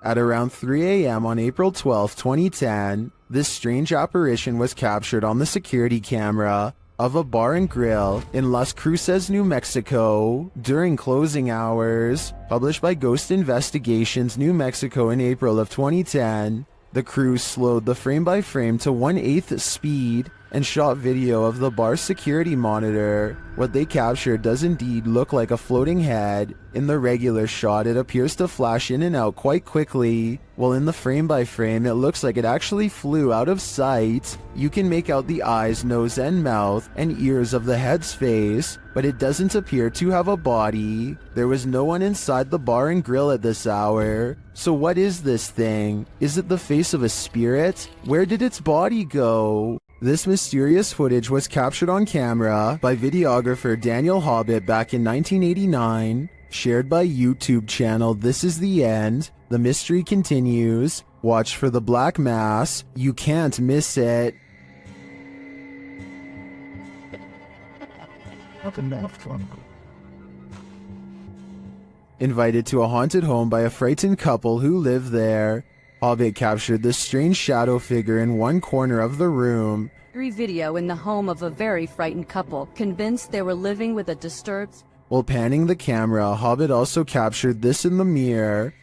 At around 3 a.m. on April 12, 2010, this strange apparition was captured on the security camera of a bar and grill in Las Cruces, New Mexico during closing hours. Published by Ghost Investigations New Mexico in April of 2010, the crew slowed the frame-by-frame to 1/8 speed and shot video of the bar's security monitor. What they captured does indeed look like a floating head. In the regular shot, it appears to flash in and out quite quickly, while in the frame-by-frame, it looks like it actually flew out of sight. You can make out the eyes, nose, and mouth, and ears of the head's face, but it doesn't appear to have a body. There was no one inside the bar and grill at this hour. So what is this thing? Is it the face of a spirit? Where did its body go? This mysterious footage was captured on camera by videographer Daniel Hobbit back in 1989, shared by YouTube channel This Is The End. The mystery continues. Watch for the Black Mass. You can't miss it. Invited to a haunted home by a frightened couple who live there, Hobbit captured this strange shadow figure in one corner of the room. Video in the home of a very frightened couple, convinced they were living with a disturbed... While panning the camera, Hobbit also captured this in the mirror.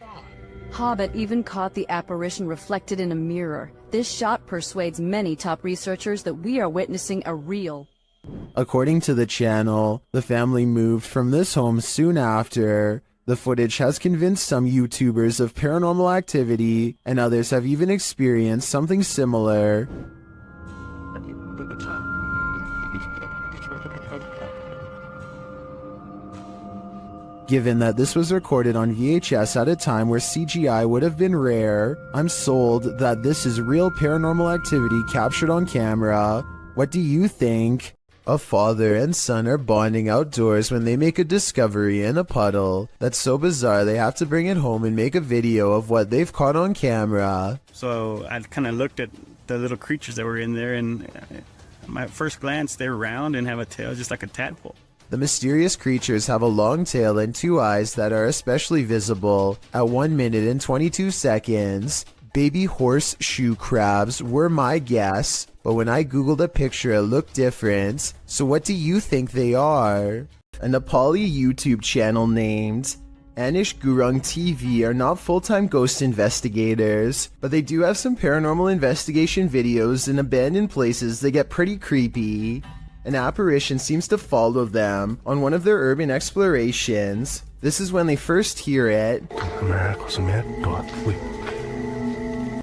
Hobbit even caught the apparition reflected in a mirror. This shot persuades many top researchers that we are witnessing a real... According to the channel, the family moved from this home soon after. The footage has convinced some YouTubers of paranormal activity, and others have even experienced something similar. Given that this was recorded on VHS at a time where CGI would have been rare, I'm sold that this is real paranormal activity captured on camera. What do you think? A father and son are bonding outdoors when they make a discovery in a puddle that's so bizarre they have to bring it home and make a video of what they've caught on camera. So I kind of looked at the little creatures that were in there, and my first glance, they're round and have a tail just like a tadpole. The mysterious creatures have a long tail and two eyes that are especially visible at 1 minute and 22 seconds. Baby horseshoe crabs were my guess, but when I googled a picture it looked different. So what do you think they are? A Nepali YouTube channel named Anish Gurung TV are not full-time ghost investigators, but they do have some paranormal investigation videos in abandoned places that get pretty creepy. An apparition seems to follow them on one of their urban explorations. This is when they first hear it.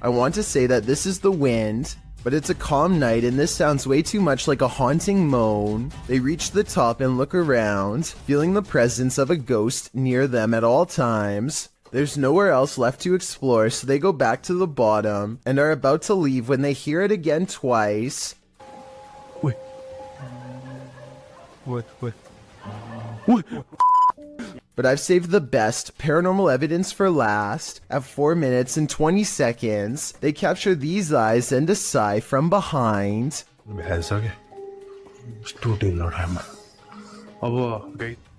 I want to say that this is the wind, but it's a calm night and this sounds way too much like a haunting moan. They reach the top and look around, feeling the presence of a ghost near them at all times. There's nowhere else left to explore, so they go back to the bottom and are about to leave when they hear it again twice. Wait. What? But I've saved the best paranormal evidence for last. At 4 minutes and 20 seconds, they capture these eyes and a sigh from behind.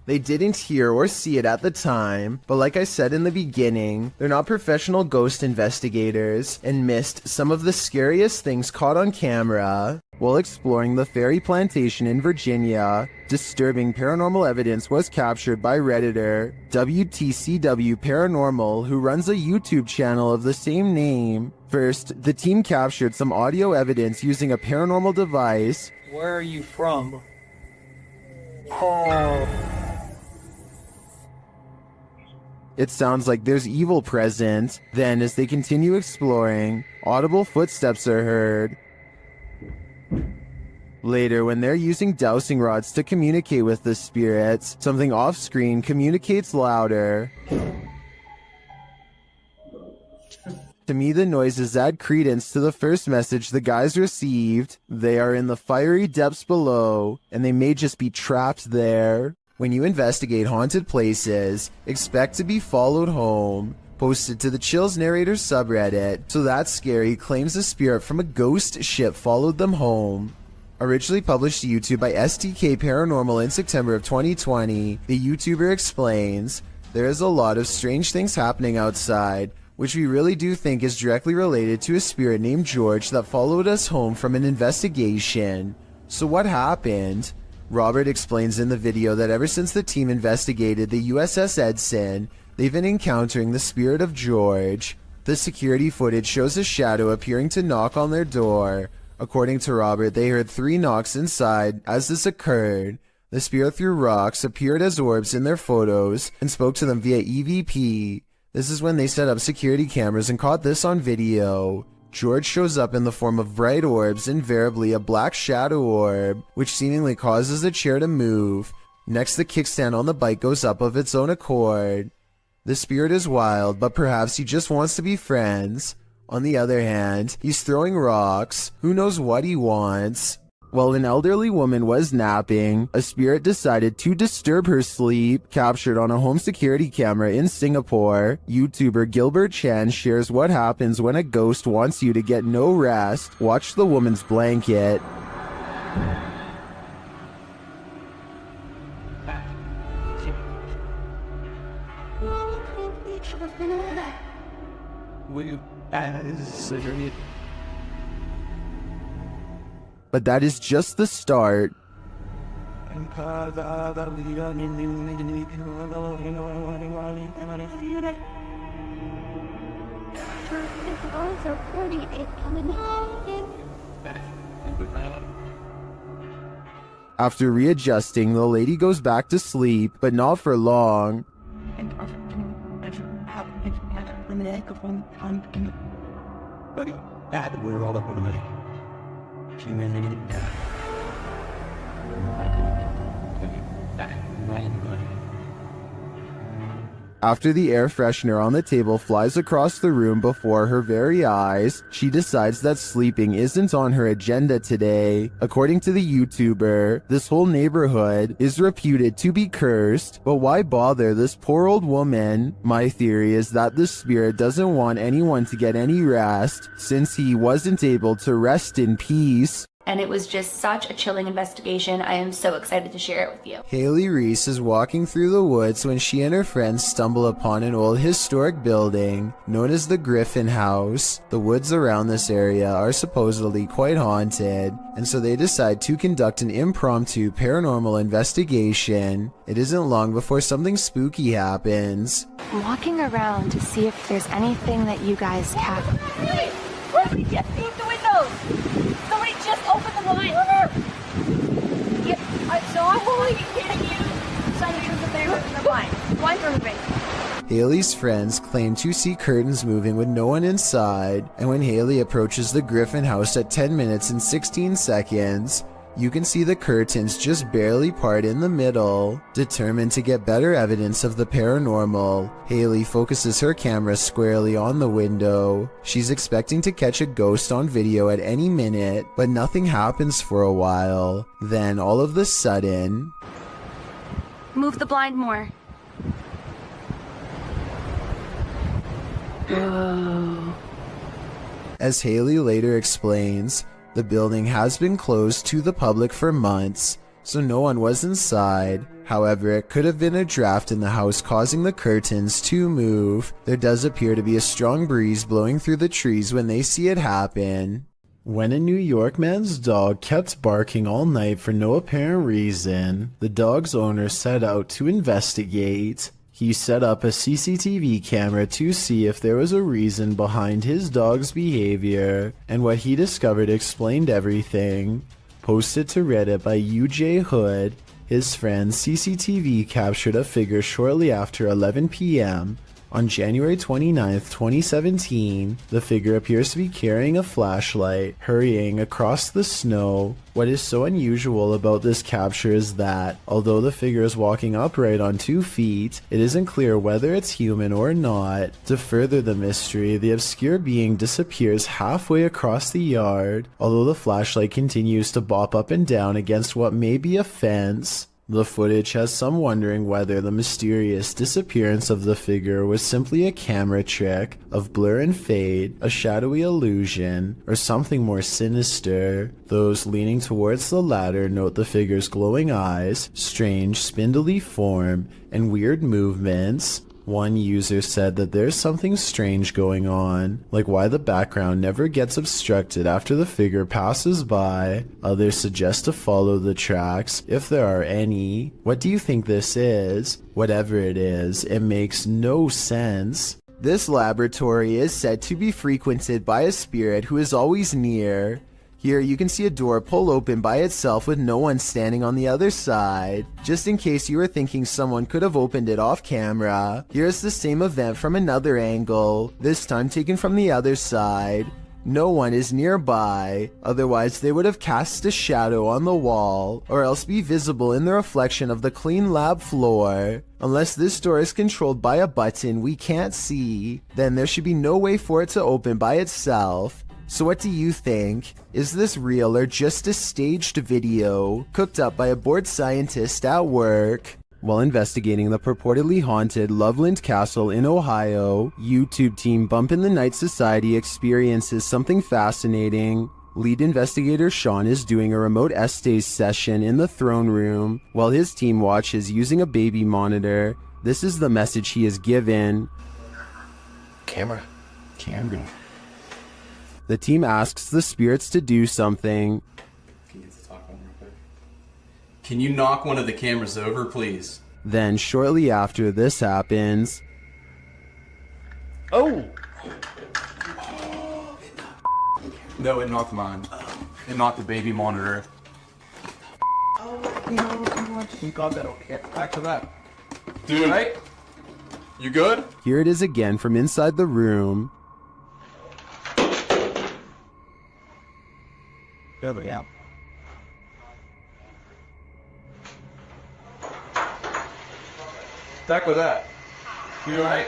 They didn't hear or see it at the time, but like I said in the beginning, they're not professional ghost investigators and missed some of the scariest things caught on camera. While exploring the Fairy Plantation in Virginia, disturbing paranormal evidence was captured by Redditor WTCW Paranormal, who runs a YouTube channel of the same name. First, the team captured some audio evidence using a paranormal device. Where are you from? Oh. It sounds like there's evil present. Then, as they continue exploring, audible footsteps are heard. Later, when they're using dowsing rods to communicate with the spirits, something off-screen communicates louder. To me, the noises add credence to the first message the guys received. They are in the fiery depths below, and they may just be trapped there. When you investigate haunted places, expect to be followed home. Posted to the Chills Narrator subreddit, So That's Scary claims a spirit from a ghost ship followed them home. Originally published to YouTube by STK Paranormal in September of 2020, the YouTuber explains, "There is a lot of strange things happening outside. which we really do think is directly related to a spirit named George that followed us home from an investigation. So what happened? Robert explains in the video that ever since the team investigated the USS Edson, they've been encountering the spirit of George. The security footage shows a shadow appearing to knock on their door. According to Robert, they heard 3 knocks inside as this occurred. The spirit threw rocks, appeared as orbs in their photos, and spoke to them via EVP. This is when they set up security cameras and caught this on video. George shows up in the form of bright orbs, invariably a black shadow orb, which seemingly causes the chair to move. Next, the kickstand on the bike goes up of its own accord. The spirit is wild, but perhaps he just wants to be friends. On the other hand, he's throwing rocks. Who knows what he wants? While an elderly woman was napping, a spirit decided to disturb her sleep. Captured on a home security camera in Singapore, YouTuber Gilbert Chan shares what happens when a ghost wants you to get no rest. Watch the woman's blanket. But that is just the start. After readjusting, the lady goes back to sleep, but not for long. After the air freshener on the table flies across the room before her very eyes, she decides that sleeping isn't on her agenda today. According to the YouTuber, this whole neighborhood is reputed to be cursed, but why bother this poor old woman? My theory is that the spirit doesn't want anyone to get any rest, since he wasn't able to rest in peace. And it was just such a chilling investigation. I am so excited to share it with you. Haley Reese is walking through the woods when she and her friends stumble upon an old historic building known as the Griffin House. The woods around this area are supposedly quite haunted, and so they decide to conduct an impromptu paranormal investigation. It isn't long before something spooky happens. I'm walking around to see if there's anything that you guys can. Hey, where did we get through the windows? Somebody just opened the blind. Yep, I saw it. Are you kidding you? Somebody was there opening the blind. Blinds are moving. Haley's friends claim to see curtains moving with no one inside, and when Haley approaches the Griffin House at 10 minutes and 16 seconds, you can see the curtains just barely part in the middle. Determined to get better evidence of the paranormal, Haley focuses her camera squarely on the window. She's expecting to catch a ghost on video at any minute, but nothing happens for a while. Then, all of a sudden... Move the blind more. As Haley later explains, the building has been closed to the public for months, so no one was inside. However, it could have been a draft in the house causing the curtains to move. There does appear to be a strong breeze blowing through the trees when they see it happen. When a New York man's dog kept barking all night for no apparent reason, the dog's owner set out to investigate. He set up a CCTV camera to see if there was a reason behind his dog's behavior, and what he discovered explained everything. Posted to Reddit by UJ Hood, his friend's CCTV captured a figure shortly after 11 p.m. On January 29, 2017, the figure appears to be carrying a flashlight, hurrying across the snow. What is so unusual about this capture is that, although the figure is walking upright on 2 feet, it isn't clear whether it's human or not. To further the mystery, the obscure being disappears halfway across the yard, although the flashlight continues to bop up and down against what may be a fence. The footage has some wondering whether the mysterious disappearance of the figure was simply a camera trick of blur and fade, a shadowy illusion, or something more sinister. Those leaning towards the latter note the figure's glowing eyes, strange spindly form, and weird movements. One user said that there's something strange going on, like why the background never gets obstructed after the figure passes by. Others suggest to follow the tracks, if there are any. What do you think this is? Whatever it is, it makes no sense. This laboratory is said to be frequented by a spirit who is always near. Here you can see a door pull open by itself with no one standing on the other side. Just in case you were thinking someone could have opened it off camera, here's the same event from another angle, this time taken from the other side. No one is nearby, otherwise they would have cast a shadow on the wall, or else be visible in the reflection of the clean lab floor. Unless this door is controlled by a button we can't see, then there should be no way for it to open by itself. So what do you think? Is this real or just a staged video cooked up by a bored scientist at work? While investigating the purportedly haunted Loveland Castle in Ohio, YouTube team Bump in the Night Society experiences something fascinating. Lead investigator Sean is doing a remote essays session in the throne room while his team watches using a baby monitor. This is the message he is given. Camera. The team asks the spirits to do something. Can you knock one of the cameras over, please? Then, shortly after this happens... Oh! No, it knocked mine. It knocked the baby monitor. You got that, okay. Back to that. Dude, right? You good? Here it is again from inside the room. Yeah. Back with that. You alright?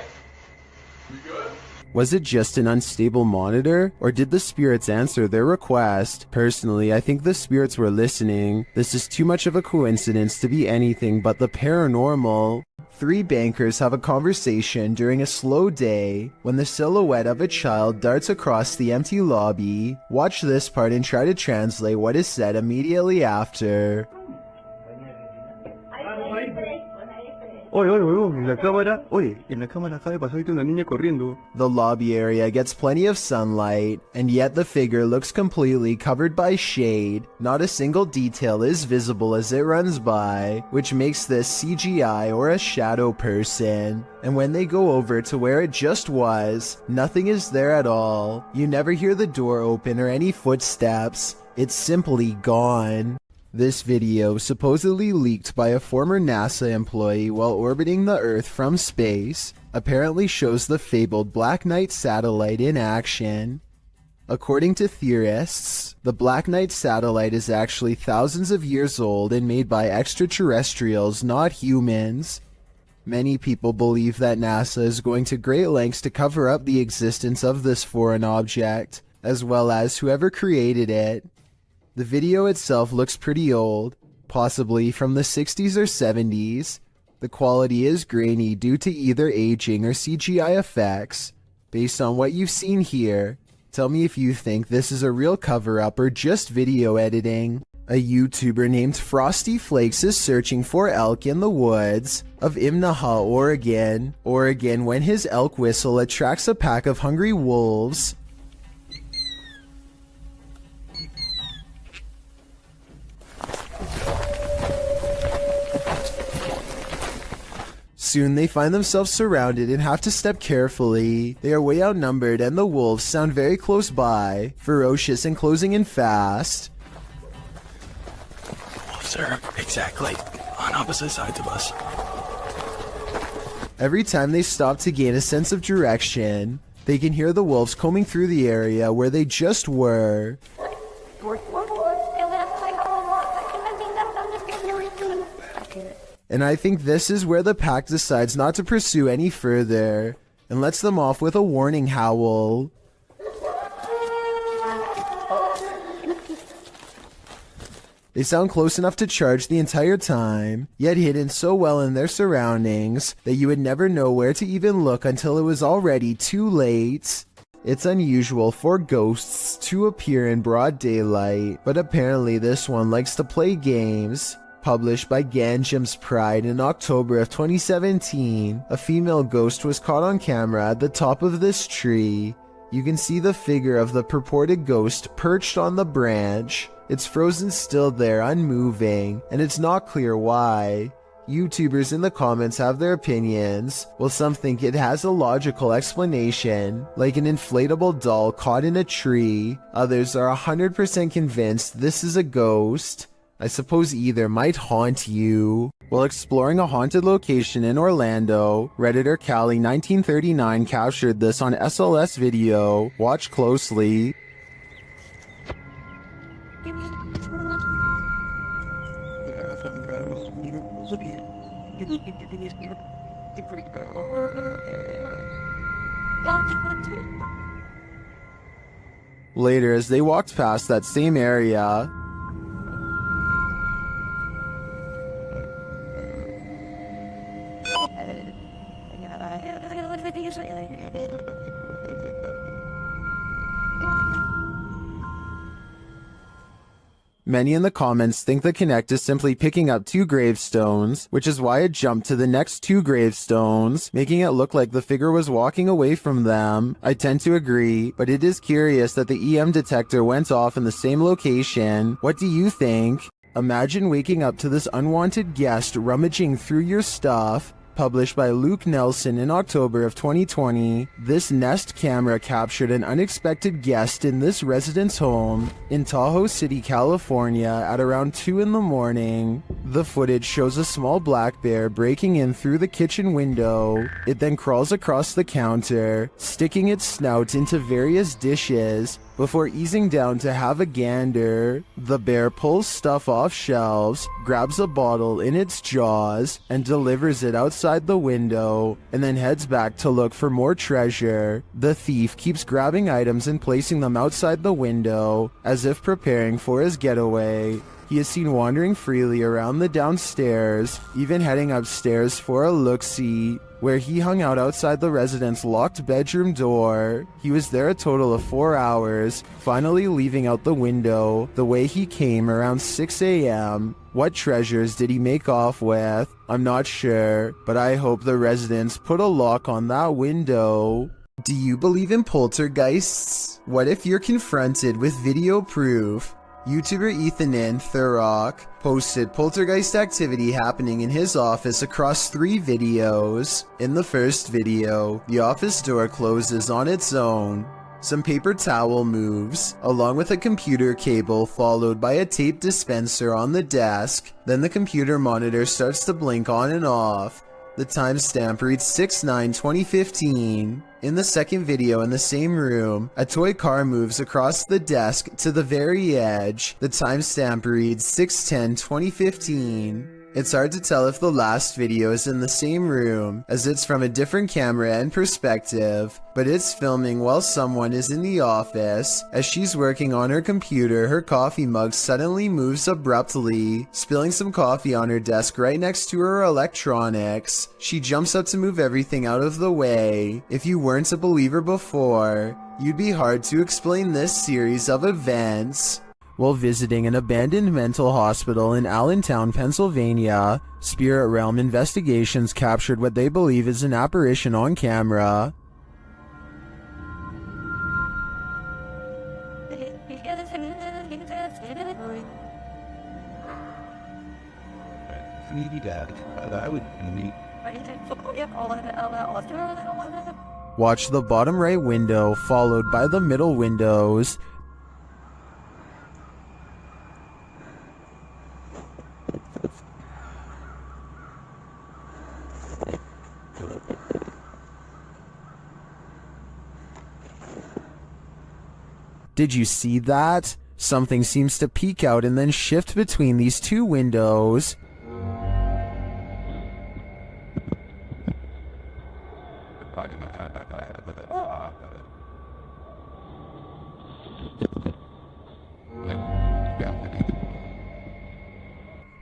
You good? Was it just an unstable monitor, or did the spirits answer their request? Personally, I think the spirits were listening. This is too much of a coincidence to be anything but the paranormal. Three bankers have a conversation during a slow day when the silhouette of a child darts across the empty lobby. Watch this part and try to translate what is said immediately after. The lobby area gets plenty of sunlight, and yet the figure looks completely covered by shade. Not a single detail is visible as it runs by, which makes this CGI or a shadow person. And when they go over to where it just was, nothing is there at all. You never hear the door open or any footsteps. It's simply gone. This video, supposedly leaked by a former NASA employee while orbiting the Earth from space, apparently shows the fabled Black Knight satellite in action. According to theorists, the Black Knight satellite is actually thousands of years old and made by extraterrestrials, not humans. Many people believe that NASA is going to great lengths to cover up the existence of this foreign object, as well as whoever created it. The video itself looks pretty old, possibly from the 60s or 70s. The quality is grainy due to either aging or CGI effects. Based on what you've seen here, tell me if you think this is a real cover-up or just video editing. A YouTuber named Frosty Flakes is searching for elk in the woods of Imnaha, Oregon, when his elk whistle attracts a pack of hungry wolves. Soon they find themselves surrounded and have to step carefully. They are way outnumbered and the wolves sound very close by, ferocious and closing in fast. Wolves are exactly on opposite sides of us. Every time they stop to gain a sense of direction, they can hear the wolves combing through the area where they just were. And I think this is where the pack decides not to pursue any further, and lets them off with a warning howl. They sound close enough to charge the entire time, yet hidden so well in their surroundings that you would never know where to even look until it was already too late. It's unusual for ghosts to appear in broad daylight, but apparently this one likes to play games. Published by Ganjam's Pride in October of 2017, a female ghost was caught on camera at the top of this tree. You can see the figure of the purported ghost perched on the branch. It's frozen still there, unmoving, and it's not clear why. YouTubers in the comments have their opinions, while some think it has a logical explanation, like an inflatable doll caught in a tree. Others are 100% convinced this is a ghost. I suppose either might haunt you. While exploring a haunted location in Orlando, Redditor Callie1939 captured this on SLS video. Watch closely. Later, as they walked past that same area, many in the comments think the Connect is simply picking up 2 gravestones, which is why it jumped to the next 2 gravestones, making it look like the figure was walking away from them. I tend to agree, but it is curious that the EM detector went off in the same location. What do you think? Imagine waking up to this unwanted guest rummaging through your stuff. Published by Luke Nelson in October of 2020, this Nest camera captured an unexpected guest in this resident's home in Tahoe City, California at around 2 in the morning. The footage shows a small black bear breaking in through the kitchen window. It then crawls across the counter, sticking its snout into various dishes before easing down to have a gander. The bear pulls stuff off shelves, grabs a bottle in its jaws, and delivers it outside the window, and then heads back to look for more treasure. The thief keeps grabbing items and placing them outside the window, as if preparing for his getaway. He is seen wandering freely around the downstairs, even heading upstairs for a look-see, where he hung out outside the resident's locked bedroom door. He was there a total of 4 hours, finally leaving out the window the way he came around 6 a.m. What treasures did he make off with? I'm not sure, but I hope the residents put a lock on that window. Do you believe in poltergeists? What if you're confronted with video proof? YouTuber Ethanin Thurrock posted poltergeist activity happening in his office across 3 videos. In the first video, the office door closes on its own. Some paper towel moves, along with a computer cable followed by a tape dispenser on the desk. Then the computer monitor starts to blink on and off. The timestamp reads 6/9/2015. In the second video in the same room, a toy car moves across the desk to the very edge. The timestamp reads 6/10/2015. It's hard to tell if the last video is in the same room, as it's from a different camera and perspective, but it's filming while someone is in the office. As she's working on her computer, her coffee mug suddenly moves abruptly, spilling some coffee on her desk right next to her electronics. She jumps up to move everything out of the way. If you weren't a believer before, you'd be hard to explain this series of events. While visiting an abandoned mental hospital in Allentown, Pennsylvania, Spirit Realm Investigations captured what they believe is an apparition on camera. Watch the bottom right window followed by the middle windows. Did you see that? Something seems to peek out and then shift between these 2 windows.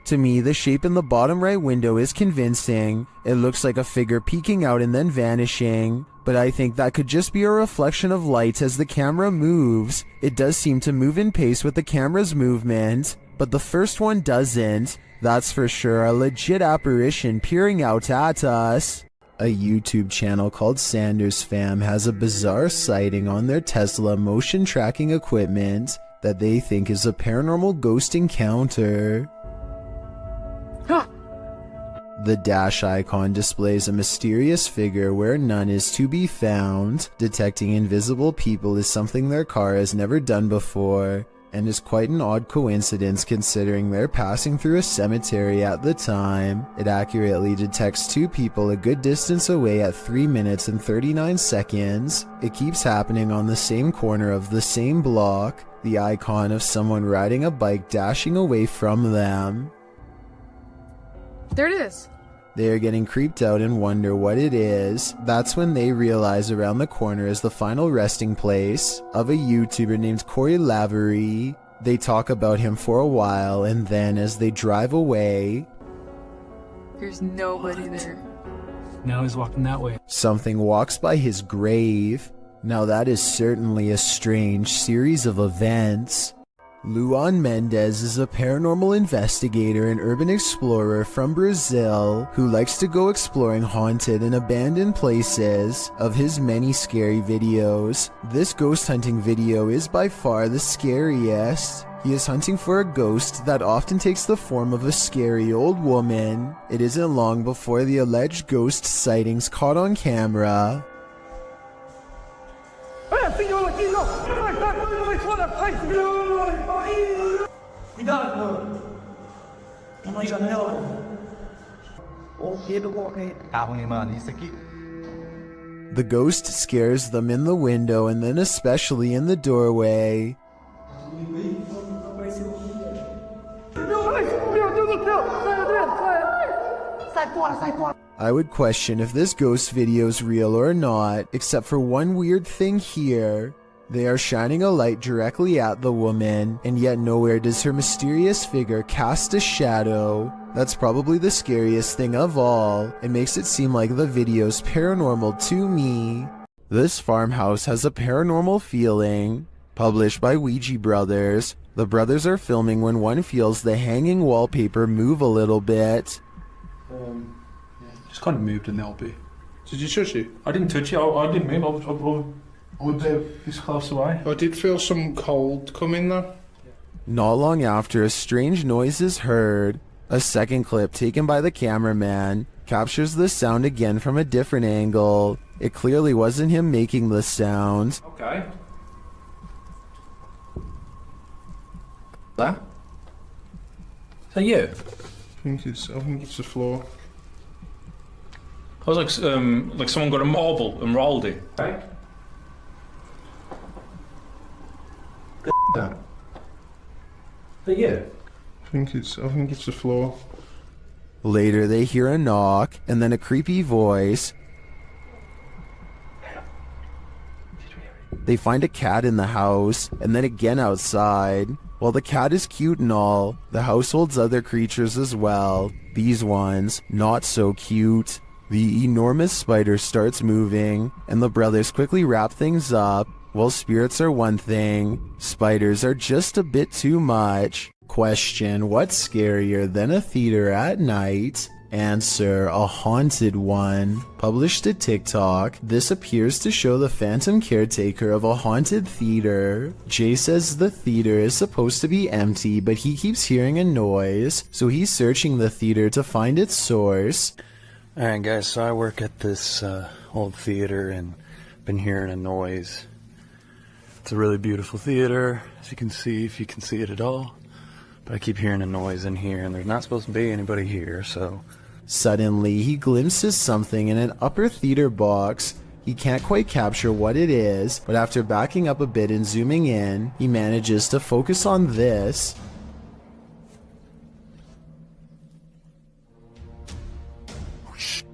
To me, the shape in the bottom right window is convincing. It looks like a figure peeking out and then vanishing, but I think that could just be a reflection of light as the camera moves. It does seem to move in pace with the camera's movement. But the first one doesn't. That's for sure a legit apparition peering out at us. A YouTube channel called Sanders Fam has a bizarre sighting on their Tesla motion tracking equipment that they think is a paranormal ghost encounter. The dash icon displays a mysterious figure where none is to be found. Detecting invisible people is something their car has never done before, and is quite an odd coincidence considering they're passing through a cemetery at the time. It accurately detects two people a good distance away at 3 minutes and 39 seconds. It keeps happening on the same corner of the same block, the icon of someone riding a bike dashing away from them. There it is. They are getting creeped out and wonder what it is. That's when they realize around the corner is the final resting place of a YouTuber named Corey Lavery. They talk about him for a while, and then as they drive away, There's nobody there. Now he's walking that way. something walks by his grave. Now that is certainly a strange series of events. Luan Mendez is a paranormal investigator and urban explorer from Brazil who likes to go exploring haunted and abandoned places. Of his many scary videos, this ghost hunting video is by far the scariest. He is hunting for a ghost that often takes the form of a scary old woman. It isn't long before the alleged ghost sightings caught on camera. The ghost scares them in the window and then especially in the doorway. I would question if this ghost video's real or not, except for one weird thing here. They are shining a light directly at the woman, and yet nowhere does her mysterious figure cast a shadow. That's probably the scariest thing of all. It makes it seem like the video's paranormal to me. This farmhouse has a paranormal feeling. Published by Ouija Brothers. The brothers are filming when one feels the hanging wallpaper move a little bit. Just kind of moved in the LP. Did you touch it? I didn't touch it. I didn't move. I was this close away. I did feel some cold coming though. Not long after, a strange noise is heard. A second clip taken by the cameraman captures the sound again from a different angle. It clearly wasn't him making the sound. Okay. That? Is that you? I think it's the floor. I was like someone got a marble and rolled it. Okay. That? Is that you? I think it's the floor. Later, they hear a knock and then a creepy voice. They find a cat in the house and then again outside. While the cat is cute and all, the house holds other creatures as well. These ones, not so cute. The enormous spider starts moving, and the brothers quickly wrap things up. While spirits are one thing, spiders are just a bit too much. Question: what's scarier than a theater at night? Answer: a haunted one. Published to TikTok, this appears to show the phantom caretaker of a haunted theater. Jay says the theater is supposed to be empty, but he keeps hearing a noise, so he's searching the theater to find its source. Alright guys, so I work at this old theater and been hearing a noise. It's a really beautiful theater, as you can see, if you can see it at all. But I keep hearing a noise in here and there's not supposed to be anybody here, so... Suddenly, he glimpses something in an upper theater box. He can't quite capture what it is, but after backing up a bit and zooming in, he manages to focus on this.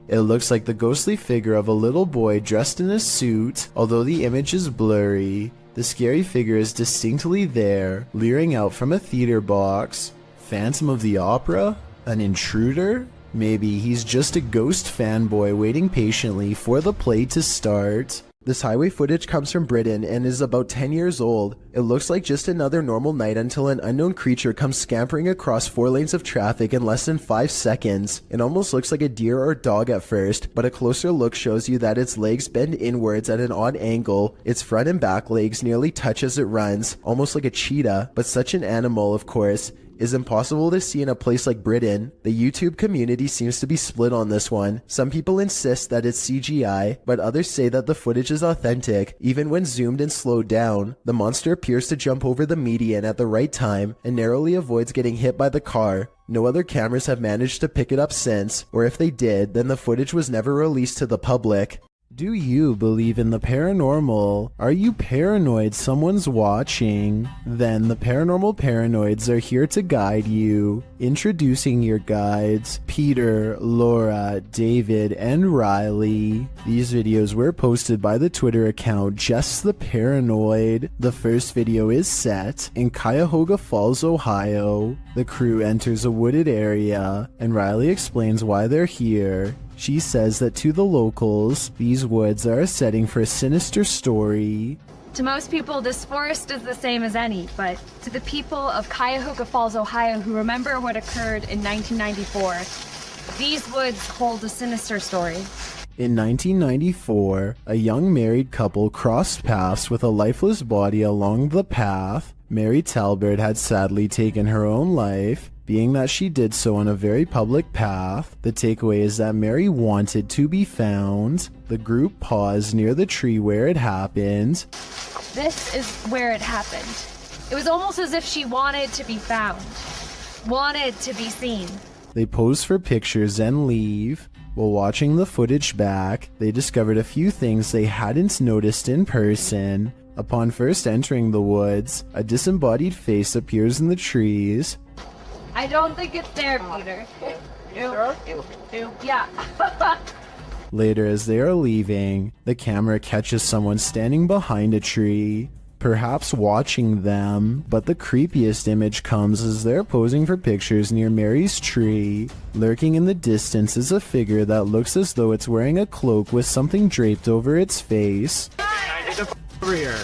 It looks like the ghostly figure of a little boy dressed in a suit, although the image is blurry. The scary figure is distinctly there, leering out from a theater box. Phantom of the Opera? An intruder? Maybe he's just a ghost fanboy waiting patiently for the play to start. This highway footage comes from Britain and is about 10 years old. It looks like just another normal night until an unknown creature comes scampering across 4 lanes of traffic in less than 5 seconds. It almost looks like a deer or dog at first, but a closer look shows you that its legs bend inwards at an odd angle. Its front and back legs nearly touch as it runs, almost like a cheetah, but such an animal, of course, is impossible to see in a place like Britain. The YouTube community seems to be split on this one. Some people insist that it's CGI, but others say that the footage is authentic. Even when zoomed and slowed down, the monster appears to jump over the median at the right time and narrowly avoids getting hit by the car. No other cameras have managed to pick it up since, or if they did, then the footage was never released to the public. Do you believe in the paranormal? Are you paranoid someone's watching? Then the Paranormal Paranoids are here to guide you. Introducing your guides, Peter, Laura, David, and Riley. These videos were posted by the Twitter account Just the Paranoid. The first video is set in Cuyahoga Falls, Ohio. The crew enters a wooded area, and Riley explains why they're here. She says that to the locals, these woods are a setting for a sinister story. To most people, this forest is the same as any, but to the people of Cuyahoga Falls, Ohio, who remember what occurred in 1994, these woods hold a sinister story. In 1994, a young married couple crossed paths with a lifeless body along the path. Mary Talbert had sadly taken her own life. Being that she did so on a very public path, the takeaway is that Mary wanted to be found. The group paused near the tree where it happened. This is where it happened. It was almost as if she wanted to be found, wanted to be seen. They pose for pictures and leave. While watching the footage back, they discovered a few things they hadn't noticed in person. Upon first entering the woods, a disembodied face appears in the trees. I don't think it's there, Peter. Yeah. Later, as they are leaving, the camera catches someone standing behind a tree, perhaps watching them, but the creepiest image comes as they're posing for pictures near Mary's tree. Lurking in the distance is a figure that looks as though it's wearing a cloak with something draped over its face. Over here.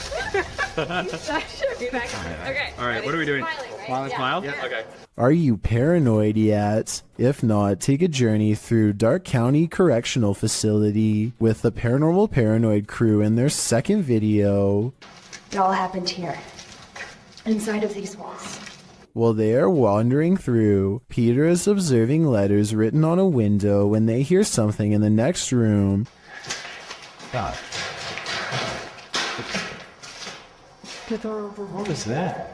Okay. All right, what are we doing? Smile? Yeah. Okay. Are you paranoid yet? If not, take a journey through Dark County Correctional Facility with the Paranormal Paranoid crew in their second video. It all happened here, inside of these walls. While they are wandering through, Peter is observing letters written on a window when they hear something in the next room. God. What was that?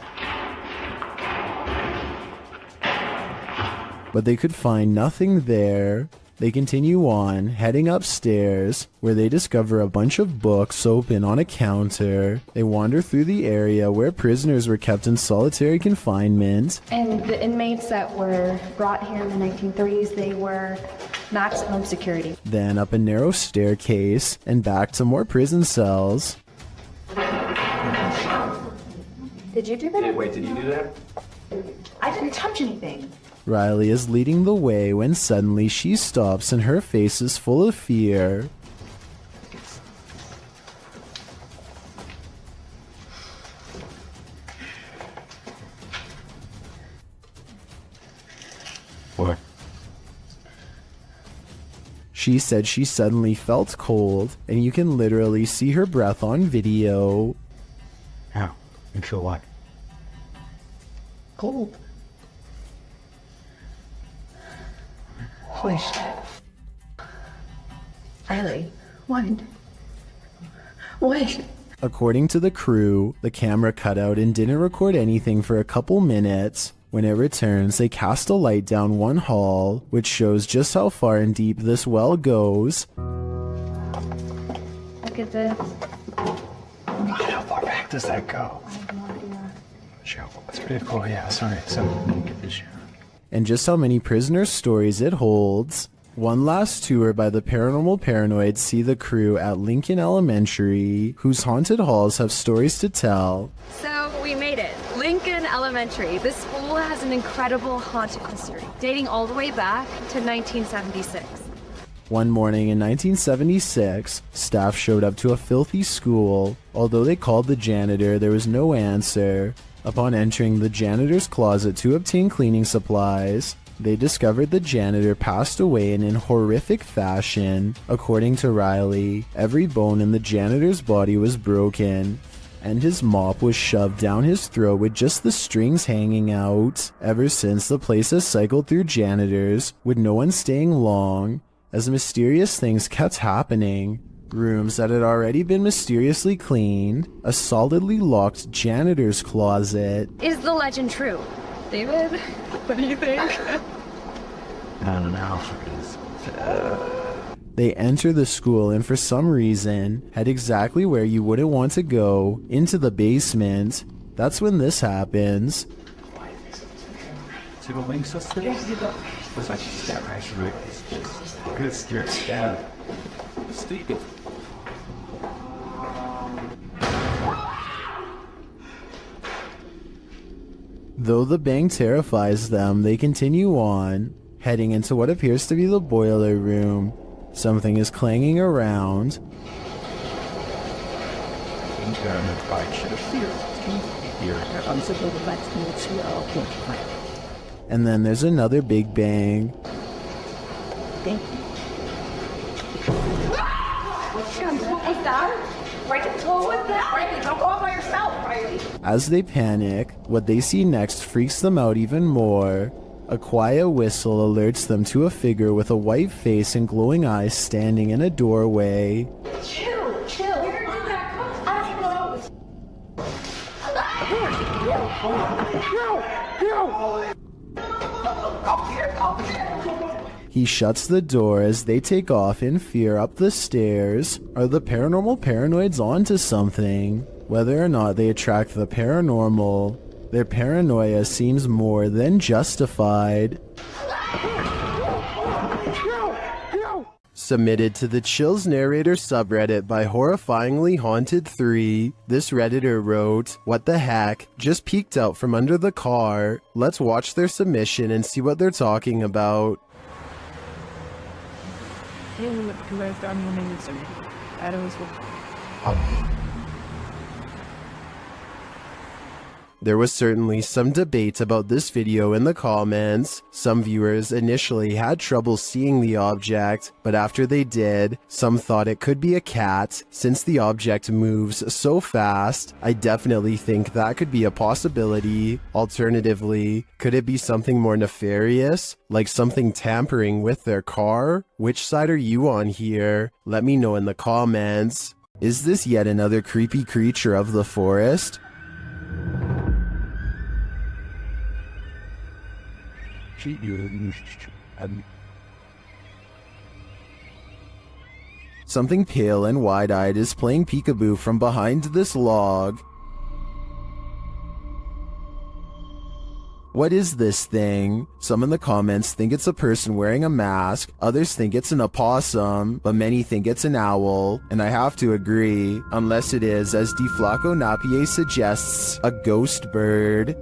But they could find nothing there. They continue on, heading upstairs, where they discover a bunch of books open on a counter. They wander through the area where prisoners were kept in solitary confinement. And the inmates that were brought here in the 1930s, they were maximum security. Then up a narrow staircase, and back to more prison cells. Did you do that? Wait, did you do that? I didn't touch anything. Riley is leading the way when suddenly she stops and her face is full of fear. What? She said she suddenly felt cold, and you can literally see her breath on video. How? You feel what? Cold. Holy shit. Riley, what? What? According to the crew, the camera cut out and didn't record anything for a couple minutes. When it returns, they cast a light down one hall, which shows just how far and deep this well goes. Look at this. God, how far back does that go? I have no idea. Sure. That's pretty cool. Yeah, sorry. So, get this shit. And just how many prisoner stories it holds. One last tour by the Paranormal Paranoids see the crew at Lincoln Elementary, whose haunted halls have stories to tell. So we made it. Lincoln Elementary. This school has an incredible haunted history, dating all the way back to 1976. One morning in 1976, staff showed up to a filthy school. Although they called the janitor, there was no answer. Upon entering the janitor's closet to obtain cleaning supplies, they discovered the janitor passed away and in horrific fashion. According to Riley, every bone in the janitor's body was broken, and his mop was shoved down his throat with just the strings hanging out. Ever since, the place has cycled through janitors, with no one staying long, as mysterious things kept happening. Rooms that had already been mysteriously cleaned, a solidly locked janitor's closet. Is the legend true? David, what do you think? I don't know. They enter the school and for some reason head exactly where you wouldn't want to go, into the basement. That's when this happens. Though the bang terrifies them, they continue on, heading into what appears to be the boiler room. Something is clanging around. And then there's another big bang. As they panic, what they see next freaks them out even more. A quiet whistle alerts them to a figure with a white face and glowing eyes standing in a doorway. Chill, chill. He shuts the door as they take off in fear up the stairs. Are the paranormal paranoids onto something? Whether or not they attract the paranormal, their paranoia seems more than justified. Submitted to the Chills Narrator subreddit by Horrifyingly Haunted 3, this Redditor wrote, "What the heck? Just peeked out from under the car. Let's watch their submission and see what they're talking about." There was certainly some debate about this video in the comments. Some viewers initially had trouble seeing the object, but after they did, some thought it could be a cat. Since the object moves so fast, I definitely think that could be a possibility. Alternatively, could it be something more nefarious, like something tampering with their car? Which side are you on here? Let me know in the comments. Is this yet another creepy creature of the forest? Something pale and wide-eyed is playing peekaboo from behind this log. What is this thing? Some in the comments think it's a person wearing a mask, others think it's an opossum, but many think it's an owl, and I have to agree, unless it is, as DeFlaco Napier suggests, a ghost bird.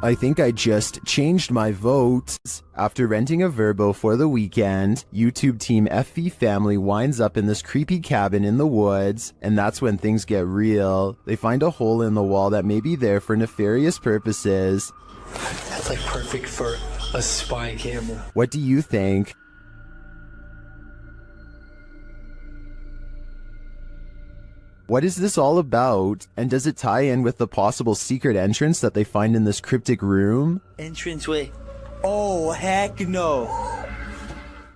I think I just changed my vote. After renting a Verbo for the weekend, YouTube team FV Family winds up in this creepy cabin in the woods, and that's when things get real. They find a hole in the wall that may be there for nefarious purposes. That's like perfect for a spy camera. What do you think? What is this all about? And does it tie in with the possible secret entrance that they find in this cryptic room? Entranceway. Oh, heck no.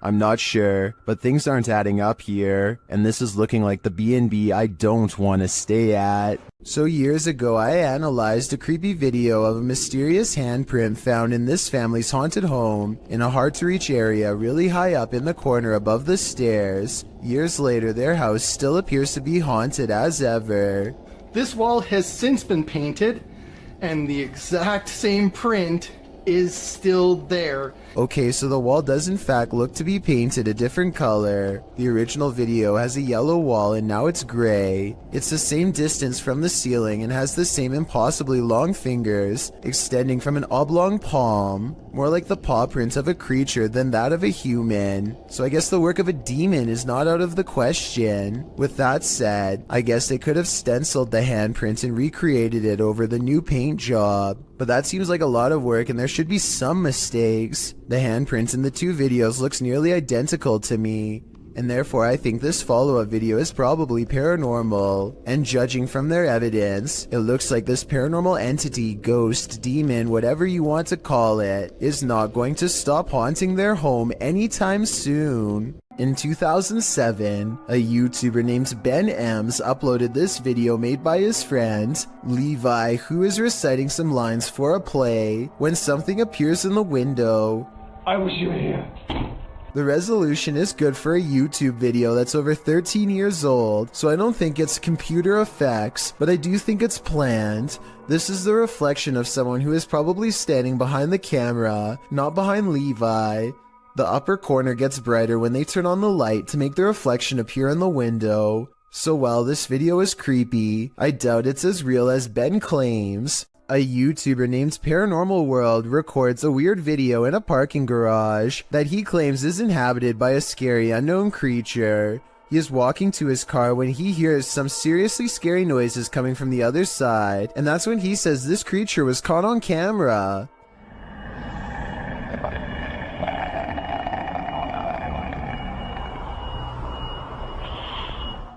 I'm not sure, but things aren't adding up here, and this is looking like the B&B I don't want to stay at. So years ago, I analyzed a creepy video of a mysterious handprint found in this family's haunted home in a hard-to-reach area really high up in the corner above the stairs. Years later, their house still appears to be haunted as ever. This wall has since been painted, and the exact same print is still there. Okay, so the wall does in fact look to be painted a different color. The original video has a yellow wall and now it's gray. It's the same distance from the ceiling and has the same impossibly long fingers extending from an oblong palm, more like the paw print of a creature than that of a human. So I guess the work of a demon is not out of the question. With that said, I guess they could have stenciled the handprint and recreated it over the new paint job. But that seems like a lot of work and there should be some mistakes. The handprint in the two videos looks nearly identical to me, and therefore I think this follow-up video is probably paranormal. And judging from their evidence, it looks like this paranormal entity, ghost, demon, whatever you want to call it, is not going to stop haunting their home anytime soon. In 2007, a YouTuber named Ben Ems uploaded this video made by his friend, Levi, who is reciting some lines for a play when something appears in the window. I wish you were here. The resolution is good for a YouTube video that's over 13 years old, so I don't think it's computer effects, but I do think it's planned. This is the reflection of someone who is probably standing behind the camera, not behind Levi. The upper corner gets brighter when they turn on the light to make the reflection appear in the window. So while this video is creepy, I doubt it's as real as Ben claims. A YouTuber named Paranormal World records a weird video in a parking garage that he claims is inhabited by a scary unknown creature. He is walking to his car when he hears some seriously scary noises coming from the other side, and that's when he says this creature was caught on camera.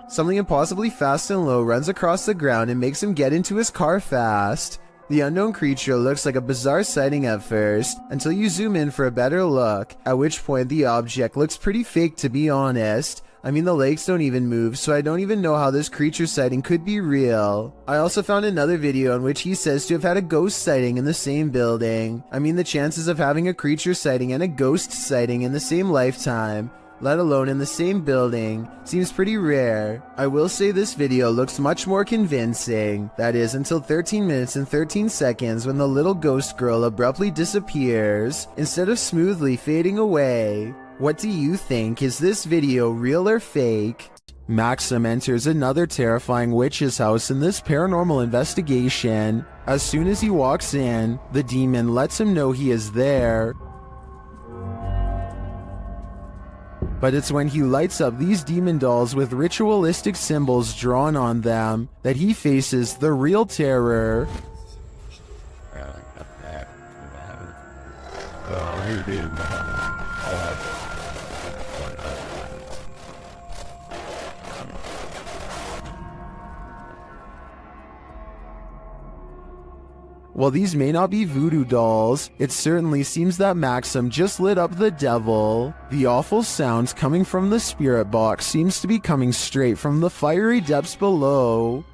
Something impossibly fast and low runs across the ground and makes him get into his car fast. The unknown creature looks like a bizarre sighting at first, until you zoom in for a better look, at which point the object looks pretty fake to be honest. I mean, the legs don't even move, so I don't even know how this creature sighting could be real. I also found another video in which he says to have had a ghost sighting in the same building. I mean, the chances of having a creature sighting and a ghost sighting in the same lifetime, let alone in the same building, seems pretty rare. I will say this video looks much more convincing. That is, until 13 minutes and 13 seconds when the little ghost girl abruptly disappears, instead of smoothly fading away. What do you think? Is this video real or fake? Maxim enters another terrifying witch's house in this paranormal investigation. As soon as he walks in, the demon lets him know he is there. But it's when he lights up these demon dolls with ritualistic symbols drawn on them that he faces the real terror. While these may not be voodoo dolls, it certainly seems that Maxim just lit up the devil. The awful sounds coming from the spirit box seems to be coming straight from the fiery depths below.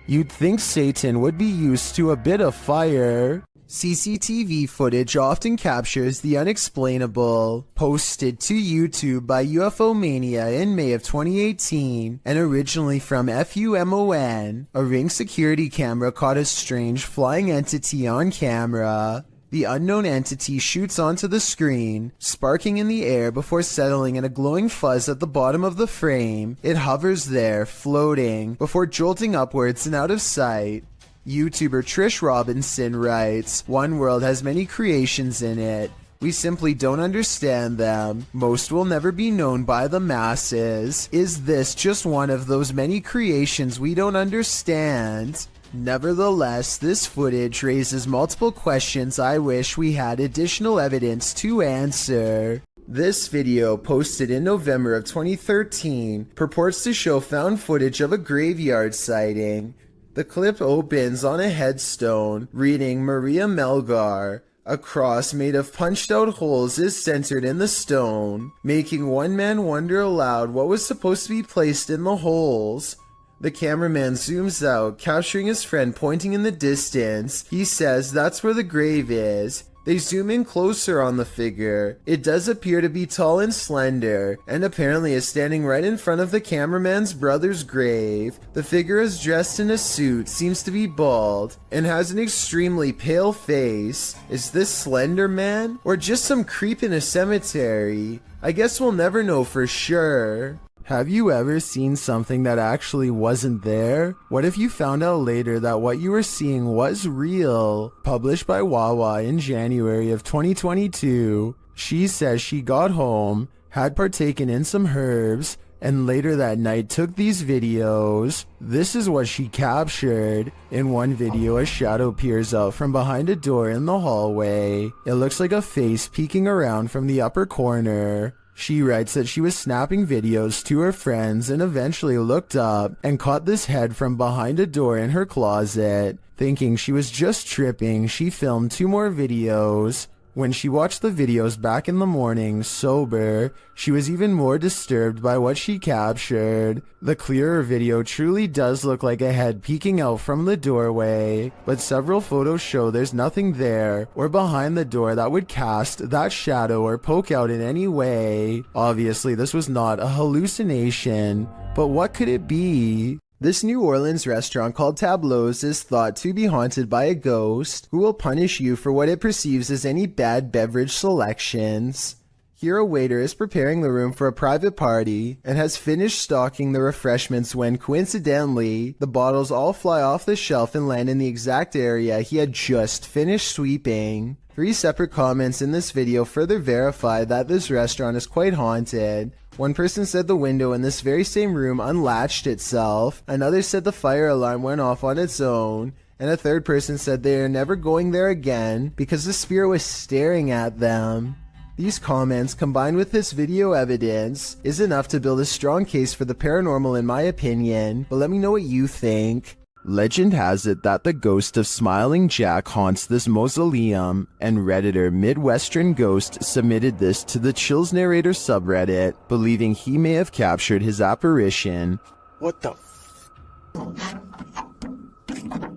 You'd think Satan would be used to a bit of fire. CCTV footage often captures the unexplainable. Posted to YouTube by UFO Mania in May of 2018, and originally from FUMON, a Ring security camera caught a strange flying entity on camera. The unknown entity shoots onto the screen, sparking in the air before settling in a glowing fuzz at the bottom of the frame. It hovers there, floating, before jolting upwards and out of sight. YouTuber Trish Robinson writes, "One world has many creations in it. We simply don't understand them. Most will never be known by the masses. Is this just one of those many creations we don't understand?" Nevertheless, this footage raises multiple questions I wish we had additional evidence to answer. This video, posted in November of 2013, purports to show found footage of a graveyard sighting. The clip opens on a headstone reading Maria Melgar. A cross made of punched out holes is centered in the stone, making one man wonder aloud what was supposed to be placed in the holes. The cameraman zooms out, capturing his friend pointing in the distance. He says that's where the grave is. They zoom in closer on the figure. It does appear to be tall and slender, and apparently is standing right in front of the cameraman's brother's grave. The figure is dressed in a suit, seems to be bald, and has an extremely pale face. Is this Slender Man? Or just some creep in a cemetery? I guess we'll never know for sure. Have you ever seen something that actually wasn't there? What if you found out later that what you were seeing was real? Published by Wawa in January of 2022, she says she got home, had partaken in some herbs, and later that night took these videos. This is what she captured. In one video, a shadow peers out from behind a door in the hallway. It looks like a face peeking around from the upper corner. She writes that she was snapping videos to her friends and eventually looked up and caught this head from behind a door in her closet. Thinking she was just tripping, she filmed 2 more videos. When she watched the videos back in the morning, sober, she was even more disturbed by what she captured. The clearer video truly does look like a head peeking out from the doorway, but several photos show there's nothing there or behind the door that would cast that shadow or poke out in any way. Obviously, this was not a hallucination, but what could it be? This New Orleans restaurant called Tableau's is thought to be haunted by a ghost who will punish you for what it perceives as any bad beverage selections. Here a waiter is preparing the room for a private party and has finished stocking the refreshments when coincidentally, the bottles all fly off the shelf and land in the exact area he had just finished sweeping. 3 separate comments in this video further verify that this restaurant is quite haunted. One person said the window in this very same room unlatched itself, another said the fire alarm went off on its own, and a third person said they are never going there again because the spirit was staring at them. These comments, combined with this video evidence, is enough to build a strong case for the paranormal in my opinion, but let me know what you think. Legend has it that the ghost of Smiling Jack haunts this mausoleum, and Redditor Midwestern Ghost submitted this to the Chills Narrator subreddit, believing he may have captured his apparition. What the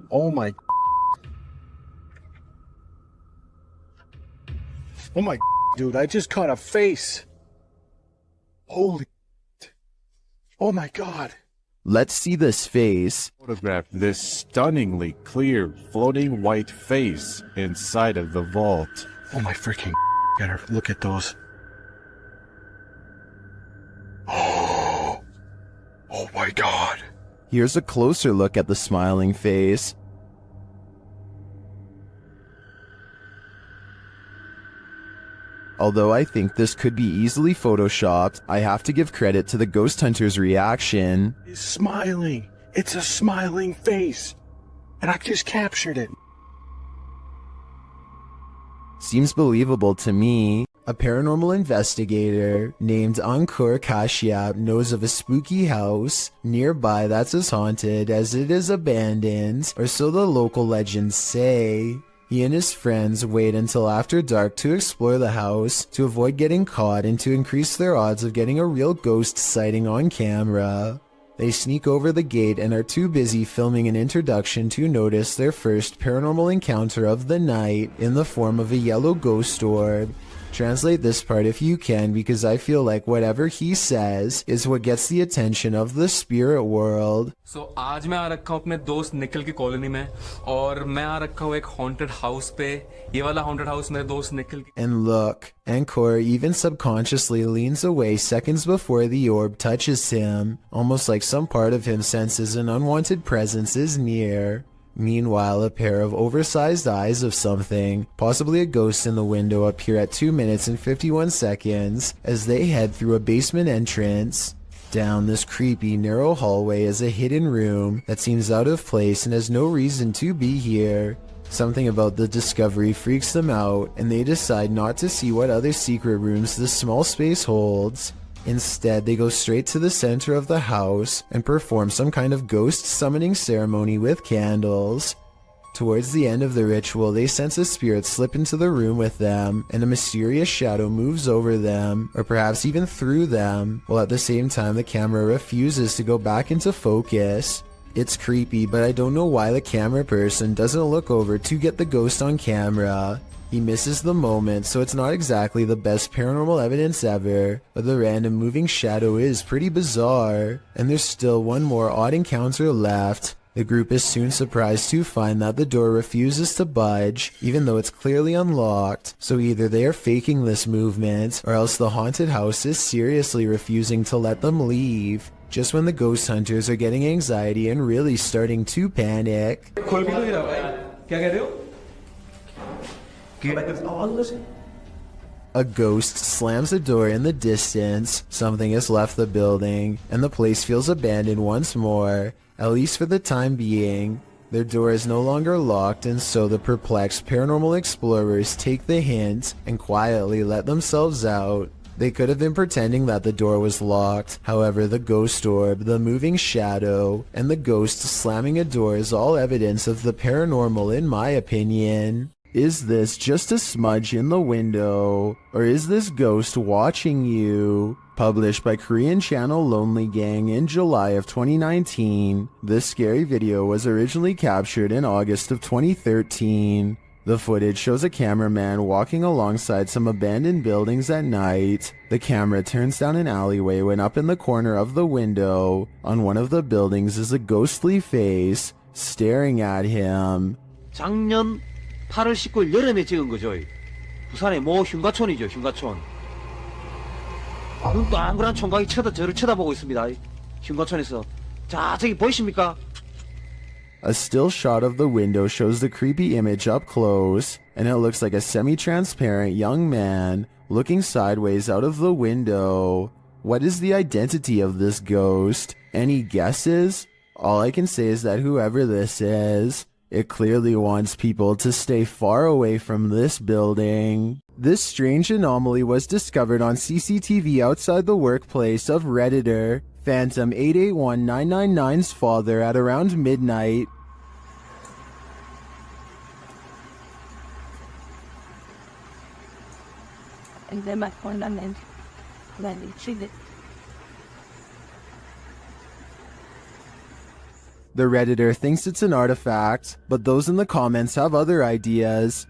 Oh my Oh my dude, I just caught a face. Holy Oh my god. Let's see this face. Photograph this stunningly clear floating white face inside of the vault. Oh my freaking gotta look at those. Oh my god. Here's a closer look at the smiling face. Although I think this could be easily photoshopped, I have to give credit to the ghost hunter's reaction. He's smiling. It's a smiling face. And I just captured it. Seems believable to me. A paranormal investigator named Ankur Kashyap knows of a spooky house nearby that's as haunted as it is abandoned, or so the local legends say. He and his friends wait until after dark to explore the house to avoid getting caught and to increase their odds of getting a real ghost sighting on camera. They sneak over the gate and are too busy filming an introduction to notice their first paranormal encounter of the night in the form of a yellow ghost orb. Translate this part if you can, because I feel like whatever he says is what gets the attention of the spirit world. So आज मैं आ रखा हूँ अपने दोस्त निखिल की colony में और मैं आ रखा हूँ एक haunted house पे ये वाला haunted house मेरे दोस्त निखिल की. And look, Ankor even subconsciously leans away seconds before the orb touches him, almost like some part of him senses an unwanted presence is near. Meanwhile, a pair of oversized eyes of something, possibly a ghost in the window, appear at 2 minutes and 51 seconds as they head through a basement entrance. Down this creepy, narrow hallway is a hidden room that seems out of place and has no reason to be here. Something about the discovery freaks them out, and they decide not to see what other secret rooms this small space holds. Instead, they go straight to the center of the house and perform some kind of ghost summoning ceremony with candles. Towards the end of the ritual, they sense a spirit slip into the room with them, and a mysterious shadow moves over them, or perhaps even through them, while at the same time the camera refuses to go back into focus. It's creepy, but I don't know why the camera person doesn't look over to get the ghost on camera. He misses the moment, so it's not exactly the best paranormal evidence ever, but the random moving shadow is pretty bizarre. And there's still one more odd encounter left. The group is soon surprised to find that the door refuses to budge, even though it's clearly unlocked. So either they are faking this movement, or else the haunted house is seriously refusing to let them leave. Just when the ghost hunters are getting anxiety and really starting to panic. A ghost slams a door in the distance, something has left the building, and the place feels abandoned once more, at least for the time being. Their door is no longer locked, and so the perplexed paranormal explorers take the hint and quietly let themselves out. They could have been pretending that the door was locked. However, the ghost orb, the moving shadow, and the ghost slamming a door is all evidence of the paranormal in my opinion. Is this just a smudge in the window? Or is this ghost watching you? Published by Korean channel Lonely Gang in July of 2019, this scary video was originally captured in August of 2013. The footage shows a cameraman walking alongside some abandoned buildings at night. The camera turns down an alleyway when up in the corner of the window, on one of the buildings is a ghostly face, staring at him. 작년 8월 19일 여름에 찍은 거죠. 부산의 모 흉가촌이죠, 흉가촌. 눈 동그란 총각이 저를 쳐다보고 있습니다. 흉가촌에서. 자, 저기 보이십니까? A still shot of the window shows the creepy image up close, and it looks like a semi-transparent young man looking sideways out of the window. What is the identity of this ghost? Any guesses? All I can say is that whoever this is, it clearly wants people to stay far away from this building. This strange anomaly was discovered on CCTV outside the workplace of Redditor Phantom 881999's father at around midnight. And then my phone and then she did. The Redditor thinks it's an artifact, but those in the comments have other ideas.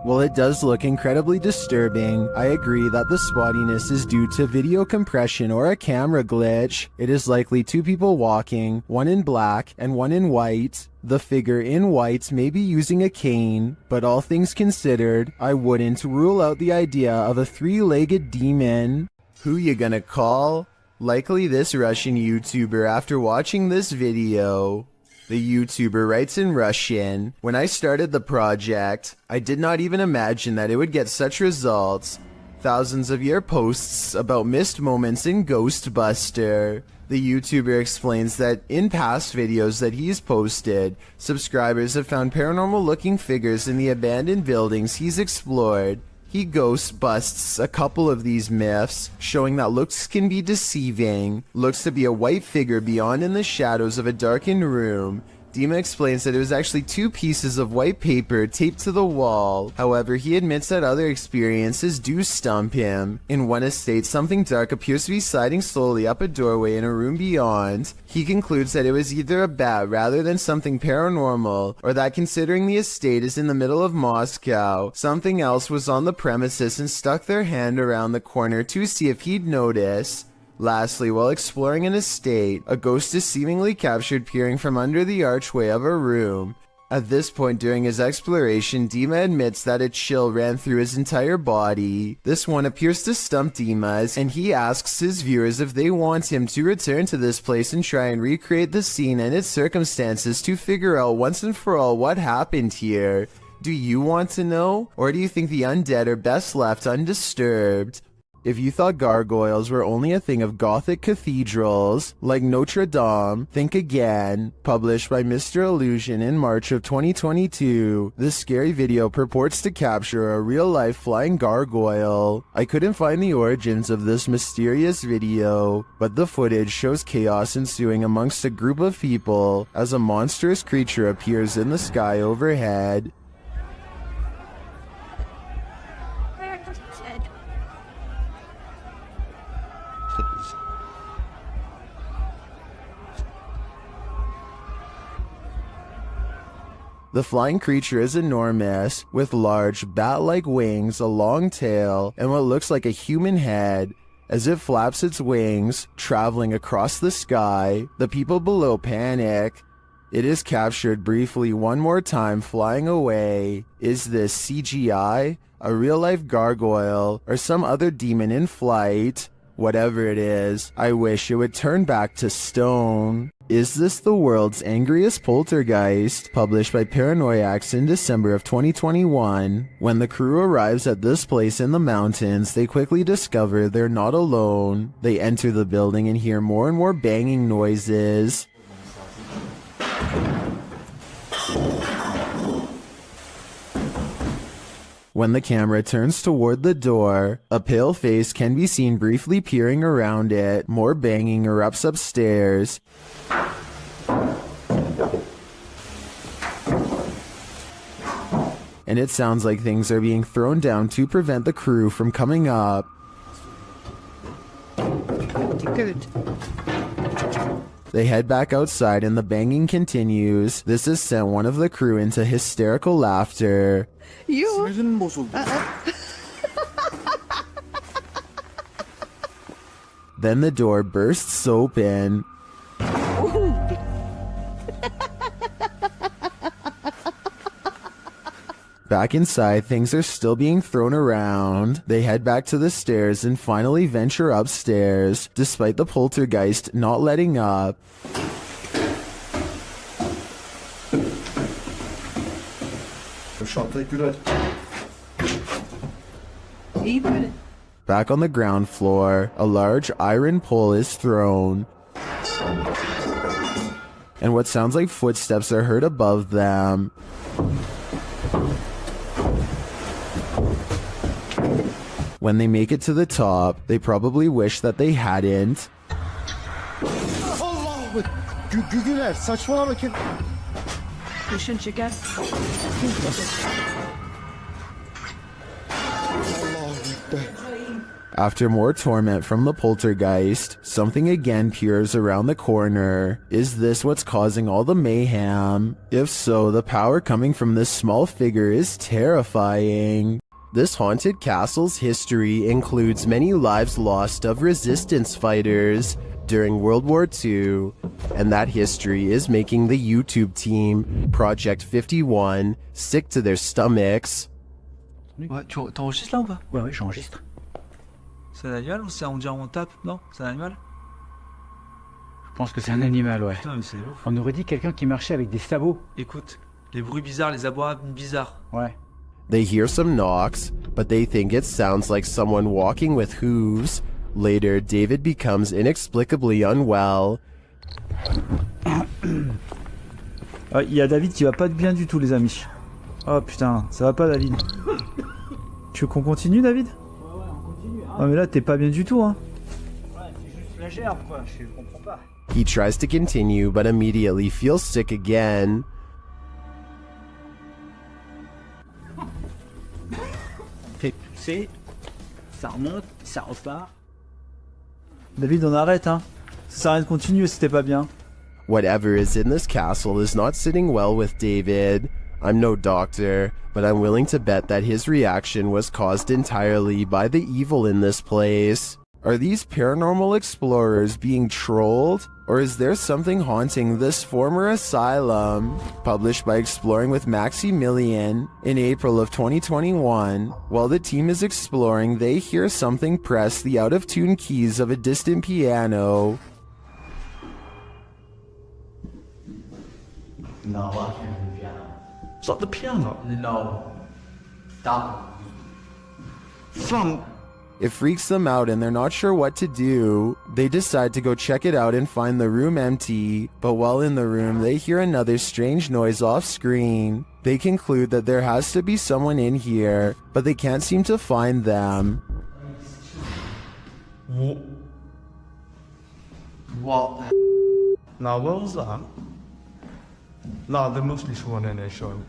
While it does look incredibly disturbing, I agree that the spottiness is due to video compression or a camera glitch. It is likely two people walking, one in black and one in white. The figure in white may be using a cane, but all things considered, I wouldn't rule out the idea of a three-legged demon. Who you gonna call? Likely this Russian YouTuber after watching this video. The YouTuber writes in Russian, "When I started the project, I did not even imagine that it would get such results. Thousands of your posts about missed moments in Ghostbuster." The YouTuber explains that in past videos that he's posted, subscribers have found paranormal looking figures in the abandoned buildings he's explored. He ghost busts a couple of these myths, showing that looks can be deceiving. Looks to be a white figure beyond in the shadows of a darkened room. Dima explains that it was actually two pieces of white paper taped to the wall. However, he admits that other experiences do stump him. In one estate, something dark appears to be sliding slowly up a doorway in a room beyond. He concludes that it was either a bat rather than something paranormal, or that considering the estate is in the middle of Moscow, something else was on the premises and stuck their hand around the corner to see if he'd notice. Lastly, while exploring an estate, a ghost is seemingly captured peering from under the archway of a room. At this point during his exploration, Dima admits that a chill ran through his entire body. This one appears to stump Dima, and he asks his viewers if they want him to return to this place and try and recreate the scene and its circumstances to figure out once and for all what happened here. Do you want to know? Or do you think the undead are best left undisturbed? If you thought gargoyles were only a thing of Gothic cathedrals, like Notre Dame, think again. Published by Mr. Illusion in March of 2022, this scary video purports to capture a real-life flying gargoyle. I couldn't find the origins of this mysterious video, but the footage shows chaos ensuing amongst a group of people as a monstrous creature appears in the sky overhead. The flying creature is enormous, with large bat-like wings, a long tail, and what looks like a human head. As it flaps its wings, traveling across the sky, the people below panic. It is captured briefly one more time, flying away. Is this CGI, a real-life gargoyle, or some other demon in flight? Whatever it is, I wish it would turn back to stone. Is this the world's angriest poltergeist? Published by Paranoiacs in December of 2021. When the crew arrives at this place in the mountains, they quickly discover they're not alone. They enter the building and hear more and more banging noises. When the camera turns toward the door, a pale face can be seen briefly peering around it. More banging erupts upstairs. And it sounds like things are being thrown down to prevent the crew from coming up. Good. They head back outside and the banging continues. This has sent one of the crew into hysterical laughter. Then the door bursts open. Back inside, things are still being thrown around. They head back to the stairs and finally venture upstairs, despite the poltergeist not letting up. Back on the ground floor, a large iron pole is thrown, and what sounds like footsteps are heard above them. When they make it to the top, they probably wish that they hadn't. After more torment from the poltergeist, something again peers around the corner. Is this what's causing all the mayhem? If so, the power coming from this small figure is terrifying. This haunted castle's history includes many lives lost of resistance fighters during World War II, and that history is making the YouTube team, Project 51, sick to their stomachs. Ouais, t'enregistres là ou pas? Ouais, j'enregistre. C'est un animal ou c'est on dit on tape? Non, c'est un animal? Je pense que c'est un animal, ouais. Putain, mais c'est ouf. On aurait dit quelqu'un qui marchait avec des sabots. Écoute, les bruits bizarres, les abois bizarres. Ouais. They hear some knocks, but they think it sounds like someone walking with hooves. Later, David becomes inexplicably unwell. Il y a David qui va pas bien du tout, les amis. Oh putain, ça va pas, David. Tu veux qu'on continue, David? Ouais, on continue. Hein. Ah, mais là, t'es pas bien du tout, hein. Ouais, c'est juste la gerbe, quoi. Je comprends pas. He tries to continue, but immediately feels sick again. Fait pousser, ça remonte, ça repart. David, on arrête, hein. Ça sert à rien de continuer si t'es pas bien. Whatever is in this castle is not sitting well with David. I'm no doctor, but I'm willing to bet that his reaction was caused entirely by the evil in this place. Are these paranormal explorers being trolled? Or is there something haunting this former asylum? Published by Exploring with Maximilian in April of 2021. While the team is exploring, they hear something press the out-of-tune keys of a distant piano. No, I can't hear the piano. It's not the piano. No. Stop. From... It freaks them out and they're not sure what to do. They decide to go check it out and find the room empty, but while in the room they hear another strange noise off screen. They conclude that there has to be someone in here, but they can't seem to find them. What? No, what was that? No, there must be someone in here, Sean.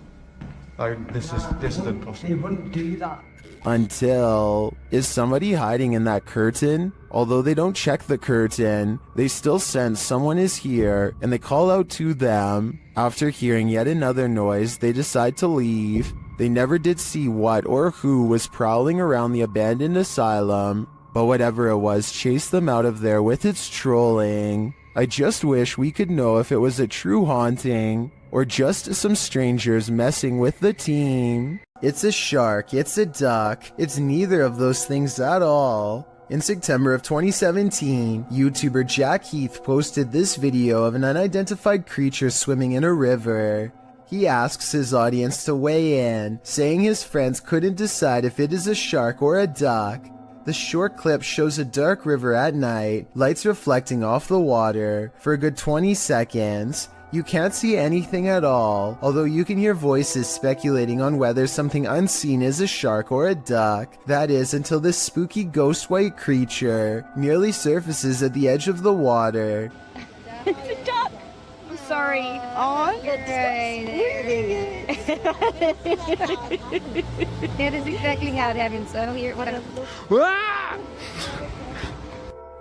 Like, this is impossible. They wouldn't do that. Until, is somebody hiding in that curtain? Although they don't check the curtain, they still sense someone is here and they call out to them. After hearing yet another noise, they decide to leave. They never did see what or who was prowling around the abandoned asylum, but whatever it was chased them out of there with its trolling. I just wish we could know if it was a true haunting or just some strangers messing with the team. It's a shark, it's a duck, it's neither of those things at all. In September of 2017, YouTuber Jack Heath posted this video of an unidentified creature swimming in a river. He asks his audience to weigh in, saying his friends couldn't decide if it is a shark or a duck. The short clip shows a dark river at night, lights reflecting off the water. For a good 20 seconds, you can't see anything at all, although you can hear voices speculating on whether something unseen is a shark or a duck. That is, until this spooky ghost white creature nearly surfaces at the edge of the water. It's a duck. I'm sorry. Oh, That is exactly how it happened, so here, whatever.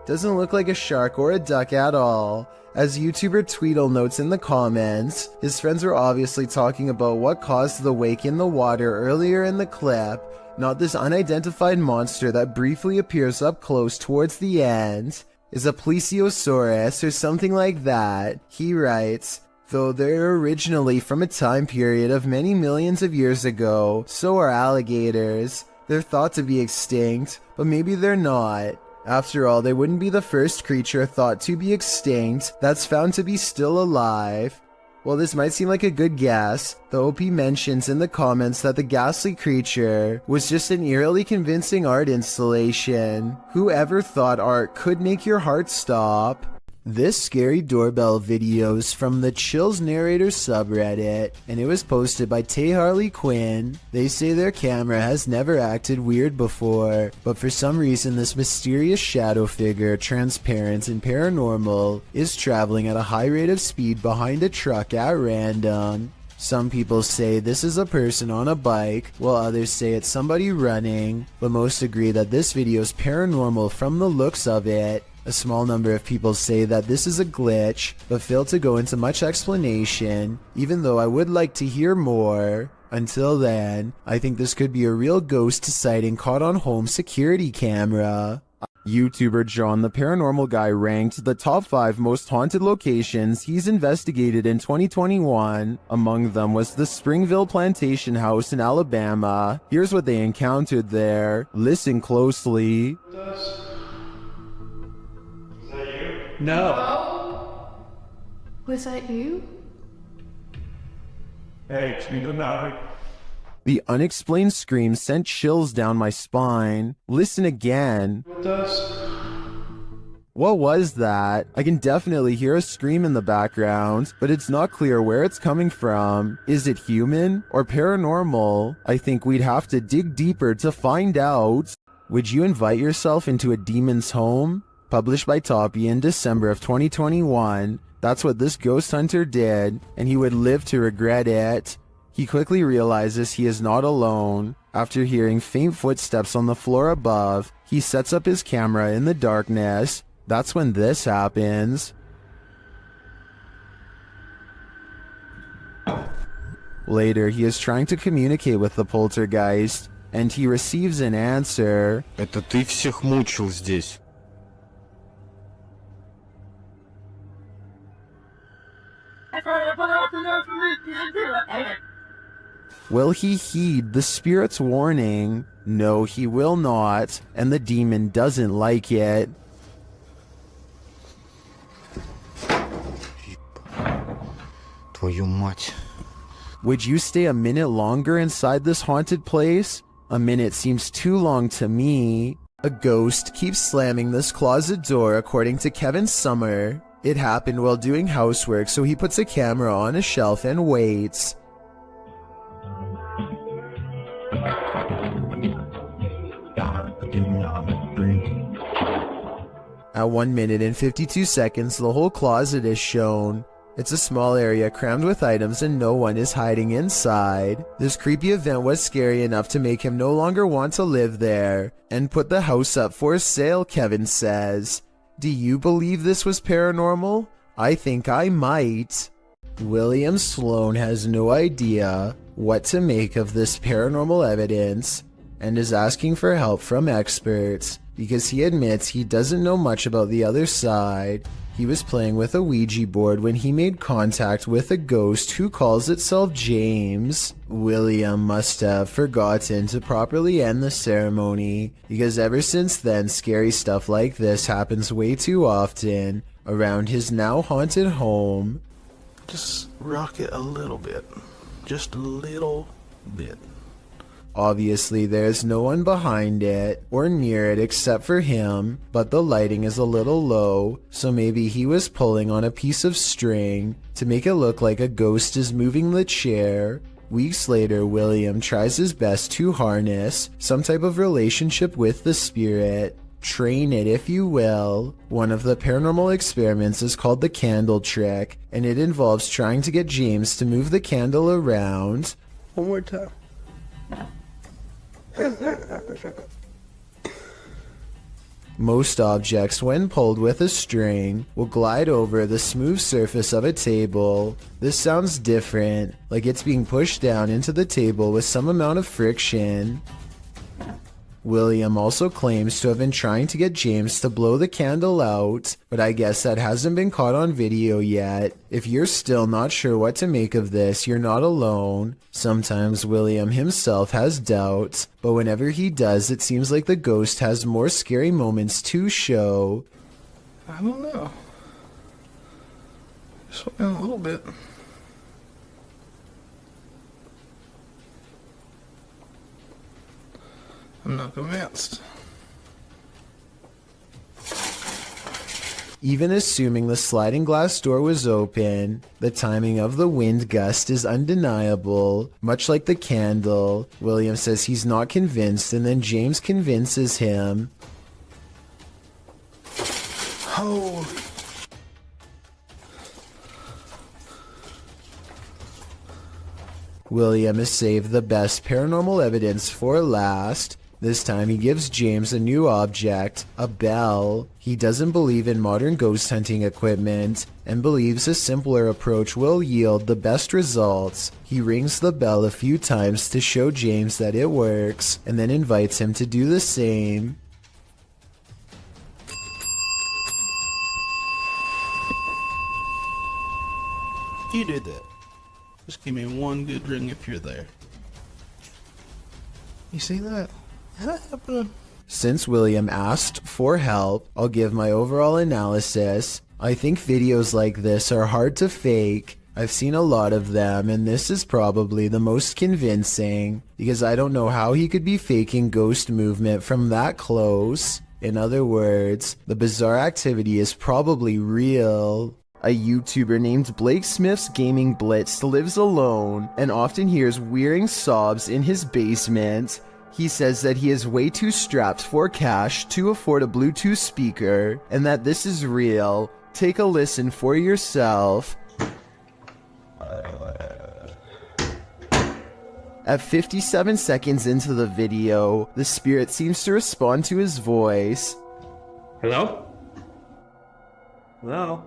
Doesn't look like a shark or a duck at all. As YouTuber Tweedle notes in the comments, his friends were obviously talking about what caused the wake in the water earlier in the clip, not this unidentified monster that briefly appears up close towards the end. Is a plesiosaurus or something like that. He writes, though they're originally from a time period of many millions of years ago, so are alligators. They're thought to be extinct, but maybe they're not. After all, they wouldn't be the first creature thought to be extinct that's found to be still alive. While this might seem like a good guess, the OP mentions in the comments that the ghastly creature was just an eerily convincing art installation. Whoever thought art could make your heart stop? This scary doorbell video is from the Chills Narrator subreddit, and it was posted by Tay Harley Quinn. They say their camera has never acted weird before, but for some reason this mysterious shadow figure, transparent and paranormal, is traveling at a high rate of speed behind a truck at random. Some people say this is a person on a bike, while others say it's somebody running, but most agree that this video is paranormal from the looks of it. A small number of people say that this is a glitch, but fail to go into much explanation, even though I would like to hear more. Until then, I think this could be a real ghost sighting caught on home security camera. YouTuber John the Paranormal Guy ranked the top 5 most haunted locations he's investigated in 2021. Among them was the Springville Plantation House in Alabama. Here's what they encountered there. Listen closely. No. Was that you? Hey, Tweedle, no. The unexplained scream sent chills down my spine. Listen again. What was that? I can definitely hear a scream in the background, but it's not clear where it's coming from. Is it human or paranormal? I think we'd have to dig deeper to find out. Would you invite yourself into a demon's home? Published by Toppy in December of 2021. That's what this ghost hunter did, and he would live to regret it. He quickly realizes he is not alone. After hearing faint footsteps on the floor above, he sets up his camera in the darkness. That's when this happens. Later, he is trying to communicate with the poltergeist, and he receives an answer. Это ты всех мучил здесь. Will he heed the spirit's warning? No, he will not, and the demon doesn't like it. Твою мать. Would you stay a minute longer inside this haunted place? A minute seems too long to me. A ghost keeps slamming this closet door according to Kevin Summer. It happened while doing housework, so he puts a camera on a shelf and waits. At 1 minute and 52 seconds, the whole closet is shown. It's a small area crammed with items and no one is hiding inside. This creepy event was scary enough to make him no longer want to live there and put the house up for sale, Kevin says. Do you believe this was paranormal? I think I might. William Sloan has no idea what to make of this paranormal evidence and is asking for help from experts because he admits he doesn't know much about the other side. He was playing with a Ouija board when he made contact with a ghost who calls itself James. William must have forgotten to properly end the ceremony because ever since then scary stuff like this happens way too often around his now haunted home. Just rock it a little bit. Just a little bit. Obviously, there's no one behind it or near it except for him, but the lighting is a little low, so maybe he was pulling on a piece of string to make it look like a ghost is moving the chair. Weeks later, William tries his best to harness some type of relationship with the spirit. Train it, if you will. One of the paranormal experiments is called the candle trick, and it involves trying to get James to move the candle around. One more time. Most objects, when pulled with a string, will glide over the smooth surface of a table. This sounds different, like it's being pushed down into the table with some amount of friction. William also claims to have been trying to get James to blow the candle out, but I guess that hasn't been caught on video yet. If you're still not sure what to make of this, you're not alone. Sometimes William himself has doubts, but whenever he does, it seems like the ghost has more scary moments to show. I don't know. Just a little bit. I'm not convinced. Even assuming the sliding glass door was open, the timing of the wind gust is undeniable. Much like the candle, William says he's not convinced, and then James convinces him. Oh. William has saved the best paranormal evidence for last. This time he gives James a new object, a bell. He doesn't believe in modern ghost hunting equipment and believes a simpler approach will yield the best results. He rings the bell a few times to show James that it works and then invites him to do the same. You did that. Just give me one good ring if you're there. You see that? That happened. Since William asked for help, I'll give my overall analysis. I think videos like this are hard to fake. I've seen a lot of them, and this is probably the most convincing, because I don't know how he could be faking ghost movement from that close. In other words, the bizarre activity is probably real. A YouTuber named Blake Smith's Gaming Blitz lives alone and often hears wearing sobs in his basement. He says that he is way too strapped for cash to afford a Bluetooth speaker and that this is real. Take a listen for yourself. At 57 seconds into the video, the spirit seems to respond to his voice. Hello? Hello?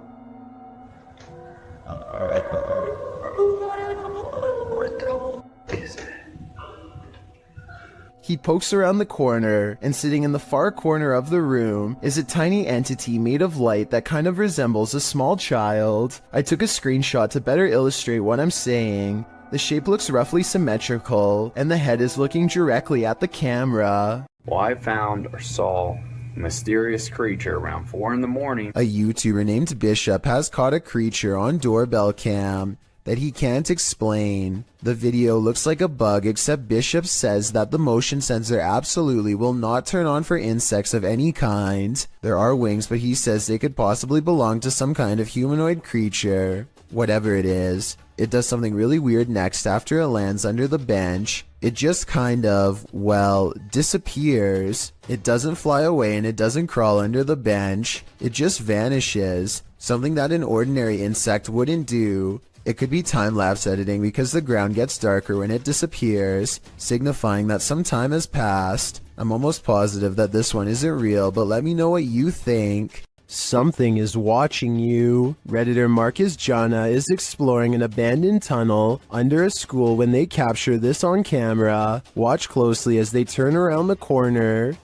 He pokes around the corner, and sitting in the far corner of the room is a tiny entity made of light that kind of resembles a small child. I took a screenshot to better illustrate what I'm saying. The shape looks roughly symmetrical, and the head is looking directly at the camera. Well, I found or saw a mysterious creature around 4 in the morning. A YouTuber named Bishop has caught a creature on doorbell cam that he can't explain. The video looks like a bug, except Bishop says that the motion sensor absolutely will not turn on for insects of any kind. There are wings, but he says they could possibly belong to some kind of humanoid creature. Whatever it is, it does something really weird next after it lands under the bench. It just kind of, well, disappears. It doesn't fly away and it doesn't crawl under the bench. It just vanishes. something that an ordinary insect wouldn't do. It could be time-lapse editing because the ground gets darker when it disappears, signifying that some time has passed. I'm almost positive that this one isn't real, but let me know what you think. Something is watching you. Redditor Marcus Jana is exploring an abandoned tunnel under a school when they capture this on camera. Watch closely as they turn around the corner.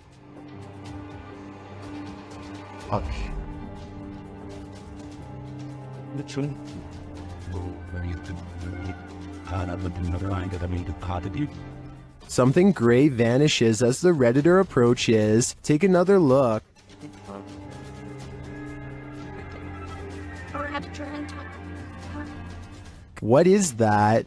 Something gray vanishes as the Redditor approaches. Take another look. What is that?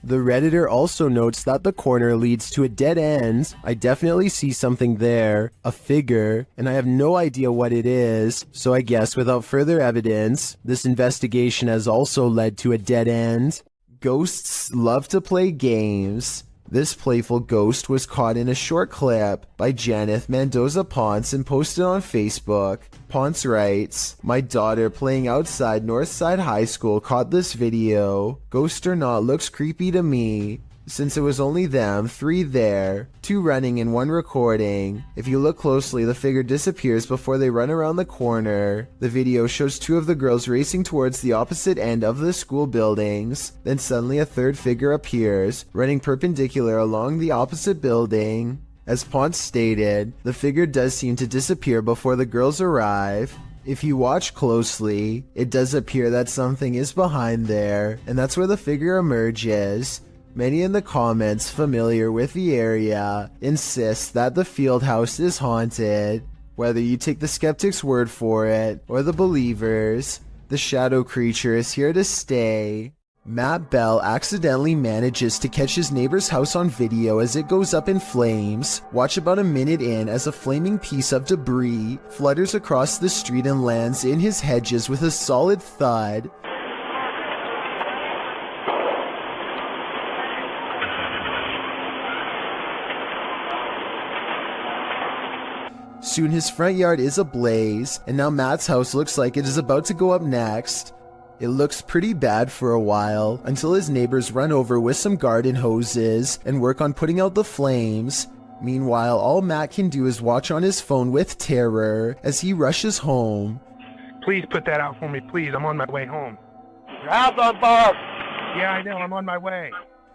The Redditor also notes that the corner leads to a dead end. I definitely see something there, a figure, and I have no idea what it is, so I guess without further evidence, this investigation has also led to a dead end. Ghosts love to play games. This playful ghost was caught in a short clip by Janeth Mendoza Ponce and posted on Facebook. Ponce writes, "My daughter playing outside Northside High School caught this video. Ghost or not, looks creepy to me. Since it was only them, 3 there, 2 running and 1 recording. If you look closely, the figure disappears before they run around the corner. The video shows 2 of the girls racing towards the opposite end of the school buildings. Then suddenly a 3rd figure appears, running perpendicular along the opposite building. As Ponce stated, the figure does seem to disappear before the girls arrive. If you watch closely, it does appear that something is behind there, and that's where the figure emerges. Many in the comments familiar with the area insist that the field house is haunted. Whether you take the skeptic's word for it or the believers, the shadow creature is here to stay. Matt Bell accidentally manages to catch his neighbor's house on video as it goes up in flames. Watch about a minute in as a flaming piece of debris flutters across the street and lands in his hedges with a solid thud. Soon his front yard is ablaze, and now Matt's house looks like it is about to go up next. It looks pretty bad for a while, until his neighbors run over with some garden hoses and work on putting out the flames. Meanwhile, all Matt can do is watch on his phone with terror as he rushes home. Please put that out for me, please. I'm on my way home. Your house on fire! Yeah, I know. I'm on my way.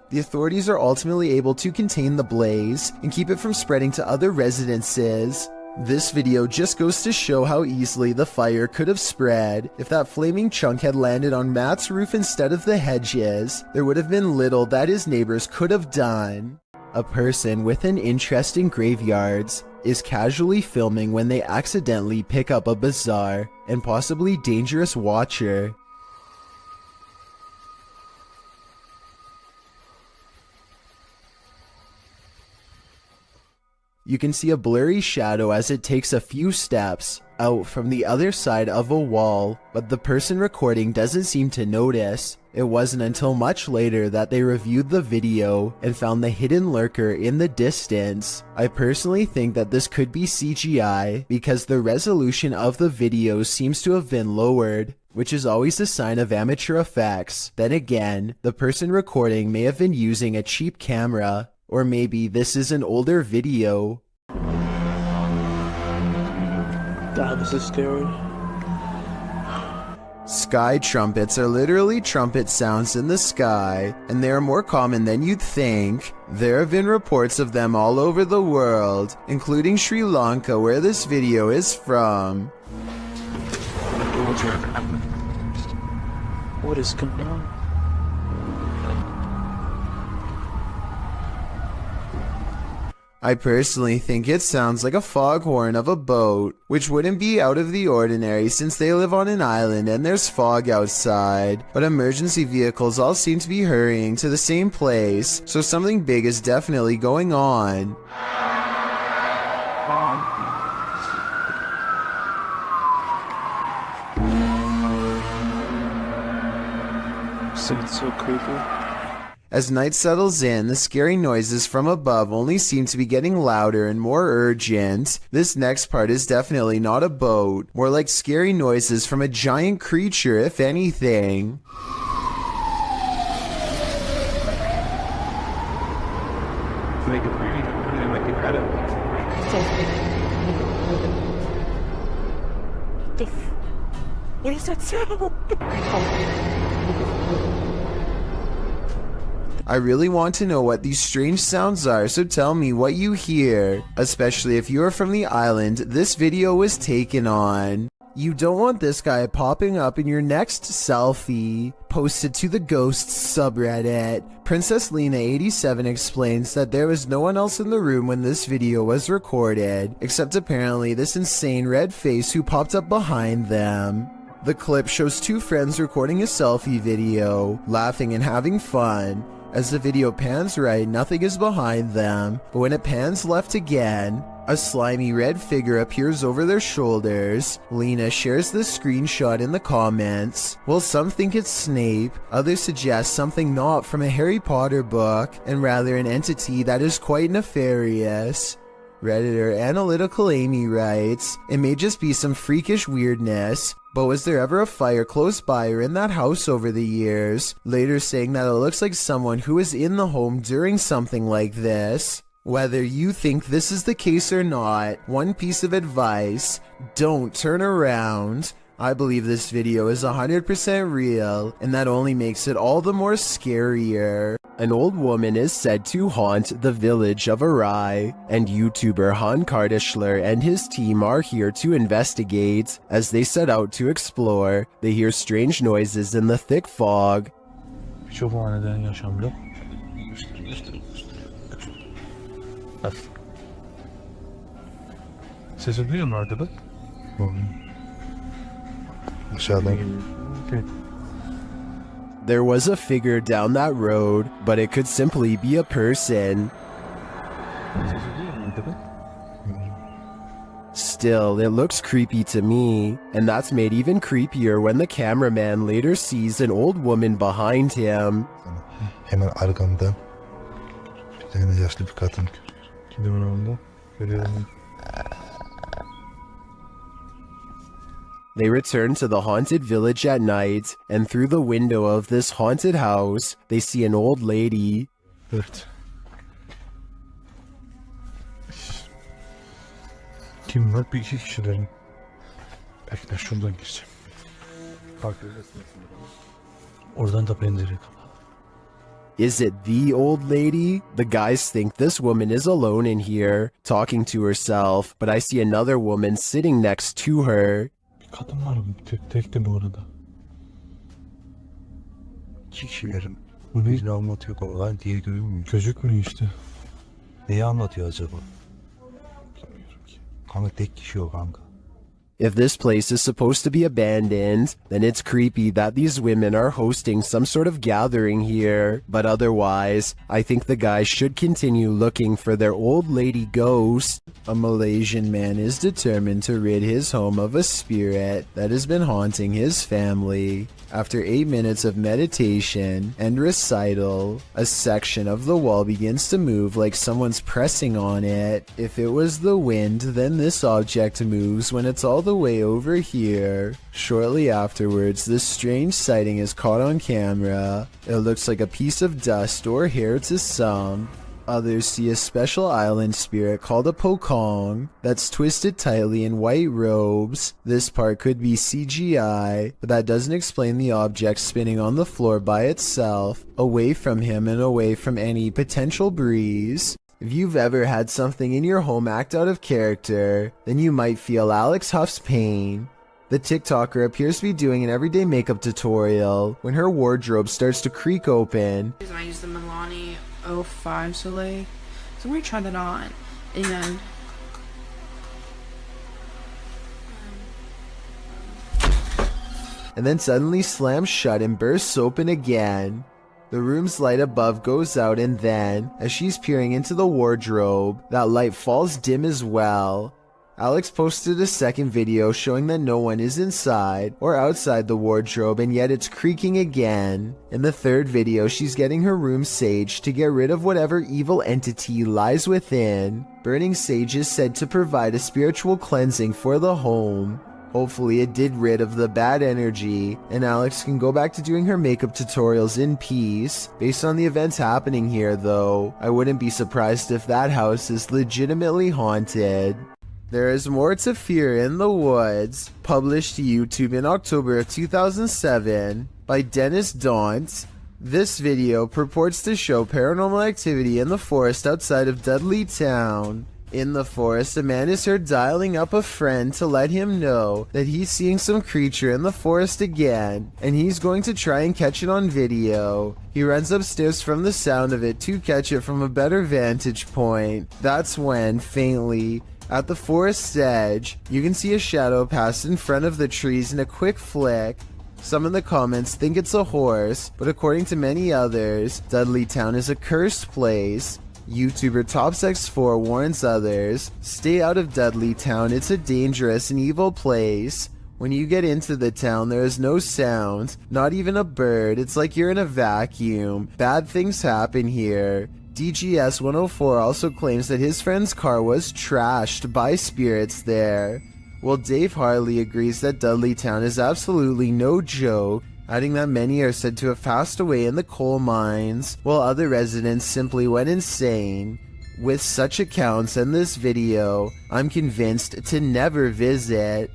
The authorities are ultimately able to contain the blaze and keep it from spreading to other residences. This video just goes to show how easily the fire could have spread. If that flaming chunk had landed on Matt's roof instead of the hedges, there would have been little that his neighbors could have done. A person with an interest in graveyards is casually filming when they accidentally pick up a bizarre and possibly dangerous watcher. You can see a blurry shadow as it takes a few steps out from the other side of a wall, but the person recording doesn't seem to notice. It wasn't until much later that they reviewed the video and found the hidden lurker in the distance. I personally think that this could be CGI because the resolution of the video seems to have been lowered, which is always a sign of amateur effects. Then again, the person recording may have been using a cheap camera. Or maybe this is an older video. God, this is scary. Sky trumpets are literally trumpet sounds in the sky, and they are more common than you'd think. There have been reports of them all over the world, including Sri Lanka, where this video is from. What is going on? I personally think it sounds like a foghorn of a boat, which wouldn't be out of the ordinary since they live on an island and there's fog outside, but emergency vehicles all seem to be hurrying to the same place, so something big is definitely going on. It's so creepy. As night settles in, the scary noises from above only seem to be getting louder and more urgent. This next part is definitely not a boat, more like scary noises from a giant creature, if anything. Make it pretty. Make it credit. What is that sound? I really want to know what these strange sounds are, so tell me what you hear. Especially if you are from the island this video was taken on. You don't want this guy popping up in your next selfie. Posted to the Ghosts subreddit. Princess Lena 87 explains that there was no one else in the room when this video was recorded, except apparently this insane red face who popped up behind them. The clip shows two friends recording a selfie video, laughing and having fun. As the video pans right, nothing is behind them, but when it pans left again, a slimy red figure appears over their shoulders. Lena shares this screenshot in the comments. While some think it's Snape, others suggest something not from a Harry Potter book, and rather an entity that is quite nefarious. Redditor Analytical Amy writes, "It may just be some freakish weirdness, but was there ever a fire close by or in that house over the years?" Later saying that it looks like someone who was in the home during something like this. Whether you think this is the case or not, one piece of advice: don't turn around. I believe this video is 100% real, and that only makes it all the more scarier. An old woman is said to haunt the village of Arai, and YouTuber Han Kardashler and his team are here to investigate. As they set out to explore, they hear strange noises in the thick fog. Birçok haneden yaşamda. Sesi duyuyor mu arkada? Aşağıdan geliyor. Okay. There was a figure down that road, but it could simply be a person. Still, it looks creepy to me, and that's made even creepier when the cameraman later sees an old woman behind him. Hemen arkamda bir tane yaşlı bir kadın. Gidiyorum orada. Görüyorum. They return to the haunted village at night, and through the window of this haunted house, they see an old lady. Evet. Kim var? Bir iki kişilerin. Belki de şuradan gireceğim. Bak. Oradan da pencere kapalı. Is it the old lady? The guys think this woman is alone in here, talking to herself, but I see another woman sitting next to her. Kadın var mı? Tek de bu arada. İki kişilerim. Bu ne? Birini anlatıyor oradan, diğeri görünmüyor. Gözükmüyor işte. Neyi anlatıyor acaba? Kanka tek kişi o kanka. If this place is supposed to be abandoned, then it's creepy that these women are hosting some sort of gathering here. But otherwise, I think the guys should continue looking for their old lady ghost. A Malaysian man is determined to rid his home of a spirit that has been haunting his family. After 8 minutes of meditation and recital, a section of the wall begins to move like someone's pressing on it. If it was the wind, then this object moves when it's all the way over here. Shortly afterwards, this strange sighting is caught on camera. It looks like a piece of dust or hair to some. Others see a special island spirit called a pokong that's twisted tightly in white robes. This part could be CGI, but that doesn't explain the object spinning on the floor by itself, away from him and away from any potential breeze. If you've ever had something in your home act out of character, then you might feel Alex Huff's pain. The TikToker appears to be doing an everyday makeup tutorial when her wardrobe starts to creak open. I use the Milani 05 Soleil, so we're gonna try that on. And and then suddenly slams shut and bursts open again. The room's light above goes out, and then, as she's peering into the wardrobe, that light falls dim as well. Alex posted a second video showing that no one is inside or outside the wardrobe, and yet it's creaking again. In the third video, she's getting her room saged to get rid of whatever evil entity lies within. Burning sage is said to provide a spiritual cleansing for the home. Hopefully it did rid of the bad energy, and Alex can go back to doing her makeup tutorials in peace. Based on the events happening here though, I wouldn't be surprised if that house is legitimately haunted. There is More to Fear in the Woods, published to YouTube in October of 2007 by Dennis Daunt. This video purports to show paranormal activity in the forest outside of Dudley Town. In the forest, a man is heard dialing up a friend to let him know that he's seeing some creature in the forest again, and he's going to try and catch it on video. He runs upstairs from the sound of it to catch it from a better vantage point. That's when, faintly, at the forest's edge, you can see a shadow pass in front of the trees in a quick flick. Some in the comments think it's a horse, but according to many others, Dudley Town is a cursed place. YouTuber TopsX4 warns others, stay out of Dudley Town, it's a dangerous and evil place. When you get into the town, there is no sound, not even a bird, it's like you're in a vacuum. Bad things happen here. DGS 104 also claims that his friend's car was trashed by spirits there. Well, Dave Harley agrees that Dudley Town is absolutely no joke, adding that many are said to have passed away in the coal mines, while other residents simply went insane. With such accounts and this video, I'm convinced to never visit.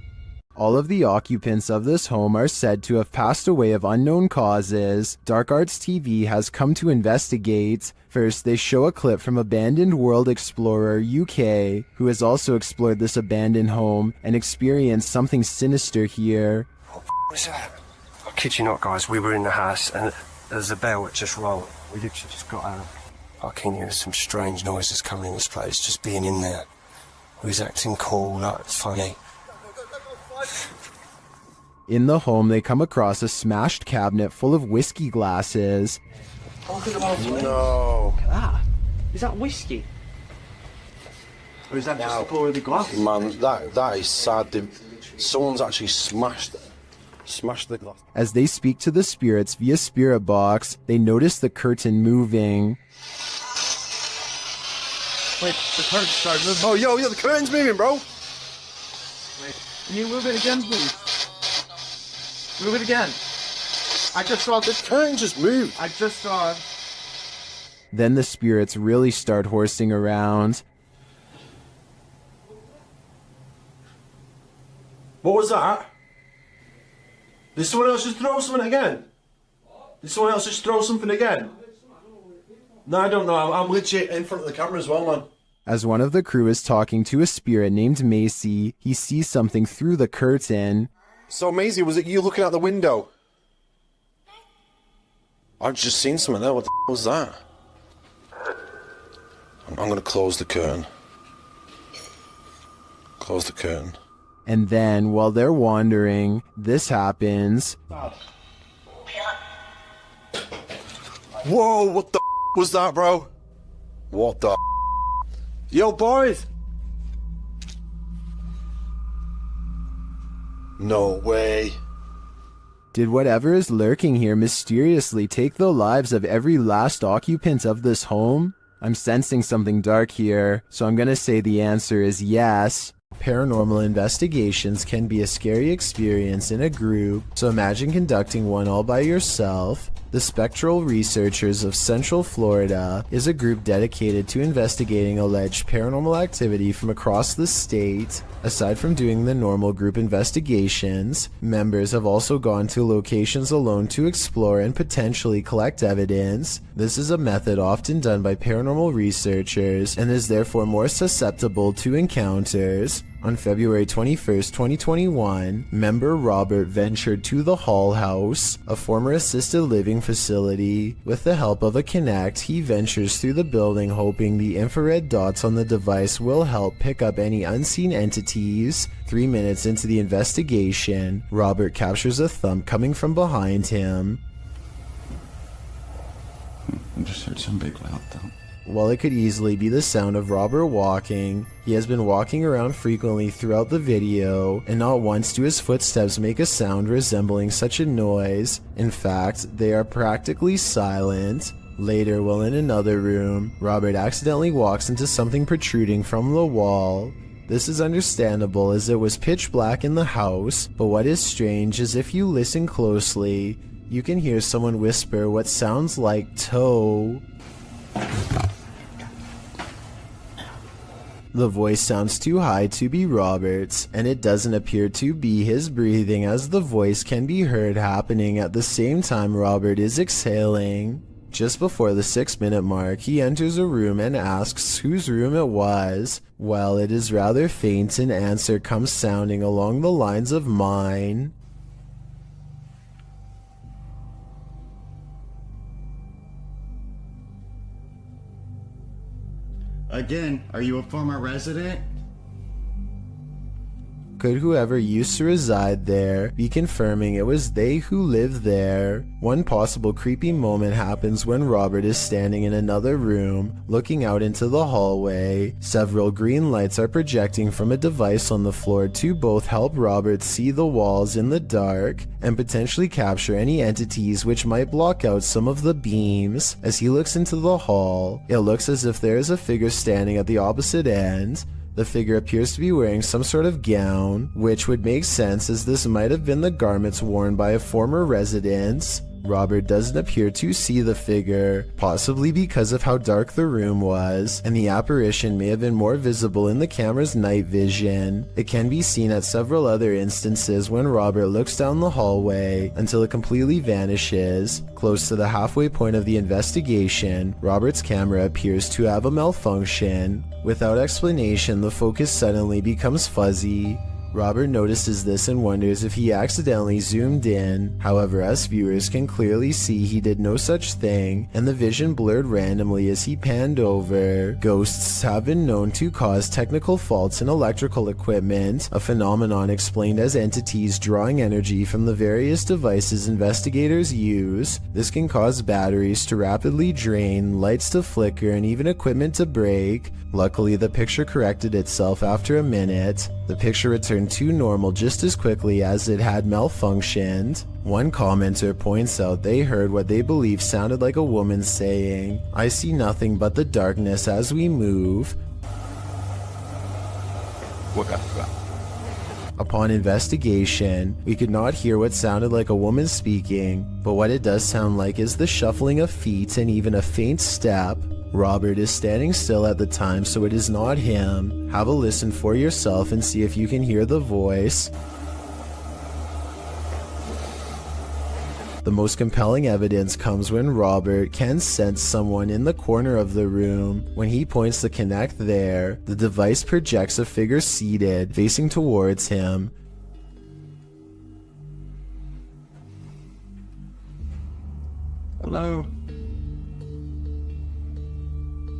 All of the occupants of this home are said to have passed away of unknown causes. Dark Arts TV has come to investigate. First, they show a clip from Abandoned World Explorer UK, who has also explored this abandoned home and experienced something sinister here. What's that? I kid you not, guys, we were in the house and there's a bell that just rang. We literally just got out. I can hear some strange noises coming in this place, just being in there. We was acting cool, like funny. In the home, they come across a smashed cabinet full of whiskey glasses. No. Look at that. Is that whiskey? Or is that just a pour of the glass? Man, that is sad. Someone's actually smashed the glass. As they speak to the spirits via spirit box, they notice the curtain moving. Wait, the curtain started moving. Oh, yo, the curtain's moving, bro. Wait, can you move it again, please? Move it again. I just saw this curtain just moved. I just saw it. Then the spirits really start horsing around. What was that? Did someone else just throw something again? Did someone else just throw something again? No, I don't know. I'm legit in front of the camera as well, man. As one of the crew is talking to a spirit named Macy, he sees something through the curtain. So, Maisie, was it you looking out the window? I've just seen something there. What the was that? I'm going to close the curtain. Close the curtain. And then, while they're wandering, this happens. Whoa, what the was that, bro? What the Yo, boys! No way. Did whatever is lurking here mysteriously take the lives of every last occupant of this home? I'm sensing something dark here, so I'm gonna say the answer is yes. Paranormal investigations can be a scary experience in a group, so imagine conducting one all by yourself. The Spectral Researchers of Central Florida is a group dedicated to investigating alleged paranormal activity from across the state. Aside from doing the normal group investigations, members have also gone to locations alone to explore and potentially collect evidence. This is a method often done by paranormal researchers and is therefore more susceptible to encounters. On February 21st, 2021, member Robert ventured to the Hall House, a former assisted living facility. With the help of a Kinect, he ventures through the building hoping the infrared dots on the device will help pick up any unseen entities. 3 minutes into the investigation, Robert captures a thump coming from behind him. I just heard some big loud thump. While it could easily be the sound of Robert walking, he has been walking around frequently throughout the video, and not once do his footsteps make a sound resembling such a noise. In fact, they are practically silent. Later, while in another room, Robert accidentally walks into something protruding from the wall. This is understandable as it was pitch black in the house, but what is strange is if you listen closely, you can hear someone whisper what sounds like toe. The voice sounds too high to be Robert's, and it doesn't appear to be his breathing, as the voice can be heard happening at the same time Robert is exhaling. Just before the 6-minute mark, he enters a room and asks whose room it was. Well, it is rather faint, an answer comes sounding along the lines of mine. Again, are you a former resident? Could whoever used to reside there be confirming it was they who lived there? One possible creepy moment happens when Robert is standing in another room, looking out into the hallway. Several green lights are projecting from a device on the floor to both help Robert see the walls in the dark and potentially capture any entities which might block out some of the beams. As he looks into the hall, it looks as if there is a figure standing at the opposite end. The figure appears to be wearing some sort of gown, which would make sense as this might have been the garments worn by a former resident. Robert doesn't appear to see the figure, possibly because of how dark the room was, and the apparition may have been more visible in the camera's night vision. It can be seen at several other instances when Robert looks down the hallway until it completely vanishes. Close to the halfway point of the investigation, Robert's camera appears to have a malfunction. Without explanation, the focus suddenly becomes fuzzy. Robert notices this and wonders if he accidentally zoomed in. However, us viewers can clearly see he did no such thing, and the vision blurred randomly as he panned over. Ghosts have been known to cause technical faults in electrical equipment, a phenomenon explained as entities drawing energy from the various devices investigators use. This can cause batteries to rapidly drain, lights to flicker, and even equipment to break. Luckily, the picture corrected itself after a minute. The picture returned to normal just as quickly as it had malfunctioned. One commenter points out they heard what they believe sounded like a woman saying, "I see nothing but the darkness as we move." Upon investigation, we could not hear what sounded like a woman speaking, but what it does sound like is the shuffling of feet and even a faint step. Robert is standing still at the time, so it is not him. Have a listen for yourself and see if you can hear the voice. The most compelling evidence comes when Robert can sense someone in the corner of the room. When he points the Kinect there, the device projects a figure seated, facing towards him. Hello?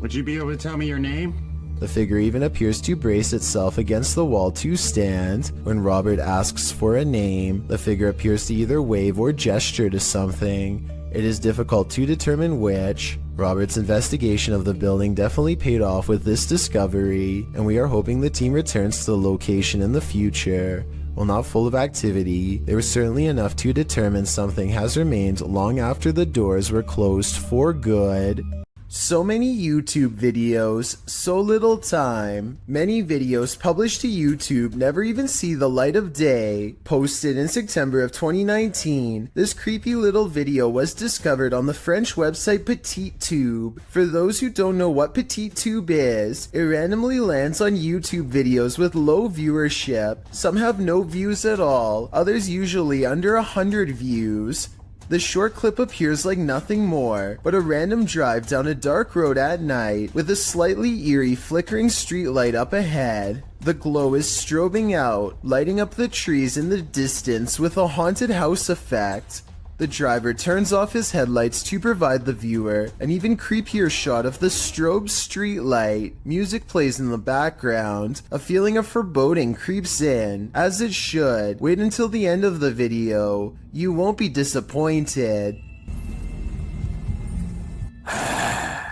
Would you be able to tell me your name? The figure even appears to brace itself against the wall to stand. When Robert asks for a name, the figure appears to either wave or gesture to something. It is difficult to determine which. Robert's investigation of the building definitely paid off with this discovery, and we are hoping the team returns to the location in the future. While not full of activity, there was certainly enough to determine something has remained long after the doors were closed for good. So many YouTube videos, so little time. Many videos published to YouTube never even see the light of day. Posted in September of 2019, this creepy little video was discovered on the French website PetitTube. For those who don't know what PetitTube is, it randomly lands on YouTube videos with low viewership. Some have no views at all, others usually under 100 views. The short clip appears like nothing more but a random drive down a dark road at night with a slightly eerie flickering streetlight up ahead. The glow is strobing out, lighting up the trees in the distance with a haunted house effect. The driver turns off his headlights to provide the viewer an even creepier shot of the strobe streetlight. Music plays in the background. A feeling of foreboding creeps in, as it should. Wait until the end of the video. You won't be disappointed.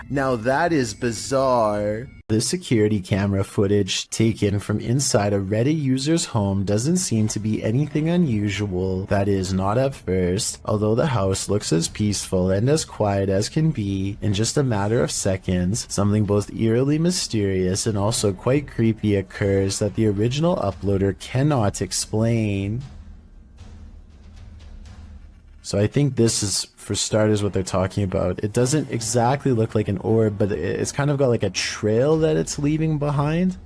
Now that is bizarre. This security camera footage taken from inside a Reddit user's home doesn't seem to be anything unusual. That is, not at first. Although the house looks as peaceful and as quiet as can be, in just a matter of seconds, something both eerily mysterious and also quite creepy occurs that the original uploader cannot explain. So I think this is, for starters, what they're talking about. It doesn't exactly look like an orb, but it's kind of got like a trail that it's leaving behind.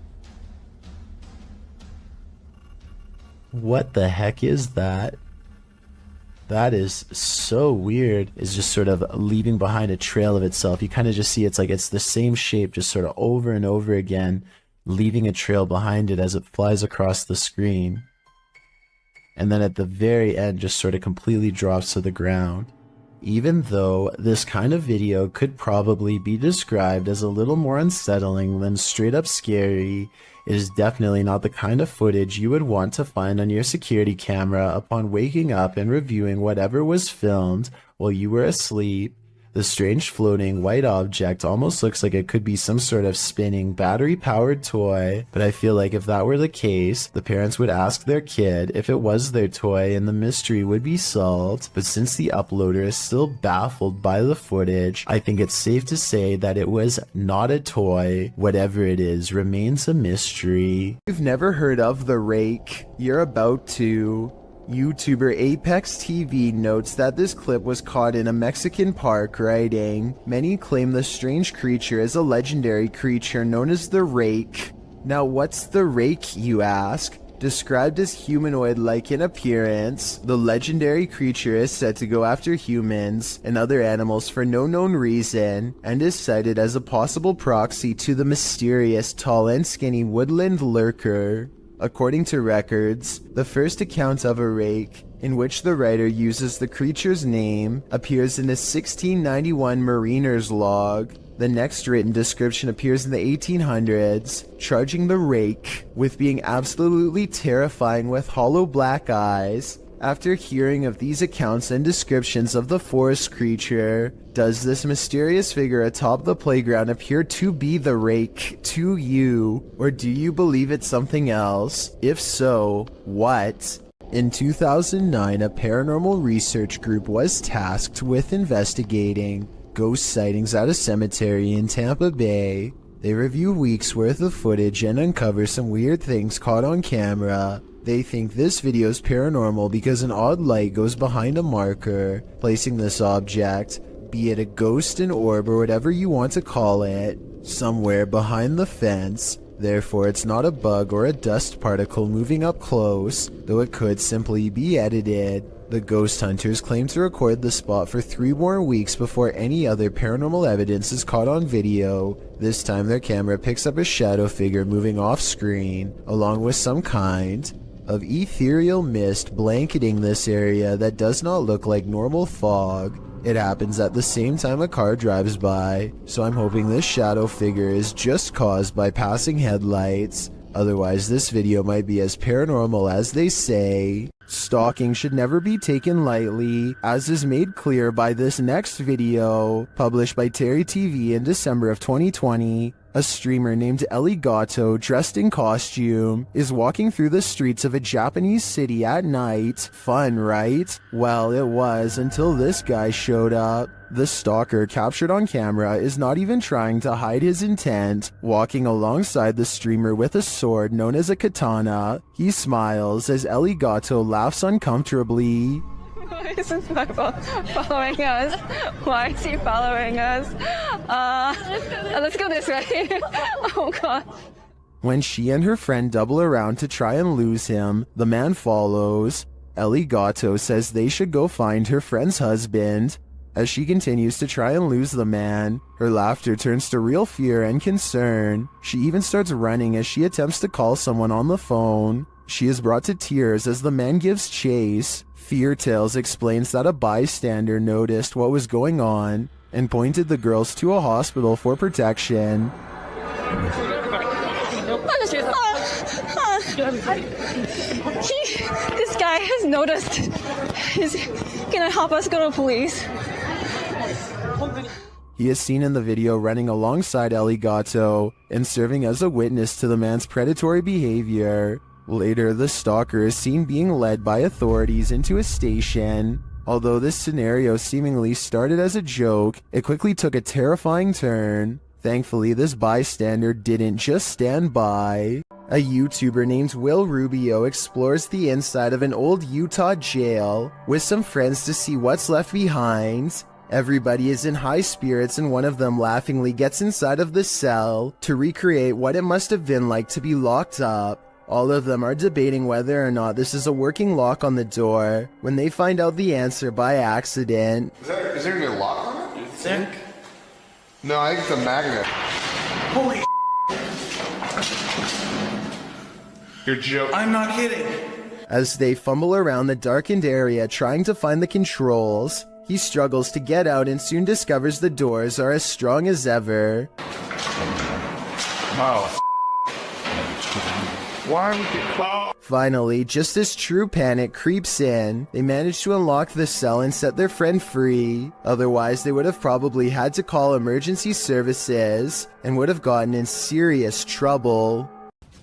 What the heck is that? That is so weird. It's just sort of leaving behind a trail of itself. You kind of just see it's like it's the same shape, just sort of over and over again, leaving a trail behind it as it flies across the screen. And then at the very end just sort of completely drops to the ground. Even though this kind of video could probably be described as a little more unsettling than straight up scary, it is definitely not the kind of footage you would want to find on your security camera upon waking up and reviewing whatever was filmed while you were asleep. The strange floating white object almost looks like it could be some sort of spinning battery-powered toy, but I feel like if that were the case, the parents would ask their kid if it was their toy and the mystery would be solved. But since the uploader is still baffled by the footage, I think it's safe to say that it was not a toy. Whatever it is remains a mystery. If you've never heard of The Rake, you're about to. YouTuber Apex TV notes that this clip was caught in a Mexican park, writing, "Many claim the strange creature is a legendary creature known as the Rake." Now what's the Rake, you ask? Described as humanoid-like in appearance, the legendary creature is said to go after humans and other animals for no known reason, and is cited as a possible proxy to the mysterious tall and skinny woodland lurker. According to records, the first account of a rake, in which the writer uses the creature's name, appears in a 1691 mariner's log. The next written description appears in the 1800s, charging the rake with being absolutely terrifying with hollow black eyes. After hearing of these accounts and descriptions of the forest creature, does this mysterious figure atop the playground appear to be the rake to you, or do you believe it's something else? If so, what? In 2009, a paranormal research group was tasked with investigating ghost sightings at a cemetery in Tampa Bay. They review weeks worth of footage and uncover some weird things caught on camera. They think this video is paranormal because an odd light goes behind a marker, placing this object, be it a ghost, an orb, or whatever you want to call it, somewhere behind the fence. Therefore, it's not a bug or a dust particle moving up close, though it could simply be edited. The ghost hunters claim to record the spot for 3 more weeks before any other paranormal evidence is caught on video. This time their camera picks up a shadow figure moving off screen, along with some kind of ethereal mist blanketing this area that does not look like normal fog. It happens at the same time a car drives by, so I'm hoping this shadow figure is just caused by passing headlights. Otherwise, this video might be as paranormal as they say. Stalking should never be taken lightly, as is made clear by this next video, published by Terry TV in December of 2020. A streamer named Ellie Gatto, dressed in costume, is walking through the streets of a Japanese city at night. Fun, right? Well, it was until this guy showed up. The stalker, captured on camera, is not even trying to hide his intent, walking alongside the streamer with a sword known as a katana. He smiles as Ellie Gatto laughs uncomfortably. Why is this following us? Why is he following us? Let's go this way. Oh god. When she and her friend double around to try and lose him, the man follows. Ellie Gatto says they should go find her friend's husband. As she continues to try and lose the man, her laughter turns to real fear and concern. She even starts running as she attempts to call someone on the phone. She is brought to tears as the man gives chase. Fear Tales explains that a bystander noticed what was going on and pointed the girls to a hospital for protection. This guy has noticed. He's gonna help us go to police. He is seen in the video running alongside Ellie Gatto and serving as a witness to the man's predatory behavior. Later, the stalker is seen being led by authorities into a station. Although this scenario seemingly started as a joke, it quickly took a terrifying turn. Thankfully, this bystander didn't just stand by. A YouTuber named Will Rubio explores the inside of an old Utah jail with some friends to see what's left behind. Everybody is in high spirits and one of them laughingly gets inside of the cell to recreate what it must have been like to be locked up. All of them are debating whether or not this is a working lock on the door when they find out the answer by accident. Is there gonna be a lock on it? You think? No, I think it's a magnet. Holy You're joking. I'm not kidding. As they fumble around the darkened area trying to find the controls, he struggles to get out and soon discovers the doors are as strong as ever. Wow. Why would you... Finally, just as true panic creeps in, they manage to unlock the cell and set their friend free. Otherwise, they would have probably had to call emergency services and would have gotten in serious trouble.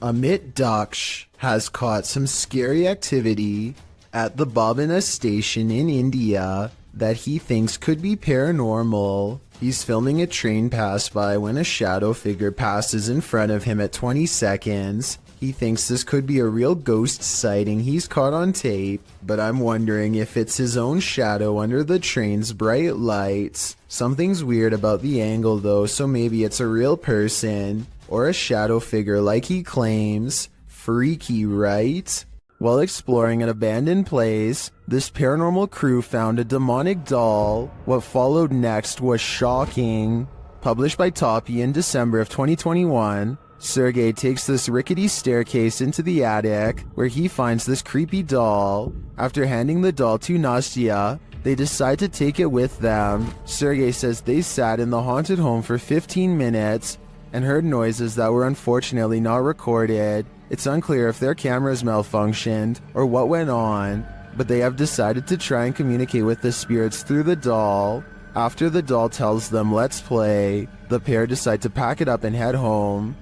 Amit Daksh has caught some scary activity at the Babina station in India that he thinks could be paranormal. He's filming a train pass by when a shadow figure passes in front of him at 20 seconds. He thinks this could be a real ghost sighting he's caught on tape, but I'm wondering if it's his own shadow under the train's bright lights. Something's weird about the angle though, so maybe it's a real person, or a shadow figure like he claims. Freaky, right? While exploring an abandoned place, this paranormal crew found a demonic doll. What followed next was shocking. Published by Toppy in December of 2021, Sergey takes this rickety staircase into the attic, where he finds this creepy doll. After handing the doll to Nastya, they decide to take it with them. Sergey says they sat in the haunted home for 15 minutes and heard noises that were unfortunately not recorded. It's unclear if their cameras malfunctioned or what went on, but they have decided to try and communicate with the spirits through the doll. After the doll tells them let's play, the pair decide to pack it up and head home.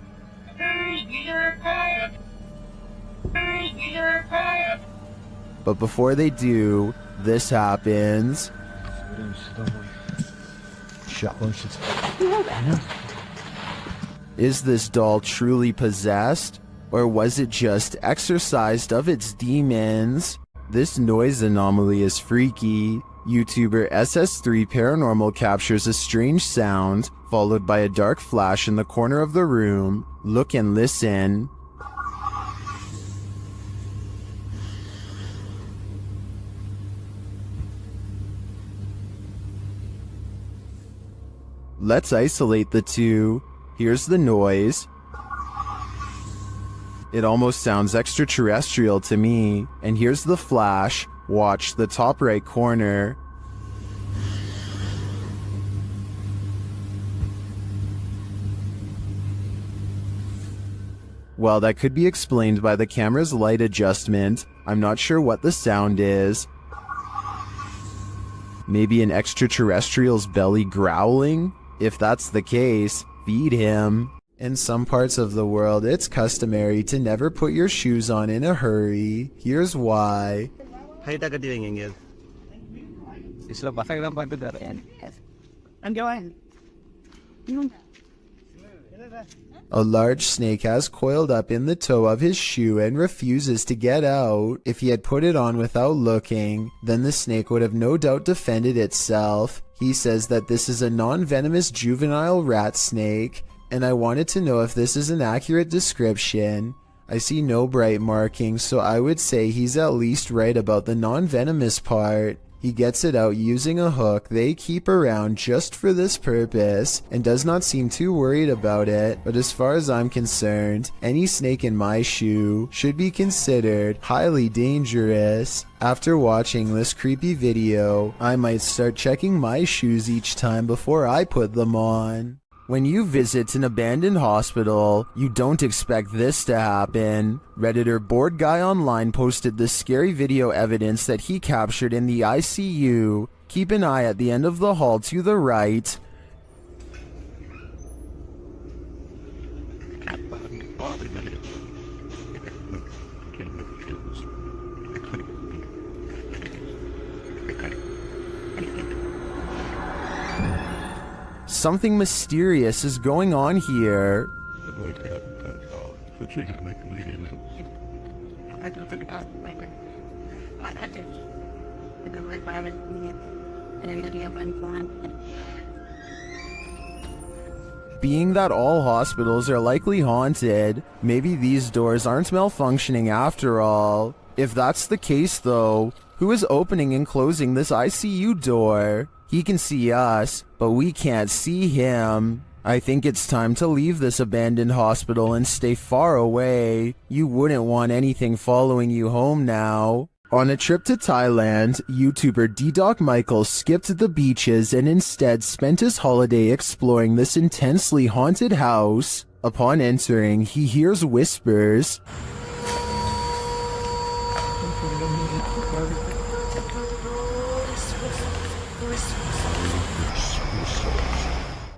But before they do, this happens. Is this doll truly possessed? Or was it just exorcised of its demons? This noise anomaly is freaky. YouTuber SS3 Paranormal captures a strange sound, followed by a dark flash in the corner of the room. Look and listen. Let's isolate the two. Here's the noise. It almost sounds extraterrestrial to me. And here's the flash. Watch the top right corner. Well, that could be explained by the camera's light adjustment. I'm not sure what the sound is. Maybe an extraterrestrial's belly growling? If that's the case, feed him. In some parts of the world, it's customary to never put your shoes on in a hurry. Here's why. I'm going. A large snake has coiled up in the toe of his shoe and refuses to get out. If he had put it on without looking, then the snake would have no doubt defended itself. He says that this is a non-venomous juvenile rat snake, and I wanted to know if this is an accurate description. I see no bright markings, so I would say he's at least right about the non-venomous part. He gets it out using a hook they keep around just for this purpose and does not seem too worried about it, but as far as I'm concerned, any snake in my shoe should be considered highly dangerous. After watching this creepy video, I might start checking my shoes each time before I put them on. When you visit an abandoned hospital, you don't expect this to happen. Redditor Bored Guy Online posted this scary video evidence that he captured in the ICU. Keep an eye at the end of the hall to the right. Something mysterious is going on here. Being that all hospitals are likely haunted, maybe these doors aren't malfunctioning after all. If that's the case though, who is opening and closing this ICU door? He can see us, but we can't see him. I think it's time to leave this abandoned hospital and stay far away. You wouldn't want anything following you home now. On a trip to Thailand, YouTuber D-Doc Michael skipped the beaches and instead spent his holiday exploring this intensely haunted house. Upon entering, he hears whispers.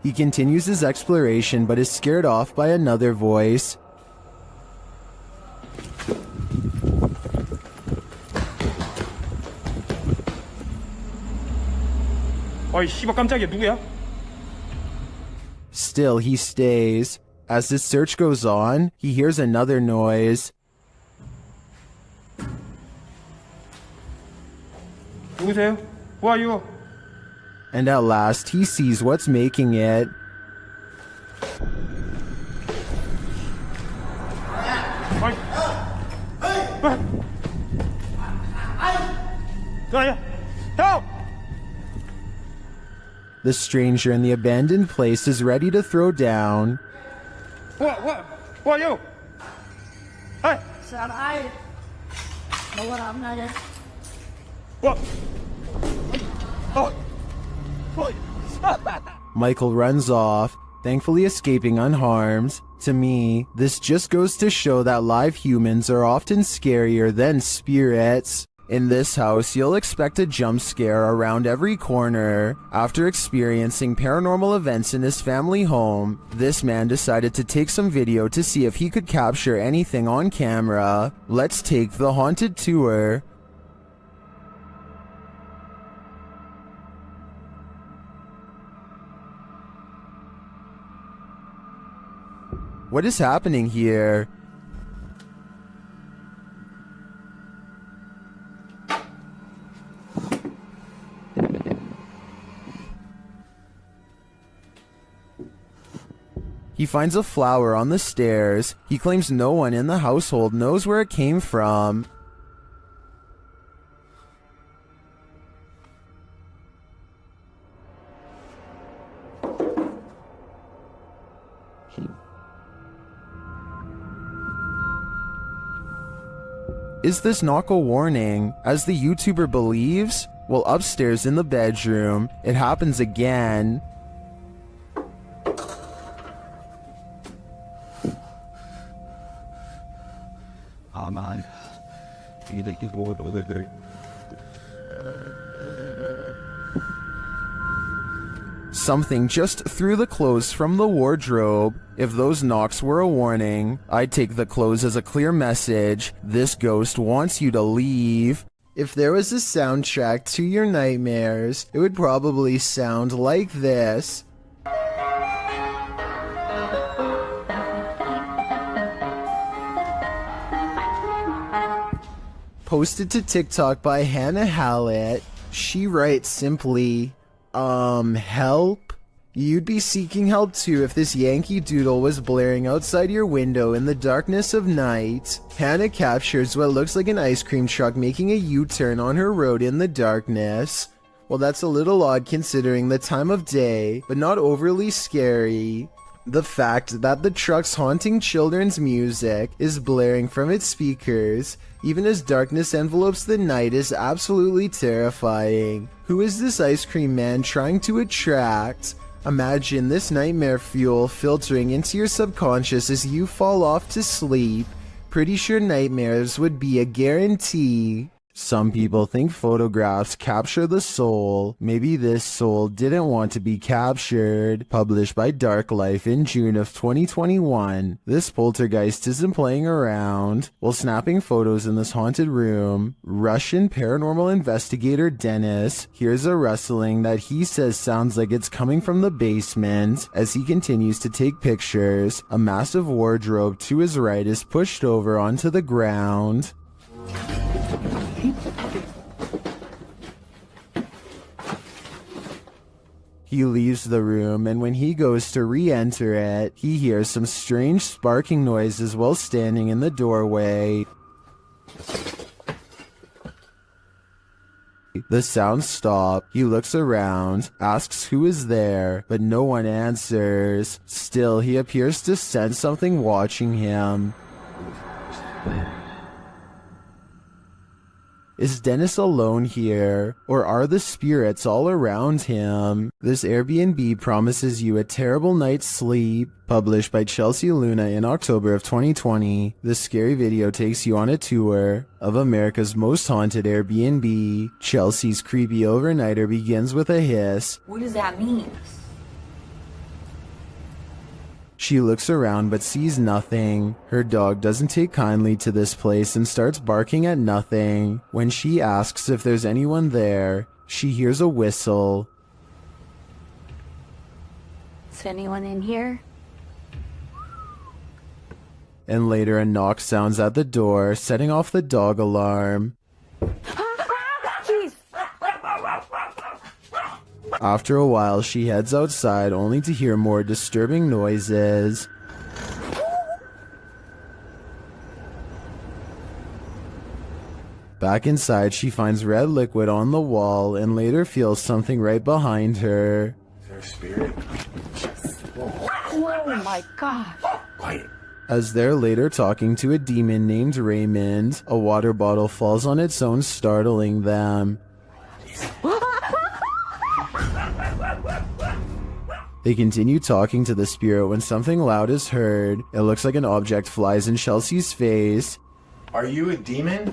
He continues his exploration but is scared off by another voice. 어이 씨발 깜짝이야 누구야? Still, he stays. As his search goes on, he hears another noise. 누구세요? Who are you? And at last, he sees what's making it. Help! The stranger in the abandoned place is ready to throw down. Who are you? Hey! Sao đây? Đâu có làm này vậy? What? Michael runs off, thankfully escaping unharmed. To me, this just goes to show that live humans are often scarier than spirits. In this house, you'll expect a jump scare around every corner. After experiencing paranormal events in his family home, this man decided to take some video to see if he could capture anything on camera. Let's take the haunted tour. What is happening here? He finds a flower on the stairs. He claims no one in the household knows where it came from. Is this knock a warning, as the YouTuber believes? Well, upstairs in the bedroom, it happens again. Something just threw the clothes from the wardrobe. If those knocks were a warning, I'd take the clothes as a clear message. This ghost wants you to leave. If there was a soundtrack to your nightmares, it would probably sound like this. Posted to TikTok by Hannah Hallett. She writes simply, help? You'd be seeking help too if this Yankee Doodle was blaring outside your window in the darkness of night. Hannah captures what looks like an ice cream truck making a U-turn on her road in the darkness. Well, that's a little odd considering the time of day, but not overly scary. The fact that the truck's haunting children's music is blaring from its speakers, even as darkness envelopes the night, is absolutely terrifying. Who is this ice cream man trying to attract? Imagine this nightmare fuel filtering into your subconscious as you fall off to sleep. Pretty sure nightmares would be a guarantee. Some people think photographs capture the soul. Maybe this soul didn't want to be captured. Published by Dark Life in June of 2021. This poltergeist isn't playing around. While snapping photos in this haunted room, Russian paranormal investigator Dennis hears a rustling that he says sounds like it's coming from the basement. As he continues to take pictures, a massive wardrobe to his right is pushed over onto the ground. He leaves the room, and when he goes to re-enter it, he hears some strange sparking noises while standing in the doorway. The sounds stop. He looks around, asks who is there, but no one answers. Still, he appears to sense something watching him. Is Dennis alone here, or are the spirits all around him? This Airbnb promises you a terrible night's sleep. Published by Chelsea Luna in October of 2020, this scary video takes you on a tour of America's most haunted Airbnb. Chelsea's creepy overnighter begins with a hiss. What does that mean? She looks around but sees nothing. Her dog doesn't take kindly to this place and starts barking at nothing. When she asks if there's anyone there, she hears a whistle. Is anyone in here? And later a knock sounds at the door, setting off the dog alarm. Jeez. After a while, she heads outside only to hear more disturbing noises. Back inside, she finds red liquid on the wall and later feels something right behind her. Is there a spirit? Oh my gosh. Quiet. As they're later talking to a demon named Raymond, a water bottle falls on its own, startling them. They continue talking to the spirit when something loud is heard. It looks like an object flies in Chelsea's face. Are you a demon?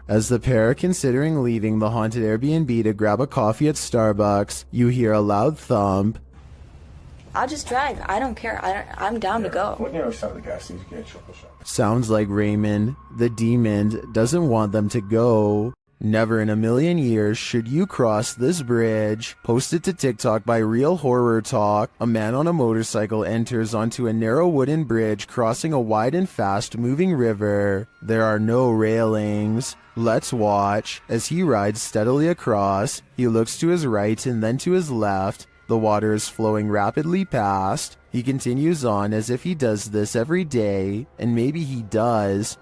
As the pair are considering leaving the haunted Airbnb to grab a coffee at Starbucks, you hear a loud thump. I'll just drive. I don't care. I'm down to go. What nearest side of the gas station get a chocolate shop? Sounds like Raymond, the demon, doesn't want them to go. Never in a million years should you cross this bridge. Posted to TikTok by Real Horror Talk, a man on a motorcycle enters onto a narrow wooden bridge crossing a wide and fast-moving river. There are no railings. Let's watch. As he rides steadily across, he looks to his right and then to his left. The water is flowing rapidly past. He continues on as if he does this every day, and maybe he does.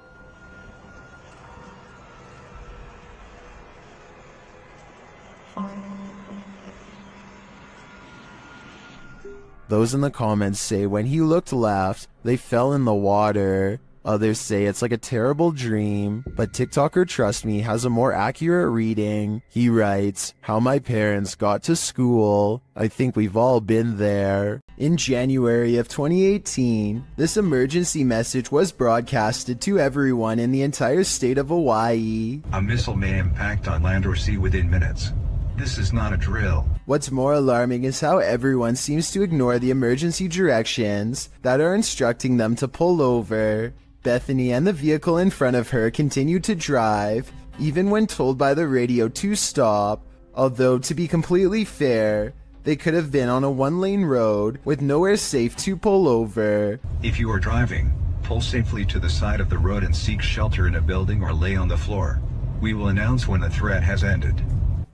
Those in the comments say when he looked left, they fell in the water. Others say it's like a terrible dream, but TikToker Trust Me has a more accurate reading. He writes, "How my parents got to school. I think we've all been there." In January of 2018, this emergency message was broadcasted to everyone in the entire state of Hawaii. A missile may impact on land or sea within minutes. This is not a drill. What's more alarming is how everyone seems to ignore the emergency directions that are instructing them to pull over. Bethany and the vehicle in front of her continue to drive, even when told by the radio to stop. Although, to be completely fair, they could have been on a one-lane road with nowhere safe to pull over. If you are driving, pull safely to the side of the road and seek shelter in a building or lay on the floor. We will announce when the threat has ended.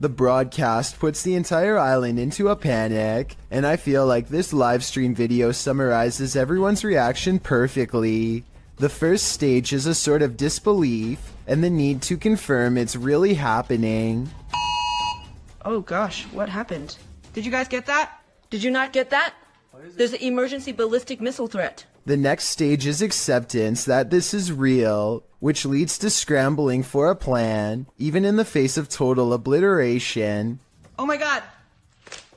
The broadcast puts the entire island into a panic, and I feel like this live stream video summarizes everyone's reaction perfectly. The first stage is a sort of disbelief, and the need to confirm it's really happening. Oh gosh, what happened? Did you guys get that? Did you not get that? There's an emergency ballistic missile threat. The next stage is acceptance that this is real, which leads to scrambling for a plan, even in the face of total obliteration. Oh my god!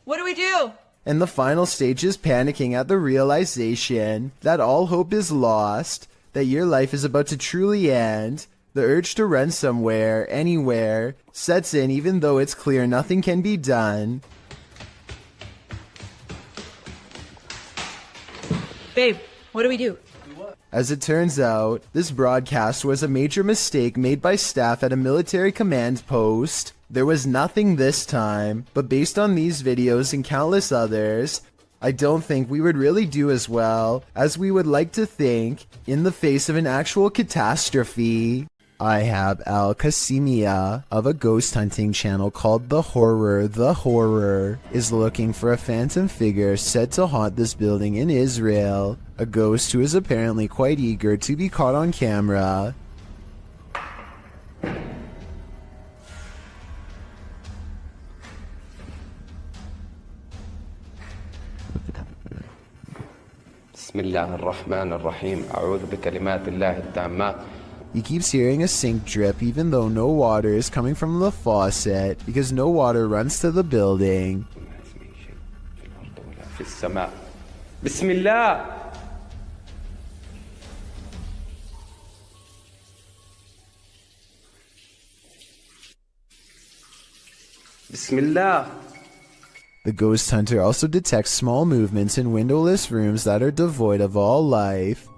What do we do? And the final stage is panicking at the realization that all hope is lost, that your life is about to truly end. The urge to run somewhere, anywhere, sets in even though it's clear nothing can be done. Babe, what do we do? As it turns out, this broadcast was a major mistake made by staff at a military command post. There was nothing this time, but based on these videos and countless others, I don't think we would really do as well as we would like to think in the face of an actual catastrophe. I have Al Qasimia of a ghost hunting channel called The Horror is looking for a phantom figure said to haunt this building in Israel. A ghost who is apparently quite eager to be caught on camera. بسم الله الرحمن الرحيم أعوذ بكلمات الله التامات. He keeps hearing a sink drip even though no water is coming from the faucet because no water runs to the building. في السماء بسم الله. بسم الله. The ghost hunter also detects small movements in windowless rooms that are devoid of all life.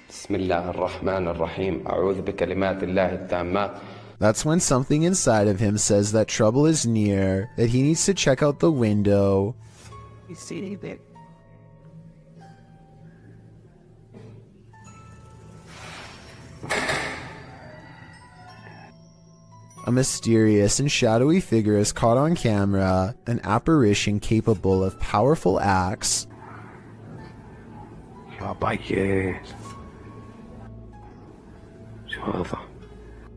بسم الله الرحمن الرحيم أعوذ بكلمات الله التامات. That's when something inside of him says that trouble is near, that he needs to check out the window. You see anything? A mysterious and shadowy figure is caught on camera, an apparition capable of powerful acts.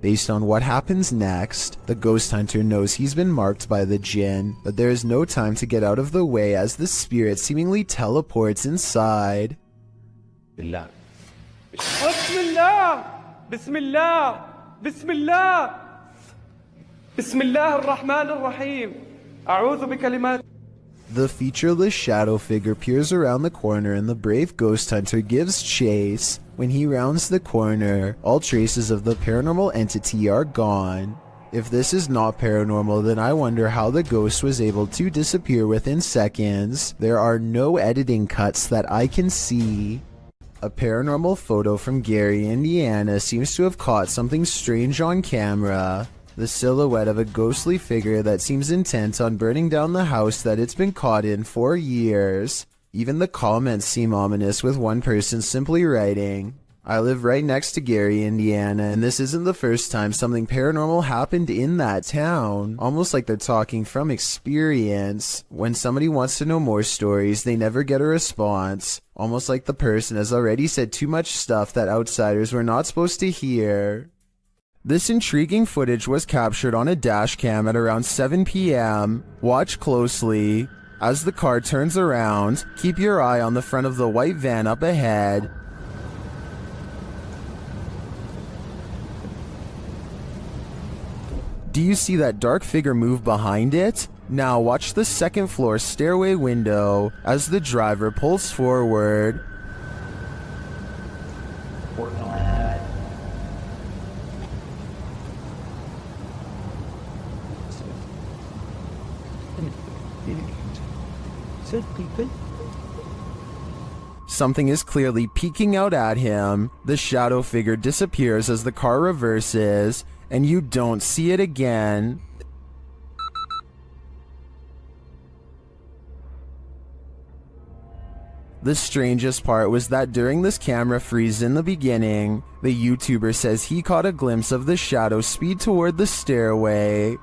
Based on what happens next, the ghost hunter knows he's been marked by the jinn, but there is no time to get out of the way as the spirit seemingly teleports inside. بالله. بسم الله بسم الله بسم الله بسم الله الرحمن الرحيم أعوذ بكلمات. The featureless shadow figure peers around the corner and the brave ghost hunter gives chase. When he rounds the corner, all traces of the paranormal entity are gone. If this is not paranormal, then I wonder how the ghost was able to disappear within seconds. There are no editing cuts that I can see. A paranormal photo from Gary, Indiana seems to have caught something strange on camera. The silhouette of a ghostly figure that seems intent on burning down the house that it's been caught in for years. Even the comments seem ominous, with one person simply writing, "I live right next to Gary, Indiana, and this isn't the first time something paranormal happened in that town." Almost like they're talking from experience. When somebody wants to know more stories, they never get a response. Almost like the person has already said too much stuff that outsiders were not supposed to hear. This intriguing footage was captured on a dash cam at around 7 p.m. Watch closely. As the car turns around, keep your eye on the front of the white van up ahead. Do you see that dark figure move behind it? Now watch the second floor stairway window as the driver pulls forward. Something is clearly peeking out at him. The shadow figure disappears as the car reverses, and you don't see it again. The strangest part was that during this camera freeze in the beginning, the YouTuber says he caught a glimpse of the shadow speed toward the stairway.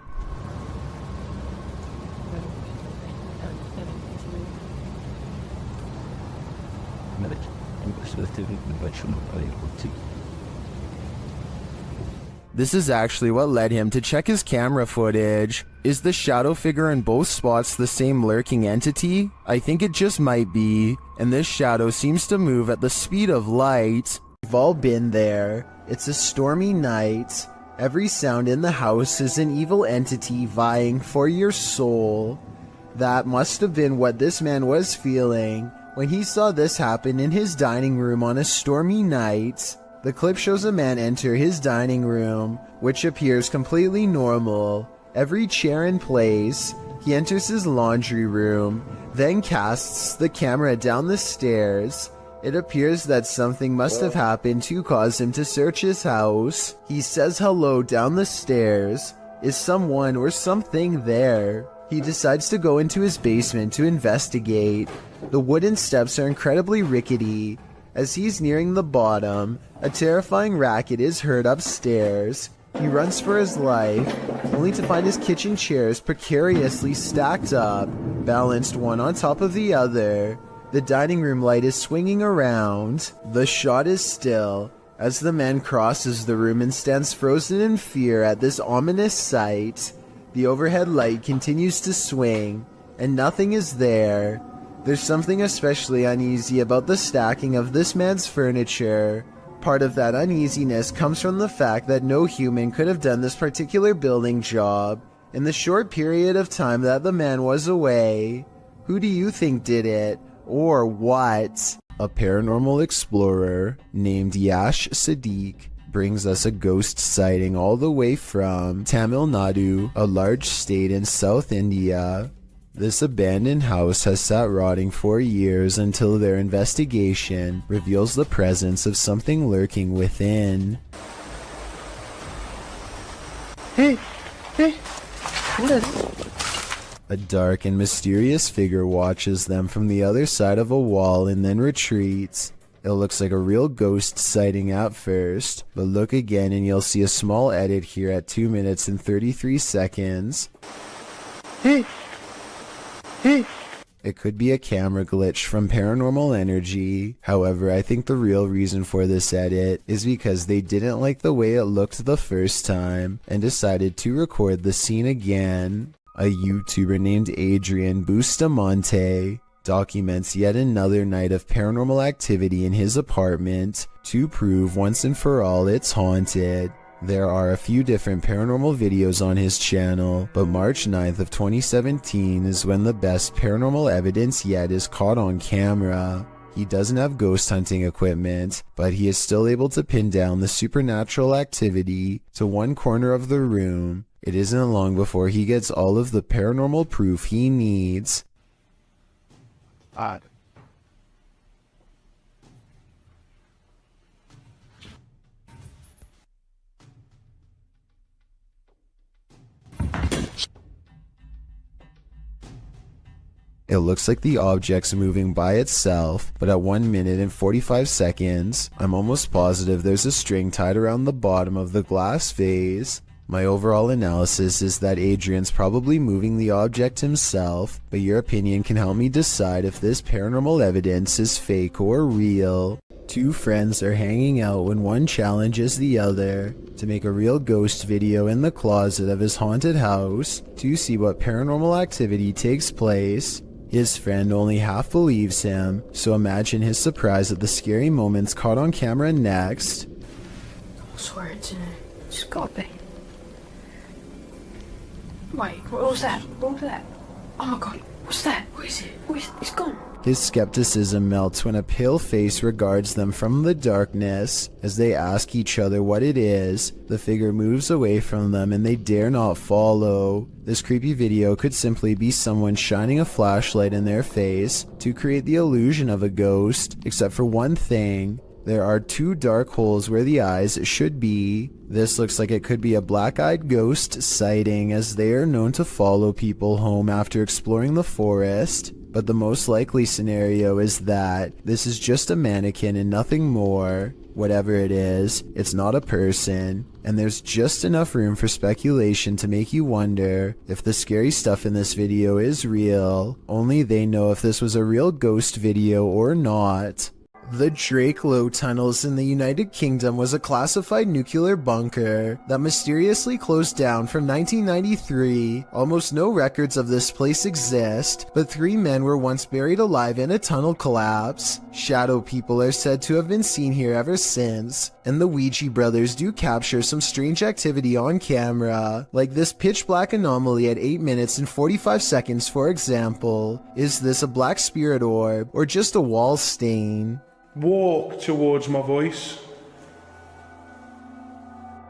This is actually what led him to check his camera footage. Is the shadow figure in both spots the same lurking entity? I think it just might be, and this shadow seems to move at the speed of light. We've all been there. It's a stormy night. Every sound in the house is an evil entity vying for your soul. That must have been what this man was feeling when he saw this happen in his dining room on a stormy night. The clip shows a man enter his dining room, which appears completely normal. Every chair in place. He enters his laundry room, then casts the camera down the stairs. It appears that something must have happened to cause him to search his house. He says hello down the stairs. Is someone or something there? He decides to go into his basement to investigate. The wooden steps are incredibly rickety. As he's nearing the bottom, a terrifying racket is heard upstairs. He runs for his life, only to find his kitchen chairs precariously stacked up, balanced one on top of the other. The dining room light is swinging around. The shot is still, as the man crosses the room and stands frozen in fear at this ominous sight. The overhead light continues to swing, and nothing is there. There's something especially uneasy about the stacking of this man's furniture. Part of that uneasiness comes from the fact that no human could have done this particular building job in the short period of time that the man was away. Who do you think did it? Or what? A paranormal explorer named Yash Sadiq brings us a ghost sighting all the way from Tamil Nadu, a large state in South India. This abandoned house has sat rotting for years until their investigation reveals the presence of something lurking within. Hey! What is it? A dark and mysterious figure watches them from the other side of a wall and then retreats. It looks like a real ghost sighting at first, but look again and you'll see a small edit here at 2 minutes and 33 seconds. Hey! It could be a camera glitch from Paranormal Energy. However, I think the real reason for this edit is because they didn't like the way it looked the first time and decided to record the scene again. A YouTuber named Adrian Bustamante documents yet another night of paranormal activity in his apartment to prove once and for all it's haunted. There are a few different paranormal videos on his channel, but March 9th of 2017 is when the best paranormal evidence yet is caught on camera. He doesn't have ghost hunting equipment, but he is still able to pin down the supernatural activity to one corner of the room. It isn't long before he gets all of the paranormal proof he needs. Odd. It looks like the object's moving by itself, but at 1 minute and 45 seconds, I'm almost positive there's a string tied around the bottom of the glass vase. My overall analysis is that Adrian's probably moving the object himself, but your opinion can help me decide if this paranormal evidence is fake or real. Two friends are hanging out when one challenges the other to make a real ghost video in the closet of his haunted house to see what paranormal activity takes place. His friend only half believes him, so imagine his surprise at the scary moments caught on camera next. I swear it's in it. It's got to be. Wait, what was that? What was that? Oh my god, what's that? What is it? It's gone. His skepticism melts when a pale face regards them from the darkness. As they ask each other what it is, the figure moves away from them and they dare not follow. This creepy video could simply be someone shining a flashlight in their face to create the illusion of a ghost, except for one thing. There are two dark holes where the eyes should be. This looks like it could be a black-eyed ghost sighting, as they are known to follow people home after exploring the forest. But the most likely scenario is that this is just a mannequin and nothing more. Whatever it is, it's not a person, and there's just enough room for speculation to make you wonder if the scary stuff in this video is real. Only they know if this was a real ghost video or not. The Drakelow tunnels in the United Kingdom was a classified nuclear bunker that mysteriously closed down from 1993. Almost no records of this place exist, but 3 men were once buried alive in a tunnel collapse. Shadow people are said to have been seen here ever since, and the Ouija brothers do capture some strange activity on camera, like this pitch black anomaly at 8 minutes and 45 seconds for example. Is this a black spirit orb or just a wall stain? Walk towards my voice.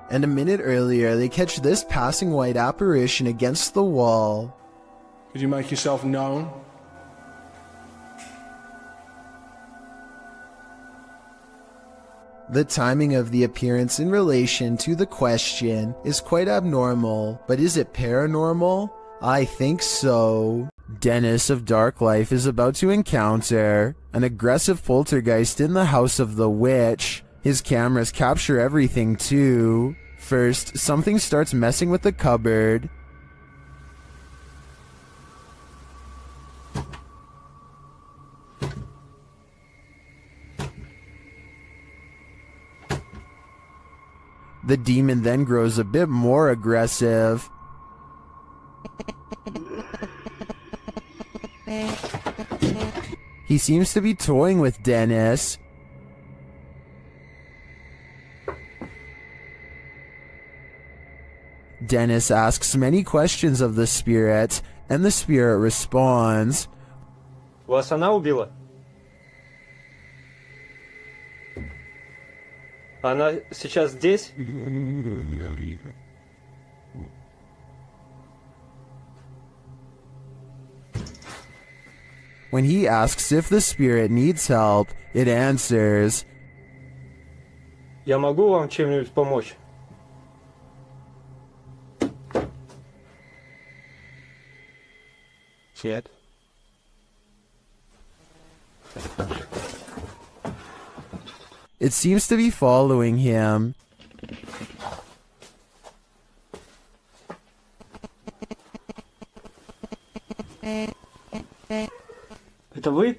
And a minute earlier, they catch this passing white apparition against the wall. Could you make yourself known? The timing of the appearance in relation to the question is quite abnormal, but is it paranormal? I think so. Dennis of Dark Life is about to encounter an aggressive poltergeist in the house of the witch. His cameras capture everything too. First, something starts messing with the cupboard. The demon then grows a bit more aggressive. He seems to be toying with Dennis. Dennis asks many questions of the spirit, and the spirit responds. Вас она убила? Она сейчас здесь? When he asks if the spirit needs help, it answers, Я могу вам чем-нибудь помочь? Нет. It seems to be following him. Это вы?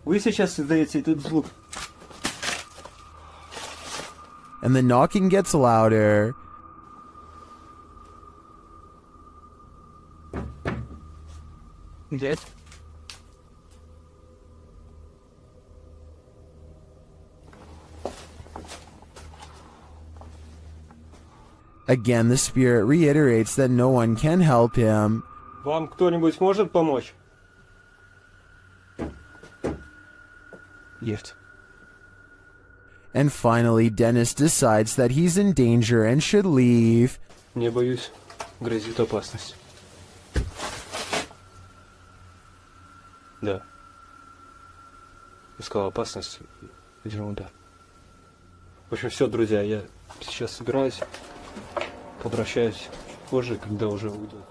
Вы сейчас издаете этот звук? And the knocking gets louder. Нет. Again, the spirit reiterates that no one can help him. Вам кто-нибудь может помочь? Нет. And finally, Dennis decides that he's in danger and should leave. Не боюсь, грозит опасность. Да. Искал опасность. Ерунда. В общем, все, друзья, я сейчас собираюсь, возвращаюсь позже, когда уже уйдет.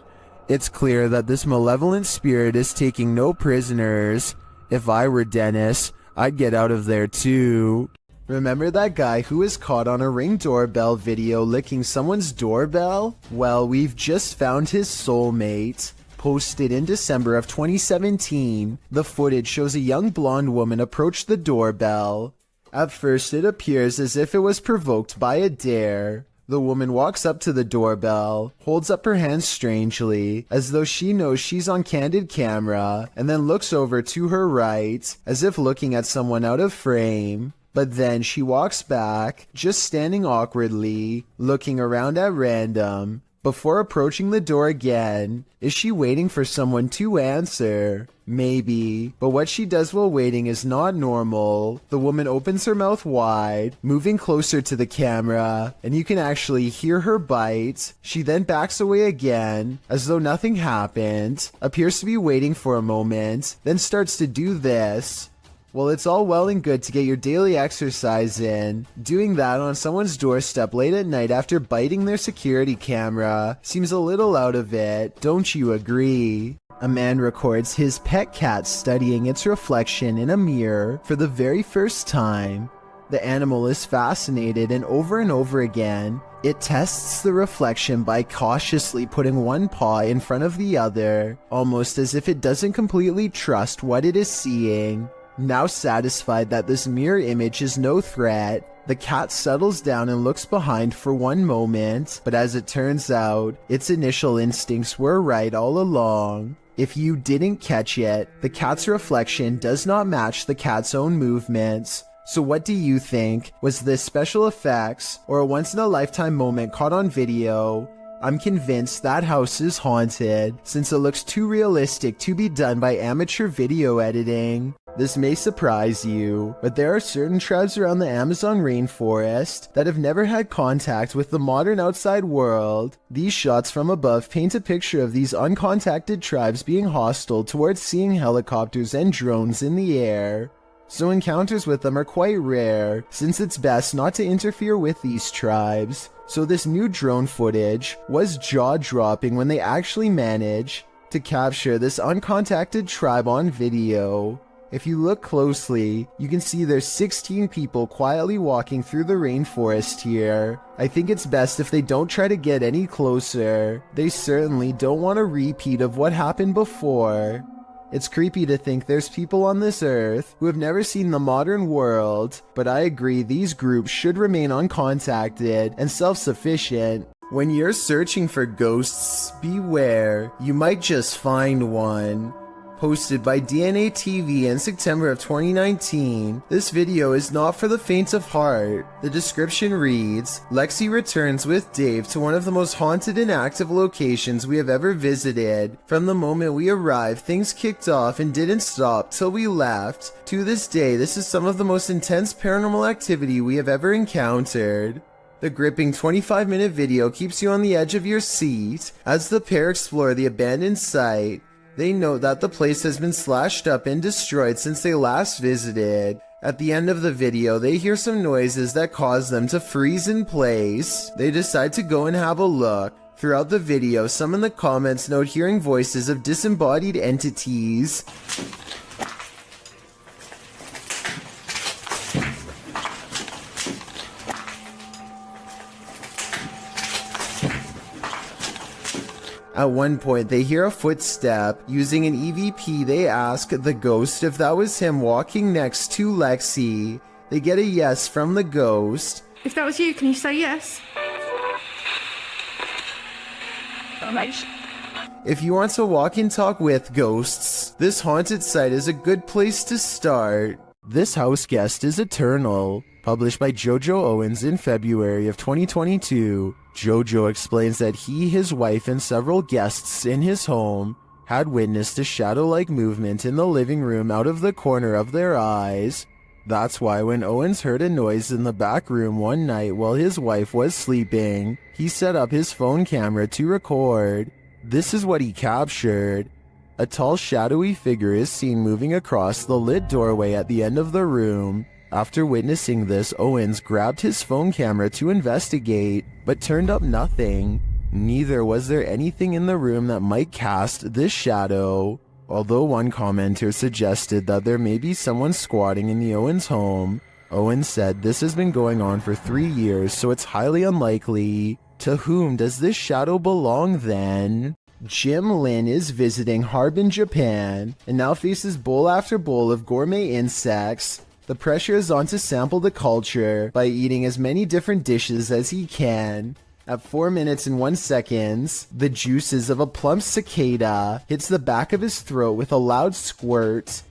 It's clear that this malevolent spirit is taking no prisoners. If I were Dennis, I'd get out of there too. Remember that guy who was caught on a Ring doorbell video licking someone's doorbell? Well, we've just found his soulmate. Posted in December of 2017, the footage shows a young blonde woman approach the doorbell. At first, it appears as if it was provoked by a dare. The woman walks up to the doorbell, holds up her hands strangely, as though she knows she's on candid camera, and then looks over to her right, as if looking at someone out of frame. But then she walks back, just standing awkwardly, looking around at random, before approaching the door again. Is she waiting for someone to answer? Maybe, but what she does while waiting is not normal. The woman opens her mouth wide, moving closer to the camera, and you can actually hear her bite. She then backs away again, as though nothing happened, appears to be waiting for a moment, then starts to do this. Well, it's all well and good to get your daily exercise in. Doing that on someone's doorstep late at night after biting their security camera seems a little out of it, don't you agree? A man records his pet cat studying its reflection in a mirror for the very first time. The animal is fascinated, and over again, it tests the reflection by cautiously putting one paw in front of the other, almost as if it doesn't completely trust what it is seeing. Now satisfied that this mirror image is no threat, the cat settles down and looks behind for one moment, but as it turns out, its initial instincts were right all along. If you didn't catch it, the cat's reflection does not match the cat's own movements. So what do you think? Was this special effects or a once-in-a-lifetime moment caught on video? I'm convinced that house is haunted, since it looks too realistic to be done by amateur video editing. This may surprise you, but there are certain tribes around the Amazon rainforest that have never had contact with the modern outside world. These shots from above paint a picture of these uncontacted tribes being hostile towards seeing helicopters and drones in the air. So encounters with them are quite rare, since it's best not to interfere with these tribes. So this new drone footage was jaw-dropping when they actually managed to capture this uncontacted tribe on video. If you look closely, you can see there's 16 people quietly walking through the rainforest here. I think it's best if they don't try to get any closer. They certainly don't want a repeat of what happened before. It's creepy to think there's people on this earth who have never seen the modern world, but I agree these groups should remain uncontacted and self-sufficient. When you're searching for ghosts, beware, you might just find one. Posted by DNA TV in September of 2019, this video is not for the faint of heart. The description reads, Lexi returns with Dave to one of the most haunted and active locations we have ever visited. From the moment we arrived, things kicked off and didn't stop till we left. To this day, this is some of the most intense paranormal activity we have ever encountered. The gripping 25-minute video keeps you on the edge of your seat as the pair explore the abandoned site. They note that the place has been slashed up and destroyed since they last visited. At the end of the video, they hear some noises that cause them to freeze in place. They decide to go and have a look. Throughout the video, some in the comments note hearing voices of disembodied entities. At one point, they hear a footstep. Using an EVP, they ask the ghost if that was him walking next to Lexi. They get a yes from the ghost. If that was you, can you say yes? Alright. If you want to walk and talk with ghosts, this haunted site is a good place to start. This house guest is eternal. Published by Jojo Owens in February of 2022, Jojo explains that he, his wife, and several guests in his home had witnessed a shadow-like movement in the living room out of the corner of their eyes. That's why when Owens heard a noise in the back room one night while his wife was sleeping, he set up his phone camera to record. This is what he captured. A tall, shadowy figure is seen moving across the lit doorway at the end of the room. After witnessing this, Owens grabbed his phone camera to investigate, but turned up nothing. Neither was there anything in the room that might cast this shadow. Although one commenter suggested that there may be someone squatting in the Owens home, Owens said this has been going on for 3 years, so it's highly unlikely. To whom does this shadow belong then? Jim Lin is visiting Harbin, Japan, and now faces bowl after bowl of gourmet insects. The pressure is on to sample the culture by eating as many different dishes as he can. At 4 minutes and 1 second, the juices of a plump cicada hits the back of his throat with a loud squirt.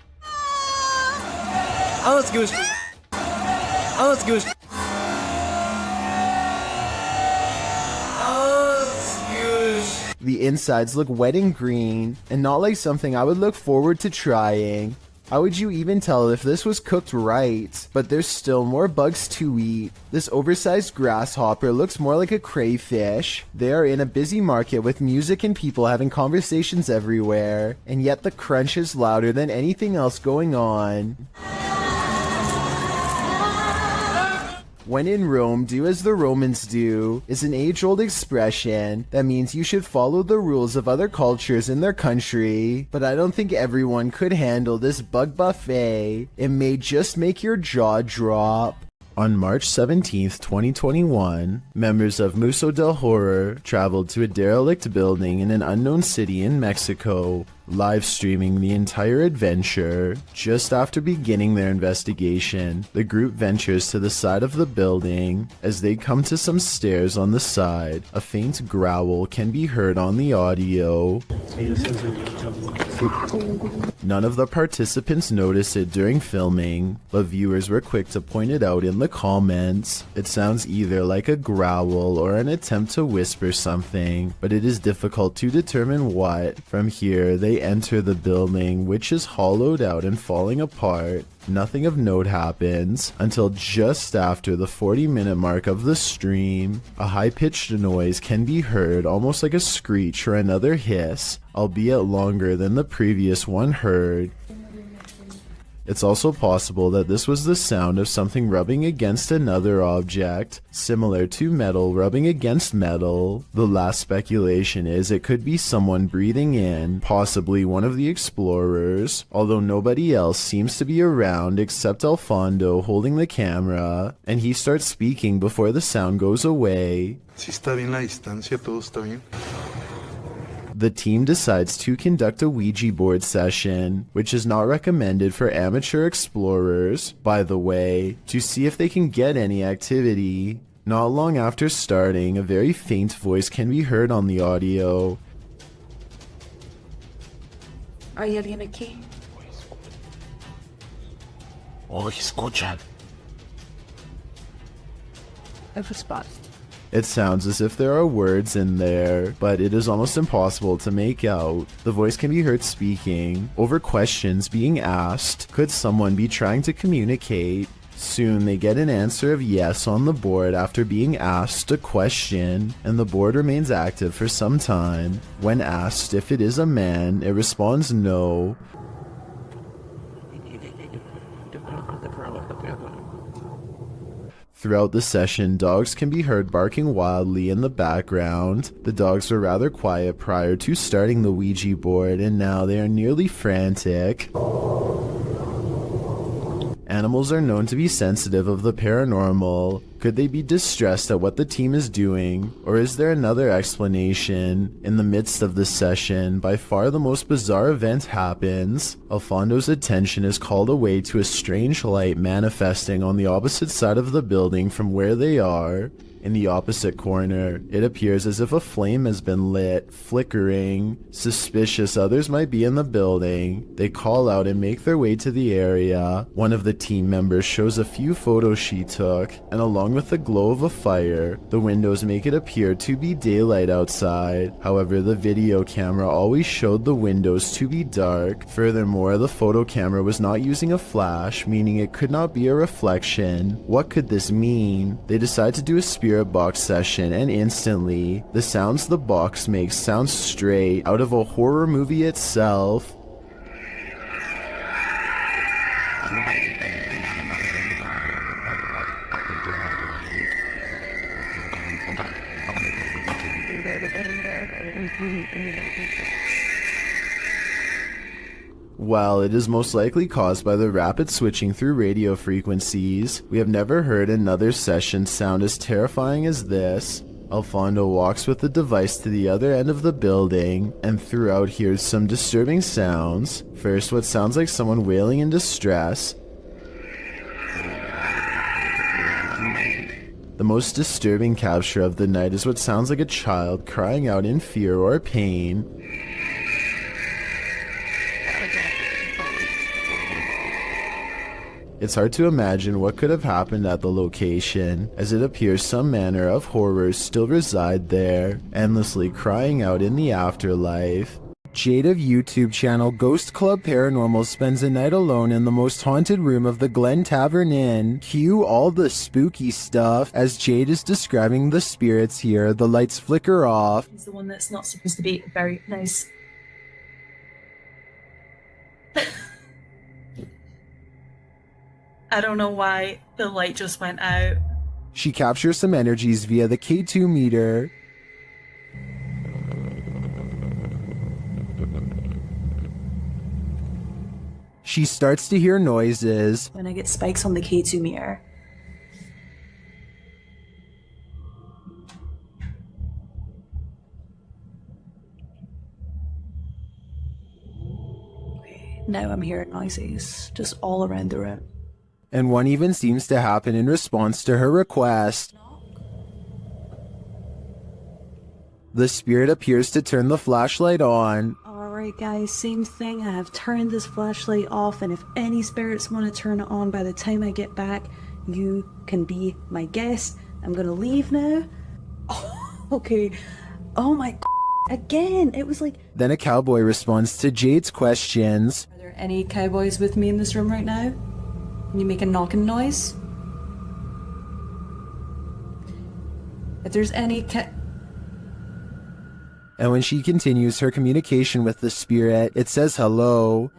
The insides look wet and green, and not like something I would look forward to trying. How would you even tell if this was cooked right? But there's still more bugs to eat. This oversized grasshopper looks more like a crayfish. They are in a busy market with music and people having conversations everywhere, and yet the crunch is louder than anything else going on. When in Rome, do as the Romans do is an age-old expression that means you should follow the rules of other cultures in their country, but I don't think everyone could handle this bug buffet. It may just make your jaw drop. On March 17th, 2021, members of Museo del Horror traveled to a derelict building in an unknown city in Mexico, live streaming the entire adventure. Just after beginning their investigation, the group ventures to the side of the building. As they come to some stairs on the side, a faint growl can be heard on the audio. None of the participants noticed it during filming, but viewers were quick to point it out in the comments. It sounds either like a growl or an attempt to whisper something, but it is difficult to determine what. From here, they enter the building, which is hollowed out and falling apart. Nothing of note happens until just after the 40-minute mark of the stream. A high-pitched noise can be heard, almost like a screech or another hiss, albeit longer than the previous one heard. It's also possible that this was the sound of something rubbing against another object, similar to metal rubbing against metal. The last speculation is it could be someone breathing in, possibly one of the explorers, although nobody else seems to be around except Alfondo holding the camera, and he starts speaking before the sound goes away. Si está bien la distancia, todo está bien. The team decides to conduct a Ouija board session, which is not recommended for amateur explorers, by the way, to see if they can get any activity. Not long after starting, a very faint voice can be heard on the audio. ¿Hay alguien aquí? Escuchan. Have a spot. It sounds as if there are words in there, but it is almost impossible to make out. The voice can be heard speaking over questions being asked. Could someone be trying to communicate? Soon they get an answer of yes on the board after being asked a question, and the board remains active for some time. When asked if it is a man, it responds no. Throughout the session, dogs can be heard barking wildly in the background. The dogs were rather quiet prior to starting the Ouija board, and now they are nearly frantic. Animals are known to be sensitive of the paranormal. Could they be distressed at what the team is doing? Or is there another explanation? In the midst of this session, by far the most bizarre event happens. Alfondo's attention is called away to a strange light manifesting on the opposite side of the building from where they are. In the opposite corner, it appears as if a flame has been lit, flickering. Suspicious others might be in the building. They call out and make their way to the area. One of the team members shows a few photos she took, and along with the glow of a fire, the windows make it appear to be daylight outside. However, the video camera always showed the windows to be dark. Furthermore, the photo camera was not using a flash, meaning it could not be a reflection. What could this mean? They decide to do a spirit box session, and instantly, the sounds the box makes sound straight out of a horror movie itself. While it is most likely caused by the rapid switching through radio frequencies, we have never heard another session sound as terrifying as this. Alfondo walks with the device to the other end of the building, and throughout hears some disturbing sounds. First, what sounds like someone wailing in distress. The most disturbing capture of the night is what sounds like a child crying out in fear or pain. It's hard to imagine what could have happened at the location, as it appears some manner of horrors still reside there, endlessly crying out in the afterlife. Jade of YouTube channel Ghost Club Paranormal spends a night alone in the most haunted room of the Glen Tavern Inn. Cue all the spooky stuff. As Jade is describing the spirits here, the lights flicker off. He's the one that's not supposed to be very nice. I don't know why the light just went out. She captures some energies via the K2 meter. She starts to hear noises. When I get spikes on the K2 meter. Okay, now I'm hearing noises just all around the room. And one even seems to happen in response to her request. The spirit appears to turn the flashlight on. Alright guys, same thing. I have turned this flashlight off, and if any spirits want to turn it on by the time I get back, you can be my guest. I'm gonna leave now. Oh, okay. Oh my again, it was like... Then a cowboy responds to Jade's questions. Are there any cowboys with me in this room right now? Can you make a knocking noise? If there's any And when she continues her communication with the spirit, it says hello.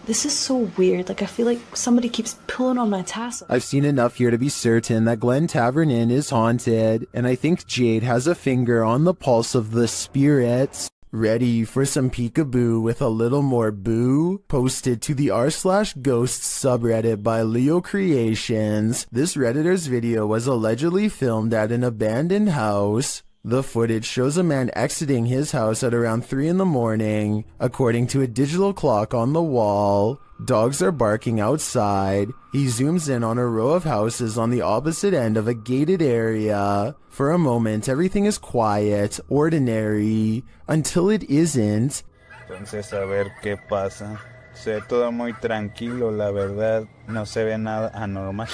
This is so weird. Like, I feel like somebody keeps pulling on my tassel. I've seen enough here to be certain that Glen Tavern Inn is haunted, and I think Jade has a finger on the pulse of the spirits. Ready for some peekaboo with a little more boo? Posted to the r/ghosts subreddit by Leo Creations. This Redditor's video was allegedly filmed at an abandoned house. The footage shows a man exiting his house at around 3 in the morning. According to a digital clock on the wall, dogs are barking outside. He zooms in on a row of houses on the opposite end of a gated area. For a moment, everything is quiet, ordinary, until it isn't. Entonces, a ver qué pasa. Se ve todo muy tranquilo, la verdad. No se ve nada anormal.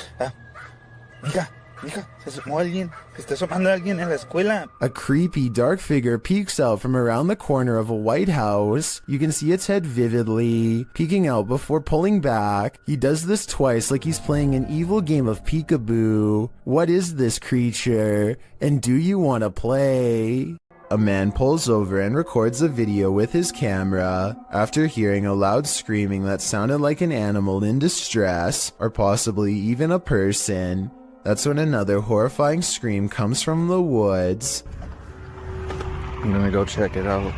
Mija, se asomó alguien. Se está asomando alguien en la escuela. A creepy dark figure peeks out from around the corner of a white house. You can see its head vividly, peeking out before pulling back. He does this twice like he's playing an evil game of peekaboo. What is this creature? And do you want to play? A man pulls over and records a video with his camera after hearing a loud screaming that sounded like an animal in distress, or possibly even a person. That's when another horrifying scream comes from the woods. I'm gonna go check it out.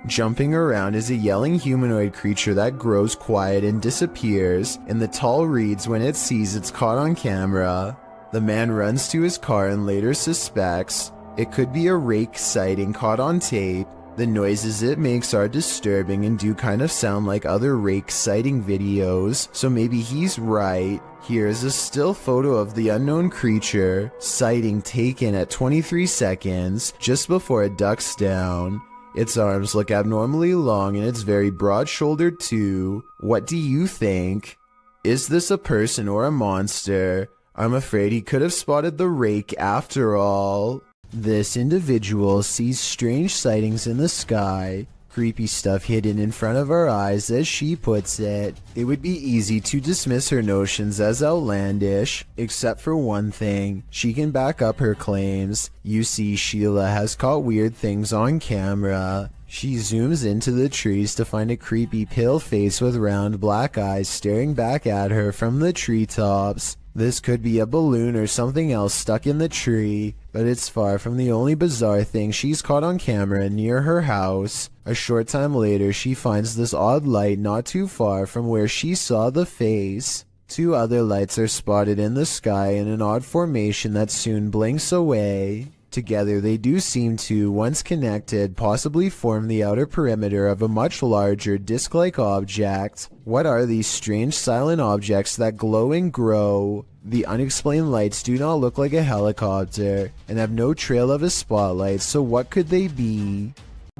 Jumping around is a yelling humanoid creature that grows quiet and disappears in the tall reeds when it sees it's caught on camera. The man runs to his car and later suspects it could be a rake sighting caught on tape. The noises it makes are disturbing and do kind of sound like other rake sighting videos, so maybe he's right. Here's a still photo of the unknown creature, sighting taken at 23 seconds, just before it ducks down. Its arms look abnormally long and it's very broad-shouldered too. What do you think? Is this a person or a monster? I'm afraid he could have spotted the rake after all. This individual sees strange sightings in the sky, creepy stuff hidden in front of our eyes, as she puts it. It would be easy to dismiss her notions as outlandish, except for one thing. She can back up her claims. You see, Sheila has caught weird things on camera. She zooms into the trees to find a creepy pale face with round black eyes staring back at her from the treetops. This could be a balloon or something else stuck in the tree, but it's far from the only bizarre thing she's caught on camera near her house. A short time later, she finds this odd light not too far from where she saw the face. Two other lights are spotted in the sky in an odd formation that soon blinks away. Together they do seem to, once connected, possibly form the outer perimeter of a much larger disc-like object. What are these strange silent objects that glow and grow? The unexplained lights do not look like a helicopter and have no trail of a spotlight, so what could they be?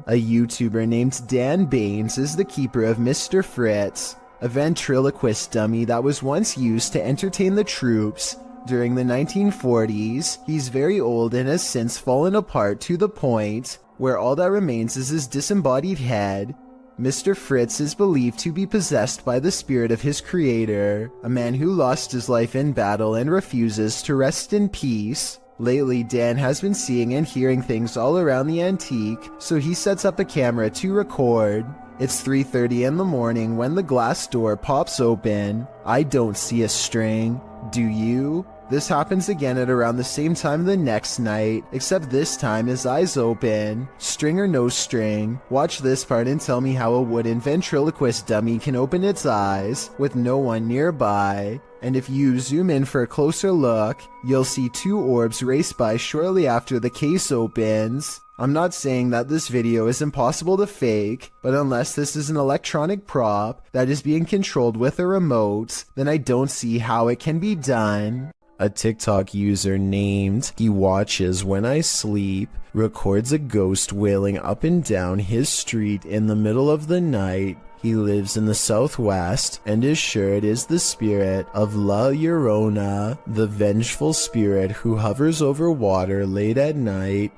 A YouTuber named Dan Baines is the keeper of Mr. Fritz, a ventriloquist dummy that was once used to entertain the troops. During the 1940s, he's very old and has since fallen apart to the point where all that remains is his disembodied head. Mr. Fritz is believed to be possessed by the spirit of his creator, a man who lost his life in battle and refuses to rest in peace. Lately, Dan has been seeing and hearing things all around the antique, so he sets up a camera to record. It's 3:30 in the morning when the glass door pops open. I don't see a string. Do you? This happens again at around the same time the next night, except this time his eyes open. String or no string, watch this part and tell me how a wooden ventriloquist dummy can open its eyes with no one nearby. And if you zoom in for a closer look, you'll see two orbs race by shortly after the case opens. I'm not saying that this video is impossible to fake, but unless this is an electronic prop that is being controlled with a remote, then I don't see how it can be done. A TikTok user named He Watches When I Sleep records a ghost wailing up and down his street in the middle of the night. He lives in the southwest and is sure it is the spirit of La Llorona, the vengeful spirit who hovers over water late at night.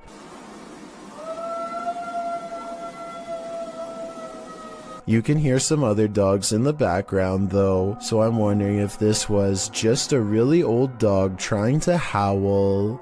You can hear some other dogs in the background though, so I'm wondering if this was just a really old dog trying to howl.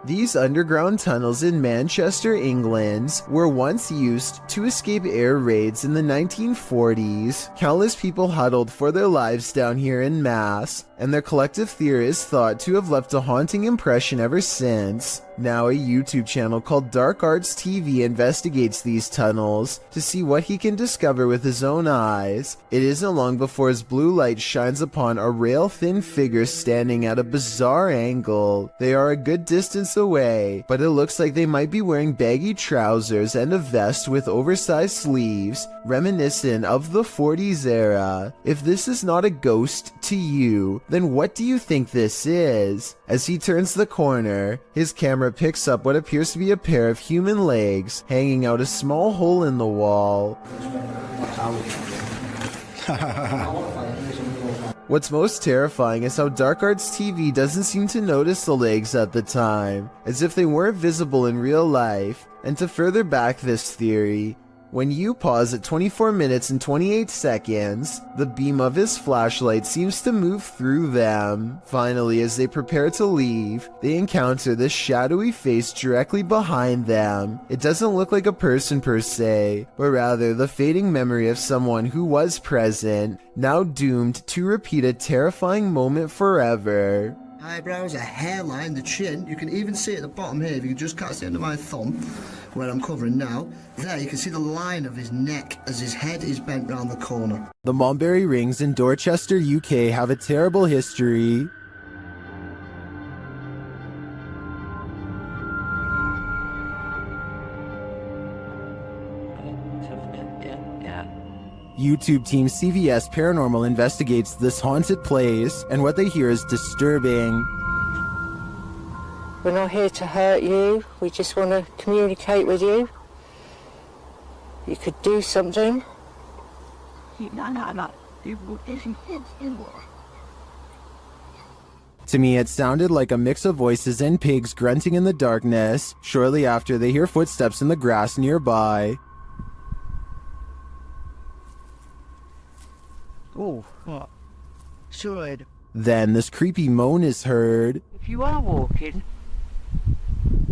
These underground tunnels in Manchester, England, were once used to escape air raids in the 1940s. Countless people huddled for their lives down here en masse, and their collective theory is thought to have left a haunting impression ever since. Now a YouTube channel called Dark Arts TV investigates these tunnels to see what he can discover with his own eyes. It isn't long before his blue light shines upon a rail-thin figure standing at a bizarre angle. They are a good distance away, but it looks like they might be wearing baggy trousers and a vest with oversized sleeves, reminiscent of the 40s era. If this is not a ghost to you, then what do you think this is? As he turns the corner, his camera picks up what appears to be a pair of human legs hanging out a small hole in the wall. What's most terrifying is how Dark Arts TV doesn't seem to notice the legs at the time, as if they weren't visible in real life. And to further back this theory, when you pause at 24 minutes and 28 seconds, the beam of his flashlight seems to move through them. Finally, as they prepare to leave, they encounter this shadowy face directly behind them. It doesn't look like a person per se, but rather the fading memory of someone who was present, now doomed to repeat a terrifying moment forever. Eyebrows, a hairline, the chin. You can even see at the bottom here, if you can just catch the end of my thumb, where I'm covering now. There, you can see the line of his neck as his head is bent round the corner. The Mulberry Rings in Dorchester, UK have a terrible history. YouTube team CVS Paranormal investigates this haunted place, and what they hear is disturbing. We're not here to hurt you, we just want to communicate with you. You could do something. To me, it sounded like a mix of voices and pigs grunting in the darkness. Shortly after, they hear footsteps in the grass nearby. Oh, what? Sure. Then this creepy moan is heard. If you are walking,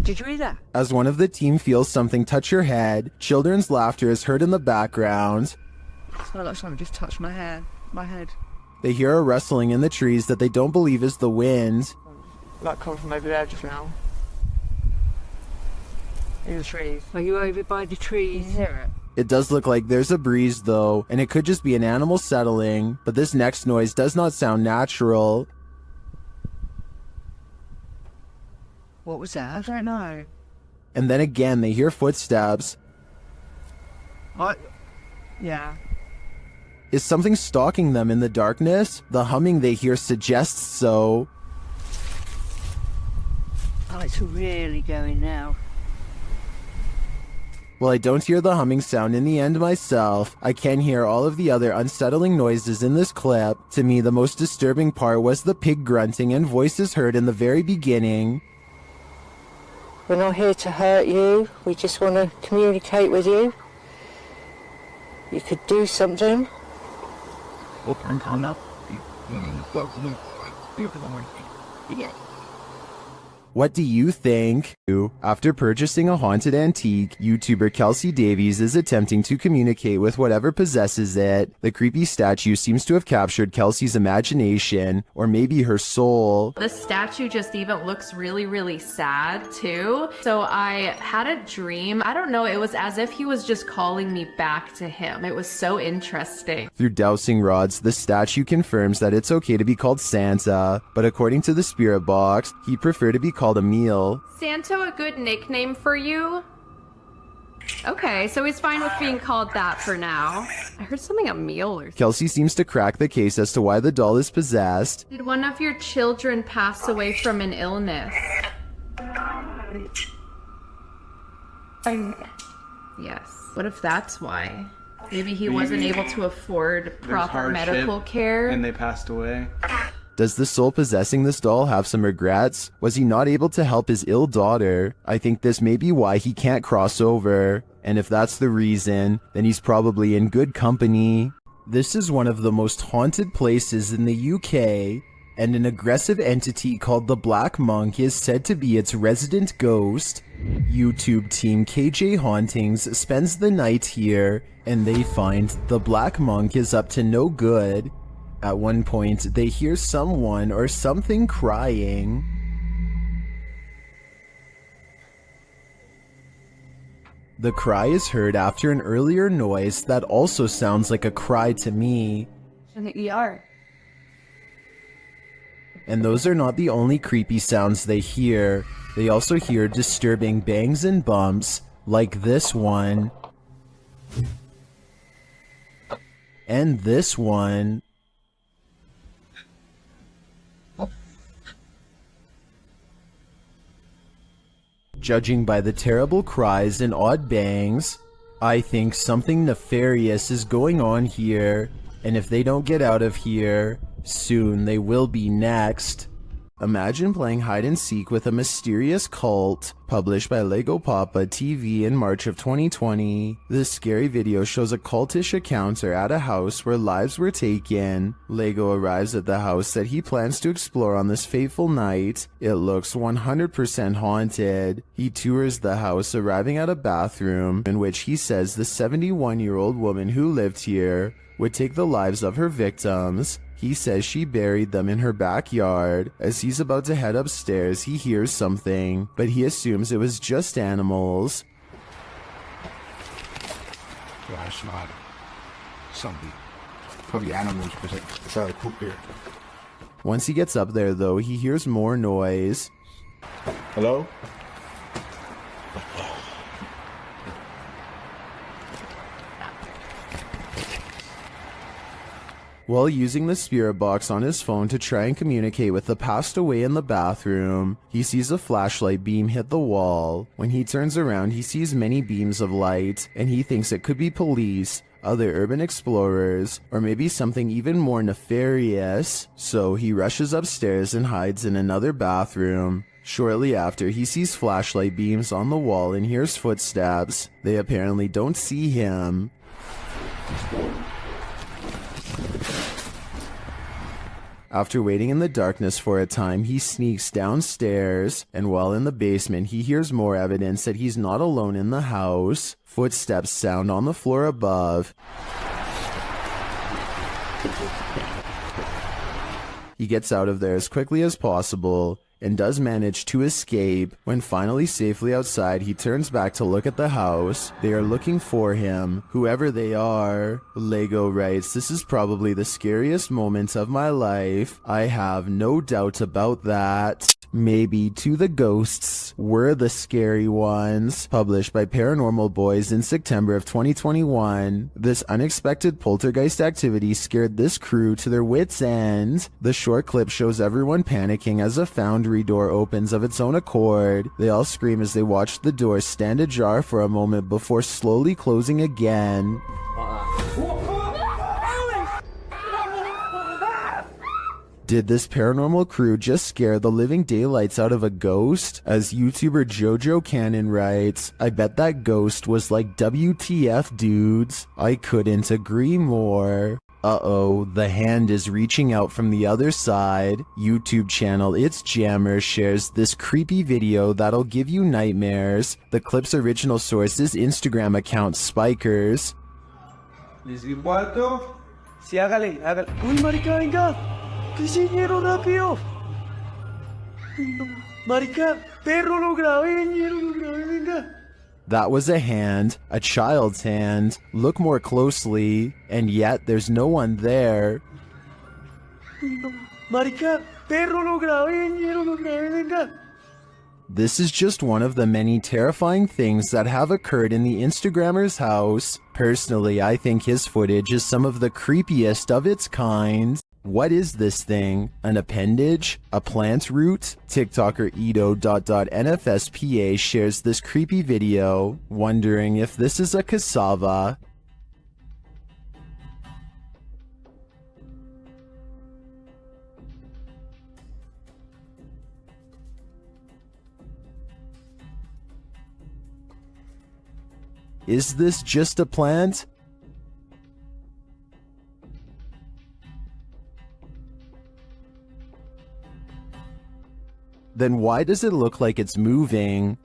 did you hear that? As one of the team feels something touch her head, children's laughter is heard in the background. It's not like something just touched my head. They hear a rustling in the trees that they don't believe is the wind. Like coming from over there just now. In the trees. Are you over by the trees? You hear it? It does look like there's a breeze though, and it could just be an animal settling, but this next noise does not sound natural. What was that? I don't know. And then again, they hear footsteps. Yeah. Is something stalking them in the darkness? The humming they hear suggests so. Oh, it's really going now. While I don't hear the humming sound in the end myself, I can hear all of the other unsettling noises in this clip. To me, the most disturbing part was the pig grunting and voices heard in the very beginning. We're not here to hurt you, we just want to communicate with you. You could do something. What do you think? After purchasing a haunted antique, YouTuber Kelsey Davies is attempting to communicate with whatever possesses it. The creepy statue seems to have captured Kelsey's imagination, or maybe her soul. The statue just even looks really, really sad too. So I had a dream. I don't know, it was as if he was just calling me back to him. It was so interesting. Through dowsing rods, the statue confirms that it's okay to be called Santa, but according to the spirit box, he'd prefer to be called a meal. Santa a good nickname for you? Okay, so he's fine with being called that for now. I heard something, a meal or something. Kelsey seems to crack the case as to why the doll is possessed. Did one of your children pass away from an illness? Yes. What if that's why? Maybe he wasn't able to afford proper medical care. And they passed away. Does the soul possessing this doll have some regrets? Was he not able to help his ill daughter? I think this may be why he can't cross over. And if that's the reason, then he's probably in good company. This is one of the most haunted places in the UK, and an aggressive entity called the Black Monk is said to be its resident ghost. YouTube team KJ Hauntings spends the night here, and they find the Black Monk is up to no good. At one point, they hear someone or something crying. The cry is heard after an earlier noise that also sounds like a cry to me. In the ER. And those are not the only creepy sounds they hear. They also hear disturbing bangs and bumps, like this one. And this one. Judging by the terrible cries and odd bangs, I think something nefarious is going on here, and if they don't get out of here, soon they will be next. Imagine playing hide and seek with a mysterious cult. Published by Lego Papa TV in March of 2020. This scary video shows a cultish encounter at a house where lives were taken. Lego arrives at the house that he plans to explore on this fateful night. It looks 100% haunted. He tours the house, arriving at a bathroom in which he says the 71-year-old woman who lived here would take the lives of her victims. He says she buried them in her backyard. As he's about to head upstairs, he hears something, but he assumes it was just animals. Yeah, it's not something. Probably animals because it's out of poop here. Once he gets up there, though, he hears more noise. Hello? While using the spirit box on his phone to try and communicate with the passed away in the bathroom, he sees a flashlight beam hit the wall. When he turns around, he sees many beams of light, and he thinks it could be police, other urban explorers, or maybe something even more nefarious. So he rushes upstairs and hides in another bathroom. Shortly after, he sees flashlight beams on the wall and hears footsteps. They apparently don't see him. After waiting in the darkness for a time, he sneaks downstairs, and while in the basement, he hears more evidence that he's not alone in the house. Footsteps sound on the floor above. He gets out of there as quickly as possible, and does manage to escape. When finally safely outside, he turns back to look at the house. They are looking for him, whoever they are. Lego writes, "This is probably the scariest moment of my life. I have no doubt about that. Maybe to the ghosts were the scary ones." Published by Paranormal Boys in September of 2021. This unexpected poltergeist activity scared this crew to their wits' end. The short clip shows everyone panicking as a foundry door opens of its own accord. They all scream as they watch the door stand ajar for a moment before slowly closing again. Did this paranormal crew just scare the living daylights out of a ghost? As YouTuber Jojo Cannon writes, "I bet that ghost was like, WTF dudes. I couldn't agree more." Uh-oh, the hand is reaching out from the other side. YouTube channel It's Jammer shares this creepy video that'll give you nightmares. The clip's original source is Instagram account Spikers. ¿Les di cuarto? Sí, hágale, hágale. ¡Uy, marica, venga! ¿Qué señero rápido? No, marica, perro, lo grabé, venga. That was a hand, a child's hand. Look more closely, and yet there's no one there. No, marica, perro, lo grabé, venga. This is just one of the many terrifying things that have occurred in the Instagrammer's house. Personally, I think his footage is some of the creepiest of its kind. What is this thing? An appendage? A plant root? TikToker Edo.NFSPA shares this creepy video, wondering if this is a cassava. Is this just a plant? Then why does it look like it's moving?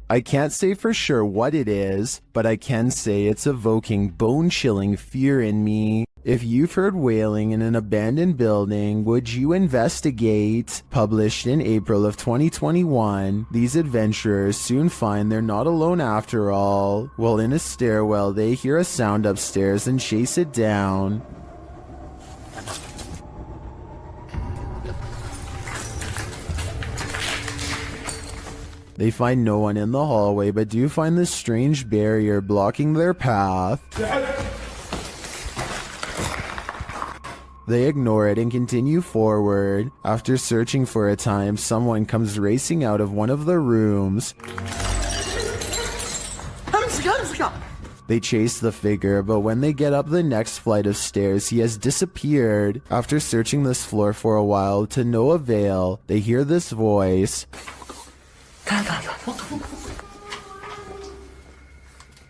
I can't say for sure what it is, but I can say it's evoking bone-chilling fear in me. If you've heard wailing in an abandoned building, would you investigate? Published in April of 2021, these adventurers soon find they're not alone after all. While in a stairwell, they hear a sound upstairs and chase it down. They find no one in the hallway, but do find this strange barrier blocking their path. They ignore it and continue forward. After searching for a time, someone comes racing out of one of the rooms. They chase the figure, but when they get up the next flight of stairs, he has disappeared. After searching this floor for a while to no avail, they hear this voice.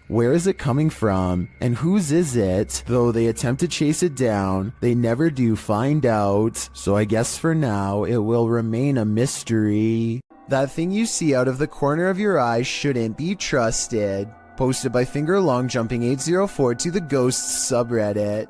Where is it coming from? And whose is it? Though they attempt to chase it down, they never do find out. So I guess for now, it will remain a mystery. That thing you see out of the corner of your eye shouldn't be trusted. Posted by FingerLongJumping804 to the Ghosts subreddit.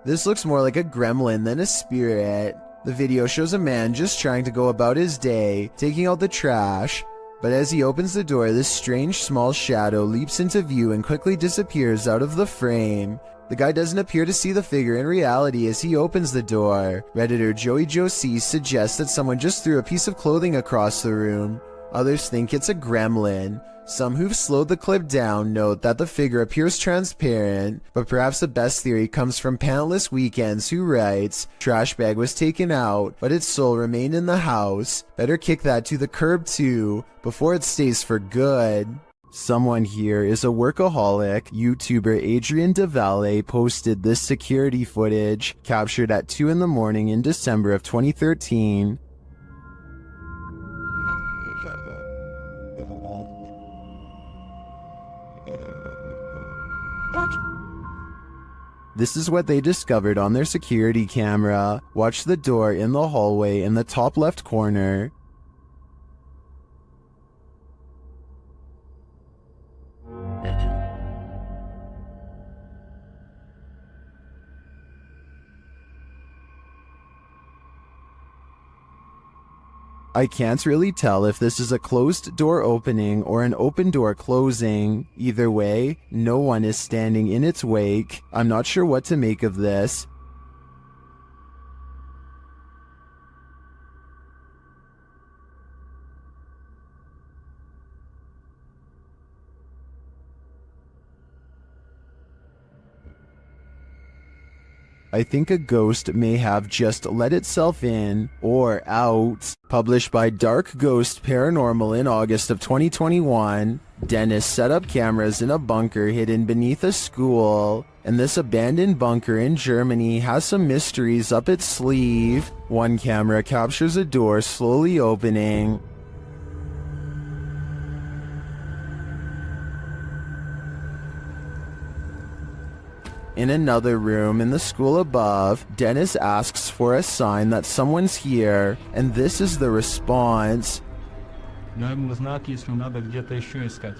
This looks more like a gremlin than a spirit. The video shows a man just trying to go about his day, taking out the trash. But as he opens the door, this strange small shadow leaps into view and quickly disappears out of the frame. The guy doesn't appear to see the figure in reality as he opens the door. Redditor Joey Josie suggests that someone just threw a piece of clothing across the room. Others think it's a gremlin. Some who've slowed the clip down note that the figure appears transparent, but perhaps the best theory comes from Pantless Weekends, who writes, "Trash bag was taken out, but its soul remained in the house. Better kick that to the curb too, before it stays for good." Someone here is a workaholic. YouTuber Adrian DeValle posted this security footage, captured at 2 in the morning in December of 2013. This is what they discovered on their security camera. Watch the door in the hallway in the top left corner. I can't really tell if this is a closed door opening or an open door closing. Either way, no one is standing in its wake. I'm not sure what to make of this. I think a ghost may have just let itself in or out. Published by Dark Ghost Paranormal in August of 2021. Dennis set up cameras in a bunker hidden beneath a school, and this abandoned bunker in Germany has some mysteries up its sleeve. One camera captures a door slowly opening. In another room in the school above, Dennis asks for a sign that someone's here, and this is the response. Наверное, знак, если надо где-то еще искать.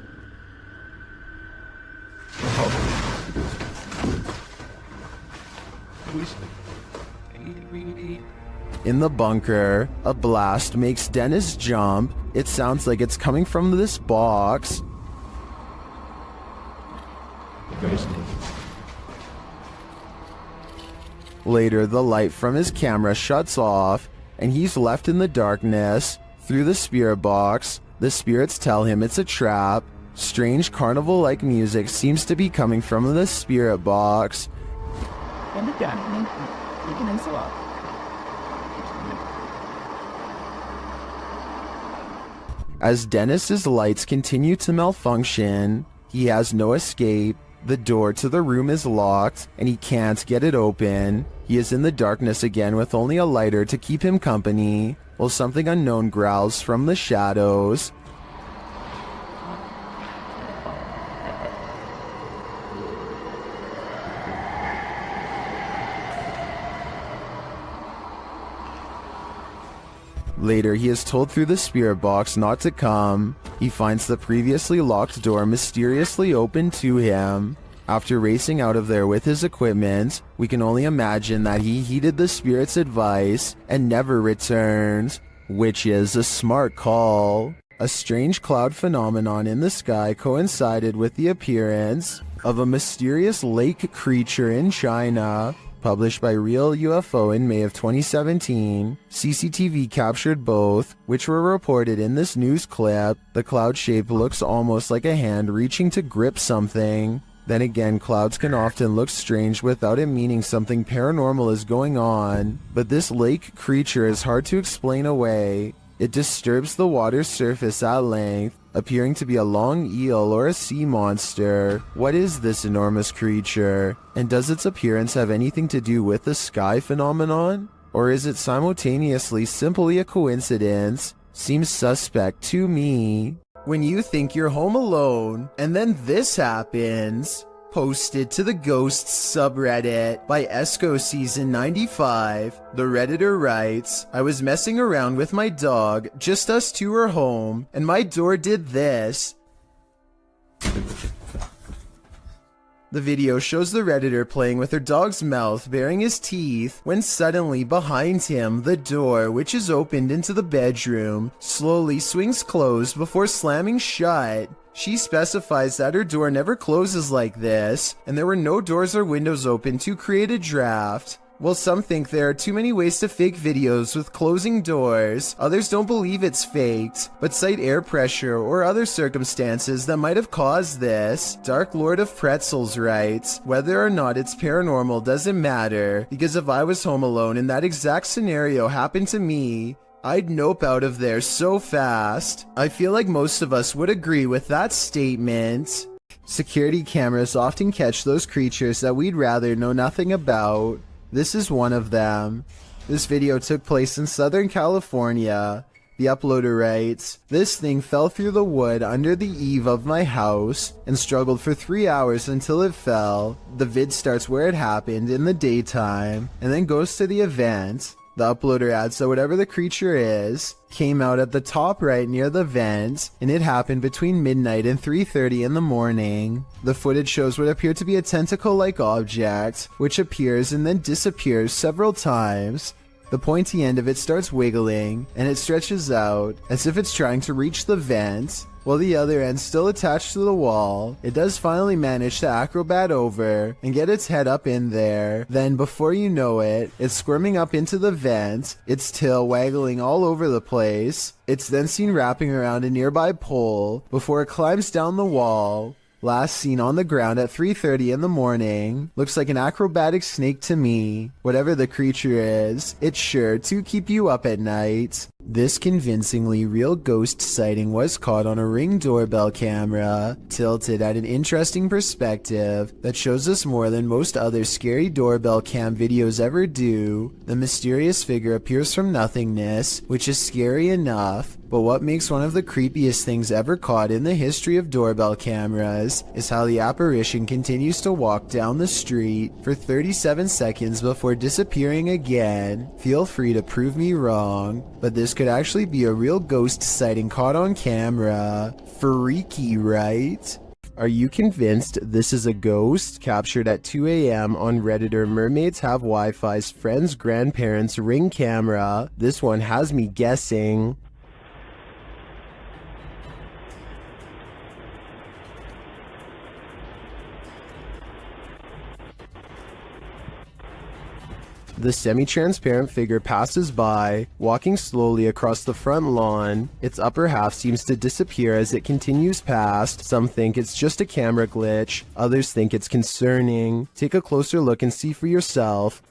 In the bunker, a blast makes Dennis jump. It sounds like it's coming from this box. Later, the light from his camera shuts off, and he's left in the darkness. Through the spirit box, the spirits tell him it's a trap. Strange carnival-like music seems to be coming from the spirit box. As Dennis's lights continue to malfunction, he has no escape. The door to the room is locked, and he can't get it open. He is in the darkness again with only a lighter to keep him company, while something unknown growls from the shadows. Later, he is told through the spirit box not to come. He finds the previously locked door mysteriously open to him. After racing out of there with his equipment, we can only imagine that he heeded the spirit's advice and never returned, which is a smart call. A strange cloud phenomenon in the sky coincided with the appearance of a mysterious lake creature in China. Published by Real UFO in May of 2017, CCTV captured both, which were reported in this news clip. The cloud shape looks almost like a hand reaching to grip something. Then again, clouds can often look strange without it meaning something paranormal is going on, but this lake creature is hard to explain away. It disturbs the water's surface at length, appearing to be a long eel or a sea monster. What is this enormous creature? And does its appearance have anything to do with the sky phenomenon? Or is it simultaneously simply a coincidence? Seems suspect to me. When you think you're home alone, and then this happens. Posted to the Ghosts subreddit by Esco Season 95, the Redditor writes, I was messing around with my dog, just us two were home, and my door did this. The video shows the Redditor playing with her dog's mouth, baring his teeth, when suddenly behind him, the door, which is opened into the bedroom, slowly swings closed before slamming shut. She specifies that her door never closes like this, and there were no doors or windows open to create a draft. While some think there are too many ways to fake videos with closing doors, others don't believe it's faked, but cite air pressure or other circumstances that might have caused this. Dark Lord of Pretzels writes, whether or not it's paranormal doesn't matter, because if I was home alone and that exact scenario happened to me, I'd nope out of there so fast. I feel like most of us would agree with that statement. Security cameras often catch those creatures that we'd rather know nothing about. This is one of them. This video took place in Southern California. The uploader writes, this thing fell through the wood under the eave of my house and struggled for 3 hours until it fell. The vid starts where it happened in the daytime and then goes to the event. The uploader adds that whatever the creature is, came out at the top right near the vent, and it happened between midnight and 3:30 in the morning. The footage shows what appeared to be a tentacle-like object, which appears and then disappears several times. The pointy end of it starts wiggling, and it stretches out, as if it's trying to reach the vent, while the other end still attached to the wall. It does finally manage to acrobat over and get its head up in there. Then, before you know it, it's squirming up into the vent, its tail waggling all over the place. It's then seen wrapping around a nearby pole before it climbs down the wall. Last seen on the ground at 3:30 in the morning. Looks like an acrobatic snake to me. Whatever the creature is, it's sure to keep you up at night. This convincingly real ghost sighting was caught on a Ring doorbell camera, tilted at an interesting perspective that shows us more than most other scary doorbell cam videos ever do. The mysterious figure appears from nothingness, which is scary enough. But what makes one of the creepiest things ever caught in the history of doorbell cameras is how the apparition continues to walk down the street for 37 seconds before disappearing again. Feel free to prove me wrong, but this could actually be a real ghost sighting caught on camera. Freaky, right? Are you convinced this is a ghost? Captured at 2 a.m. on Redditor Mermaids Have Wi-Fi's friend's grandparents' Ring camera. This one has me guessing. The semi-transparent figure passes by, walking slowly across the front lawn. Its upper half seems to disappear as it continues past. Some think it's just a camera glitch, others think it's concerning. Take a closer look and see for yourself.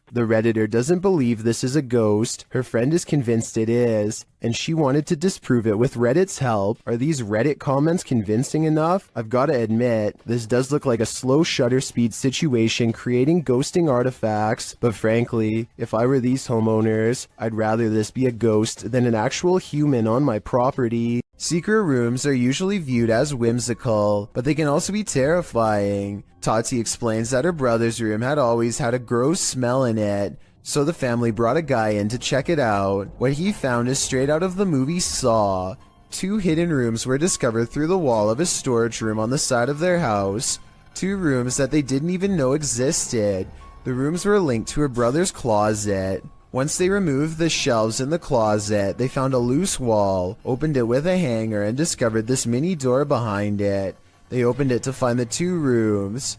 The Redditor doesn't believe this is a ghost. Her friend is convinced it is, and she wanted to disprove it with Reddit's help. Are these Reddit comments convincing enough? I've got to admit, this does look like a slow shutter speed situation creating ghosting artifacts, but frankly, if I were these homeowners, I'd rather this be a ghost than an actual human on my property. Secret rooms are usually viewed as whimsical, but they can also be terrifying. Tati explains that her brother's room had always had a gross smell in it, so the family brought a guy in to check it out. What he found is straight out of the movie Saw. 2 hidden rooms were discovered through the wall of a storage room on the side of their house. 2 rooms that they didn't even know existed. The rooms were linked to her brother's closet. Once they removed the shelves in the closet, they found a loose wall, opened it with a hanger, and discovered this mini door behind it. They opened it to find the 2 rooms.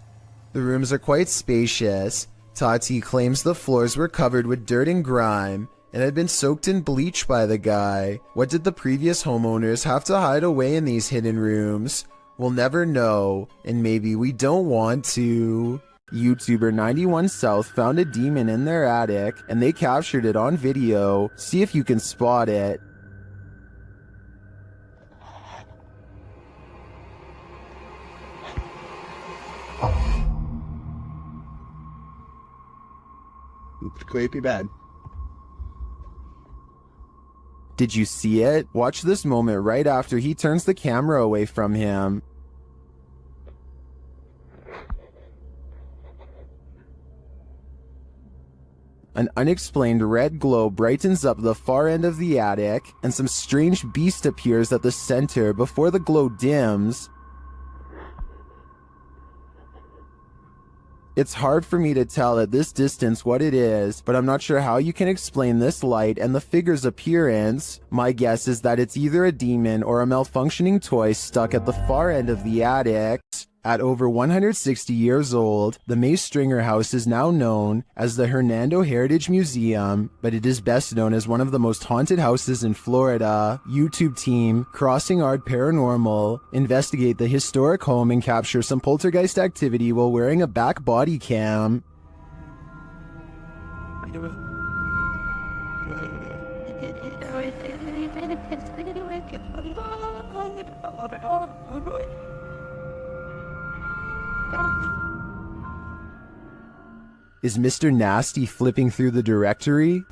The rooms are quite spacious. Tati claims the floors were covered with dirt and grime and had been soaked in bleach by the guy. What did the previous homeowners have to hide away in these hidden rooms? We'll never know, and maybe we don't want to. YouTuber 91 South found a demon in their attic and they captured it on video. See if you can spot it. It's creepy bad. Did you see it? Watch this moment right after he turns the camera away from him. An unexplained red glow brightens up the far end of the attic, and some strange beast appears at the center before the glow dims. It's hard for me to tell at this distance what it is, but I'm not sure how you can explain this light and the figure's appearance. My guess is that it's either a demon or a malfunctioning toy stuck at the far end of the attic. At over 160 years old, the May Stringer House is now known as the Hernando Heritage Museum, but it is best known as one of the most haunted houses in Florida. YouTube team Crossing Art Paranormal investigate the historic home and capture some poltergeist activity while wearing a back body cam. Is Mr. Nasty flipping through the directory?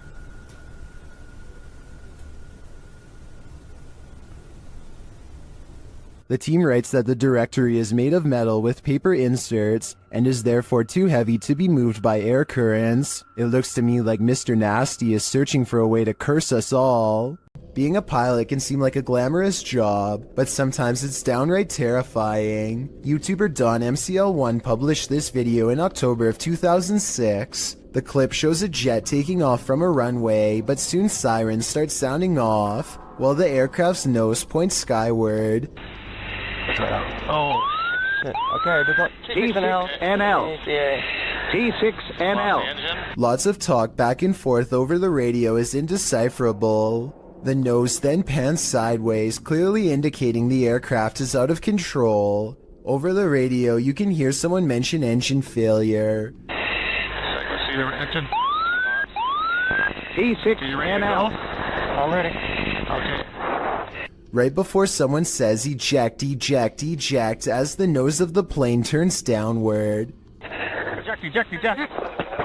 The team writes that the directory is made of metal with paper inserts and is therefore too heavy to be moved by air currents. It looks to me like Mr. Nasty is searching for a way to curse us all. Being a pilot can seem like a glamorous job, but sometimes it's downright terrifying. YouTuber Don MCL1 published this video in October of 2006. The clip shows a jet taking off from a runway, but soon sirens start sounding off, while the aircraft's nose points skyward. Oh, shit. Okay, we've got T6NL. T6NL. Lots of talk back and forth over the radio is indecipherable. The nose then pans sideways, clearly indicating the aircraft is out of control. Over the radio, you can hear someone mention engine failure. Let's see the engine. T6NL. Already. Okay. right before someone says eject, eject, eject as the nose of the plane turns downward. Eject, eject, eject.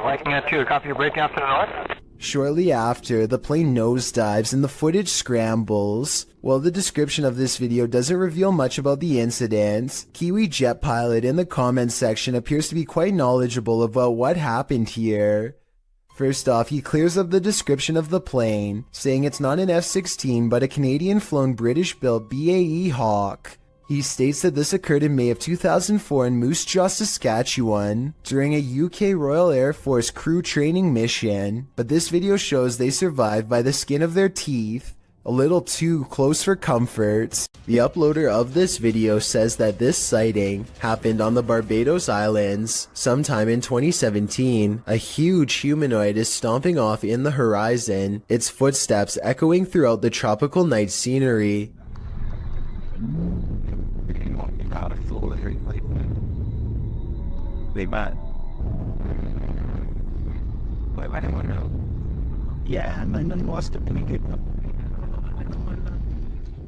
Liking that too. Copy your break after the north. Shortly after, the plane nosedives and the footage scrambles. While the description of this video doesn't reveal much about the incident, Kiwi Jet Pilot in the comments section appears to be quite knowledgeable about what happened here. First off, he clears up the description of the plane, saying it's not an F-16 but a Canadian-flown British-built BAE Hawk. He states that this occurred in May of 2004 in Moose Jaw, Saskatchewan, during a UK Royal Air Force crew training mission, but this video shows they survived by the skin of their teeth, a little too close for comfort. The uploader of this video says that this sighting happened on the Barbados Islands sometime in 2017. A huge humanoid is stomping off in the horizon, its footsteps echoing throughout the tropical night scenery. Wait, man. Wait, I don't know. Yeah, man, lost it.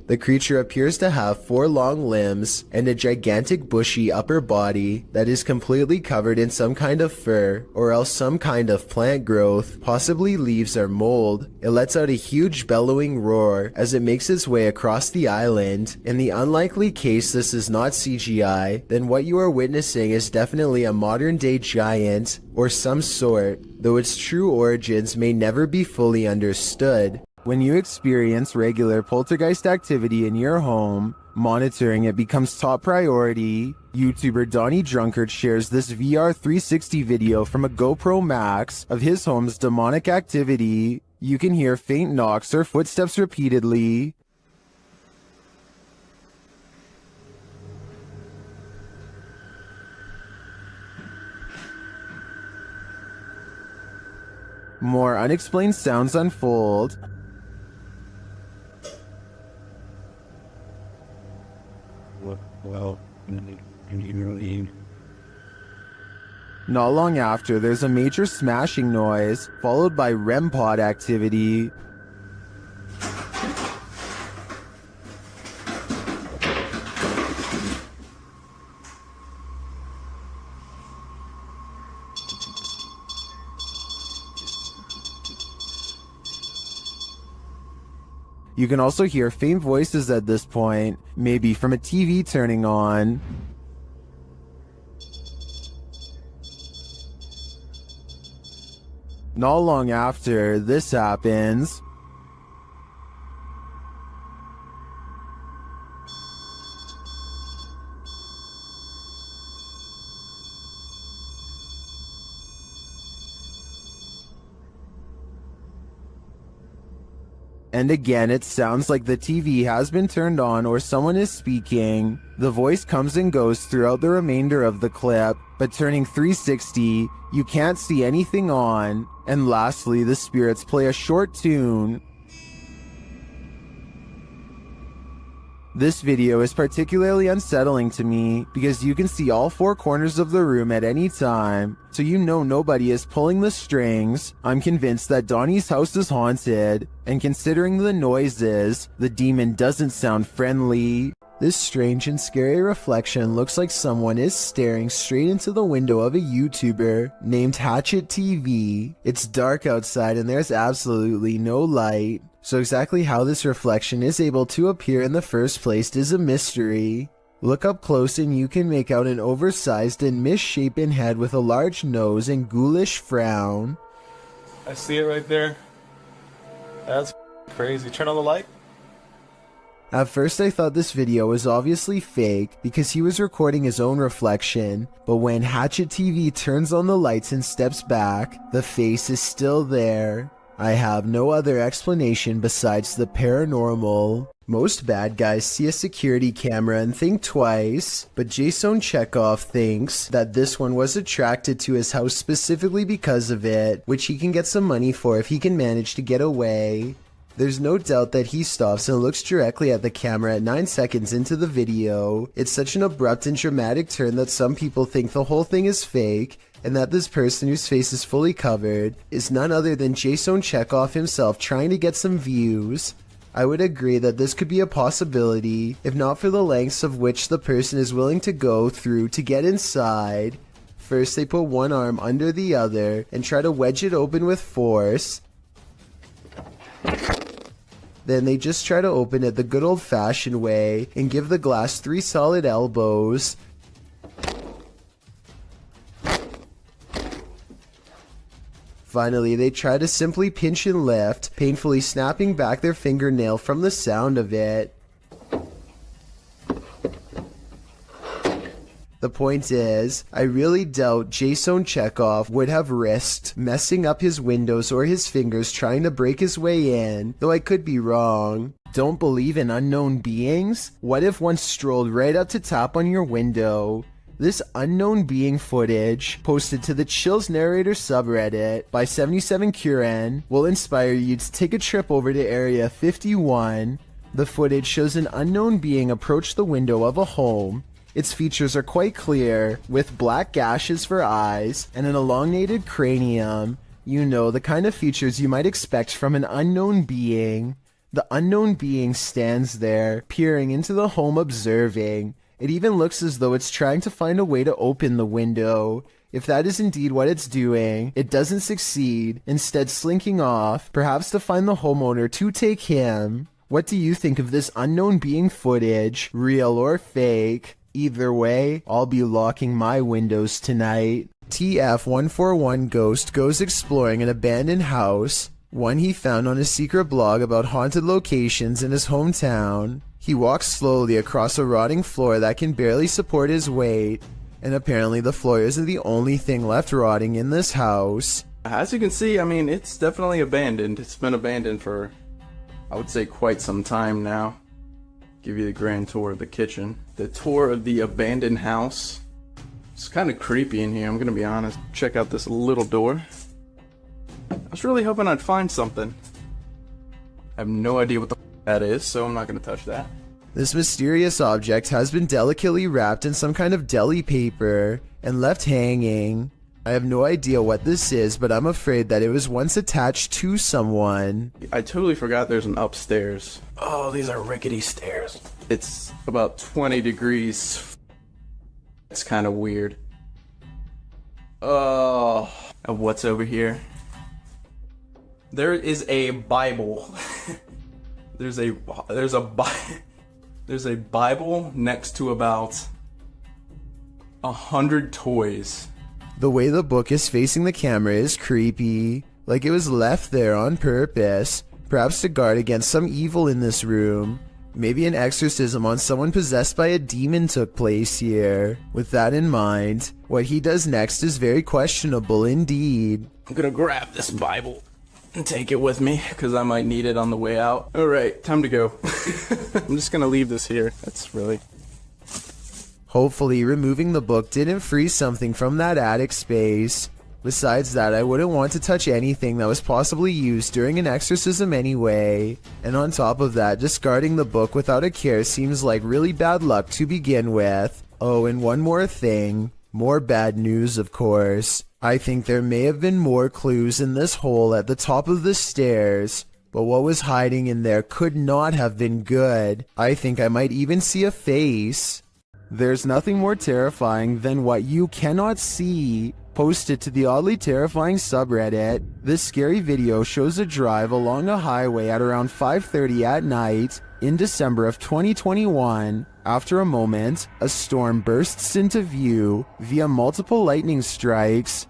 The creature appears to have 4 long limbs and a gigantic bushy upper body that is completely covered in some kind of fur or else some kind of plant growth, possibly leaves or mold. It lets out a huge bellowing roar as it makes its way across the island. In the unlikely case this is not CGI, then what you are witnessing is definitely a modern day giant or some sort, though its true origins may never be fully understood. When you experience regular poltergeist activity in your home, monitoring it becomes top priority. YouTuber Donnie Drunkard shares this VR 360 video from a GoPro Max of his home's demonic activity. You can hear faint knocks or footsteps repeatedly. More unexplained sounds unfold. Well, not long after, there's a major smashing noise, followed by REM pod activity. You can also hear faint voices at this point, maybe from a TV turning on. Not long after, this happens. And again, it sounds like the TV has been turned on or someone is speaking. The voice comes and goes throughout the remainder of the clip, but turning 360, you can't see anything on. And lastly, the spirits play a short tune. This video is particularly unsettling to me because you can see all 4 corners of the room at any time, so you know nobody is pulling the strings. I'm convinced that Donnie's house is haunted, and considering the noises, the demon doesn't sound friendly. This strange and scary reflection looks like someone is staring straight into the window of a YouTuber named Hatchet TV. It's dark outside and there's absolutely no light. So exactly how this reflection is able to appear in the first place is a mystery. Look up close and you can make out an oversized and misshapen head with a large nose and ghoulish frown. I see it right there. That's crazy. Turn on the light. At first I thought this video was obviously fake because he was recording his own reflection, but when Hatchet TV turns on the lights and steps back, the face is still there. I have no other explanation besides the paranormal. Most bad guys see a security camera and think twice, but Jason Chekhov thinks that this one was attracted to his house specifically because of it, which he can get some money for if he can manage to get away. There's no doubt that he stops and looks directly at the camera at 9 seconds into the video. It's such an abrupt and dramatic turn that some people think the whole thing is fake, and that this person whose face is fully covered is none other than Jason Chekhov himself trying to get some views. I would agree that this could be a possibility, if not for the lengths of which the person is willing to go through to get inside. First, they put one arm under the other and try to wedge it open with force. Then they just try to open it the good old-fashioned way and give the glass 3 solid elbows. Finally, they try to simply pinch and lift, painfully snapping back their fingernail from the sound of it. The point is, I really doubt Jason Chekhov would have risked messing up his windows or his fingers trying to break his way in, though I could be wrong. Don't believe in unknown beings? What if one strolled right up to tap on your window? This unknown being footage, posted to the Chills Narrator subreddit by 77Kuren, will inspire you to take a trip over to Area 51. The footage shows an unknown being approach the window of a home. Its features are quite clear, with black gashes for eyes and an elongated cranium. You know, the kind of features you might expect from an unknown being. The unknown being stands there, peering into the home, observing. It even looks as though it's trying to find a way to open the window. If that is indeed what it's doing, it doesn't succeed, instead slinking off, perhaps to find the homeowner to take him. What do you think of this unknown being footage, real or fake? Either way, I'll be locking my windows tonight. TF141 Ghost goes exploring an abandoned house, one he found on a secret blog about haunted locations in his hometown. He walks slowly across a rotting floor that can barely support his weight, and apparently the floor isn't the only thing left rotting in this house. As you can see, I mean, it's definitely abandoned. It's been abandoned for, I would say, quite some time now. Give you the grand tour of the kitchen. The tour of the abandoned house. It's kind of creepy in here, I'm gonna be honest. Check out this little door. I was really hoping I'd find something. I have no idea what the that is, so I'm not gonna touch that. This mysterious object has been delicately wrapped in some kind of deli paper and left hanging. I have no idea what this is, but I'm afraid that it was once attached to someone. I totally forgot there's an upstairs. Oh, these are rickety stairs. It's about 20 degrees. It's kind of weird. Oh, what's over here? There is a Bible. There's a Bible next to about 100 toys. The way the book is facing the camera is creepy, like it was left there on purpose, perhaps to guard against some evil in this room. Maybe an exorcism on someone possessed by a demon took place here. With that in mind, what he does next is very questionable indeed. I'm gonna grab this Bible and take it with me, because I might need it on the way out. Alright, time to go. I'm just gonna leave this here. That's really... Hopefully, removing the book didn't freeze something from that attic space. Besides that, I wouldn't want to touch anything that was possibly used during an exorcism anyway. And on top of that, discarding the book without a care seems like really bad luck to begin with. Oh, and one more thing. More bad news, of course. I think there may have been more clues in this hole at the top of the stairs, but what was hiding in there could not have been good. I think I might even see a face. There's nothing more terrifying than what you cannot see. Posted to the oddly terrifying subreddit, this scary video shows a drive along a highway at around 5:30 at night in December of 2021. After a moment, a storm bursts into view via multiple lightning strikes.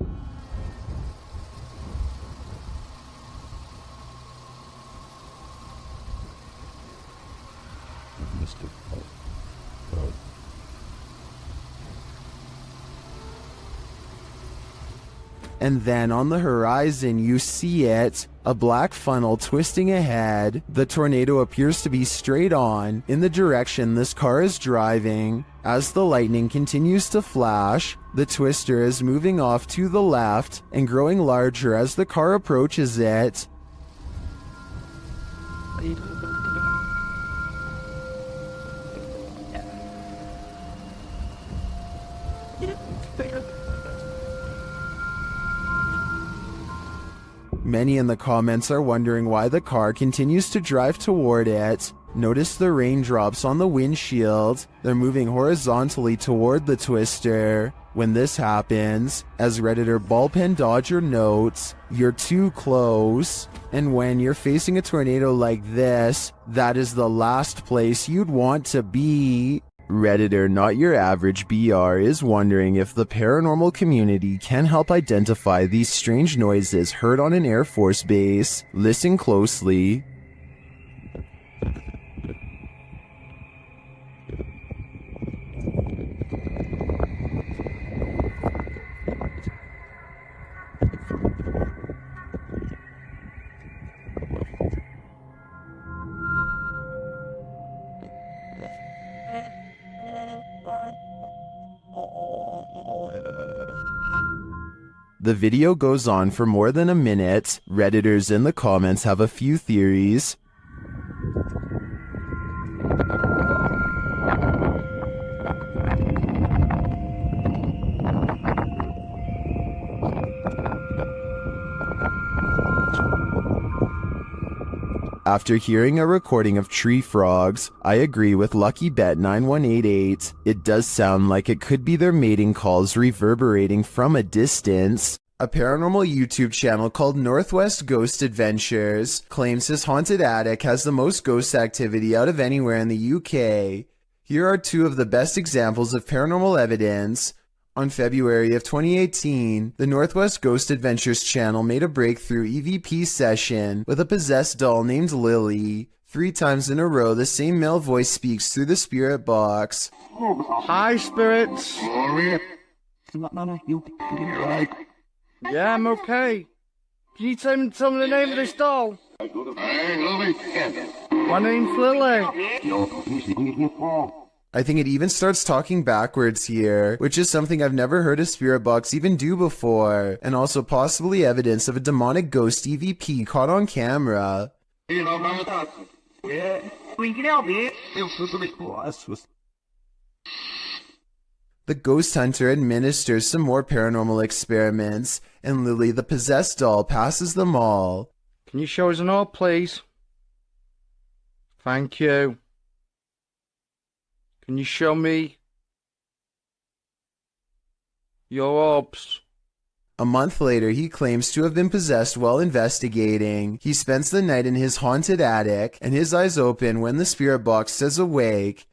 And then on the horizon you see it, a black funnel twisting ahead. The tornado appears to be straight on in the direction this car is driving. As the lightning continues to flash, the twister is moving off to the left and growing larger as the car approaches it. Many in the comments are wondering why the car continues to drive toward it. Notice the raindrops on the windshield. They're moving horizontally toward the twister. When this happens, as Redditor Ballpen Dodger notes, you're too close. And when you're facing a tornado like this, that is the last place you'd want to be. Redditor Not Your Average BR is wondering if the paranormal community can help identify these strange noises heard on an Air Force base. Listen closely. The video goes on for more than a minute. Redditors in the comments have a few theories. After hearing a recording of tree frogs, I agree with Lucky Bet 9188. It does sound like it could be their mating calls reverberating from a distance. A paranormal YouTube channel called Northwest Ghost Adventures claims his haunted attic has the most ghost activity out of anywhere in the UK. Here are two of the best examples of paranormal evidence. On February of 2018, the Northwest Ghost Adventures channel made a breakthrough EVP session with a possessed doll named Lily. 3 times in a row, the same male voice speaks through the spirit box. Hi, spirits. Yeah, I'm okay. Can you tell me the name of this doll? My name's Lily. I think it even starts talking backwards here, which is something I've never heard a spirit box even do before, and also possibly evidence of a demonic ghost EVP caught on camera. The ghost hunter administers some more paranormal experiments, and Lily the possessed doll passes them all. Can you show us an orb, please? Thank you. Can you show me your orbs? A month later, he claims to have been possessed while investigating. He spends the night in his haunted attic, and his eyes open when the spirit box says awake.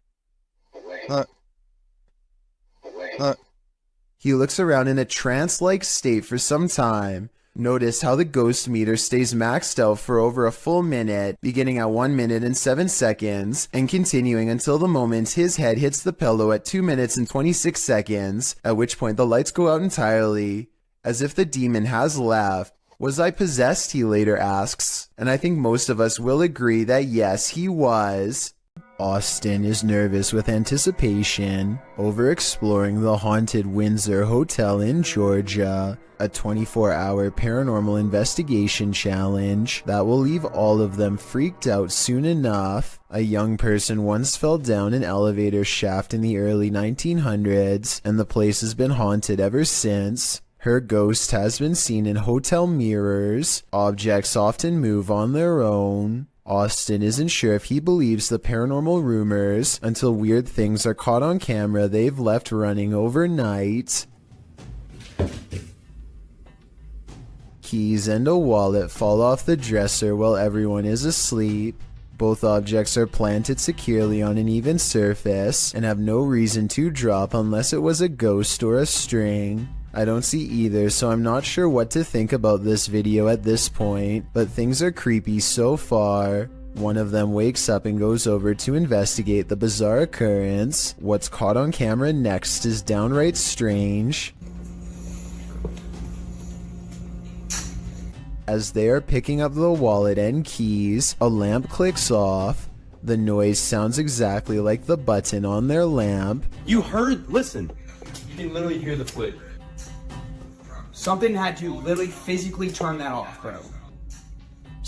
He looks around in a trance-like state for some time. Notice how the ghost meter stays maxed out for over a full minute, beginning at 1 minute and 7 seconds, and continuing until the moment his head hits the pillow at 2 minutes and 26 seconds, at which point the lights go out entirely. As if the demon has left. Was I possessed, he later asks, and I think most of us will agree that yes, he was. Austin is nervous with anticipation over exploring the haunted Windsor Hotel in Georgia, a 24-hour paranormal investigation challenge that will leave all of them freaked out soon enough. A young person once fell down an elevator shaft in the early 1900s, and the place has been haunted ever since. Her ghost has been seen in hotel mirrors. Objects often move on their own. Austin isn't sure if he believes the paranormal rumors until weird things are caught on camera they've left running overnight. Keys and a wallet fall off the dresser while everyone is asleep. Both objects are planted securely on an even surface and have no reason to drop unless it was a ghost or a string. I don't see either, so I'm not sure what to think about this video at this point, but things are creepy so far. One of them wakes up and goes over to investigate the bizarre occurrence. What's caught on camera next is downright strange. As they are picking up the wallet and keys, a lamp clicks off. The noise sounds exactly like the button on their lamp. You heard? Listen. You can literally hear the flick. Something had to literally physically turn that off, bro.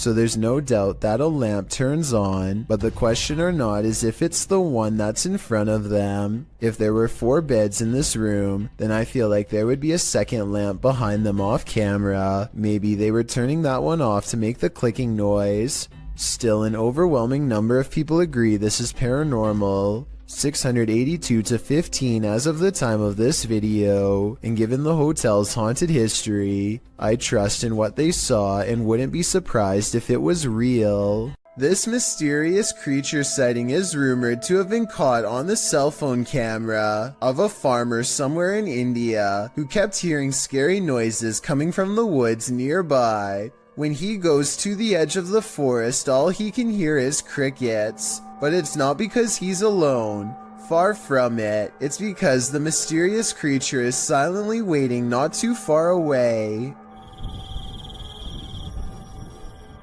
so there's no doubt that a lamp turns on, but the question or not is if it's the one that's in front of them. If there were 4 beds in this room, then I feel like there would be a second lamp behind them off camera. Maybe they were turning that one off to make the clicking noise. Still, an overwhelming number of people agree this is paranormal. 682 to 15 as of the time of this video, and given the hotel's haunted history, I trust in what they saw and wouldn't be surprised if it was real. This mysterious creature sighting is rumored to have been caught on the cell phone camera of a farmer somewhere in India who kept hearing scary noises coming from the woods nearby. When he goes to the edge of the forest, all he can hear is crickets. But it's not because he's alone. Far from it. It's because the mysterious creature is silently waiting not too far away.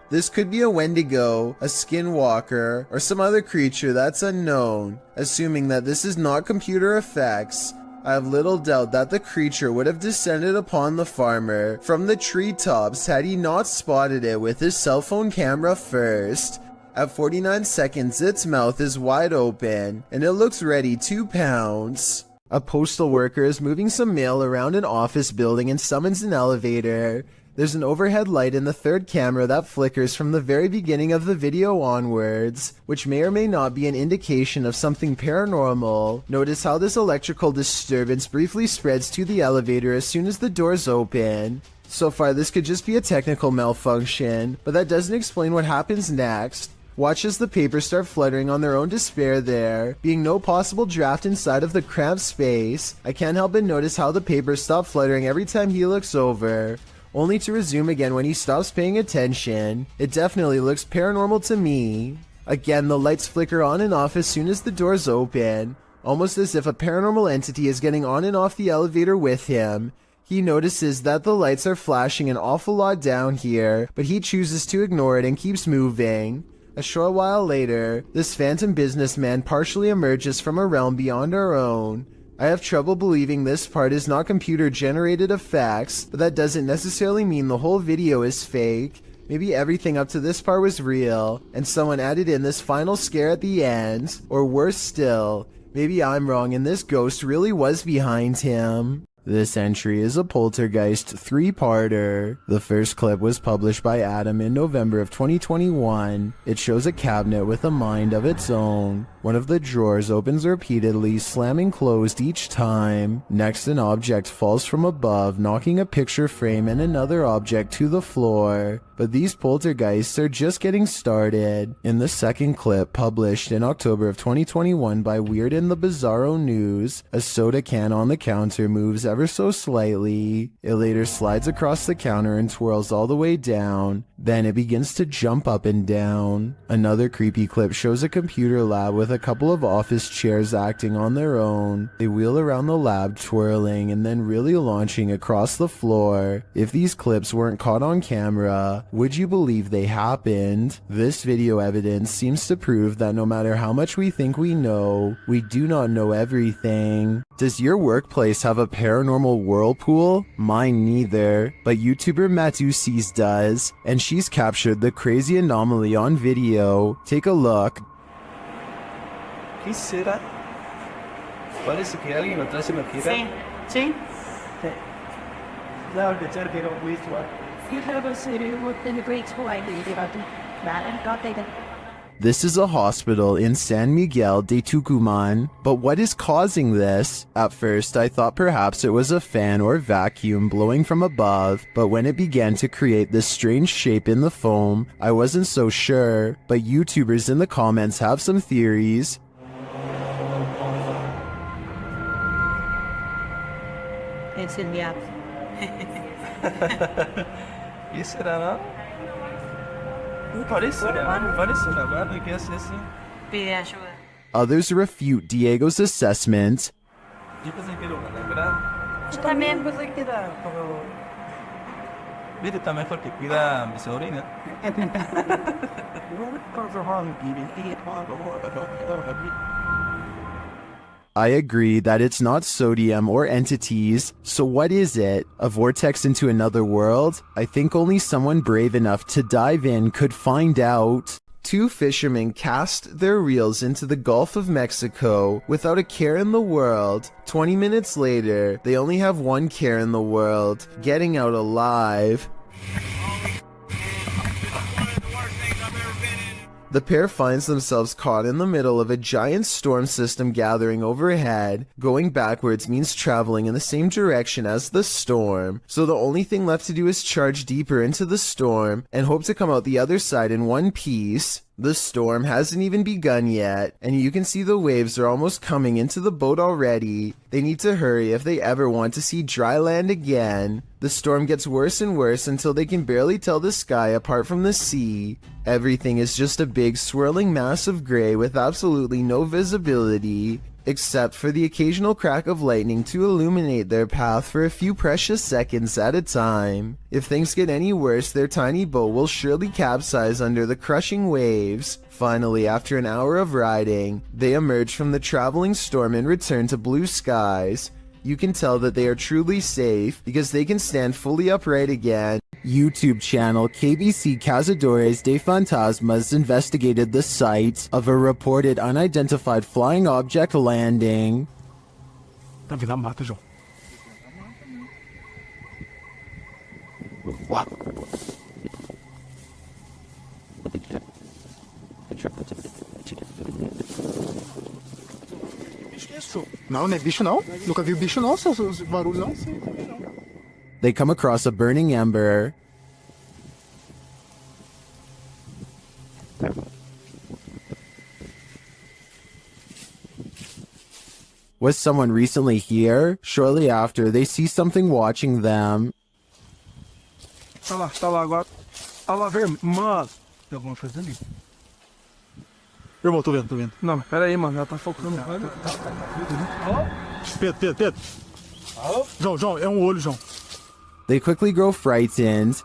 This could be a Wendigo, a skinwalker, or some other creature that's unknown. Assuming that this is not computer effects, I have little doubt that the creature would have descended upon the farmer from the treetops had he not spotted it with his cell phone camera first. At 49 seconds, its mouth is wide open, and it looks ready to pounce. A postal worker is moving some mail around an office building and summons an elevator. There's an overhead light in the third camera that flickers from the very beginning of the video onwards, which may or may not be an indication of something paranormal. Notice how this electrical disturbance briefly spreads to the elevator as soon as the doors open. So far, this could just be a technical malfunction, but that doesn't explain what happens next. Watch as the papers start fluttering on their own despair there, being no possible draft inside of the cramped space. I can't help but notice how the papers stop fluttering every time he looks over, only to resume again when he stops paying attention. It definitely looks paranormal to me. Again, the lights flicker on and off as soon as the doors open, almost as if a paranormal entity is getting on and off the elevator with him. He notices that the lights are flashing an awful lot down here, but he chooses to ignore it and keeps moving. A short while later, this phantom businessman partially emerges from a realm beyond our own. I have trouble believing this part is not computer-generated effects, but that doesn't necessarily mean the whole video is fake. Maybe everything up to this part was real, and someone added in this final scare at the end. Or worse still, maybe I'm wrong and this ghost really was behind him. This entry is a Poltergeist 3-parter. The first clip was published by Adam in November of 2021. It shows a cabinet with a mind of its own. One of the drawers opens repeatedly, slamming closed each time. Next, an object falls from above, knocking a picture frame and another object to the floor. But these poltergeists are just getting started. In the second clip, published in October of 2021 by Weird and the Bizarro News, a soda can on the counter moves ever so slightly. It later slides across the counter and twirls all the way down. Then it begins to jump up and down. Another creepy clip shows a computer lab with a couple of office chairs acting on their own. They wheel around the lab, twirling and then really launching across the floor. If these clips weren't caught on camera, would you believe they happened? This video evidence seems to prove that no matter how much we think we know, we do not know everything. Does your workplace have a paranormal whirlpool? Mine neither, but YouTuber Matusis does, and she's captured the crazy anomaly on video. Take a look. ¿Qué será? Parece que alguien atrás me gira. Sí, sí. Claro que ya quiero visual. You have a city within the great white that. This is a hospital in San Miguel de Tucumán, but what is causing this? At first, I thought perhaps it was a fan or vacuum blowing from above, but when it began to create this strange shape in the foam, I wasn't so sure. But YouTubers in the comments have some theories. It's in the app. ¿Qué será, no? Parece una barra que hace así. Pide ayuda. Others refute Diego's assessment. Yo pensé que era una negra. Yo también pensé que era. Pero... Viste, está mejor que cuida a mi sobrina. I agree that it's not sodium or entities, so what is it? A vortex into another world? I think only someone brave enough to dive in could find out. Two fishermen cast their reels into the Gulf of Mexico without a care in the world. 20 minutes later, they only have one care in the world, getting out alive. The pair finds themselves caught in the middle of a giant storm system gathering overhead. Going backwards means traveling in the same direction as the storm, so the only thing left to do is charge deeper into the storm and hope to come out the other side in one piece. The storm hasn't even begun yet, and you can see the waves are almost coming into the boat already. They need to hurry if they ever want to see dry land again. The storm gets worse and worse until they can barely tell the sky apart from the sea. Everything is just a big swirling mass of gray with absolutely no visibility, except for the occasional crack of lightning to illuminate their path for a few precious seconds at a time. If things get any worse, their tiny boat will surely capsize under the crushing waves. Finally, after an hour of riding, they emerge from the traveling storm and return to blue skies. You can tell that they are truly safe because they can stand fully upright again. YouTube channel KBC Cazadores de Fantasmas investigated the site of a reported unidentified flying object landing. Tá vindo a mata, João. Não, não é bicho não. Nunca vi bicho não, seus barulhos não. They come across a burning ember. Was someone recently here? Shortly after, they see something watching them. Tá lá agora. Tá lá, vermelho. Mano, tem alguma coisa ali. Irmão, tô vendo. Não, pera aí, mano, ela tá focando. Pedro. João, é um olho, João. They quickly grow frightened.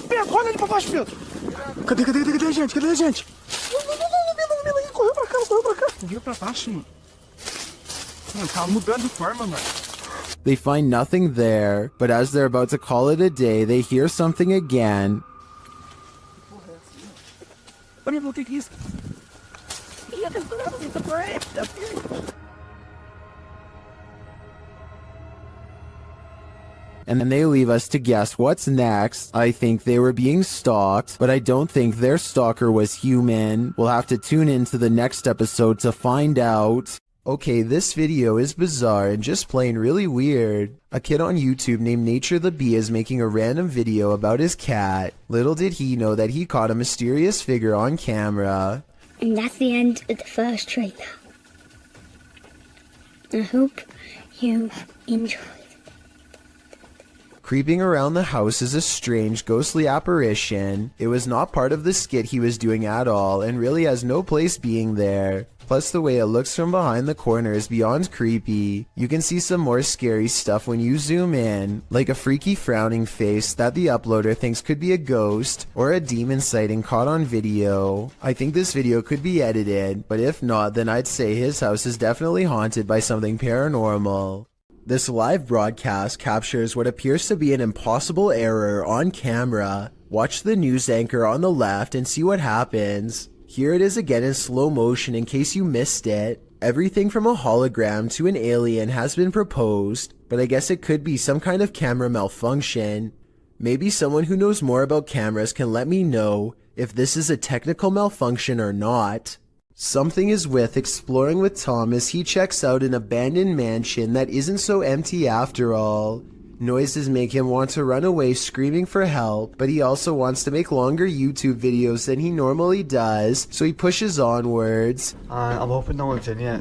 Pedro, olha ali pra baixo, Pedro. Cadê a gente? Não, correu pra cá. Viu pra baixo, mano. Mano, tá mudando de forma, mano. They find nothing there, but as they're about to call it a day, they hear something again. Olha, o que é isso? And then they leave us to guess what's next. I think they were being stalked, but I don't think their stalker was human. We'll have to tune into the next episode to find out. Okay, this video is bizarre and just plain really weird. A kid on YouTube named Nature the Bee is making a random video about his cat. Little did he know that he caught a mysterious figure on camera. And that's the end of the first trailer. I hope you enjoyed. Creeping around the house is a strange, ghostly apparition. It was not part of the skit he was doing at all and really has no place being there. Plus the way it looks from behind the corner is beyond creepy. You can see some more scary stuff when you zoom in, like a freaky frowning face that the uploader thinks could be a ghost, or a demon sighting caught on video. I think this video could be edited, but if not, then I'd say his house is definitely haunted by something paranormal. This live broadcast captures what appears to be an impossible error on camera. Watch the news anchor on the left and see what happens. Here it is again in slow motion in case you missed it. Everything from a hologram to an alien has been proposed, but I guess it could be some kind of camera malfunction. Maybe someone who knows more about cameras can let me know if this is a technical malfunction or not. Something is with exploring with Tom as he checks out an abandoned mansion that isn't so empty after all. Noises make him want to run away screaming for help, but he also wants to make longer YouTube videos than he normally does, so he pushes onwards. I'm hoping no one's in here.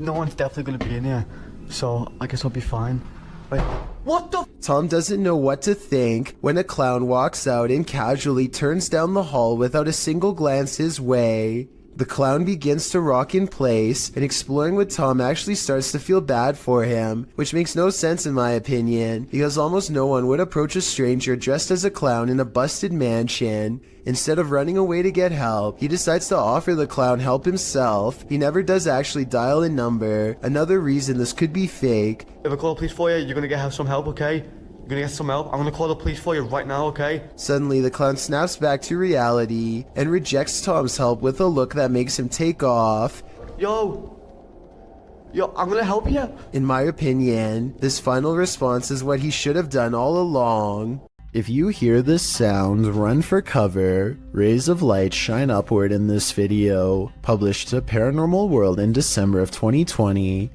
No one's definitely gonna be in here, so I guess I'll be fine. Wait, what the? Tom doesn't know what to think when a clown walks out and casually turns down the hall without a single glance his way. The clown begins to rock in place, and exploring with Tom actually starts to feel bad for him, which makes no sense in my opinion, because almost no one would approach a stranger dressed as a clown in a busted mansion. Instead of running away to get help, he decides to offer the clown help himself. He never does actually dial a number, another reason this could be fake. If I call the police for you, you're gonna get some help, okay? You're gonna get some help. I'm gonna call the police for you right now, okay? Suddenly, the clown snaps back to reality and rejects Tom's help with a look that makes him take off. Yo, I'm gonna help you. In my opinion, this final response is what he should have done all along. If you hear this sound, run for cover. Rays of light shine upward in this video, published to Paranormal World in December of 2020.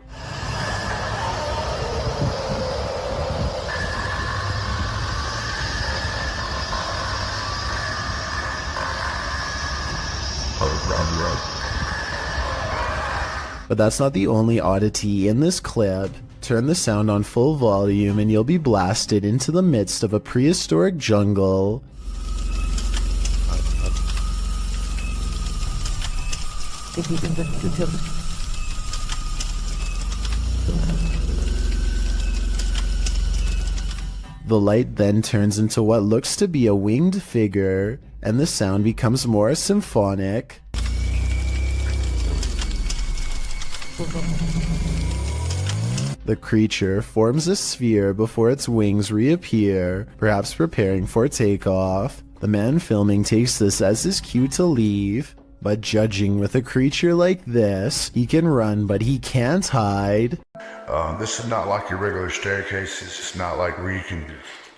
But that's not the only oddity in this clip. Turn the sound on full volume and you'll be blasted into the midst of a prehistoric jungle. The light then turns into what looks to be a winged figure, and the sound becomes more symphonic. The creature forms a sphere before its wings reappear, perhaps preparing for takeoff. The man filming takes this as his cue to leave, but judging with a creature like this, he can run but he can't hide. This is not like your regular staircase. It's just not like where you can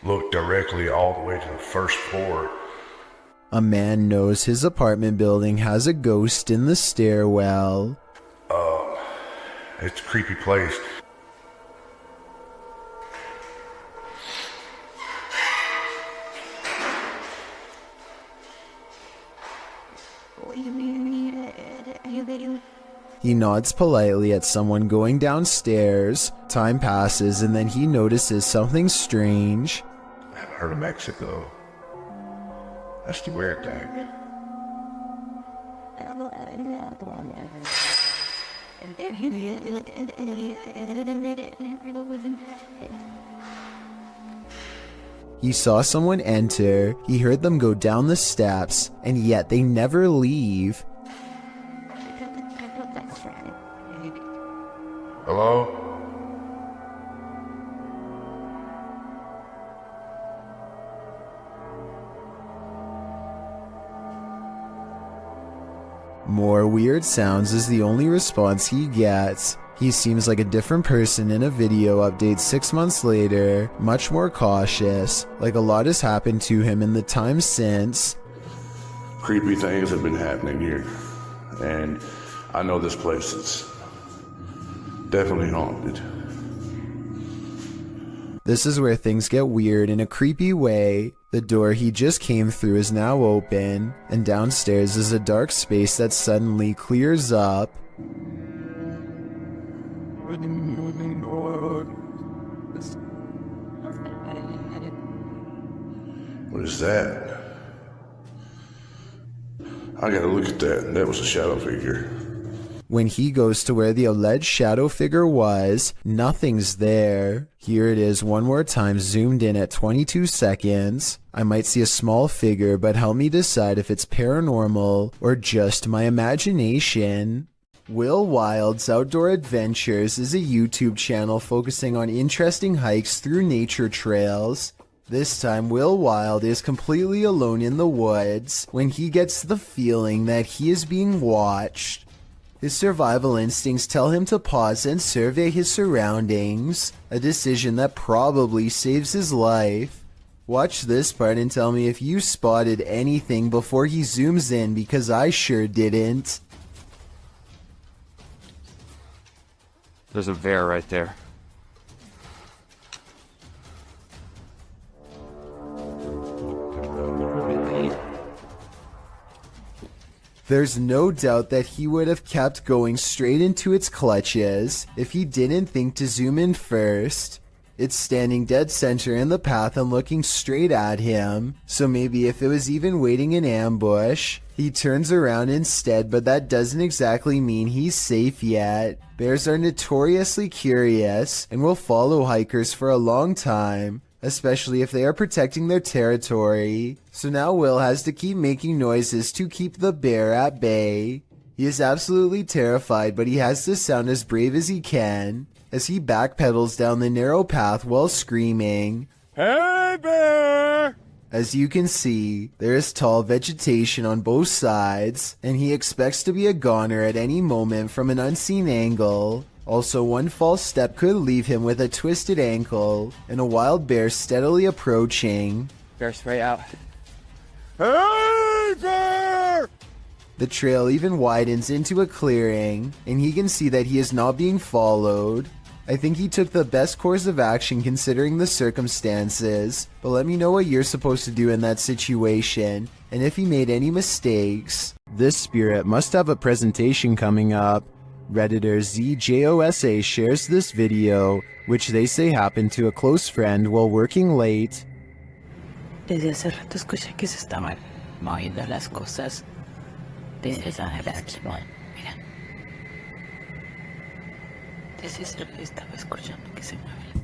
look directly all the way to the first floor. A man knows his apartment building has a ghost in the stairwell. It's a creepy place. He nods politely at someone going downstairs. Time passes and then he notices something strange. I haven't heard of Mexico. That's the weird thing. He saw someone enter, he heard them go down the steps, and yet they never leave. Hello? More weird sounds is the only response he gets. He seems like a different person in a video update 6 months later, much more cautious, like a lot has happened to him in the time since. Creepy things have been happening here, and I know this place is definitely haunted. This is where things get weird in a creepy way. The door he just came through is now open, and downstairs is a dark space that suddenly clears up. What is that? I gotta look at that. That was a shadow figure. When he goes to where the alleged shadow figure was, nothing's there. Here it is one more time, zoomed in at 22 seconds. I might see a small figure, but help me decide if it's paranormal or just my imagination. Will Wild's Outdoor Adventures is a YouTube channel focusing on interesting hikes through nature trails. This time, Will Wild is completely alone in the woods when he gets the feeling that he is being watched. His survival instincts tell him to pause and survey his surroundings, a decision that probably saves his life. Watch this part and tell me if you spotted anything before he zooms in, because I sure didn't. There's a bear right there. There's no doubt that he would have kept going straight into its clutches if he didn't think to zoom in first. It's standing dead center in the path and looking straight at him, so maybe if it was even waiting in ambush, He turns around instead, but that doesn't exactly mean he's safe yet. Bears are notoriously curious and will follow hikers for a long time, especially if they are protecting their territory. So now Will has to keep making noises to keep the bear at bay. He is absolutely terrified, but he has to sound as brave as he can as he backpedals down the narrow path while screaming, "Hey, bear!" As you can see, there is tall vegetation on both sides, and he expects to be a goner at any moment from an unseen angle. Also, one false step could leave him with a twisted ankle, and a wild bear steadily approaching. Bear spray out. Hey, bear! The trail even widens into a clearing, and he can see that he is not being followed. I think he took the best course of action considering the circumstances, but let me know what you're supposed to do in that situation, and if he made any mistakes. This spirit must have a presentation coming up. Redditor ZJOSA shares this video, which they say happened to a close friend while working late. Desde hace rato escuché que se estaban moviendo las cosas. Desde esa mira. Desde ese estaba escuchando que se mueve.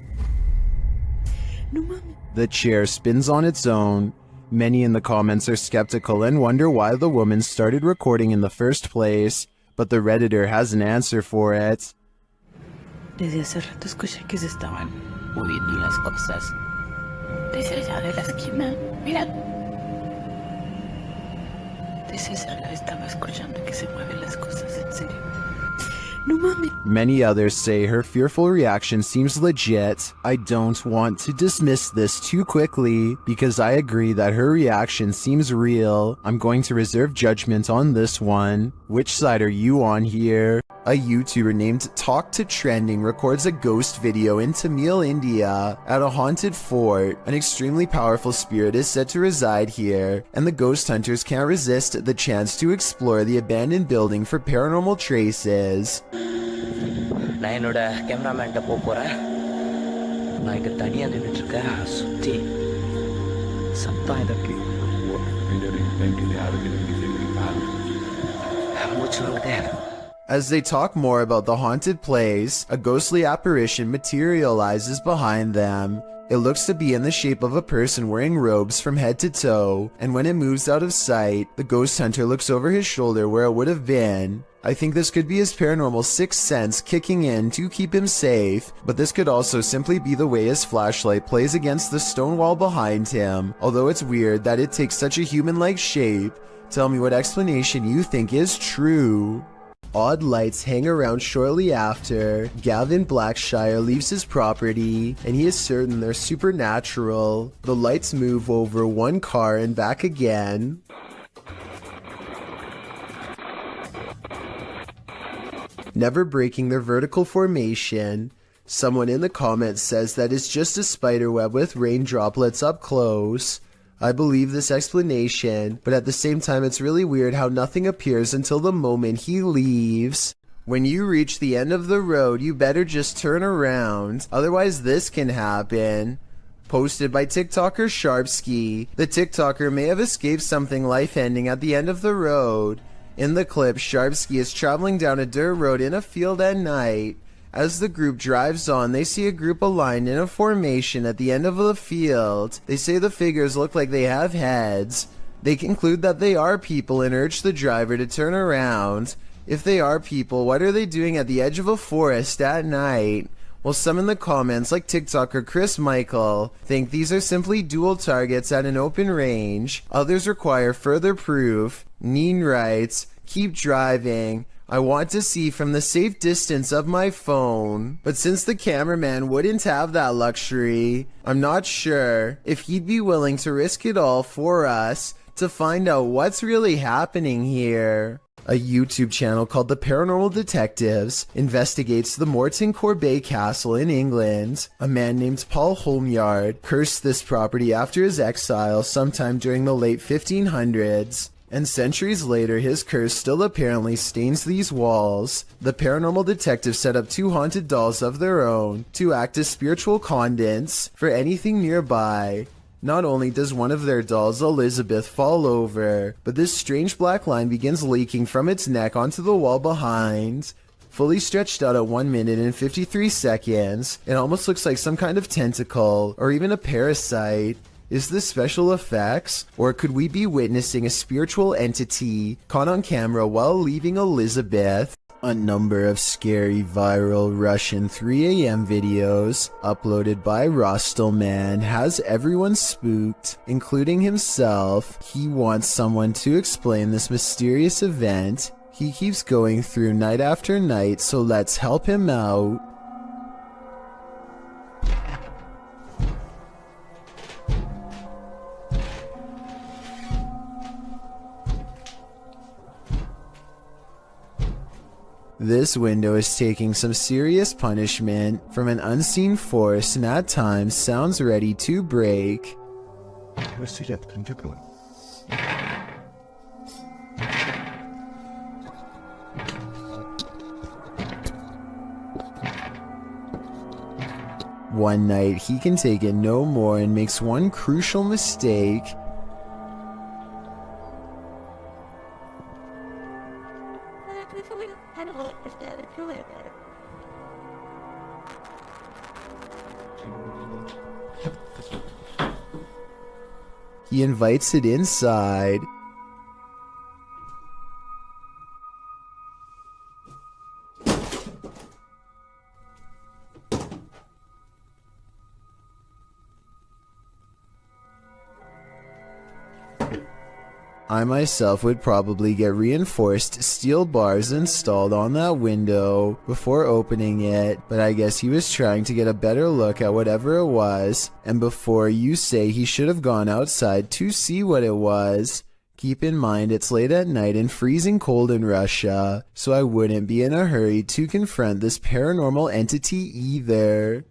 No mames. The chair spins on its own. Many in the comments are skeptical and wonder why the woman started recording in the first place, but the Redditor has an answer for it. Desde hace rato escuché que se estaban moviendo las cosas. Desde allá de la esquina, mira. Desde ese lado estaba escuchando que se mueven las cosas, en serio. No mames. Many others say her fearful reaction seems legit. I don't want to dismiss this too quickly because I agree that her reaction seems real. I'm going to reserve judgment on this one. Which side are you on here? A YouTuber named Talk to Trending records a ghost video in Tamil, India at a haunted fort. An extremely powerful spirit is said to reside here, and the ghost hunters can't resist the chance to explore the abandoned building for paranormal traces. நான் என்னோட கேமராமேன்ட்ட போறேன். நான் இங்க தனியா நின்னுட்டு இருக்கேன். சுத்தி சத்தம் இதற்கு மூச்சு வாங்குதே. As they talk more about the haunted place, a ghostly apparition materializes behind them. It looks to be in the shape of a person wearing robes from head to toe, and when it moves out of sight, the ghost hunter looks over his shoulder where it would have been. I think this could be his paranormal sixth sense kicking in to keep him safe, but this could also simply be the way his flashlight plays against the stone wall behind him, although it's weird that it takes such a human-like shape. Tell me what explanation you think is true. Odd lights hang around shortly after. Gavin Blackshire leaves his property, and he is certain they're supernatural. The lights move over one car and back again. Never breaking their vertical formation. Someone in the comments says that it's just a spiderweb with rain droplets up close. I believe this explanation, but at the same time it's really weird how nothing appears until the moment he leaves. When you reach the end of the road, you better just turn around, otherwise this can happen. Posted by TikToker Sharpski. The TikToker may have escaped something life-ending at the end of the road. In the clip, Sharpski is traveling down a dirt road in a field at night. As the group drives on, they see a group aligned in a formation at the end of the field. They say the figures look like they have heads. They conclude that they are people and urge the driver to turn around. If they are people, what are they doing at the edge of a forest at night? Well, some in the comments, like TikToker Chris Michael, think these are simply dual targets at an open range. Others require further proof. Neen writes, "Keep driving. I want to see from the safe distance of my phone." But since the cameraman wouldn't have that luxury, I'm not sure if he'd be willing to risk it all for us to find out what's really happening here. A YouTube channel called The Paranormal Detectives investigates the Morton Corbet Castle in England. A man named Paul Holmyard cursed this property after his exile sometime during the late 1500s. And centuries later, his curse still apparently stains these walls. The paranormal detectives set up 2 haunted dolls of their own to act as spiritual conduits for anything nearby. Not only does one of their dolls, Elizabeth, fall over, but this strange black line begins leaking from its neck onto the wall behind. Fully stretched out at 1 minute and 53 seconds, it almost looks like some kind of tentacle, or even a parasite. Is this special effects? Or could we be witnessing a spiritual entity caught on camera while leaving Elizabeth? A number of scary viral Russian 3 a.m. videos uploaded by Rostelman has everyone spooked, including himself. He wants someone to explain this mysterious event. He keeps going through night after night, so let's help him out. This window is taking some serious punishment from an unseen force and at times sounds ready to break. One night he can take it no more and makes one crucial mistake. He invites it inside. I myself would probably get reinforced steel bars installed on that window before opening it, but I guess he was trying to get a better look at whatever it was, and before you say he should have gone outside to see what it was, keep in mind it's late at night and freezing cold in Russia, so I wouldn't be in a hurry to confront this paranormal entity either.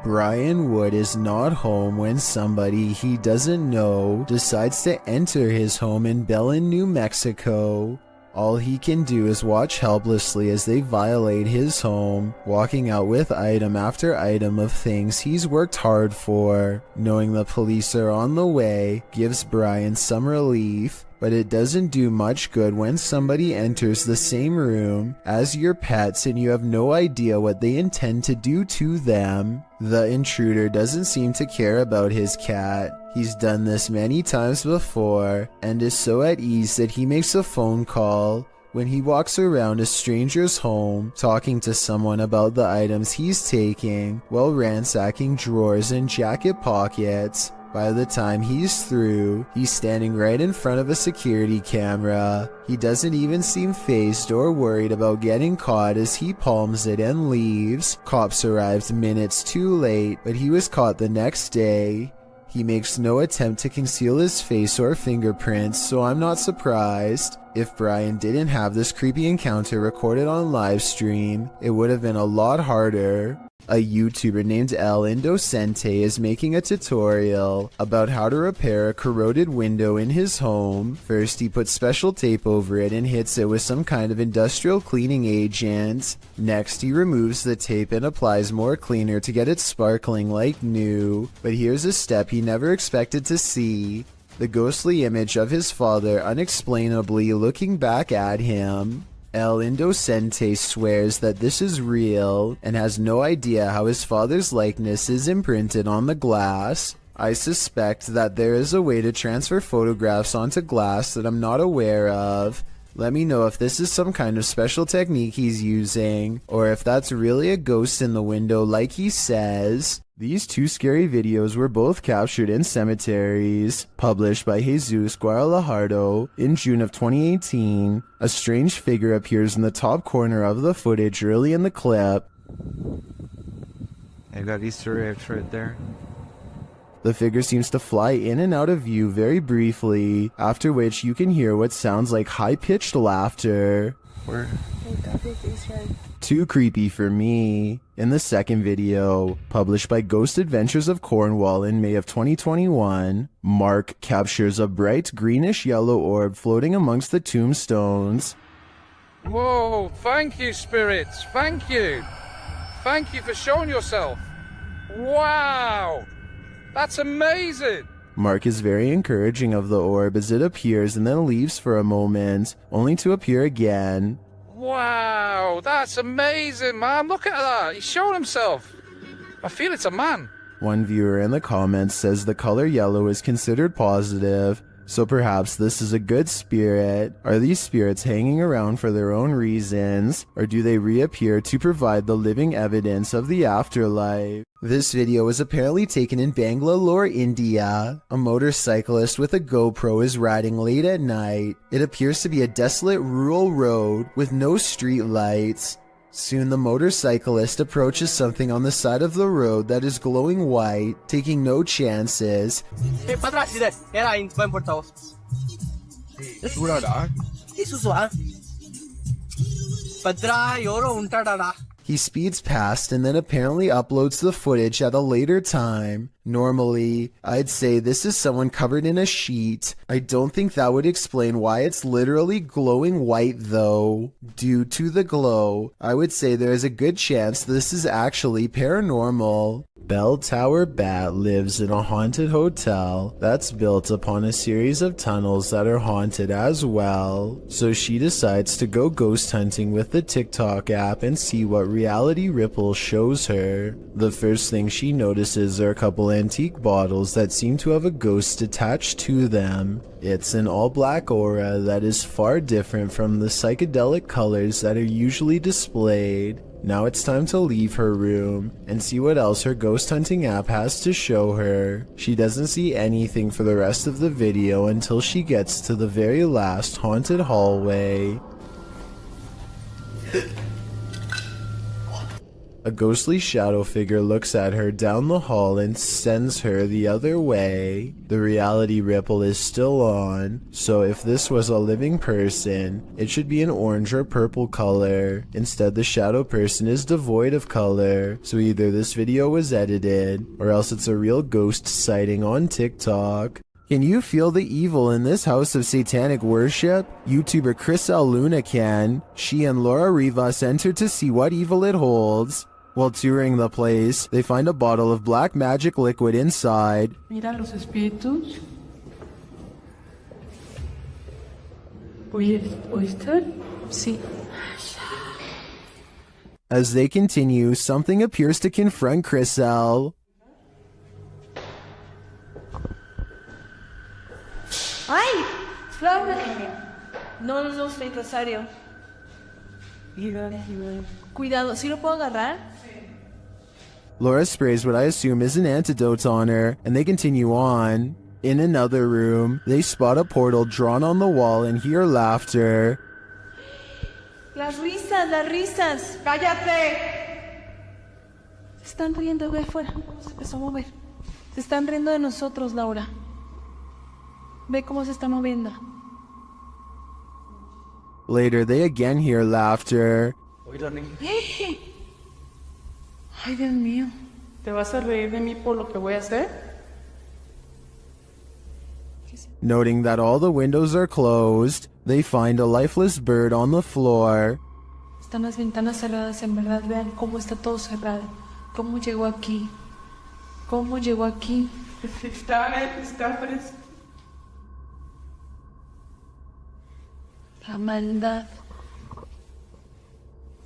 Brian Wood is not home when somebody he doesn't know decides to enter his home in Belen, New Mexico. All he can do is watch helplessly as they violate his home, walking out with item after item of things he's worked hard for. Knowing the police are on the way gives Brian some relief, but it doesn't do much good when somebody enters the same room as your pets and you have no idea what they intend to do to them. The intruder doesn't seem to care about his cat. He's done this many times before and is so at ease that he makes a phone call when he walks around a stranger's home talking to someone about the items he's taking while ransacking drawers and jacket pockets. By the time he's through, he's standing right in front of a security camera. He doesn't even seem fazed or worried about getting caught as he palms it and leaves. Cops arrived minutes too late, but he was caught the next day. He makes no attempt to conceal his face or fingerprints, so I'm not surprised. If Brian didn't have this creepy encounter recorded on live stream, it would have been a lot harder. A YouTuber named El Indocente is making a tutorial about how to repair a corroded window in his home. First, he puts special tape over it and hits it with some kind of industrial cleaning agent. Next, he removes the tape and applies more cleaner to get it sparkling like new. But here's a step he never expected to see: the ghostly image of his father unexplainably looking back at him. El Indocente swears that this is real and has no idea how his father's likeness is imprinted on the glass. I suspect that there is a way to transfer photographs onto glass that I'm not aware of. Let me know if this is some kind of special technique he's using, or if that's really a ghost in the window like he says. These two scary videos were both captured in cemeteries. Published by Jesus Guadalajardo in June of 2018, a strange figure appears in the top corner of the footage early in the clip. I got Easter eggs right there. The figure seems to fly in and out of view very briefly, after which you can hear what sounds like high-pitched laughter. Where? Too creepy for me. In the second video, published by Ghost Adventures of Cornwall in May of 2021, Mark captures a bright greenish-yellow orb floating amongst the tombstones. Whoa, thank you, spirits. Thank you. Thank you for showing yourself. Wow, that's amazing. Mark is very encouraging of the orb as it appears and then leaves for a moment, only to appear again. Wow, that's amazing, man. Look at that. He's showing himself. I feel it's a man. One viewer in the comments says the color yellow is considered positive, so perhaps this is a good spirit. Are these spirits hanging around for their own reasons, or do they reappear to provide the living evidence of the afterlife? This video was apparently taken in Bangalore, India. A motorcyclist with a GoPro is riding late at night. It appears to be a desolate rural road with no street lights. Soon the motorcyclist approaches something on the side of the road that is glowing white, taking no chances. He speeds past and then apparently uploads the footage at a later time. Normally, I'd say this is someone covered in a sheet. I don't think that would explain why it's literally glowing white though. Due to the glow, I would say there is a good chance this is actually paranormal. Bell Tower Bat lives in a haunted hotel that's built upon a series of tunnels that are haunted as well. So she decides to go ghost hunting with the TikTok app and see what reality Ripple shows her. The first thing she notices are a couple antique bottles that seem to have a ghost attached to them. It's an all-black aura that is far different from the psychedelic colors that are usually displayed. Now it's time to leave her room and see what else her ghost hunting app has to show her. She doesn't see anything for the rest of the video until she gets to the very last haunted hallway. A ghostly shadow figure looks at her down the hall and sends her the other way. The reality ripple is still on, so if this was a living person, it should be an orange or purple color. Instead, the shadow person is devoid of color, so either this video was edited, or else it's a real ghost sighting on TikTok. Can you feel the evil in this house of satanic worship? YouTuber Chris L. Luna can. She and Laura Rivas enter to see what evil it holds. While touring the place, they find a bottle of black magic liquid inside. Mira los espíritus. ¿Oíste? Sí. As they continue, something appears to confront Chris L. ¡Ay! ¡Flor! No, está empresario. Cuidado, ¿sí lo puedo agarrar? Laura sprays what I assume is an antidote on her, and they continue on. In another room, they spot a portal drawn on the wall and hear laughter. Las risas. ¡Cállate! Se están riendo, ve afuera. Se empezó a mover. Se están riendo de nosotros, Laura. Ve cómo se está moviendo. Later, they again hear laughter. Ay, Dios mío. ¿Te vas a reír de mí por lo que voy a hacer? Noting that all the windows are closed, they find a lifeless bird on the floor. Están las ventanas cerradas, en verdad. Vean cómo está todo cerrado. ¿Cómo llegó aquí? ¿Cómo llegó aquí? Está fresco. La maldad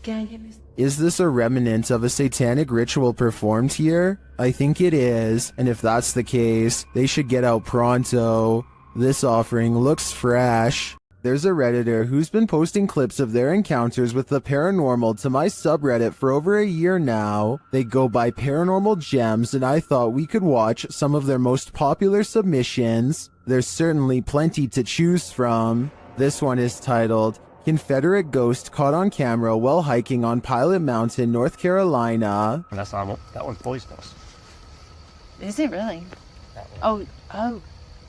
que hay en este. Is this a remnant of a satanic ritual performed here? I think it is, and if that's the case, they should get out pronto. This offering looks fresh. There's a Redditor who's been posting clips of their encounters with the paranormal to my subreddit for over a year now. They go by Paranormal Gems, and I thought we could watch some of their most popular submissions. There's certainly plenty to choose from. This one is titled, Confederate Ghost Caught on Camera While Hiking on Pilot Mountain, North Carolina. That's normal. That one's poisonous. Is it really? Oh,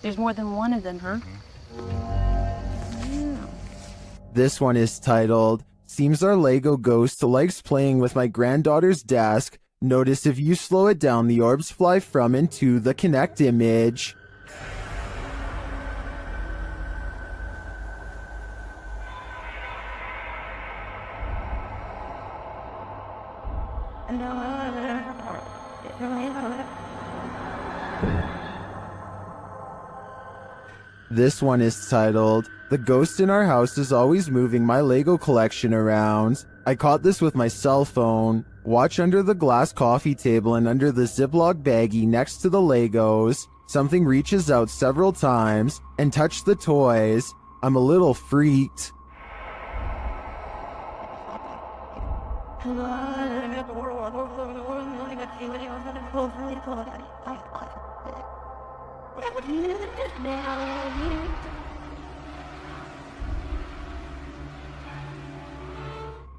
there's more than one of them, huh? This one is titled, Seems our Lego ghost likes playing with my granddaughter's desk. Notice if you slow it down, the orbs fly from and to the Connect image. This one is titled, "The Ghost in Our House is Always Moving My Lego Collection Around." I caught this with my cell phone. Watch under the glass coffee table and under the Ziploc baggie next to the Legos. Something reaches out several times and touch the toys. I'm a little freaked.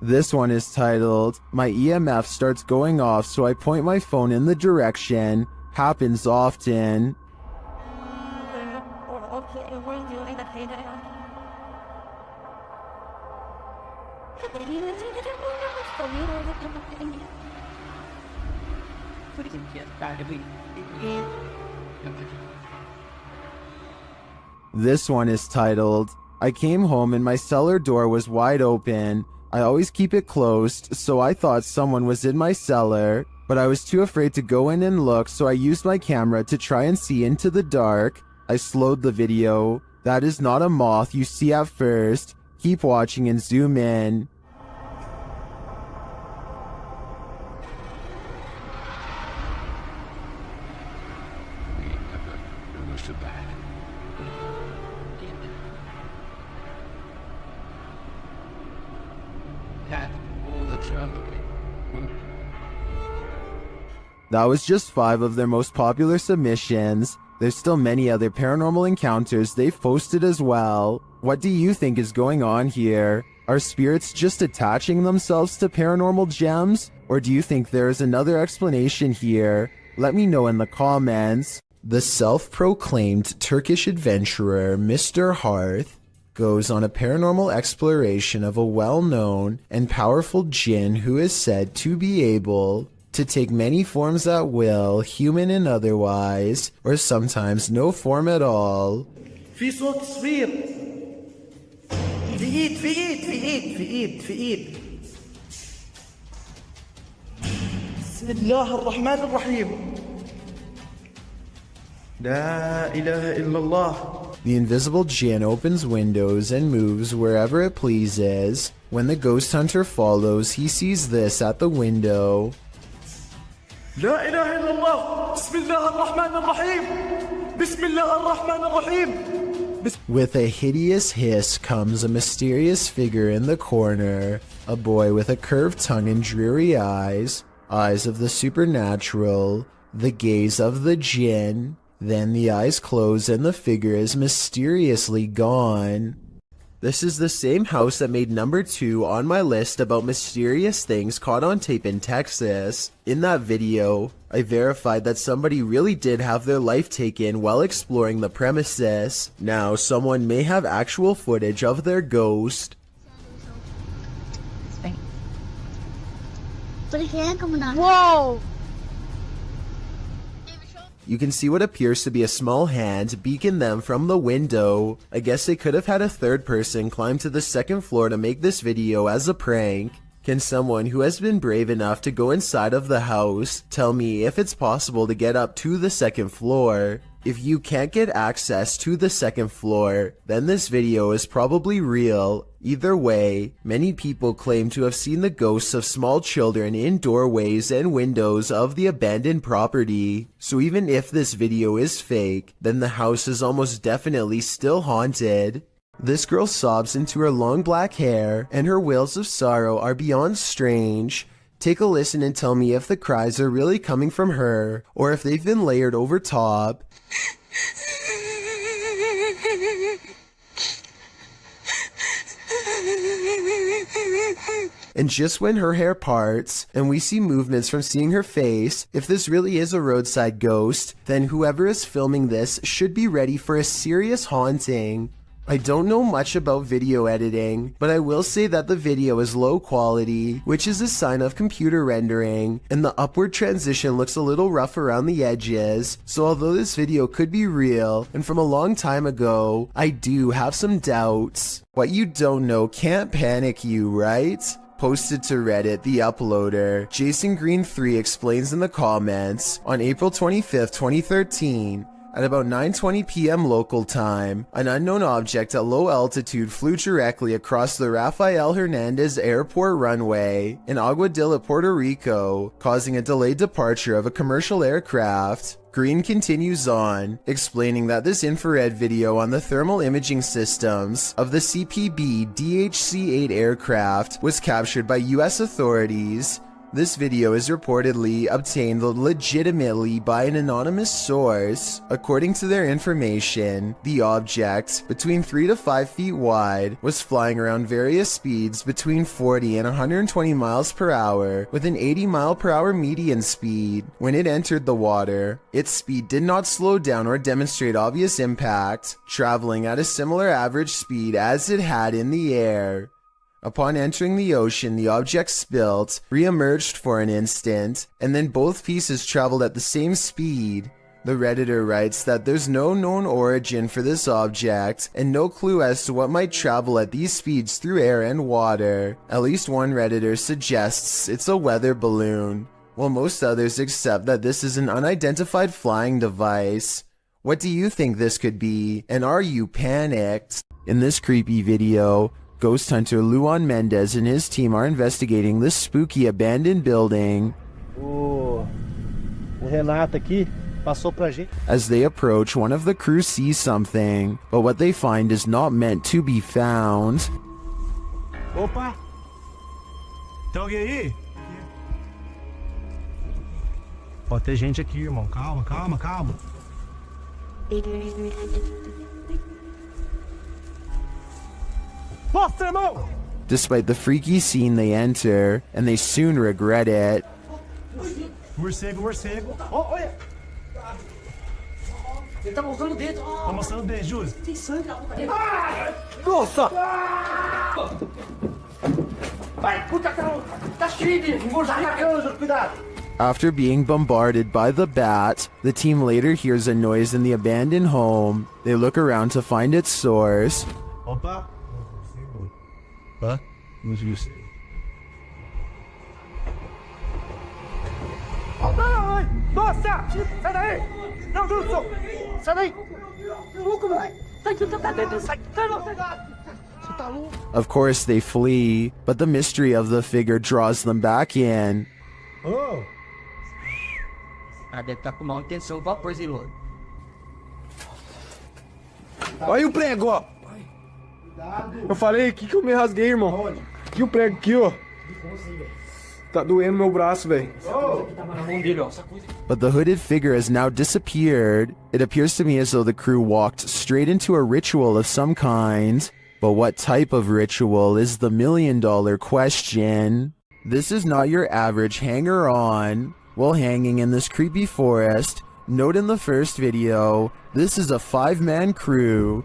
This one is titled, "My EMF starts going off, so I point my phone in the direction. Happens often." This one is titled, "I came home and my cellar door was wide open. I always keep it closed, so I thought someone was in my cellar, but I was too afraid to go in and look, so I used my camera to try and see into the dark. I slowed the video. That is not a moth you see at first. Keep watching and zoom in." That was just 5 of their most popular submissions. There's still many other paranormal encounters they've posted as well. What do you think is going on here? Are spirits just attaching themselves to paranormal gems? Or do you think there is another explanation here? Let me know in the comments. The self-proclaimed Turkish adventurer Mr. Hearth goes on a paranormal exploration of a well-known and powerful jinn who is said to be able to take many forms at will, human and otherwise, or sometimes no form at all. في صوت صفير. في ايد. بسم الله الرحمن الرحيم. لا إله إلا الله. The invisible jinn opens windows and moves wherever it pleases. When the ghost hunter follows, he sees this at the window. لا إله إلا الله. بسم الله الرحمن الرحيم. بسم الله الرحمن الرحيم. With a hideous hiss comes a mysterious figure in the corner, a boy with a curved tongue and dreary eyes, eyes of the supernatural, the gaze of the jinn. Then the eyes close and the figure is mysteriously gone. This is the same house that made number 2 on my list about mysterious things caught on tape in Texas. In that video, I verified that somebody really did have their life taken while exploring the premises. Now, someone may have actual footage of their ghost. Whoa! You can see what appears to be a small hand beacon them from the window. I guess they could have had a third person climb to the second floor to make this video as a prank. Can someone who has been brave enough to go inside of the house tell me if it's possible to get up to the second floor? If you can't get access to the second floor, then this video is probably real. Either way, many people claim to have seen the ghosts of small children in doorways and windows of the abandoned property. So even if this video is fake, then the house is almost definitely still haunted. This girl sobs into her long black hair, and her wails of sorrow are beyond strange. Take a listen and tell me if the cries are really coming from her, or if they've been layered over top. And just when her hair parts, and we see movements from seeing her face, if this really is a roadside ghost, then whoever is filming this should be ready for a serious haunting. I don't know much about video editing, but I will say that the video is low quality, which is a sign of computer rendering, and the upward transition looks a little rough around the edges, so although this video could be real and from a long time ago, I do have some doubts. What you don't know can't panic you, right? Posted to Reddit, the uploader, Jason Green 3 explains in the comments, on April 25th, 2013, at about 9:20 p.m. local time, an unknown object at low altitude flew directly across the Rafael Hernandez Airport runway in Aguadilla, Puerto Rico, causing a delayed departure of a commercial aircraft. Green continues on, explaining that this infrared video on the thermal imaging systems of the CPB DHC-8 aircraft was captured by US authorities. This video is reportedly obtained legitimately by an anonymous source. According to their information, the object, between 3 to 5 feet wide, was flying around various speeds between 40 and 120 miles per hour with an 80 mile per hour median speed. When it entered the water, its speed did not slow down or demonstrate obvious impact, traveling at a similar average speed as it had in the air. Upon entering the ocean, the object spilt, re-emerged for an instant, and then both pieces traveled at the same speed. The Redditor writes that there's no known origin for this object, and no clue as to what might travel at these speeds through air and water. At least one Redditor suggests it's a weather balloon, while most others accept that this is an unidentified flying device. What do you think this could be, and are you panicked? In this creepy video, ghost hunter Luan Mendez and his team are investigating this spooky abandoned building. O Renato aqui passou pra gente. As they approach, one of the crew sees something, but what they find is not meant to be found. Opa! Tem alguém aí? Pode ter gente aqui, irmão. Calma, calma, calma. Mostra, irmão! Despite the freaky scene they enter, and they soon regret it. Morcego, morcego. Oh, olha! Ele tá mostrando o dedo. Tá mostrando o dedo, Júlio. Tem sangue. Nossa! Vai, puta, tá cheio de morcego, cuidado! After being bombarded by the bat, the team later hears a noise in the abandoned home. They look around to find its source. Opa! Hã? Não viu. Nossa! Sai daí! Não, Wilson! Sai daí! Louco, moleque! Sai, você tá louco? Of course they flee, but the mystery of the figure draws them back in. Oh! Ah, deve estar com mal intenção, vapor, Zilô. Olha o prego, ó! Eu falei aqui que eu me rasguei, irmão. Aqui o prego aqui, ó. Tá doendo meu braço, velho. But the hooded figure has now disappeared. It appears to me as though the crew walked straight into a ritual of some kind. But what type of ritual is the million-dollar question? This is not your average hanger-on. While hanging in this creepy forest, note in the first video, this is a 5-man crew.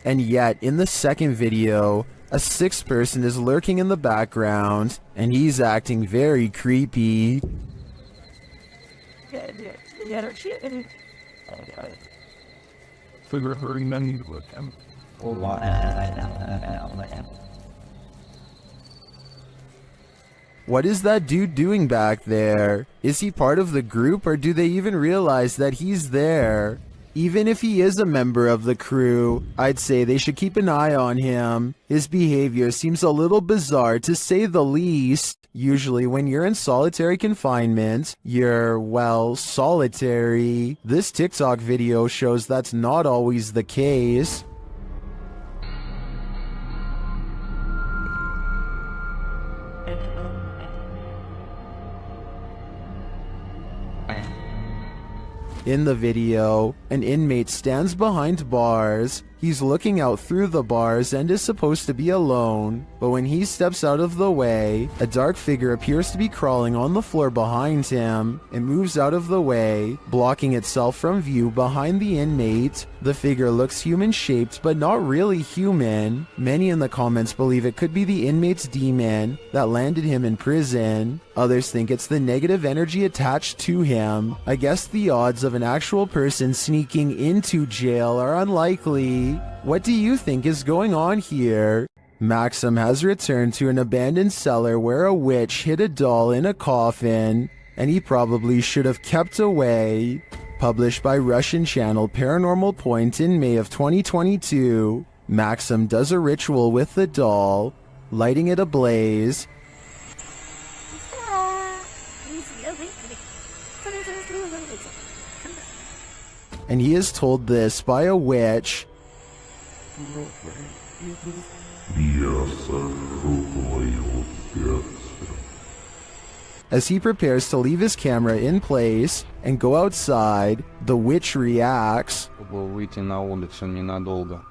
And yet, in the second video, a 6th person is lurking in the background, and he's acting very creepy. What is that dude doing back there? Is he part of the group, or do they even realize that he's there? Even if he is a member of the crew, I'd say they should keep an eye on him. His behavior seems a little bizarre, to say the least. Usually when you're in solitary confinement, you're, well, solitary. This TikTok video shows that's not always the case. In the video, an inmate stands behind bars. He's looking out through the bars and is supposed to be alone, but when he steps out of the way, a dark figure appears to be crawling on the floor behind him. It moves out of the way, blocking itself from view behind the inmate. The figure looks human-shaped, but not really human. Many in the comments believe it could be the inmate's demon that landed him in prison. Others think it's the negative energy attached to him. I guess the odds of an actual person sneaking into jail are unlikely. What do you think is going on here? Maxim has returned to an abandoned cellar where a witch hid a doll in a coffin, and he probably should have kept away. Published by Russian channel Paranormal Point in May of 2022, Maxim does a ritual with the doll, lighting it ablaze. And he is told this by a witch. As he prepares to leave his camera in place and go outside, the witch reacts. Выйти на улицу ненадолго.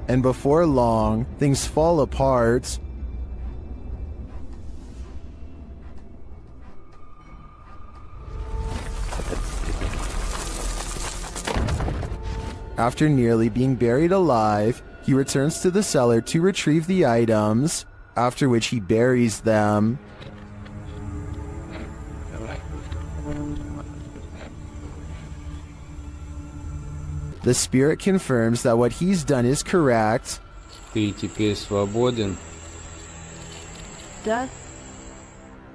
And before long, things fall apart. After nearly being buried alive, he returns to the cellar to retrieve the items, after which he buries them. The spirit confirms that what he's done is correct. Ты теперь свободен.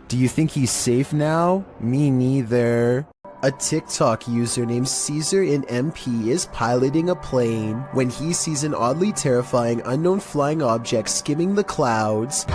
Do you think he's safe now? Me neither. A TikTok user named Caesar in MP is piloting a plane when he sees an oddly terrifying unknown flying object skimming the clouds.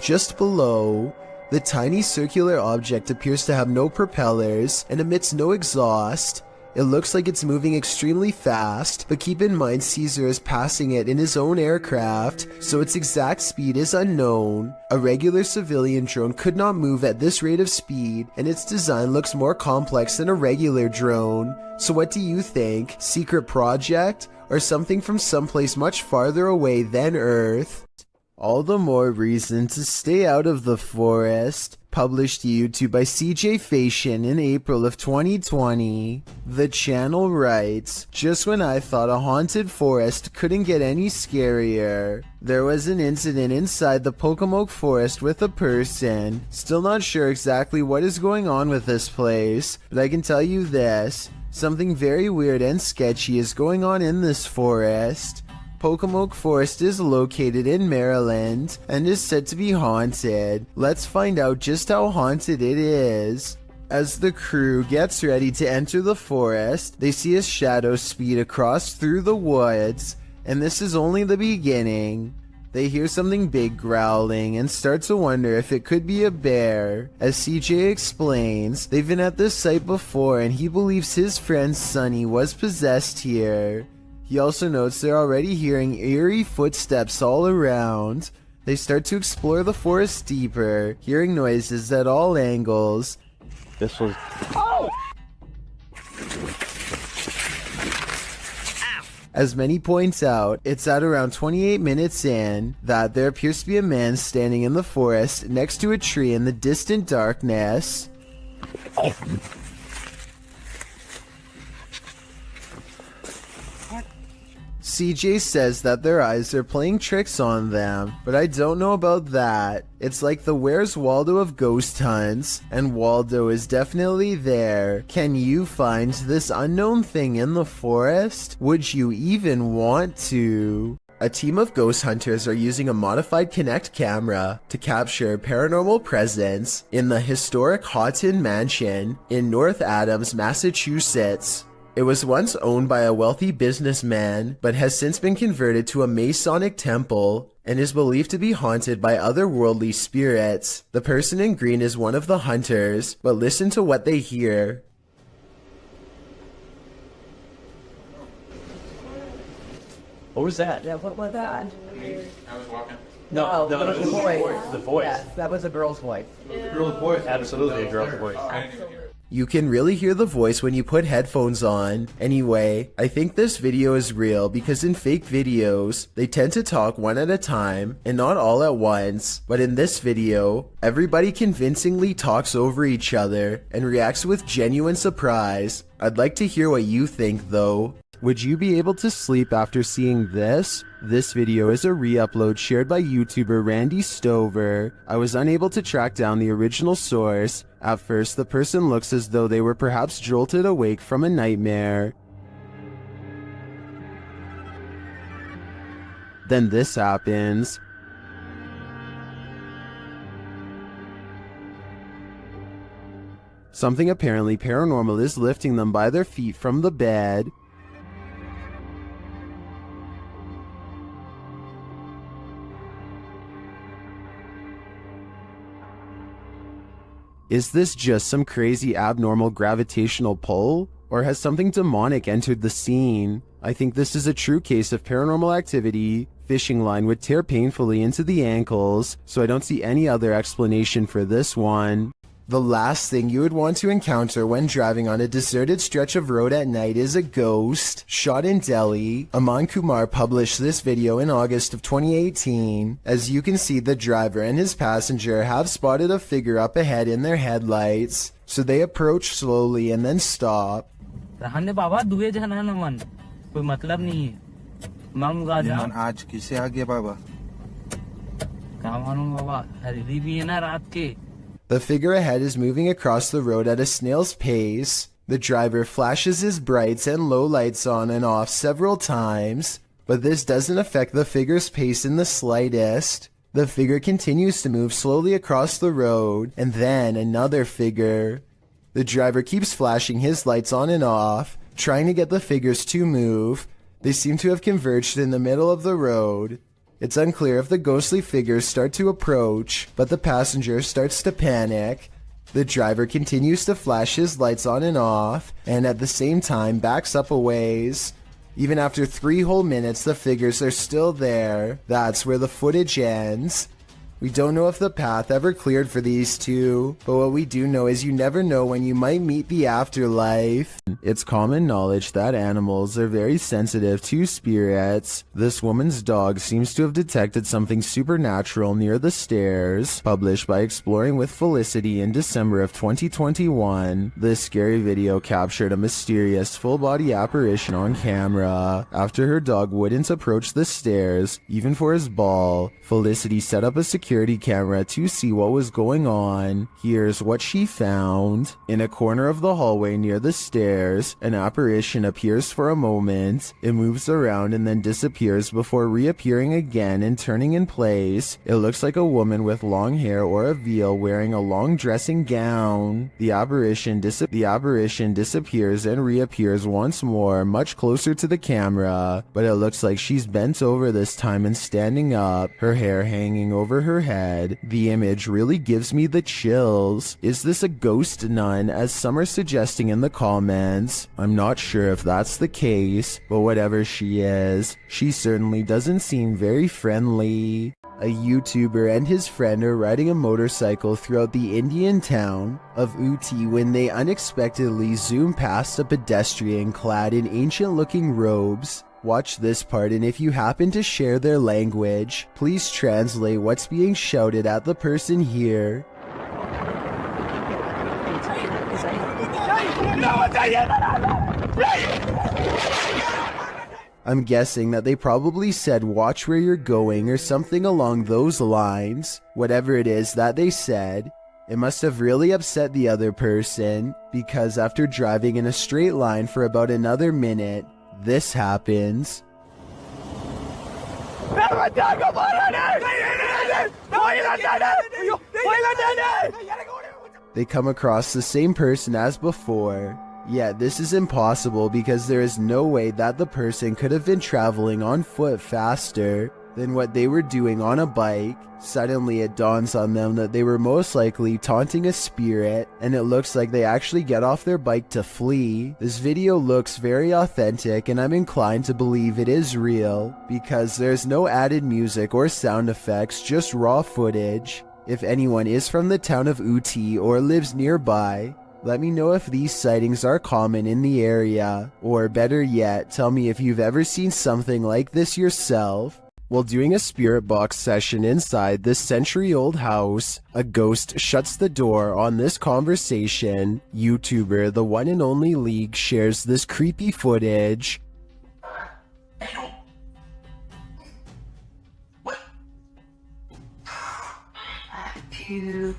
Just below, the tiny circular object appears to have no propellers and emits no exhaust. It looks like it's moving extremely fast, but keep in mind Caesar is passing it in his own aircraft, so its exact speed is unknown. A regular civilian drone could not move at this rate of speed, and its design looks more complex than a regular drone. So what do you think? Secret project? Or something from someplace much farther away than Earth? All the more reason to stay out of the forest. Published to YouTube by CJ Fashion in April of 2020. The channel writes, just when I thought a haunted forest couldn't get any scarier, there was an incident inside the Pocomoke forest with a person. Still not sure exactly what is going on with this place, but I can tell you this. Something very weird and sketchy is going on in this forest. Pocomoke Forest is located in Maryland and is said to be haunted. Let's find out just how haunted it is. As the crew gets ready to enter the forest, they see a shadow speed across through the woods, and this is only the beginning. They hear something big growling and start to wonder if it could be a bear. As CJ explains, they've been at this site before and he believes his friend Sunny was possessed here. He also notes they're already hearing eerie footsteps all around. They start to explore the forest deeper, hearing noises at all angles. This was... Oh! As many points out, it's at around 28 minutes in that there appears to be a man standing in the forest next to a tree in the distant darkness. CJ says that their eyes are playing tricks on them, but I don't know about that. It's like the Where's Waldo of ghost hunts, and Waldo is definitely there. Can you find this unknown thing in the forest? Would you even want to? A team of ghost hunters are using a modified Kinect camera to capture paranormal presence in the historic Houghton Mansion in North Adams, Massachusetts. It was once owned by a wealthy businessman, but has since been converted to a Masonic temple and is believed to be haunted by otherworldly spirits. The person in green is one of the hunters, but listen to what they hear. What was that? Yeah, what was that? I was walking. No, that was a boy. The voice. Yeah, that was a girl's voice. Girl's voice. Absolutely a girl's voice. You can really hear the voice when you put headphones on. Anyway, I think this video is real because in fake videos, they tend to talk one at a time and not all at once. But in this video, everybody convincingly talks over each other and reacts with genuine surprise. I'd like to hear what you think though. Would you be able to sleep after seeing this? This video is a re-upload shared by YouTuber Randy Stover. I was unable to track down the original source. At first, the person looks as though they were perhaps jolted awake from a nightmare. Then this happens. Something apparently paranormal is lifting them by their feet from the bed. Is this just some crazy abnormal gravitational pull? Or has something demonic entered the scene? I think this is a true case of paranormal activity. Fishing line would tear painfully into the ankles, so I don't see any other explanation for this one. The last thing you would want to encounter when driving on a deserted stretch of road at night is a ghost. Shot in Delhi, Aman Kumar published this video in August of 2018. As you can see, the driver and his passenger have spotted a figure up ahead in their headlights, so they approach slowly and then stop. आज किसे आ गया बाबा? The figure ahead is moving across the road at a snail's pace. The driver flashes his brights and low lights on and off several times, but this doesn't affect the figure's pace in the slightest. The figure continues to move slowly across the road, and then another figure. The driver keeps flashing his lights on and off, trying to get the figures to move. They seem to have converged in the middle of the road. It's unclear if the ghostly figures start to approach, but the passenger starts to panic. The driver continues to flash his lights on and off, and at the same time backs up a ways. Even after 3 whole minutes, the figures are still there. That's where the footage ends. We don't know if the path ever cleared for these two, but what we do know is you never know when you might meet the afterlife. It's common knowledge that animals are very sensitive to spirits. This woman's dog seems to have detected something supernatural near the stairs. Published by Exploring with Felicity in December of 2021, this scary video captured a mysterious full-body apparition on camera. After her dog wouldn't approach the stairs, even for his ball, Felicity set up a security camera to see what was going on. Here's what she found. In a corner of the hallway near the stairs, an apparition appears for a moment. It moves around and then disappears before reappearing again and turning in place. It looks like a woman with long hair or a veil wearing a long dressing gown. The apparition disappears and reappears once more, much closer to the camera, but it looks like she's bent over this time and standing up, her hair hanging over her head. The image really gives me the chills. Is this a ghost nun, as some are suggesting in the comments? I'm not sure if that's the case, but whatever she is, she certainly doesn't seem very friendly. A YouTuber and his friend are riding a motorcycle throughout the Indian town of Ooty when they unexpectedly zoom past a pedestrian clad in ancient-looking robes. Watch this part, and if you happen to share their language, please translate what's being shouted at the person here. I'm guessing that they probably said watch where you're going or something along those lines. Whatever it is that they said, it must have really upset the other person, because after driving in a straight line for about another minute, this happens. They come across the same person as before. Yet this is impossible because there is no way that the person could have been traveling on foot faster. than what they were doing on a bike. Suddenly it dawns on them that they were most likely taunting a spirit, and it looks like they actually get off their bike to flee. This video looks very authentic, and I'm inclined to believe it is real, because there's no added music or sound effects, just raw footage. If anyone is from the town of Uti or lives nearby, let me know if these sightings are common in the area, or better yet, tell me if you've ever seen something like this yourself. While doing a spirit box session inside this century-old house, a ghost shuts the door on this conversation. YouTuber The One and Only League shares this creepy footage. Cute.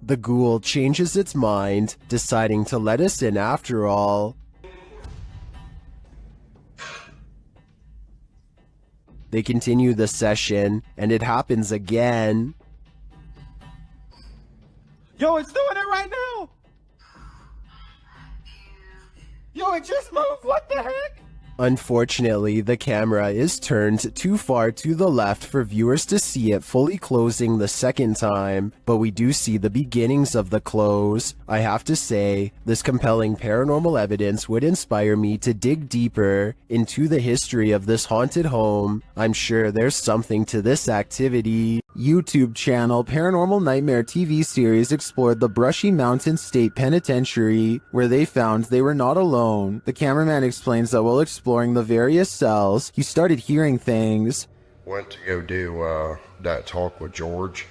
The ghoul changes its mind, deciding to let us in after all. They continue the session, and it happens again. Yo, it's doing it right now! Yo, it just moved, what the heck? Unfortunately, the camera is turned too far to the left for viewers to see it fully closing the second time, but we do see the beginnings of the close. I have to say, this compelling paranormal evidence would inspire me to dig deeper into the history of this haunted home. I'm sure there's something to this activity. YouTube channel Paranormal Nightmare TV series explored the Brushy Mountain State Penitentiary, where they found they were not alone. The cameraman explains that while exploring the various cells, he started hearing things. Went to go do that talk with George,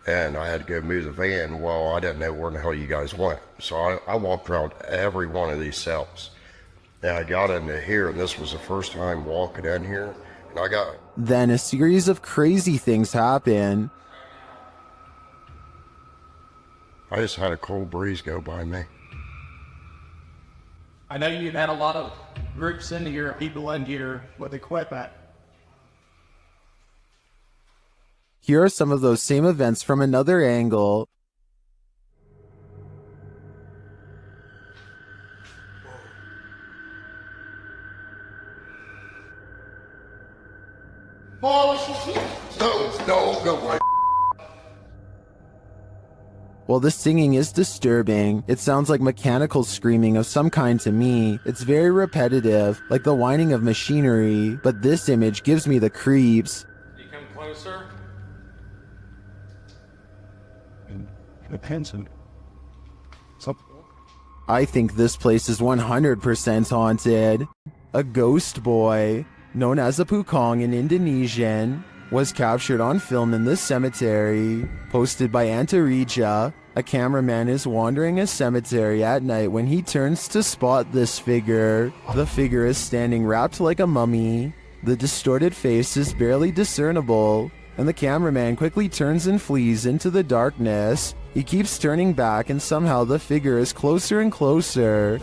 and I had to go move the van. Well, I didn't know where the hell you guys went, so I walked around every one of these cells. And I got into here, and this was the first time walking in here, and I got... Then a series of crazy things happen. I just had a cold breeze go by me. I know you've had a lot of groups into here, people into here with equipment. Here are some of those same events from another angle. No, go away. While the singing is disturbing, it sounds like mechanical screaming of some kind to me. It's very repetitive, like the whining of machinery, but this image gives me the creeps. You come closer. I think this place is 100% haunted. A ghost boy, known as a Pukong in Indonesian, was captured on film in this cemetery. Posted by Antarija, a cameraman is wandering a cemetery at night when he turns to spot this figure. The figure is standing wrapped like a mummy. The distorted face is barely discernible, and the cameraman quickly turns and flees into the darkness. He keeps turning back, and somehow the figure is closer and closer.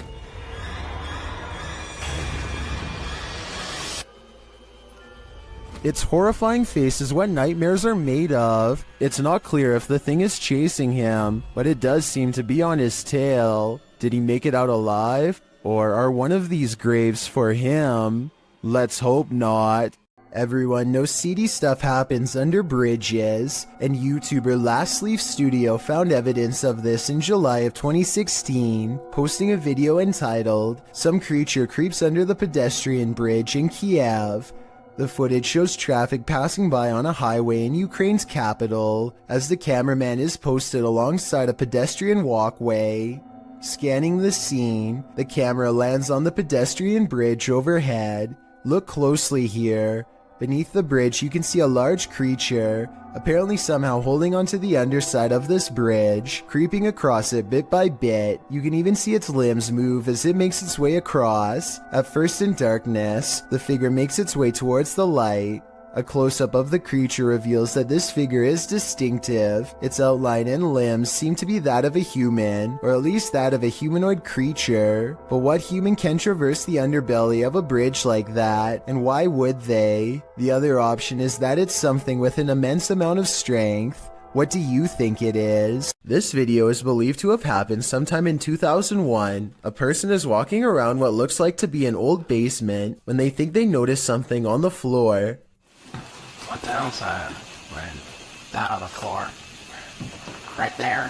Its horrifying face is what nightmares are made of. It's not clear if the thing is chasing him, but it does seem to be on his tail. Did he make it out alive? Or are one of these graves for him? Let's hope not. Everyone knows seedy stuff happens under bridges, and YouTuber Last Leaf Studio found evidence of this in July of 2016, posting a video entitled, "Some Creature Creeps Under the Pedestrian Bridge in Kiev." The footage shows traffic passing by on a highway in Ukraine's capital, as the cameraman is posted alongside a pedestrian walkway. Scanning the scene, the camera lands on the pedestrian bridge overhead. Look closely here. Beneath the bridge you can see a large creature, apparently somehow holding onto the underside of this bridge, creeping across it bit by bit. You can even see its limbs move as it makes its way across. At first in darkness, the figure makes its way towards the light. A close-up of the creature reveals that this figure is distinctive. Its outline and limbs seem to be that of a human, or at least that of a humanoid creature. But what human can traverse the underbelly of a bridge like that, and why would they? The other option is that it's something with an immense amount of strength. What do you think it is? This video is believed to have happened sometime in 2001. A person is walking around what looks like to be an old basement when they think they notice something on the floor. What the hell's that? That on the floor. Right there.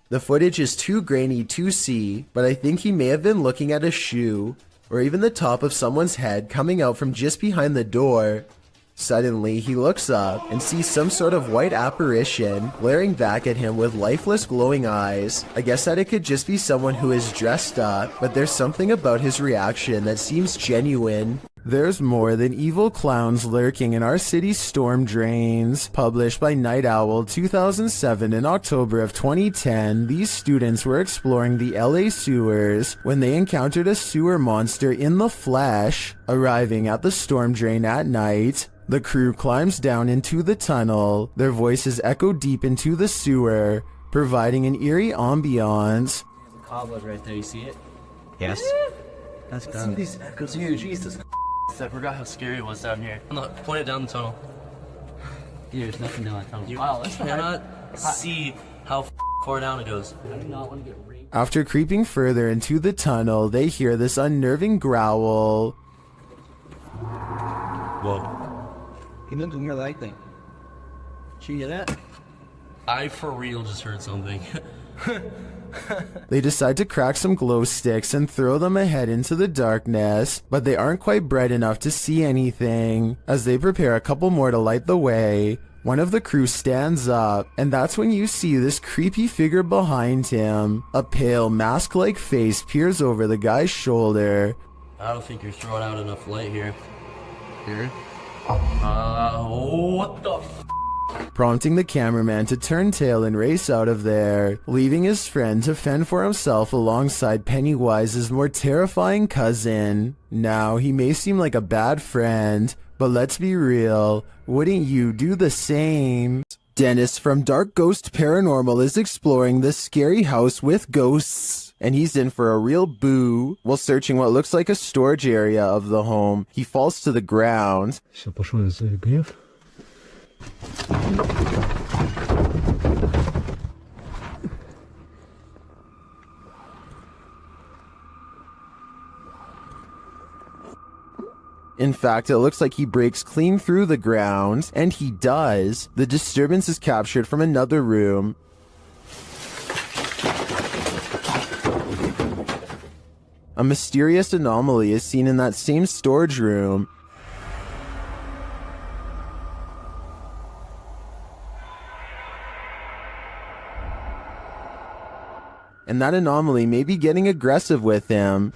The footage is too grainy to see, but I think he may have been looking at a shoe, or even the top of someone's head coming out from just behind the door. Suddenly, he looks up and sees some sort of white apparition glaring back at him with lifeless glowing eyes. I guess that it could just be someone who is dressed up, but there's something about his reaction that seems genuine. There's more than evil clowns lurking in our city's storm drains. Published by Night Owl 2007 in October of 2010, these students were exploring the LA sewers when they encountered a sewer monster in the flesh. Arriving at the storm drain at night, the crew climbs down into the tunnel. Their voices echo deep into the sewer, providing an eerie ambiance. The cobweb right there, you see it? Yes. That's done. These echoes here, Jesus. I forgot how scary it was down here. Look, point it down the tunnel. Yeah, there's nothing down that tunnel. Wow, let's cannot see how far down it goes. I do not want to get raped. After creeping further into the tunnel, they hear this unnerving growl. Whoa. He doesn't hear that thing. Did you hear that? I for real just heard something. They decide to crack some glow sticks and throw them ahead into the darkness, but they aren't quite bright enough to see anything. As they prepare a couple more to light the way, one of the crew stands up, and that's when you see this creepy figure behind him. A pale, mask-like face peers over the guy's shoulder. I don't think you're throwing out enough light here. Here? What the f? Prompting the cameraman to turn tail and race out of there, leaving his friend to fend for himself alongside Pennywise's more terrifying cousin. Now, he may seem like a bad friend, but let's be real, wouldn't you do the same? Dennis from Dark Ghost Paranormal is exploring this scary house with ghosts, and he's in for a real boo. While searching what looks like a storage area of the home, he falls to the ground. In fact, it looks like he breaks clean through the ground, and he does. The disturbance is captured from another room. A mysterious anomaly is seen in that same storage room. And that anomaly may be getting aggressive with him.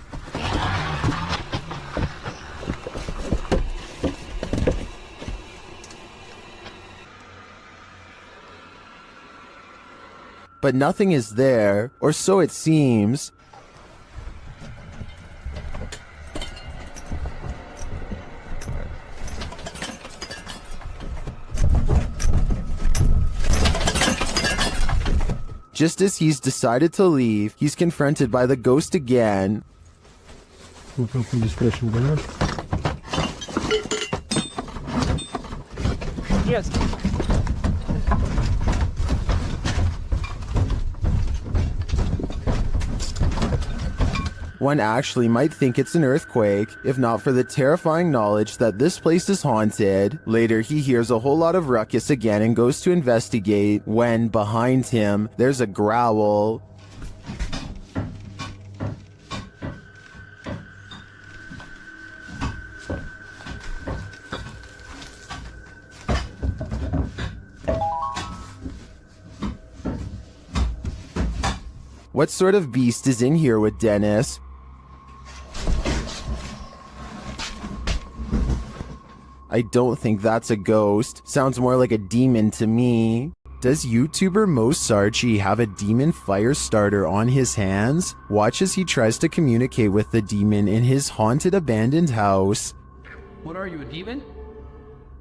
But nothing is there, or so it seems. Just as he's decided to leave, he's confronted by the ghost again. Yes. One actually might think it's an earthquake, if not for the terrifying knowledge that this place is haunted. Later, he hears a whole lot of ruckus again and goes to investigate, when, behind him, there's a growl. What sort of beast is in here with Dennis? I don't think that's a ghost. Sounds more like a demon to me. Does YouTuber Mo Sarchi have a demon fire starter on his hands? Watch as he tries to communicate with the demon in his haunted abandoned house. What are you, a demon?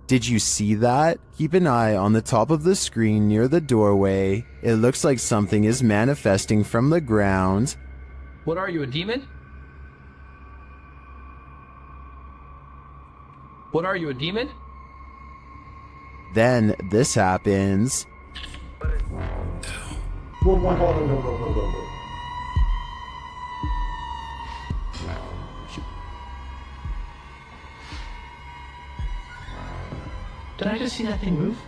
Did you see that? Keep an eye on the top of the screen near the doorway. It looks like something is manifesting from the ground. What are you, a demon? What are you, a demon? Then this happens. Did I just see that thing move?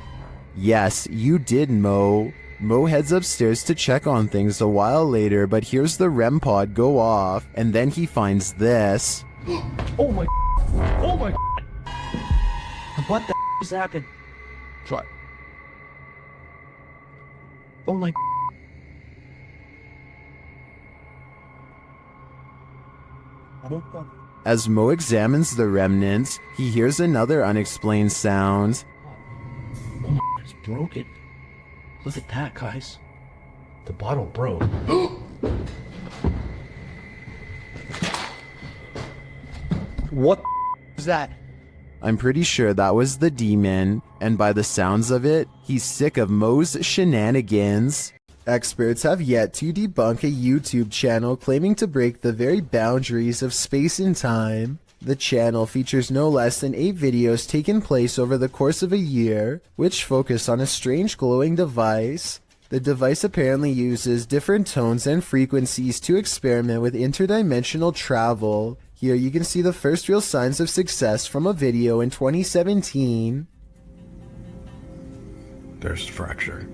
Yes, you did, Mo. Mo heads upstairs to check on things a while later, but hears the REM pod go off, and then he finds this. Oh my. Oh my. What the just happened? Try. Oh my. As Mo examines the remnants, he hears another unexplained sound. It's broken. Look at that, guys. The bottle broke. What is that? I'm pretty sure that was the demon, and by the sounds of it, he's sick of Mo's shenanigans. Experts have yet to debunk a YouTube channel claiming to break the very boundaries of space and time. The channel features no less than 8 videos taken place over the course of a year, which focus on a strange glowing device. The device apparently uses different tones and frequencies to experiment with interdimensional travel. Here you can see the first real signs of success from a video in 2017. There's fracture.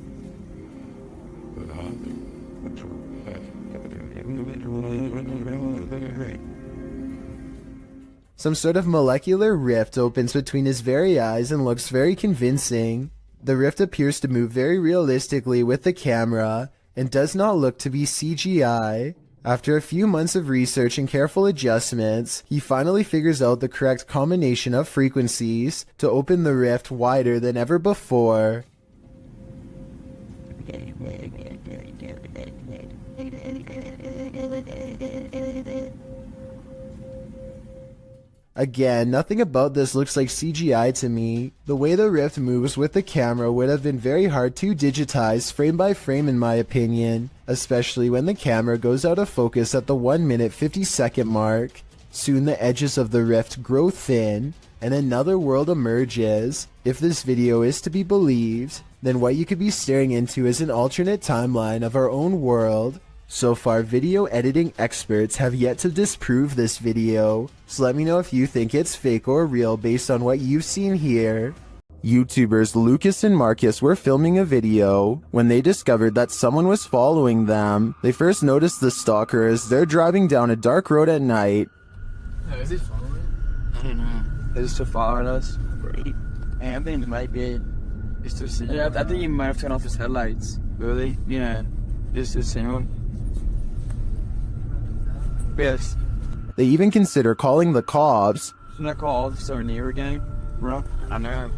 Some sort of molecular rift opens between his very eyes and looks very convincing. The rift appears to move very realistically with the camera and does not look to be CGI. After a few months of research and careful adjustments, he finally figures out the correct combination of frequencies to open the rift wider than ever before. Again, nothing about this looks like CGI to me. The way the rift moves with the camera would have been very hard to digitize frame by frame in my opinion, especially when the camera goes out of focus at the 1 minute 50 second mark. Soon the edges of the rift grow thin, and another world emerges. If this video is to be believed, then what you could be staring into is an alternate timeline of our own world. So far, video editing experts have yet to disprove this video, so let me know if you think it's fake or real based on what you've seen here. YouTubers Lucas and Marcus were filming a video when they discovered that someone was following them. They first noticed the stalker as they're driving down a dark road at night. Is he following? I don't know. Is he still following us? I think it might be. Yeah, I think he might have turned off his headlights. Really? Yeah. Just the same. Yes. They even consider calling the cops. Isn't that called Officer Near again, bro? I know.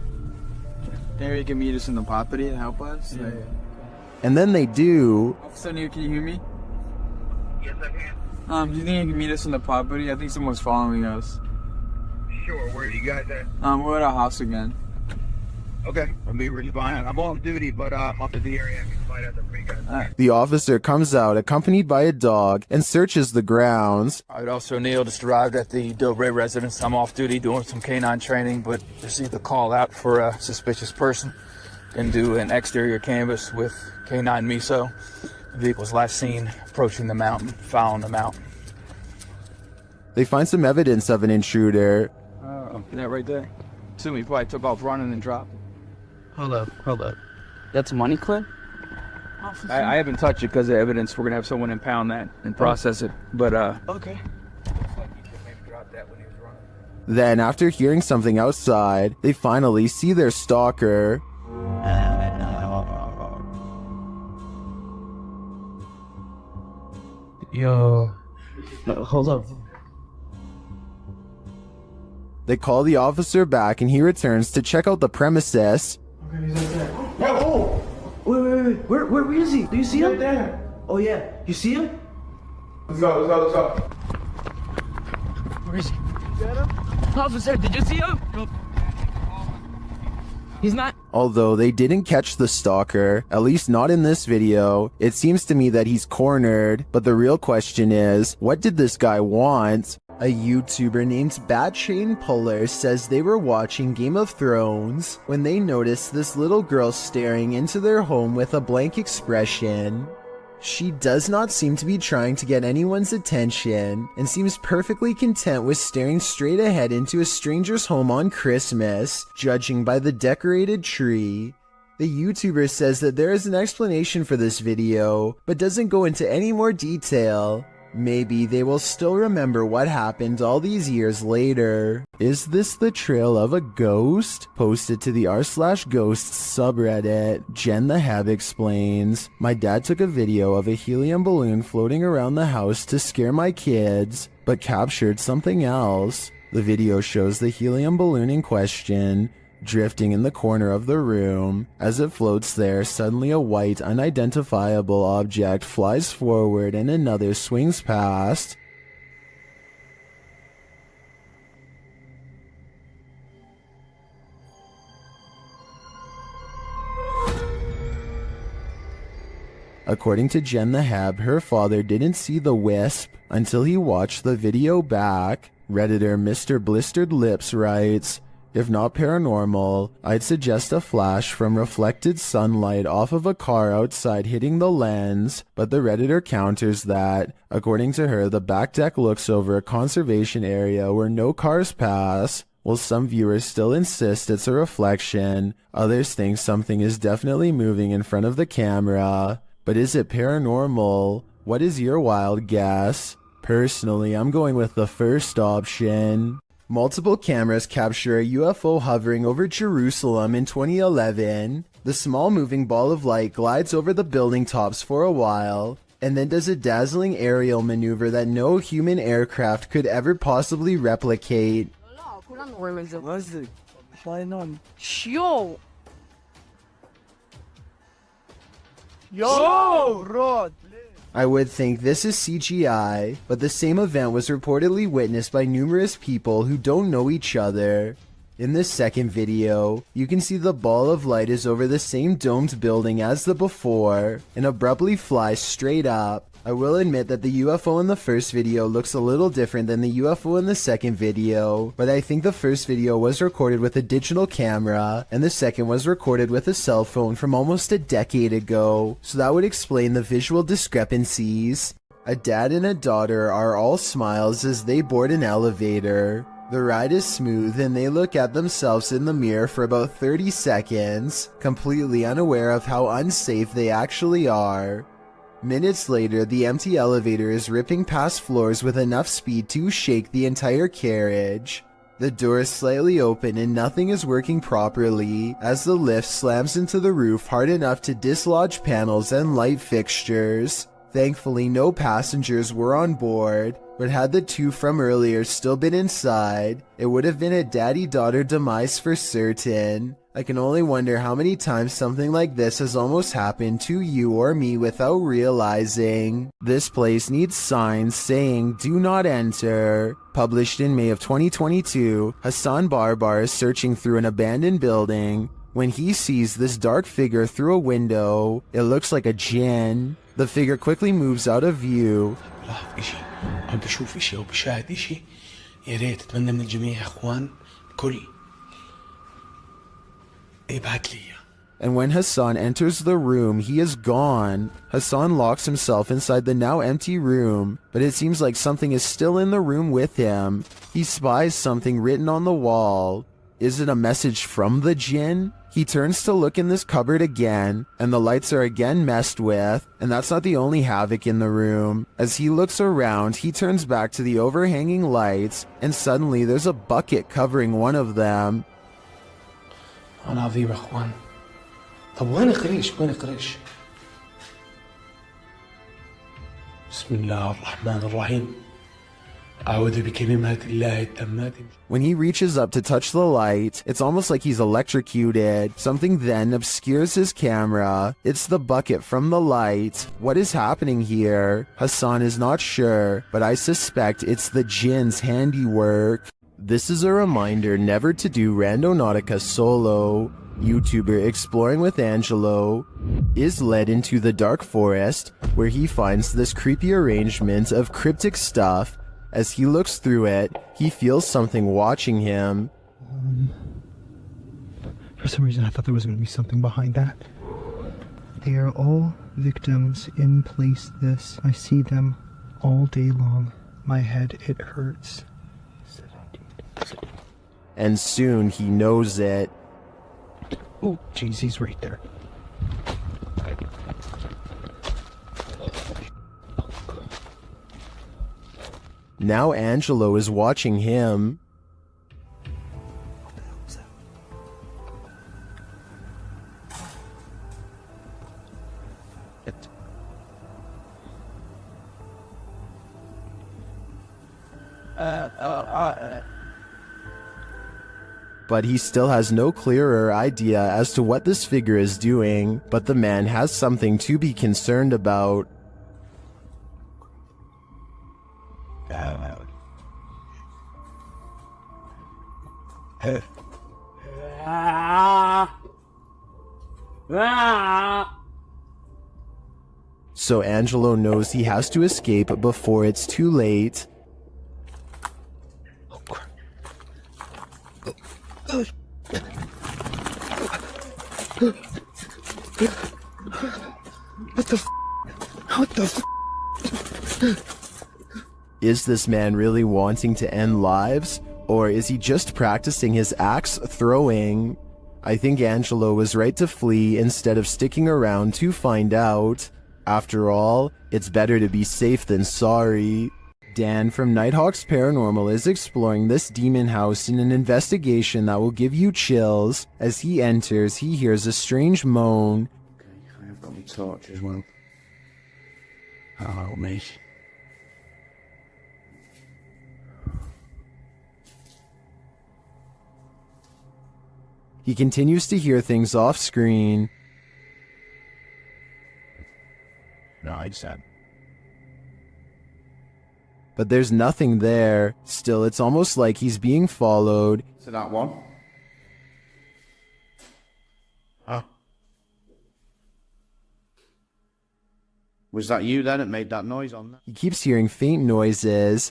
Maybe you can meet us in the property and help us. Yeah. And then they do. Officer Near, can you hear me? Yes, I can. Do you think you can meet us in the property? I think someone's following us. Sure, where are you guys at? We're at our house again. Okay, I'll be really fine. I'm on duty, but off to the area. I can find out the free guys. The officer comes out accompanied by a dog and searches the grounds. Alright, Officer O'Neill just arrived at the Delray residence. I'm off duty doing some canine training, but received a call out for a suspicious person and do an exterior canvass with canine miso. The vehicle was last seen approaching the mountain, following the mountain. They find some evidence of an intruder. That right there. Assume he probably took off running and dropped. Hold up. That's money clip? I haven't touched it because of evidence. We're gonna have someone impound that and process it. But Okay. Then, after hearing something outside, they finally see their stalker. Yo. Hold up. They call the officer back and he returns to check out the premises. Oh! Wait. Where is he? Do you see him? Right there. Oh yeah. You see him? Let's go. Where is he? Get him? Officer, did you see him? He's not. Although they didn't catch the stalker, at least not in this video, it seems to me that he's cornered, but the real question is, what did this guy want? A YouTuber named Bat Chain Puller says they were watching Game of Thrones when they noticed this little girl staring into their home with a blank expression. She does not seem to be trying to get anyone's attention and seems perfectly content with staring straight ahead into a stranger's home on Christmas, judging by the decorated tree. The YouTuber says that there is an explanation for this video, but doesn't go into any more detail. Maybe they will still remember what happened all these years later. Is this the trail of a ghost? Posted to the r/ghosts subreddit, Jen the Heb explains, my dad took a video of a helium balloon floating around the house to scare my kids, but captured something else. The video shows the helium balloon in question drifting in the corner of the room. As it floats there, suddenly a white, unidentifiable object flies forward and another swings past. According to Jen the Heb, her father didn't see the wisp until he watched the video back. Redditor Mr. Blistered Lips writes, if not paranormal, I'd suggest a flash from reflected sunlight off of a car outside hitting the lens, but the Redditor counters that, according to her, the back deck looks over a conservation area where no cars pass. While some viewers still insist it's a reflection, others think something is definitely moving in front of the camera. But is it paranormal? What is your wild guess? Personally, I'm going with the first option. Multiple cameras capture a UFO hovering over Jerusalem in 2011. The small moving ball of light glides over the building tops for a while, and then does a dazzling aerial maneuver that no human aircraft could ever possibly replicate. Yo, Rod. I would think this is CGI, but the same event was reportedly witnessed by numerous people who don't know each other. In this second video, you can see the ball of light is over the same domed building as the before, and abruptly flies straight up. I will admit that the UFO in the first video looks a little different than the UFO in the second video, but I think the first video was recorded with a digital camera, and the second was recorded with a cell phone from almost a decade ago, so that would explain the visual discrepancies. A dad and a daughter are all smiles as they board an elevator. The ride is smooth and they look at themselves in the mirror for about 30 seconds, completely unaware of how unsafe they actually are. Minutes later, the empty elevator is ripping past floors with enough speed to shake the entire carriage. The door is slightly open and nothing is working properly as the lift slams into the roof hard enough to dislodge panels and light fixtures. Thankfully, no passengers were on board, but had the two from earlier still been inside, it would have been a daddy-daughter demise for certain. I can only wonder how many times something like this has almost happened to you or me without realizing. This place needs signs saying "Do not enter." Published in May of 2022, Hassan Barbar is searching through an abandoned building when he sees this dark figure through a window. It looks like a jinn. The figure quickly moves out of view. عم بشوف اشي او بشاهد اشي يا ريت اتمنى من الجميع يا اخوان الكل ابعت لي. And when Hassan enters the room, he is gone. Hassan locks himself inside the now empty room, but it seems like something is still in the room with him. He spies something written on the wall. Is it a message from the jinn? He turns to look in this cupboard again, and the lights are again messed with, and that's not the only havoc in the room. As he looks around, he turns back to the overhanging lights, and suddenly there's a bucket covering one of them. أنا عظيم يا اخوان. طب وين قريش؟ وين قريش؟ بسم الله الرحمن الرحيم. أعوذ بكلمات الله التامات. When he reaches up to touch the light, it's almost like he's electrocuted. Something then obscures his camera. It's the bucket from the light. What is happening here? Hassan is not sure, but I suspect it's the jinn's handiwork. This is a reminder never to do Randonautica solo. YouTuber Exploring with Angelo is led into the dark forest where he finds this creepy arrangement of cryptic stuff. As he looks through it, he feels something watching him. For some reason I thought there was going to be something behind that. They are all victims in place this. I see them all day long. My head, it hurts. And soon he knows it. Oh, jeez, he's right there. Now Angelo is watching him. But he still has no clearer idea as to what this figure is doing, but the man has something to be concerned about. So Angelo knows he has to escape before it's too late. What the f? What the f? Is this man really wanting to end lives? Or is he just practicing his axe throwing? I think Angelo was right to flee instead of sticking around to find out. After all, it's better to be safe than sorry. Dan from Nighthawk's Paranormal is exploring this demon house in an investigation that will give you chills. As he enters, he hears a strange moan. Okay, I've got my torch as well. Oh, mate. He continues to hear things off screen. No, I just had. But there's nothing there. Still, it's almost like he's being followed. So that one. Huh? Was that you then that made that noise on that? He keeps hearing faint noises.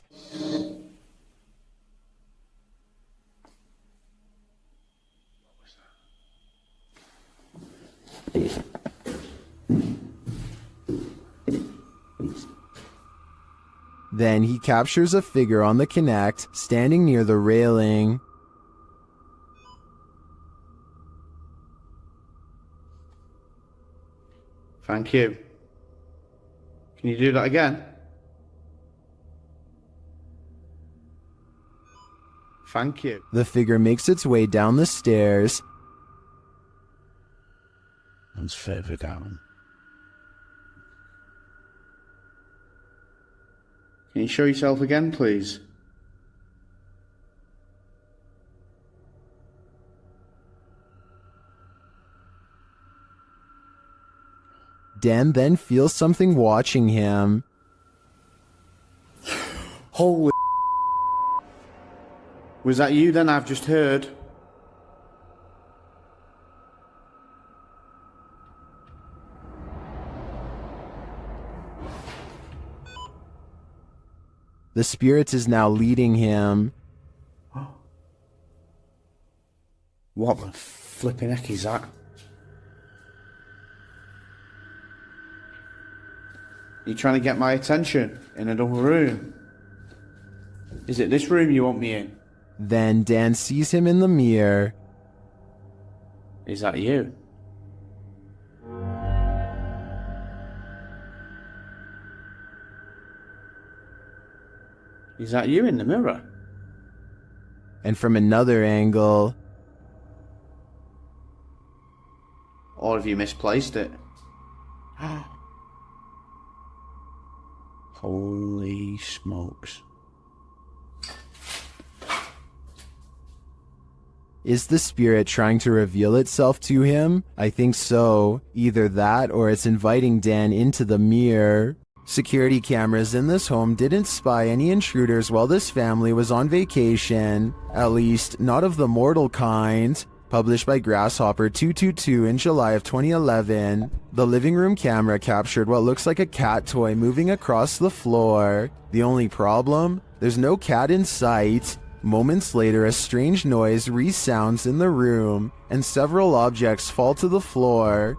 Then he captures a figure on the Connect, standing near the railing. Thank you. Can you do that again? Thank you. The figure makes its way down the stairs. One's further down. Can you show yourself again, please? Dan then feels something watching him. Holy. Was that you then? I've just heard. The spirit is now leading him. What the flipping heck is that? You're trying to get my attention in another room. Is it this room you want me in? Then Dan sees him in the mirror. Is that you? Is that you in the mirror? And from another angle... Or have you misplaced it? Holy smokes. Is the spirit trying to reveal itself to him? I think so. Either that or it's inviting Dan into the mirror. Security cameras in this home didn't spy any intruders while this family was on vacation, at least not of the mortal kind. Published by Grasshopper 222 in July of 2011, the living room camera captured what looks like a cat toy moving across the floor. The only problem? There's no cat in sight. Moments later, a strange noise resounds in the room, and several objects fall to the floor.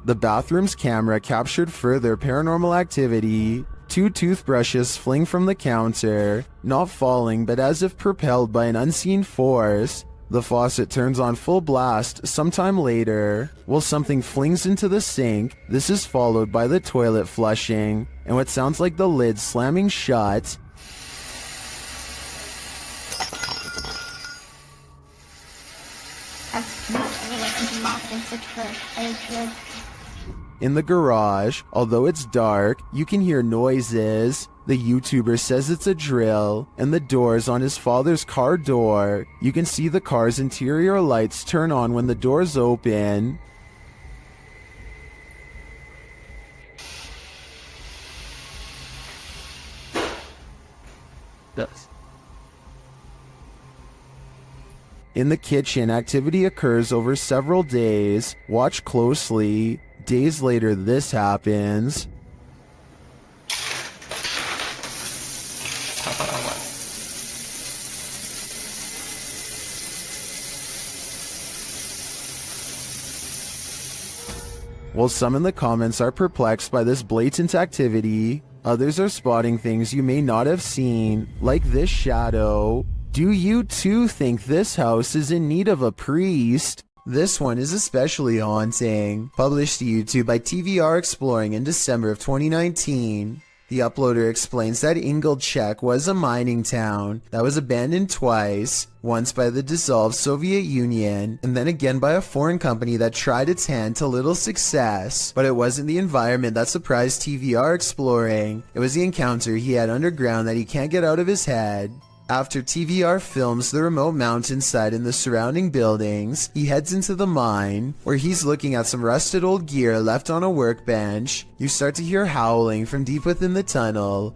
The bathroom's camera captured further paranormal activity. 2 toothbrushes fling from the counter, not falling but as if propelled by an unseen force. The faucet turns on full blast sometime later, while something flings into the sink. This is followed by the toilet flushing, and what sounds like the lid slamming shut. In the garage, although it's dark, you can hear noises. The YouTuber says it's a drill, and the doors on his father's car door. You can see the car's interior lights turn on when the doors open. In the kitchen, activity occurs over several days. Watch closely. Days later, this happens. While some in the comments are perplexed by this blatant activity, others are spotting things you may not have seen, like this shadow. Do you too think this house is in need of a priest? This one is especially haunting. Published to YouTube by TVR Exploring in December of 2019. The uploader explains that Ingolchek was a mining town that was abandoned twice, once by the dissolved Soviet Union, and then again by a foreign company that tried its hand to little success. But it wasn't the environment that surprised TVR Exploring, it was the encounter he had underground that he can't get out of his head. After TVR films the remote mountainside and the surrounding buildings, he heads into the mine, where he's looking at some rusted old gear left on a workbench. You start to hear howling from deep within the tunnel.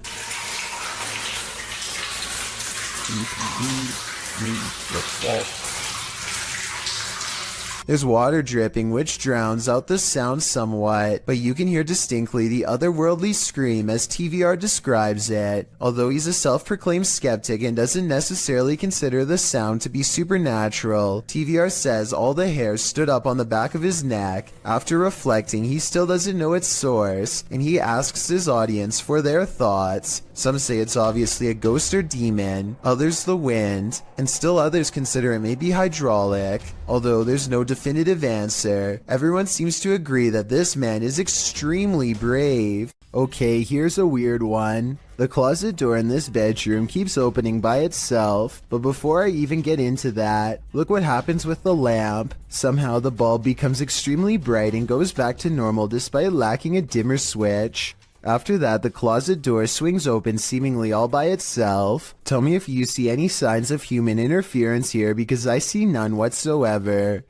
There's water dripping, which drowns out the sound somewhat, but you can hear distinctly the otherworldly scream as TVR describes it. Although he's a self-proclaimed skeptic and doesn't necessarily consider the sound to be supernatural, TVR says all the hairs stood up on the back of his neck. After reflecting, he still doesn't know its source, and he asks his audience for their thoughts. Some say it's obviously a ghost or demon, others the wind, and still others consider it may be hydraulic. Although there's no definitive answer, everyone seems to agree that this man is extremely brave. Okay, here's a weird one. The closet door in this bedroom keeps opening by itself, but before I even get into that, look what happens with the lamp. Somehow the bulb becomes extremely bright and goes back to normal despite lacking a dimmer switch. After that, the closet door swings open seemingly all by itself. Tell me if you see any signs of human interference here, because I see none whatsoever.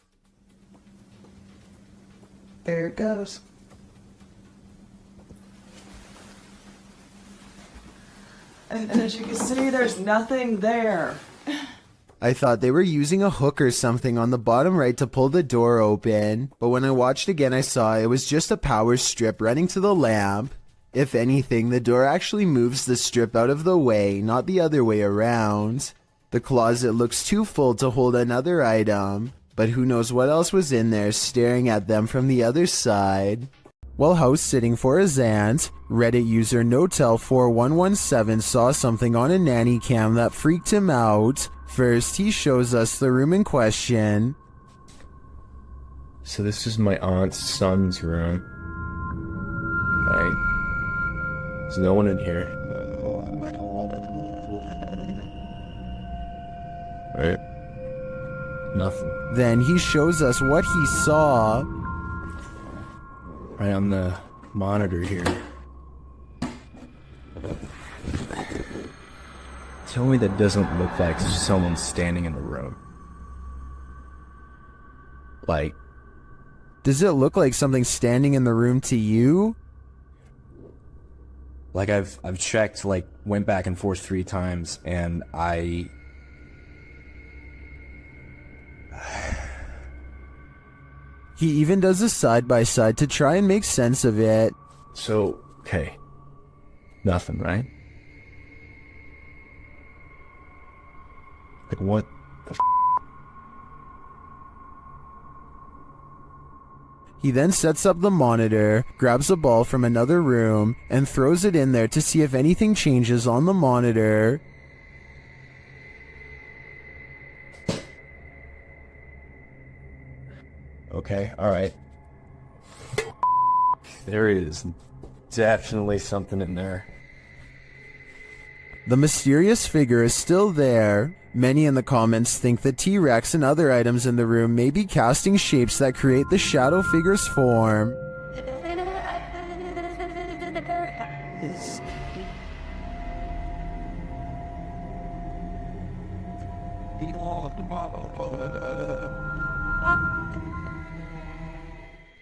There it goes. And as you can see, there's nothing there. I thought they were using a hook or something on the bottom right to pull the door open, but when I watched again I saw it was just a power strip running to the lamp. If anything, the door actually moves the strip out of the way, not the other way around. The closet looks too full to hold another item, but who knows what else was in there staring at them from the other side. While house sitting for his aunt, Reddit user Notel4117 saw something on a nanny cam that freaked him out. First, he shows us the room in question. So this is my aunt's son's room. Right? There's no one in here. Right? Nothing. Then he shows us what he saw. Right on the monitor here. Tell me that doesn't look like someone standing in the room. Like, Does it look like something standing in the room to you? like I've checked, like, went back and forth 3 times, and He even does a side-by-side to try and make sense of it. So, okay. Nothing, right? Like, what the f? He then sets up the monitor, grabs a ball from another room, and throws it in there to see if anything changes on the monitor. Okay, alright. There is definitely something in there. The mysterious figure is still there. Many in the comments think the T-Rex and other items in the room may be casting shapes that create the shadow figure's form.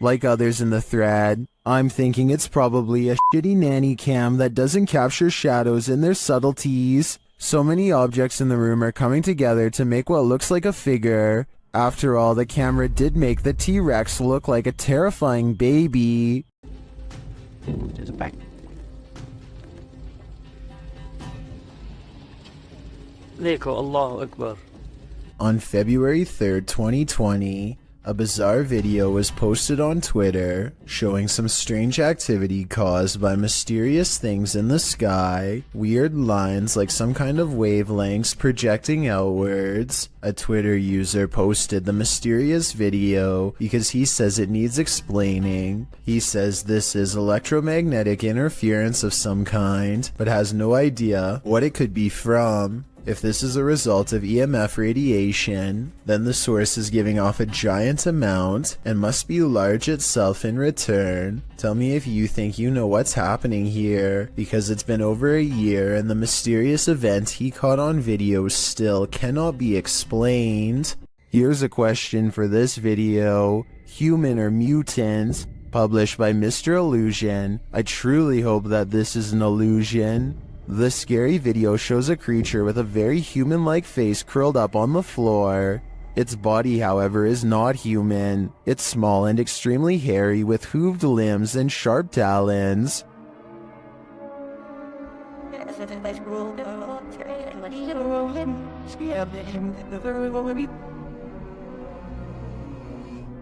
Like others in the thread, I'm thinking it's probably a shitty nanny cam that doesn't capture shadows in their subtleties. So many objects in the room are coming together to make what looks like a figure. After all, the camera did make the T-Rex look like a terrifying baby. Just back. Allahu Akbar. On February 3rd, 2020, a bizarre video was posted on Twitter showing some strange activity caused by mysterious things in the sky, weird lines like some kind of wavelengths projecting outwards. A Twitter user posted the mysterious video because he says it needs explaining. He says this is electromagnetic interference of some kind, but has no idea what it could be from. If this is a result of EMF radiation, then the source is giving off a giant amount and must be large itself in return. Tell me if you think you know what's happening here, because it's been over a year and the mysterious event he caught on video still cannot be explained. Here's a question for this video: human or mutant? Published by Mr. Illusion. I truly hope that this is an illusion. The scary video shows a creature with a very human-like face curled up on the floor. Its body, however, is not human. It's small and extremely hairy with hooved limbs and sharp talons.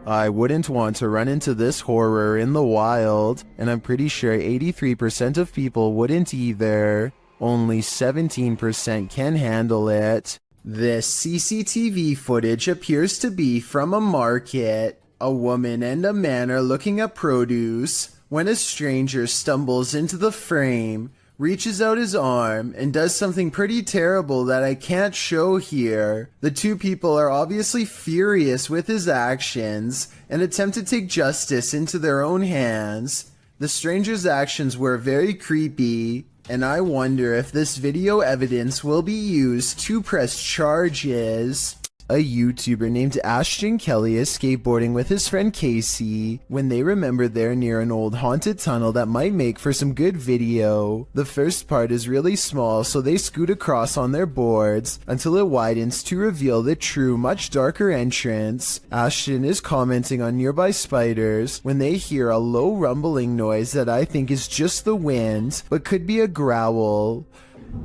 I wouldn't want to run into this horror in the wild, and I'm pretty sure 83% of people wouldn't either. Only 17% can handle it. This CCTV footage appears to be from a market. A woman and a man are looking at produce when a stranger stumbles into the frame, reaches out his arm, and does something pretty terrible that I can't show here. The two people are obviously furious with his actions and attempt to take justice into their own hands. The stranger's actions were very creepy, and I wonder if this video evidence will be used to press charges. A YouTuber named Ashton Kelly is skateboarding with his friend Casey when they remember they're near an old haunted tunnel that might make for some good video. The first part is really small, so they scoot across on their boards until it widens to reveal the true, much darker entrance. Ashton is commenting on nearby spiders when they hear a low rumbling noise that I think is just the wind, but could be a growl.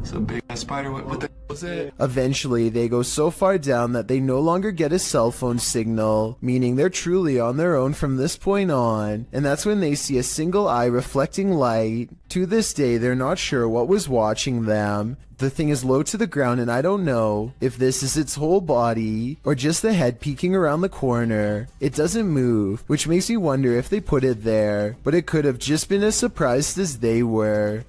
It's a big ass spider. What the was it? Eventually, they go so far down that they no longer get a cell phone signal, meaning they're truly on their own from this point on, and that's when they see a single eye reflecting light. To this day, they're not sure what was watching them. The thing is low to the ground, and I don't know if this is its whole body or just the head peeking around the corner. It doesn't move, which makes me wonder if they put it there, but it could have just been as surprised as they were.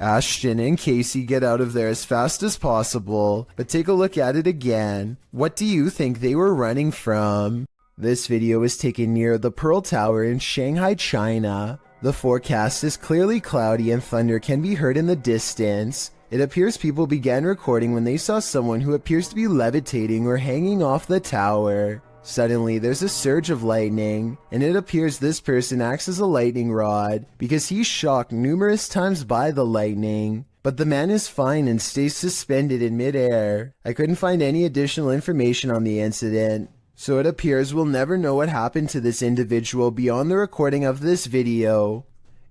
Ashton and Casey get out of there as fast as possible, but take a look at it again. What do you think they were running from? This video is taken near the Pearl Tower in Shanghai, China. The forecast is clearly cloudy and thunder can be heard in the distance. It appears people began recording when they saw someone who appears to be levitating or hanging off the tower. Suddenly, there's a surge of lightning, and it appears this person acts as a lightning rod because he's shocked numerous times by the lightning. But the man is fine and stays suspended in midair. I couldn't find any additional information on the incident, so it appears we'll never know what happened to this individual beyond the recording of this video.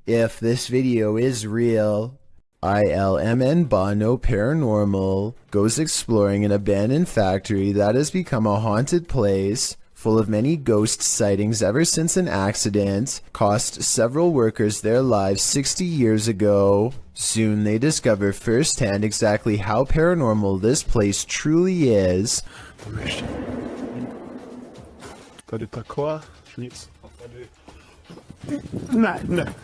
If this video is real. ILMN Bono Paranormal goes exploring an abandoned factory that has become a haunted place, full of many ghost sightings ever since an accident cost several workers their lives 60 years ago. Soon they discover firsthand exactly how paranormal this place truly is. Tady taková, nic. Ne, ne.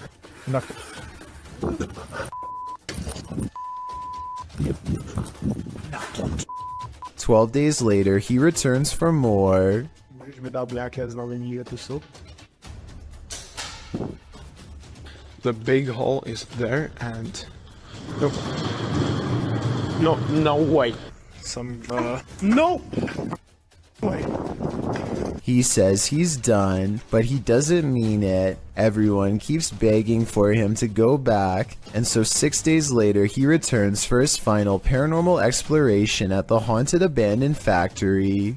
12 days later, he returns for more. Můžeš mi dát nějaké znamení, je to jsou? The big hole is there and... No way. No! Way. He says he's done, but he doesn't mean it. Everyone keeps begging for him to go back, and so 6 days later he returns for his final paranormal exploration at the haunted abandoned factory.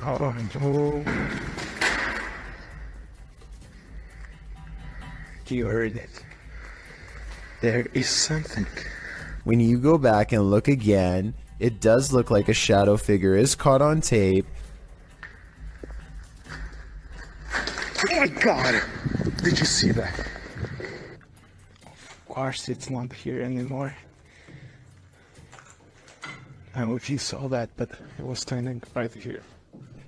Oh no. You heard it. There is something. When you go back and look again, it does look like a shadow figure is caught on tape. Oh my god! Did you see that? Of course it's not here anymore. I don't know if you saw that, but it was standing right here.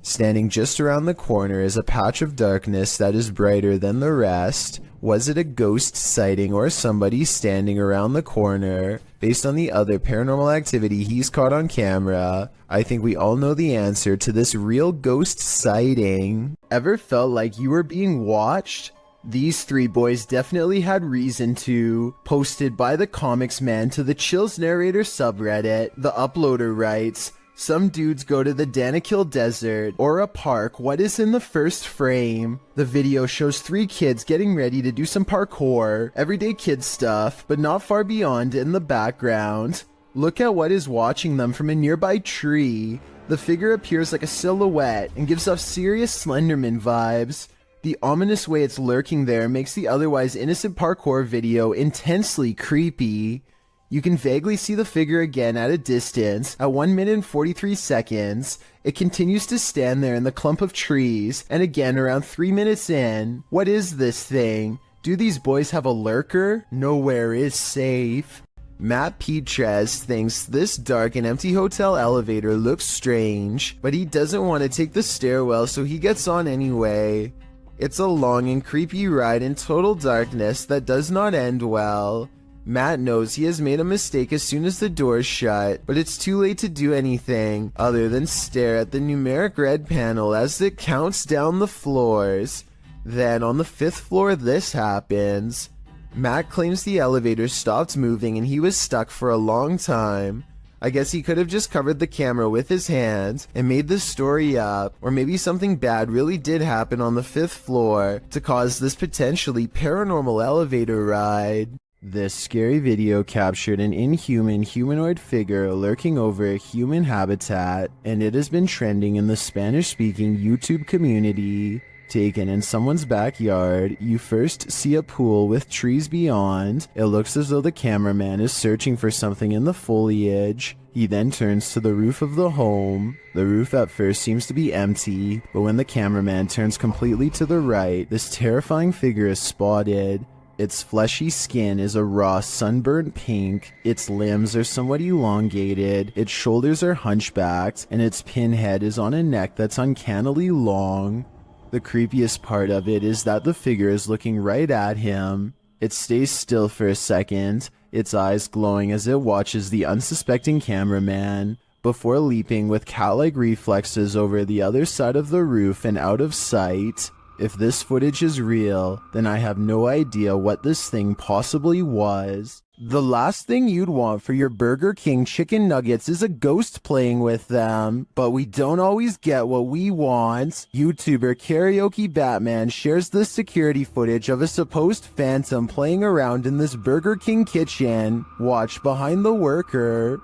Standing just around the corner is a patch of darkness that is brighter than the rest. Was it a ghost sighting or somebody standing around the corner? Based on the other paranormal activity he's caught on camera, I think we all know the answer to this real ghost sighting. Ever felt like you were being watched? These three boys definitely had reason to. Posted by the Comics Man to the Chills Narrator subreddit, the uploader writes, "Some dudes go to the Danakil Desert or a park. What is in the first frame? The video shows three kids getting ready to do some parkour, everyday kid stuff, but not far beyond in the background. Look at what is watching them from a nearby tree. The figure appears like a silhouette and gives off serious Slenderman vibes. The ominous way it's lurking there makes the otherwise innocent parkour video intensely creepy. You can vaguely see the figure again at a distance. At 1 minute and 43 seconds, it continues to stand there in the clump of trees, and again around 3 minutes in. What is this thing? Do these boys have a lurker? Nowhere is safe." Matt Petrez thinks this dark and empty hotel elevator looks strange, but he doesn't want to take the stairwell, so he gets on anyway. It's a long and creepy ride in total darkness that does not end well. Matt knows he has made a mistake as soon as the doors shut, but it's too late to do anything other than stare at the numeric red panel as it counts down the floors. Then on the 5th floor this happens. Matt claims the elevator stopped moving and he was stuck for a long time. I guess he could have just covered the camera with his hands and made the story up, or maybe something bad really did happen on the 5th floor to cause this potentially paranormal elevator ride. This scary video captured an inhuman humanoid figure lurking over a human habitat, and it has been trending in the Spanish-speaking YouTube community. Taken in someone's backyard, you first see a pool with trees beyond. It looks as though the cameraman is searching for something in the foliage. He then turns to the roof of the home. The roof at first seems to be empty, but when the cameraman turns completely to the right, this terrifying figure is spotted. Its fleshy skin is a raw sunburnt pink, its limbs are somewhat elongated, its shoulders are hunchbacked, and its pinhead is on a neck that's uncannily long. The creepiest part of it is that the figure is looking right at him. It stays still for a second, its eyes glowing as it watches the unsuspecting cameraman, before leaping with cat-like reflexes over the other side of the roof and out of sight. If this footage is real, then I have no idea what this thing possibly was. The last thing you'd want for your Burger King chicken nuggets is a ghost playing with them, but we don't always get what we want. YouTuber Karaoke Batman shares this security footage of a supposed phantom playing around in this Burger King kitchen. Watch behind the worker.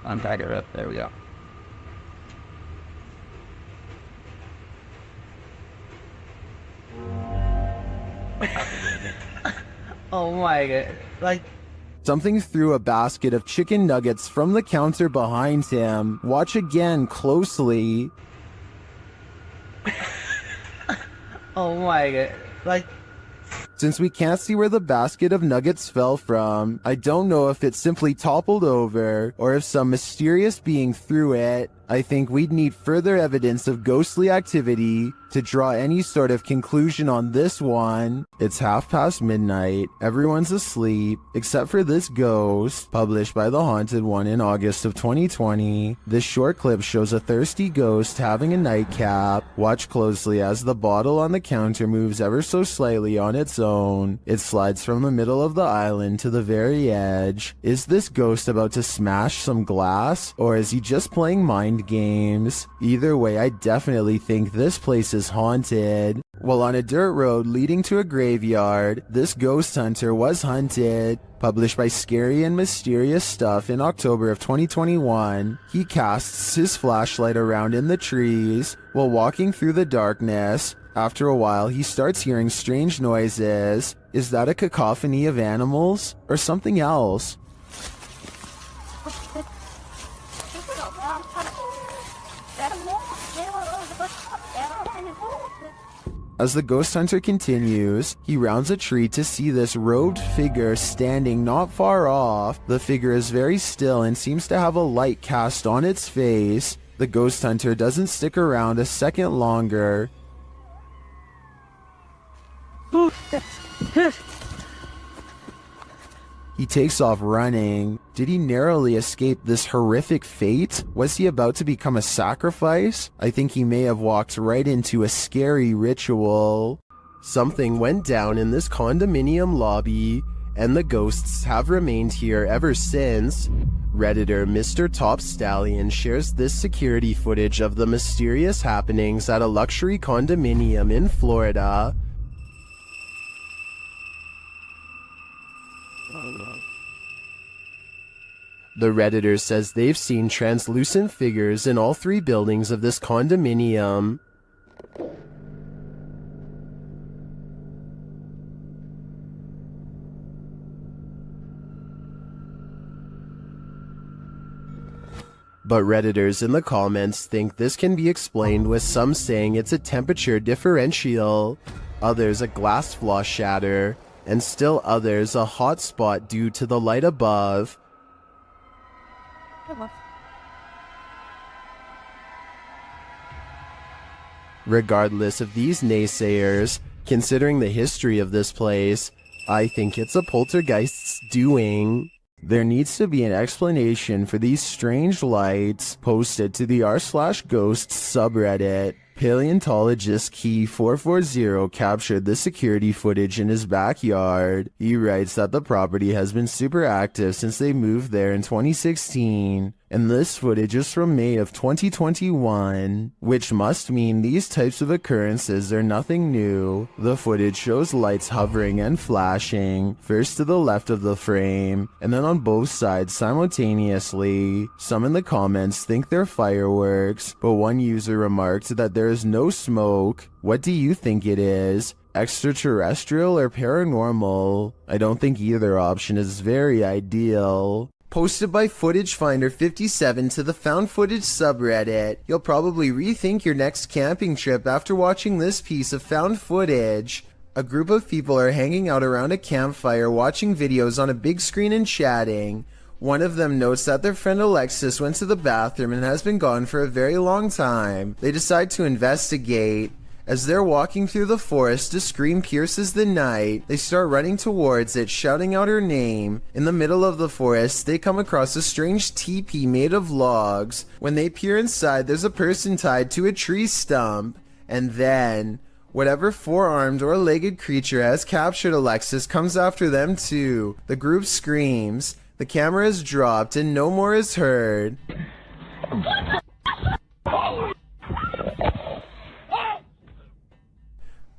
Unpack it up. There we go. Oh my god. Like, something threw a basket of chicken nuggets from the counter behind him. Watch again closely. oh my god. Like, since we can't see where the basket of nuggets fell from, I don't know if it simply toppled over or if some mysterious being threw it. I think we'd need further evidence of ghostly activity to draw any sort of conclusion on this one. It's midnight. Everyone's asleep, except for this ghost, published by The Haunted One in August of 2020. This short clip shows a thirsty ghost having a nightcap. Watch closely as the bottle on the counter moves ever so slightly on its own. It slides from the middle of the island to the very edge. Is this ghost about to smash some glass, or is he just playing mind games? Either way, I definitely think this place is haunted. While on a dirt road leading to a graveyard, this ghost hunter was hunted. Published by Scary and Mysterious Stuff in October of 2021, he casts his flashlight around in the trees while walking through the darkness. After a while, he starts hearing strange noises. Is that a cacophony of animals or something else? As the ghost hunter continues, he rounds a tree to see this robed figure standing not far off. The figure is very still and seems to have a light cast on its face. The ghost hunter doesn't stick around a second longer. He takes off running. Did he narrowly escape this horrific fate? Was he about to become a sacrifice? I think he may have walked right into a scary ritual. Something went down in this condominium lobby, and the ghosts have remained here ever since. Redditor Mr. Top Stallion shares this security footage of the mysterious happenings at a luxury condominium in Florida. The Redditor says they've seen translucent figures in all 3 buildings of this condominium. But Redditors in the comments think this can be explained with some saying it's a temperature differential, others a glass flaw shatter, and still others a hot spot due to the light above. Regardless of these naysayers, considering the history of this place, I think it's a poltergeist's doing. There needs to be an explanation for these strange lights. Posted to the r/ghosts subreddit. Paleontologist Key 440 captured the security footage in his backyard. He writes that the property has been super active since they moved there in 2016, and this footage is from May of 2021, which must mean these types of occurrences are nothing new. The footage shows lights hovering and flashing, first to the left of the frame, and then on both sides simultaneously. Some in the comments think they're fireworks, but one user remarked that there is no smoke. What do you think it is? Extraterrestrial or paranormal? I don't think either option is very ideal. Posted by Footage Finder 57 to the Found Footage subreddit. You'll probably rethink your next camping trip after watching this piece of found footage. A group of people are hanging out around a campfire watching videos on a big screen and chatting. One of them notes that their friend Alexis went to the bathroom and has been gone for a very long time. They decide to investigate. As they're walking through the forest, a scream pierces the night. They start running towards it, shouting out her name. In the middle of the forest, they come across a strange teepee made of logs. When they peer inside, there's a person tied to a tree stump. And then, whatever four-armed or legged creature has captured Alexis comes after them too. The group screams, the camera is dropped, and no more is heard.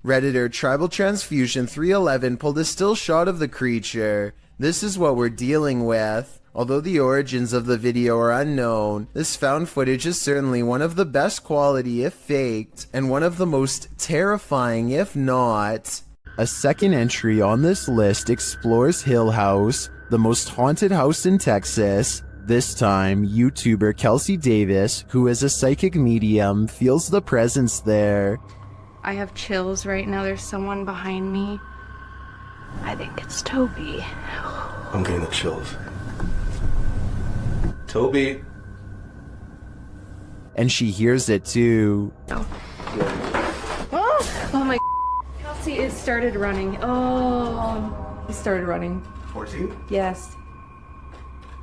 Redditor Tribal Transfusion 311 pulled a still shot of the creature. This is what we're dealing with. Although the origins of the video are unknown, this found footage is certainly one of the best quality if faked, and one of the most terrifying if not. A second entry on this list explores Hill House, the most haunted house in Texas. This time, YouTuber Kelsey Davis, who is a psychic medium, feels the presence there. I have chills right now. There's someone behind me. I think it's Toby. I'm getting the chills. Toby. And she hears it too. Oh my. Kelsey, it started running. Oh, he started running. 14? Yes.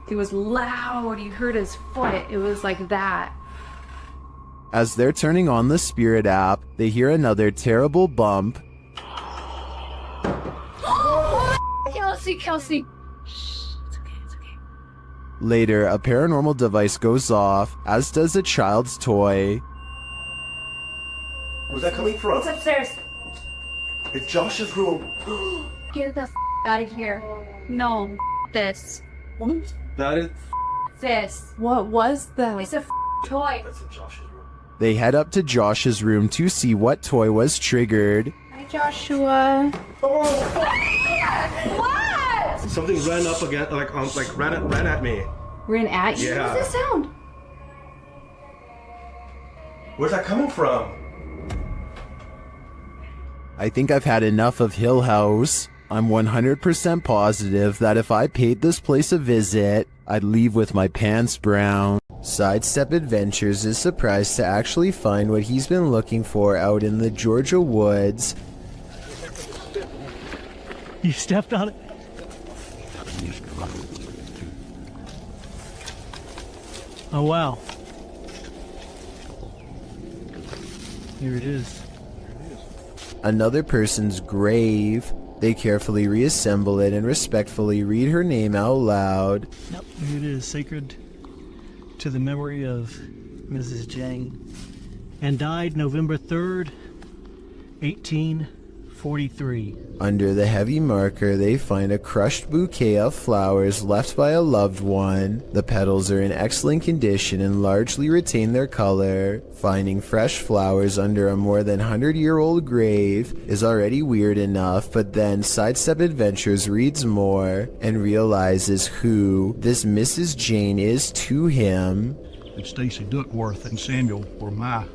It was loud. You heard his foot. It was like that. As they're turning on the Spirit app, they hear another terrible bump. Kelsey. Later, a paranormal device goes off, as does a child's toy. Where's that coming from? It's upstairs. It's Josh's room. Get the out of here. No, this. That is. This. What was that? It's a toy. That's in Josh's room. They head up to Josh's room to see what toy was triggered. Hi, Joshua. What? Something ran up again, ran at me. Ran at you? Yeah. What does that sound? Where's that coming from? I think I've had enough of Hill House. I'm 100% positive that if I paid this place a visit, I'd leave with my pants brown. Sidestep Adventures is surprised to actually find what he's been looking for out in the Georgia woods. You stepped on it? Oh wow. Here it is. Another person's grave. They carefully reassemble it and respectfully read her name out loud. Yep, here it is. Sacred to the memory of Mrs. Jang. And died November 3rd, 1843. Under the heavy marker, they find a crushed bouquet of flowers left by a loved one. The petals are in excellent condition and largely retain their color. Finding fresh flowers under a more than 100-year-old grave is already weird enough, but then Sidestep Adventures reads more and realizes who this Mrs. Jane is to him. And Stacy Duckworth and Samuel were my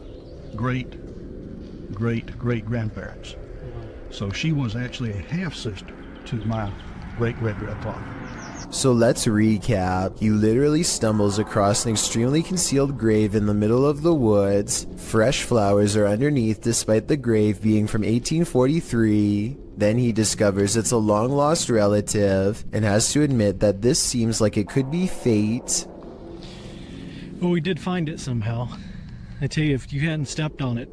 great-great-great-grandparents. So she was actually a half-sister to my great-great-grandfather. So let's recap. He literally stumbles across an extremely concealed grave in the middle of the woods. Fresh flowers are underneath despite the grave being from 1843. Then he discovers it's a long-lost relative and has to admit that this seems like it could be fate. Well, we did find it somehow. I tell you, if you hadn't stepped on it,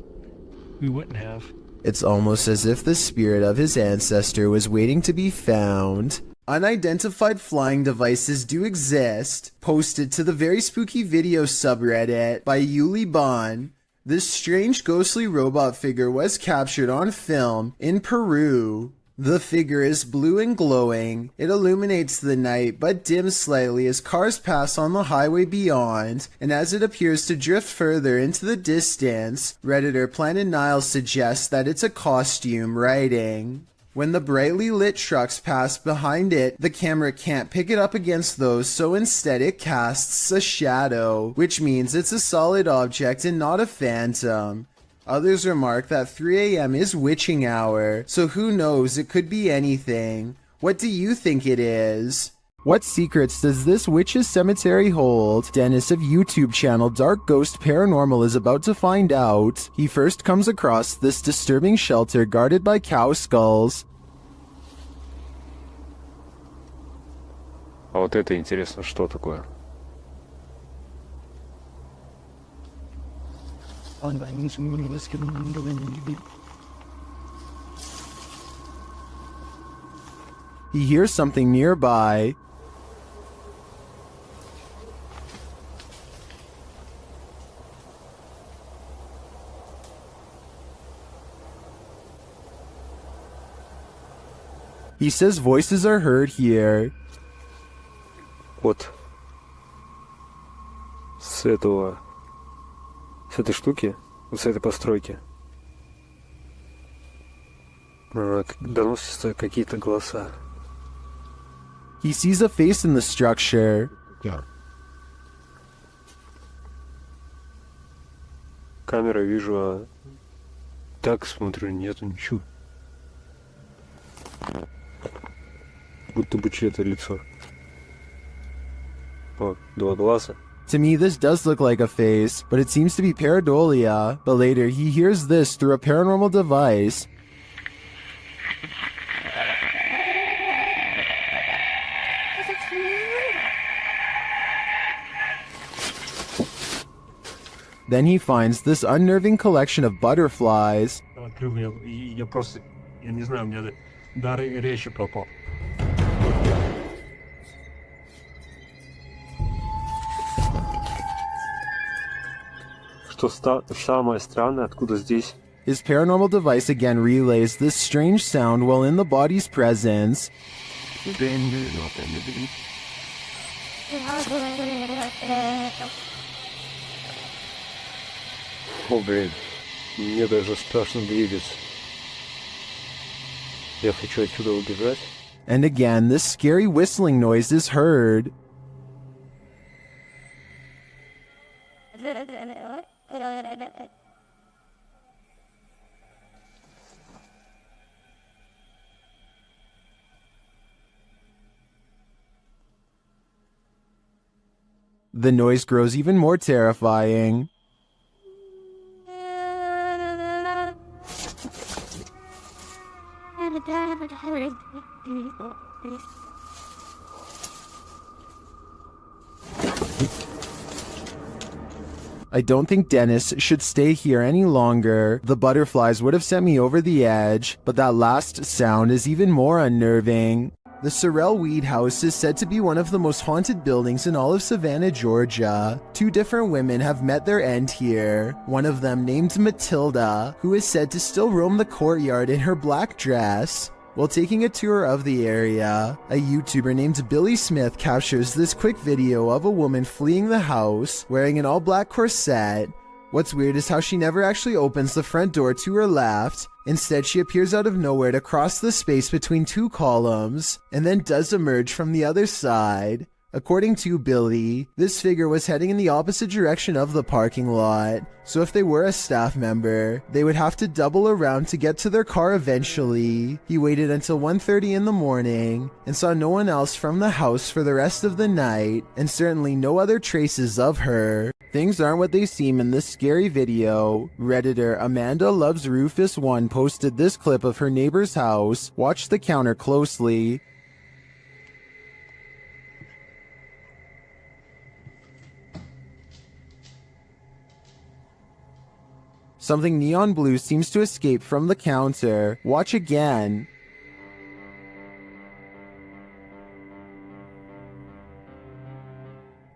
we wouldn't have. It's almost as if the spirit of his ancestor was waiting to be found. Unidentified flying devices do exist. Posted to the Very Spooky Video subreddit by Yuli Bon. This strange ghostly robot figure was captured on film in Peru. The figure is blue and glowing. It illuminates the night but dims slightly as cars pass on the highway beyond, and as it appears to drift further into the distance, Redditor Planet Nile suggests that it's a costume, writing, "When the brightly lit trucks pass behind it, the camera can't pick it up against those, so instead it casts a shadow, which means it's a solid object and not a phantom." Others remark that 3 a.m. is witching hour, so who knows, it could be anything. What do you think it is? What secrets does this witch's cemetery hold? Dennis of YouTube channel Dark Ghost Paranormal is about to find out. He first comes across this disturbing shelter guarded by cow skulls. А вот это интересно, что такое? He hears something nearby. He says voices are heard here. Вот. С этой штуки, вот с этой постройки, доносятся какие-то голоса. He sees a face in the structure. Камера вижу, а так смотрю, нету ничего. Будто бы чье-то лицо. О, два глаза. To me, this does look like a face, but it seems to be pareidolia. But later, he hears this through a paranormal device. Then he finds this unnerving collection of butterflies. Открыл меня, и я просто, я не знаю, у меня дар речи пропал. Что самое странное, откуда здесь? His paranormal device again relays this strange sound while in the body's presence. О, блин, мне даже страшно двигаться. Я хочу отсюда убежать. And again, this scary whistling noise is heard. The noise grows even more terrifying. I don't think Dennis should stay here any longer. The butterflies would have sent me over the edge, but that last sound is even more unnerving. The Sorrel Weed House is said to be one of the most haunted buildings in all of Savannah, Georgia. 2 different women have met their end here. One of them named Matilda, who is said to still roam the courtyard in her black dress. While taking a tour of the area, a YouTuber named Billy Smith captures this quick video of a woman fleeing the house wearing an all-black corset. What's weird is how she never actually opens the front door to her left. Instead, she appears out of nowhere to cross the space between 2 columns, and then does emerge from the other side. According to Billy, this figure was heading in the opposite direction of the parking lot, so if they were a staff member, they would have to double around to get to their car eventually. He waited until 1:30 in the morning and saw no one else from the house for the rest of the night, and certainly no other traces of her. Things aren't what they seem in this scary video. Redditor Amanda Loves Rufus 1 posted this clip of her neighbor's house. Watch the counter closely. Something neon blue seems to escape from the counter. Watch again.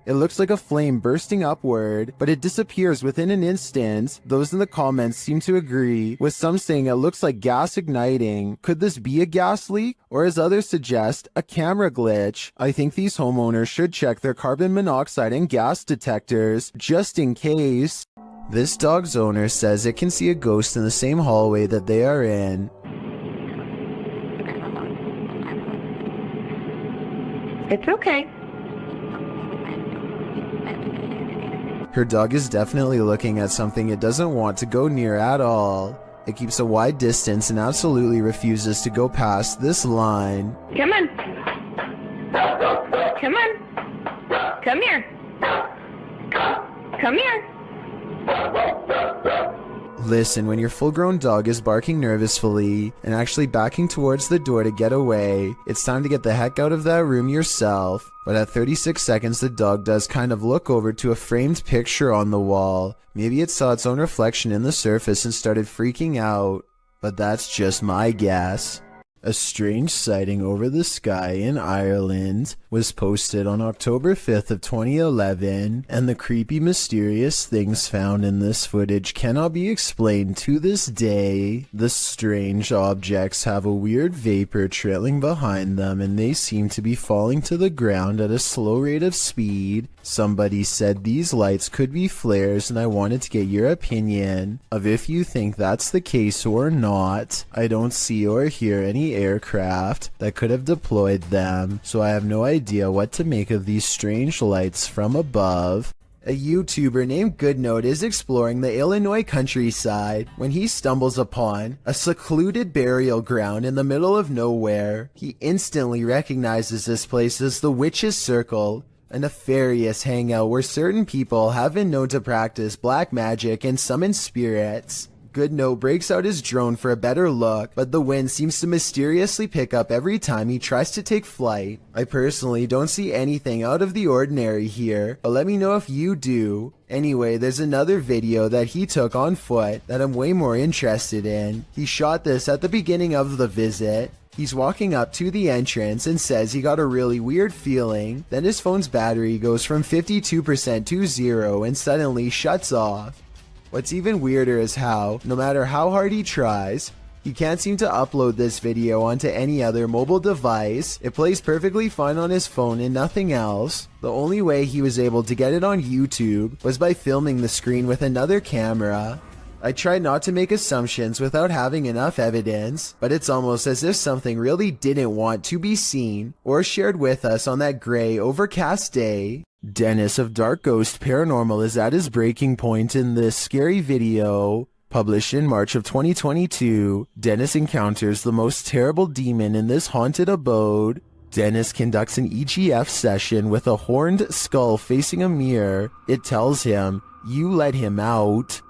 It looks like a flame bursting upward, but it disappears within an instant. Those in the comments seem to agree, with some saying it looks like gas igniting. Could this be a gas leak? Or as others suggest, a camera glitch? I think these homeowners should check their carbon monoxide and gas detectors, just in case. This dog's owner says it can see a ghost in the same hallway that they are in. It's okay. Her dog is definitely looking at something it doesn't want to go near at all. It keeps a wide distance and absolutely refuses to go past this line. Come on. Come on. Come here. Come here. Listen, when your full-grown dog is barking nervously and actually backing towards the door to get away, it's time to get the heck out of that room yourself. But at 36 seconds, the dog does kind of look over to a framed picture on the wall. Maybe it saw its own reflection in the surface and started freaking out. But that's just my guess. A strange sighting over the sky in Ireland was posted on October 5th of 2011, and the creepy, mysterious things found in this footage cannot be explained to this day. The strange objects have a weird vapor trailing behind them, and they seem to be falling to the ground at a slow rate of speed. Somebody said these lights could be flares, and I wanted to get your opinion of if you think that's the case or not. I don't see or hear any aircraft that could have deployed them, so I have no idea what to make of these strange lights from above. A YouTuber named Goodnote is exploring the Illinois countryside when he stumbles upon a secluded burial ground in the middle of nowhere. He instantly recognizes this place as the Witch's Circle, a nefarious hangout where certain people have been known to practice black magic and summon spirits. Goodnote breaks out his drone for a better look, but the wind seems to mysteriously pick up every time he tries to take flight. I personally don't see anything out of the ordinary here, but let me know if you do. Anyway, there's another video that he took on foot that I'm way more interested in. He shot this at the beginning of the visit. He's walking up to the entrance and says he got a really weird feeling. Then his phone's battery goes from 52% to 0 and suddenly shuts off. What's even weirder is how, no matter how hard he tries, he can't seem to upload this video onto any other mobile device. It plays perfectly fine on his phone and nothing else. The only way he was able to get it on YouTube was by filming the screen with another camera. I try not to make assumptions without having enough evidence, but it's almost as if something really didn't want to be seen or shared with us on that gray, overcast day. Dennis of Dark Ghost Paranormal is at his breaking point in this scary video. Published in March of 2022, Dennis encounters the most terrible demon in this haunted abode. Dennis conducts an EGF session with a horned skull facing a mirror. It tells him, "You let him out."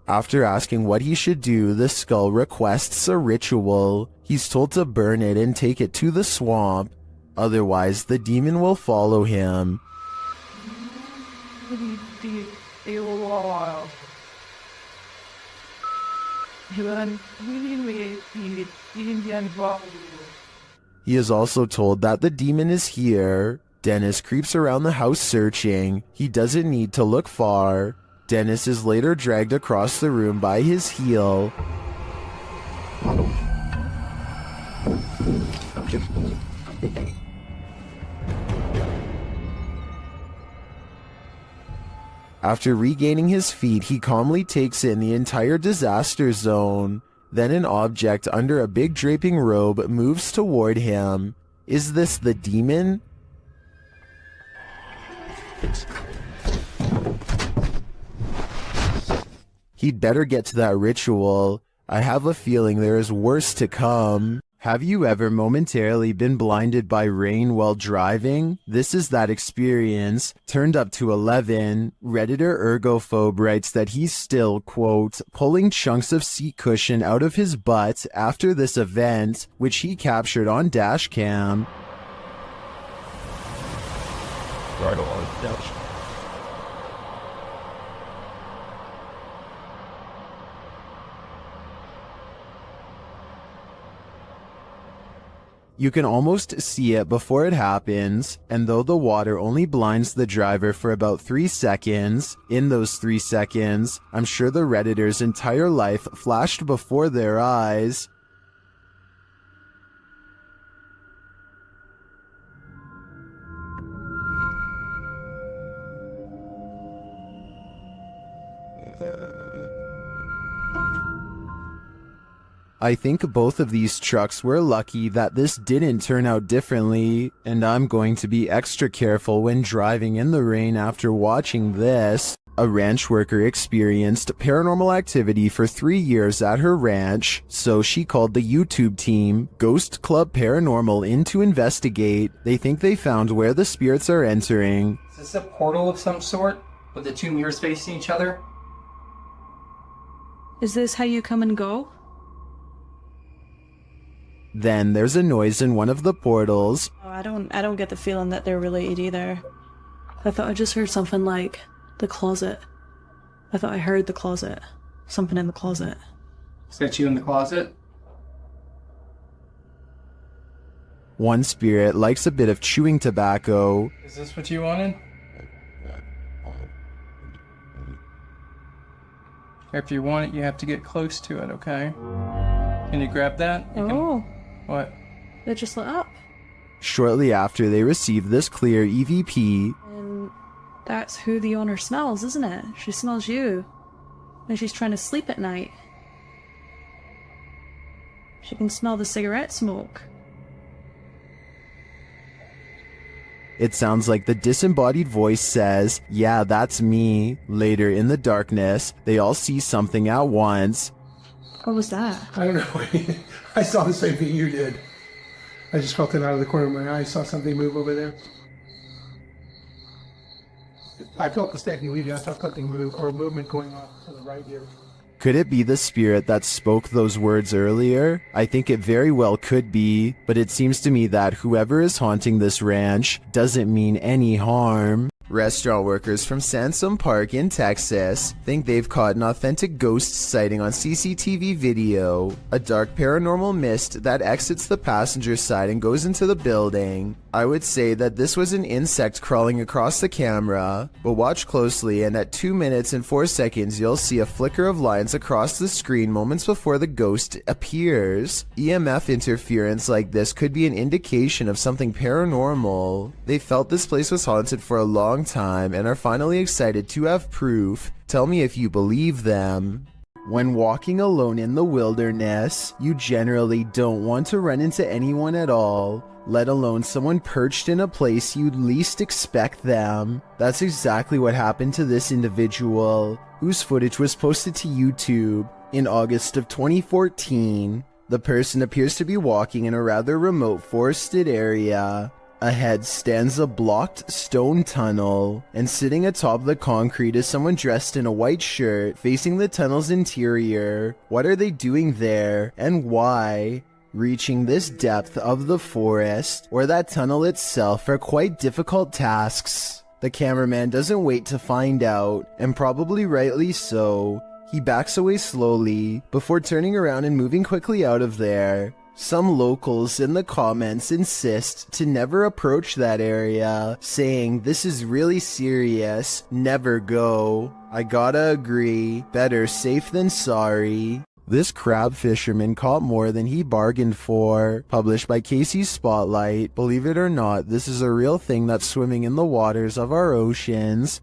After asking what he should do, the skull requests a ritual. He's told to burn it and take it to the swamp. Otherwise, the demon will follow him. He is also told that the demon is here. Dennis creeps around the house searching. He doesn't need to look far. Dennis is later dragged across the room by his heel. After regaining his feet, he calmly takes in the entire disaster zone. Then an object under a big draping robe moves toward him. Is this the demon? He'd better get to that ritual. I have a feeling there is worse to come. Have you ever momentarily been blinded by rain while driving? This is that experience, turned up to 11. Redditor Ergophobe writes that he's still, quote, pulling chunks of seat cushion out of his butt after this event, which he captured on dash cam. Right on. Dash. You can almost see it before it happens, and though the water only blinds the driver for about 3 seconds, in those 3 seconds, I'm sure the Redditor's entire life flashed before their eyes. I think both of these trucks were lucky that this didn't turn out differently, and I'm going to be extra careful when driving in the rain after watching this. A ranch worker experienced paranormal activity for 3 years at her ranch, so she called the YouTube team Ghost Club Paranormal in to investigate. They think they found where the spirits are entering. Is this a portal of some sort, with the two mirrors facing each other? Is this how you come and go? Then there's a noise in one of the portals. Oh, I don't get the feeling that they're related either. I thought I just heard something like the closet. I thought I heard the closet. Something in the closet. Is that you in the closet? One spirit likes a bit of chewing tobacco. Is this what you wanted? If you want it, you have to get close to it, okay? Can you grab that? Oh. What? They just lit up. Shortly after they receive this clear EVP, And that's who the owner smells, isn't it? She smells you. And she's trying to sleep at night. She can smell the cigarette smoke. it sounds like the disembodied voice says, "Yeah, that's me." Later in the darkness, they all see something at once. What was that? I don't know. I saw the same thing you did. I just felt it out of the corner of my eye. I saw something move over there. I felt the static leaving. I felt something move, or movement going on to the right here. Could it be the spirit that spoke those words earlier? I think it very well could be, but it seems to me that whoever is haunting this ranch doesn't mean any harm. Restaurant workers from Sansom Park in Texas think they've caught an authentic ghost sighting on CCTV video. A dark paranormal mist that exits the passenger side and goes into the building. I would say that this was an insect crawling across the camera, but watch closely and at 2 minutes and 4 seconds you'll see a flicker of lines across the screen moments before the ghost appears. EMF interference like this could be an indication of something paranormal. They felt this place was haunted for a long time and are finally excited to have proof. Tell me if you believe them. When walking alone in the wilderness, you generally don't want to run into anyone at all, let alone someone perched in a place you'd least expect them. That's exactly what happened to this individual, whose footage was posted to YouTube in August of 2014. The person appears to be walking in a rather remote forested area. Ahead stands a blocked stone tunnel, and sitting atop the concrete is someone dressed in a white shirt facing the tunnel's interior. What are they doing there, and why? Reaching this depth of the forest, or that tunnel itself, are quite difficult tasks. The cameraman doesn't wait to find out, and probably rightly so. He backs away slowly, before turning around and moving quickly out of there. Some locals in the comments insist to never approach that area, saying this is really serious, never go. I gotta agree, better safe than sorry. This crab fisherman caught more than he bargained for. Published by Casey's Spotlight. Believe it or not, this is a real thing that's swimming in the waters of our oceans.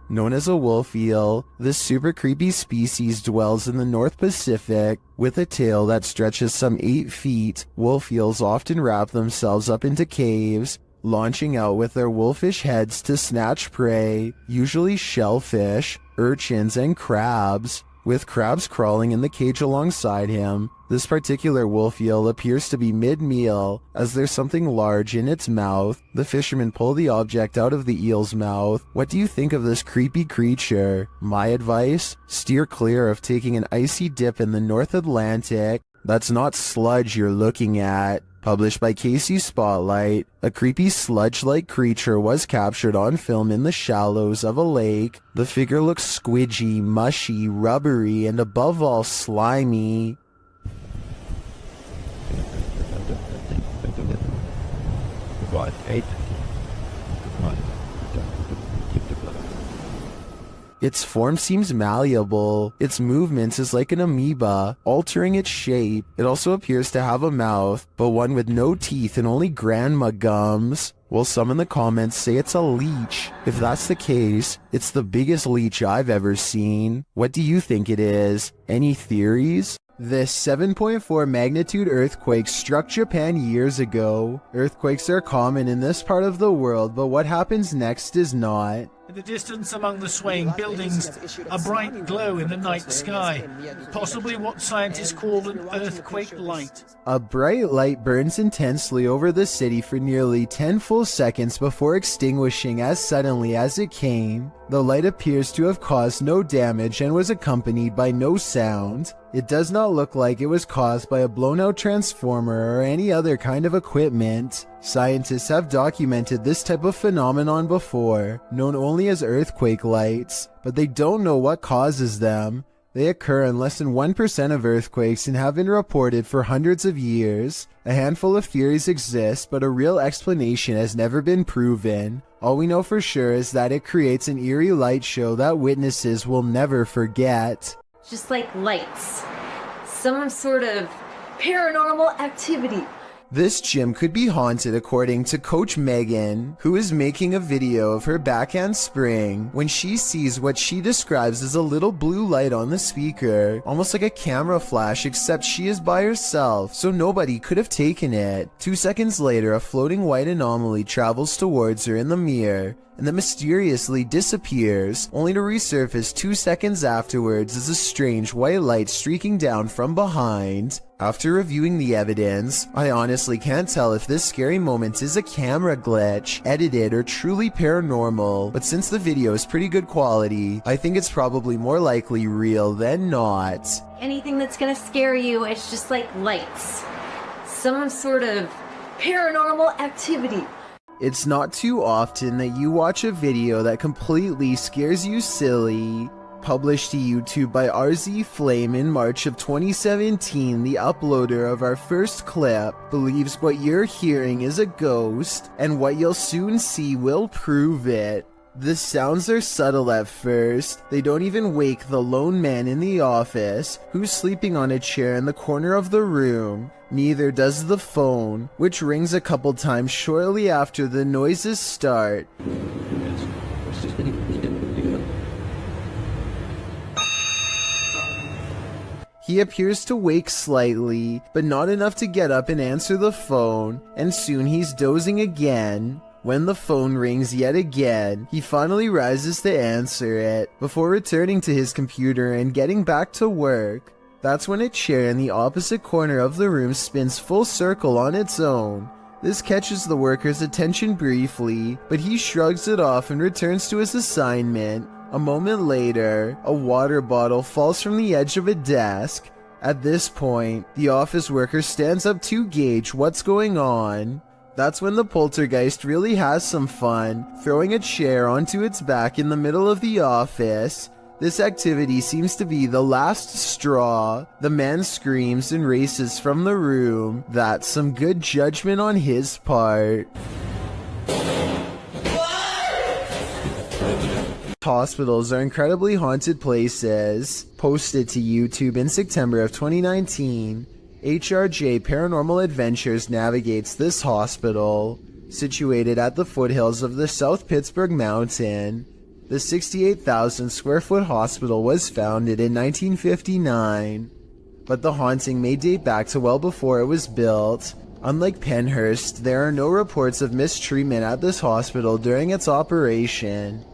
Known as a wolf eel, this super creepy species dwells in the North Pacific. With a tail that stretches some 8 feet, wolf eels often wrap themselves up into caves, launching out with their wolfish heads to snatch prey, usually shellfish, urchins, and crabs. With crabs crawling in the cage alongside him, this particular wolf eel appears to be mid-meal, as there's something large in its mouth. The fishermen pull the object out of the eel's mouth. What do you think of this creepy creature? My advice? Steer clear of taking an icy dip in the North Atlantic. That's not sludge you're looking at. Published by Casey's Spotlight, a creepy sludge-like creature was captured on film in the shallows of a lake. The figure looks squidgy, mushy, rubbery, and above all slimy. Its form seems malleable. Its movements is like an amoeba, altering its shape. It also appears to have a mouth, but one with no teeth and only grandma gums. Well, some in the comments say it's a leech. If that's the case, it's the biggest leech I've ever seen. What do you think it is? Any theories? This 7.4 magnitude earthquake struck Japan years ago. Earthquakes are common in this part of the world, but what happens next is not. In the distance among the swaying buildings, a bright glow in the night sky, possibly what scientists call an earthquake light. A bright light burns intensely over the city for nearly 10 full seconds before extinguishing as suddenly as it came. The light appears to have caused no damage and was accompanied by no sound. It does not look like it was caused by a blown-out transformer or any other kind of equipment. Scientists have documented this type of phenomenon before, known only as earthquake lights, but they don't know what causes them. They occur in less than 1% of earthquakes and have been reported for hundreds of years. A handful of theories exist, but a real explanation has never been proven. All we know for sure is that it creates an eerie light show that witnesses will never forget. Just like lights. Some sort of paranormal activity. This gym could be haunted according to Coach Megan, who is making a video of her backhand spring when she sees what she describes as a little blue light on the speaker, almost like a camera flash, except she is by herself, so nobody could have taken it. 2 seconds later, a floating white anomaly travels towards her in the mirror, and then mysteriously disappears, only to resurface 2 seconds afterwards as a strange white light streaking down from behind. After reviewing the evidence, I honestly can't tell if this scary moment is a camera glitch, edited, or truly paranormal, but since the video is pretty good quality, I think it's probably more likely real than not. Anything that's gonna scare you, it's just like lights. Some sort of paranormal activity. It's not too often that you watch a video that completely scares you silly. Published to YouTube by RZ Flame in March of 2017, the uploader of our first clip believes what you're hearing is a ghost, and what you'll soon see will prove it. The sounds are subtle at first. They don't even wake the lone man in the office, who's sleeping on a chair in the corner of the room. Neither does the phone, which rings a couple times shortly after the noises start. He appears to wake slightly, but not enough to get up and answer the phone, and soon he's dozing again. When the phone rings yet again, he finally rises to answer it, before returning to his computer and getting back to work. That's when a chair in the opposite corner of the room spins full circle on its own. This catches the worker's attention briefly, but he shrugs it off and returns to his assignment. A moment later, a water bottle falls from the edge of a desk. At this point, the office worker stands up to gauge what's going on. That's when the poltergeist really has some fun, throwing a chair onto its back in the middle of the office. This activity seems to be the last straw. The man screams and races from the room. That's some good judgment on his part. Hospitals are incredibly haunted places. Posted to YouTube in September of 2019, HRJ Paranormal Adventures navigates this hospital. Situated at the foothills of the South Pittsburgh Mountain, the 68,000 square foot hospital was founded in 1959, but the haunting may date back to well before it was built. Unlike Penhurst, there are no reports of mistreatment at this hospital during its operation,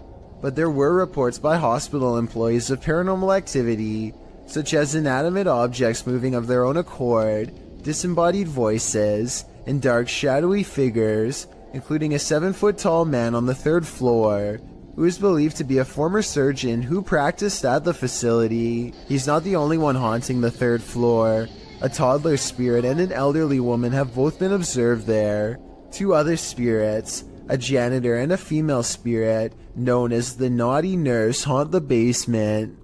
but there were reports by hospital employees of paranormal activity, such as inanimate objects moving of their own accord, disembodied voices, and dark shadowy figures, including a 7-foot-tall man on the 3rd floor, who is believed to be a former surgeon who practiced at the facility. He's not the only one haunting the 3rd floor. A toddler spirit and an elderly woman have both been observed there. 2 other spirits, a janitor and a female spirit, known as the Naughty Nurse, haunt the basement.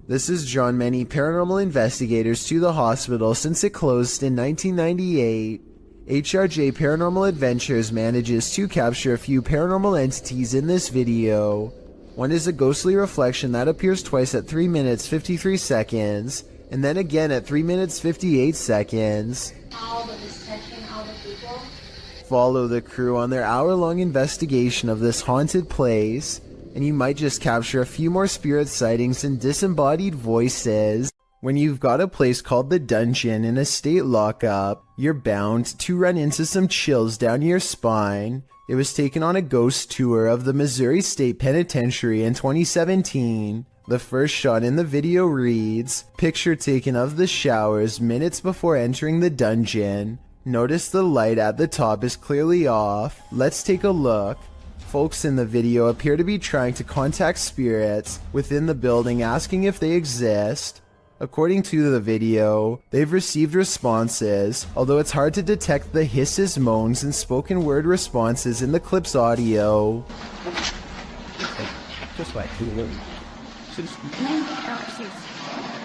This has drawn many paranormal investigators to the hospital since it closed in 1998. HRJ Paranormal Adventures manages to capture a few paranormal entities in this video. One is a ghostly reflection that appears twice at 3 minutes 53 seconds, and then again at 3 minutes 58 seconds. Follow the crew on their hour-long investigation of this haunted place, and you might just capture a few more spirit sightings and disembodied voices. When you've got a place called the Dungeon in a state lockup, you're bound to run into some chills down your spine. It was taken on a ghost tour of the Missouri State Penitentiary in 2017. The first shot in the video reads, "Picture taken of the showers minutes before entering the dungeon. Notice the light at the top is clearly off. Let's take a look." Folks in the video appear to be trying to contact spirits within the building, asking if they exist. According to the video, they've received responses, although it's hard to detect the hisses, moans, and spoken word responses in the clip's audio. Just like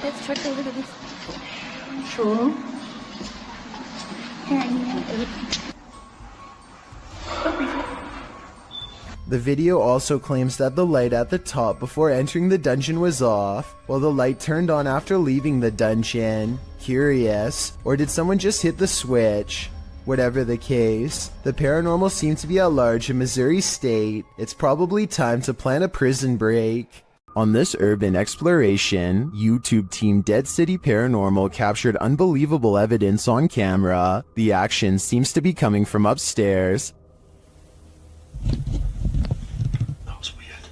Let's check over this. Sure. The video also claims that the light at the top before entering the dungeon was off, while the light turned on after leaving the dungeon. Curious, or did someone just hit the switch? Whatever the case, the paranormal seemed to be at large in Missouri State. It's probably time to plan a prison break. On this urban exploration, YouTube team Dead City Paranormal captured unbelievable evidence on camera. The action seems to be coming from upstairs. That was weird.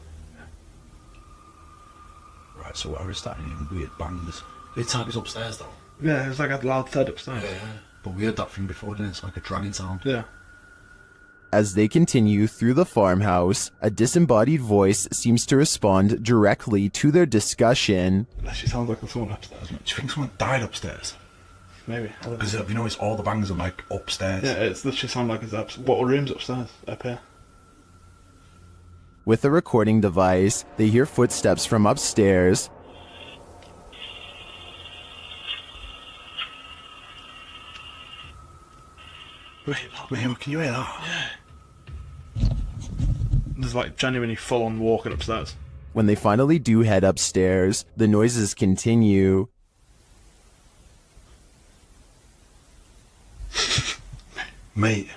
Right, so I was starting hearing weird bangs. It's like it's upstairs though. Yeah, it's like a loud thud upstairs. Yeah, but we heard that thing before, didn't it? It's like a dragging sound. Yeah. As they continue through the farmhouse, a disembodied voice seems to respond directly to their discussion. That actually sounds like someone upstairs. Do you think someone died upstairs? Maybe. Because have you noticed all the bangs are like upstairs? Yeah, it's literally sound like it's up. What room's upstairs? Up here. With a recording device, they hear footsteps from upstairs. Wait, can you hear that? Yeah. There's like genuinely full on walking upstairs. When they finally do head upstairs, the noises continue. Mate.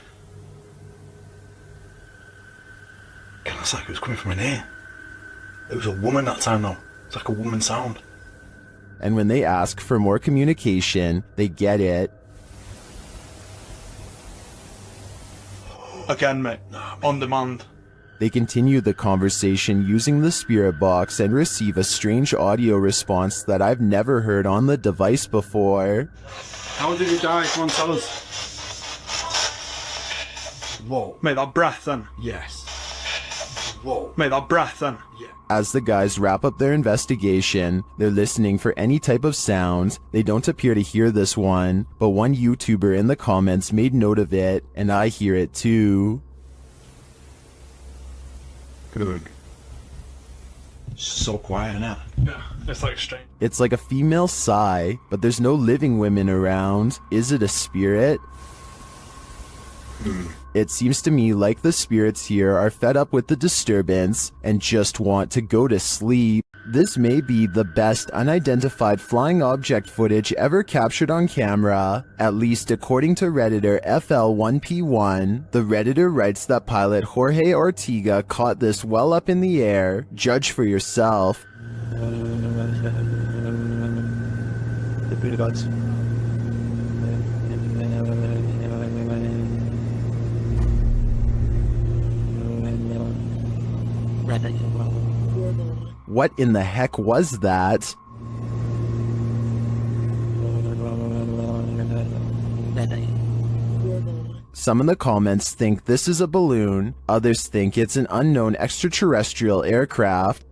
It's like it was coming from in here. It was a woman that time though. It's like a woman sound. And when they ask for more communication, they get it. Again, mate. On demand. They continue the conversation using the spirit box and receive a strange audio response that I've never heard on the device before. How did you die? Come on, tell us. Whoa. Mate, that breath then. Yes. Whoa. Mate, that breath then. Yeah. As the guys wrap up their investigation, they're listening for any type of sound. They don't appear to hear this one, but one YouTuber in the comments made note of it, and I hear it too. Good. So quiet now. Yeah, it's like strange. It's like a female sigh, but there's no living women around. Is it a spirit? It seems to me like the spirits here are fed up with the disturbance and just want to go to sleep. This may be the best unidentified flying object footage ever captured on camera, at least according to Redditor FL1P1. The Redditor writes that pilot Jorge Ortega caught this well up in the air. Judge for yourself. What in the heck was that? Some in the comments think this is a balloon, others think it's an unknown extraterrestrial aircraft.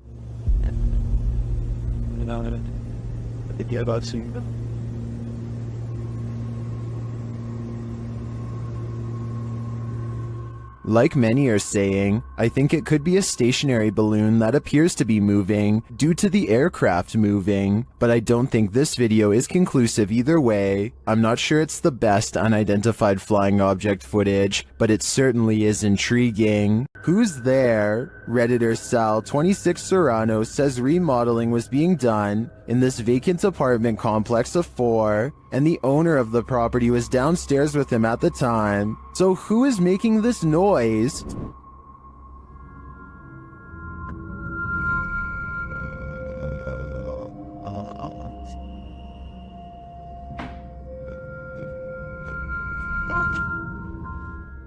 Like many are saying, I think it could be a stationary balloon that appears to be moving due to the aircraft moving, but I don't think this video is conclusive either way. I'm not sure it's the best unidentified flying object footage, but it certainly is intriguing. Who's there? Redditor Sal26 Serrano says remodeling was being done in this vacant apartment complex of 4, and the owner of the property was downstairs with him at the time. So who is making this noise?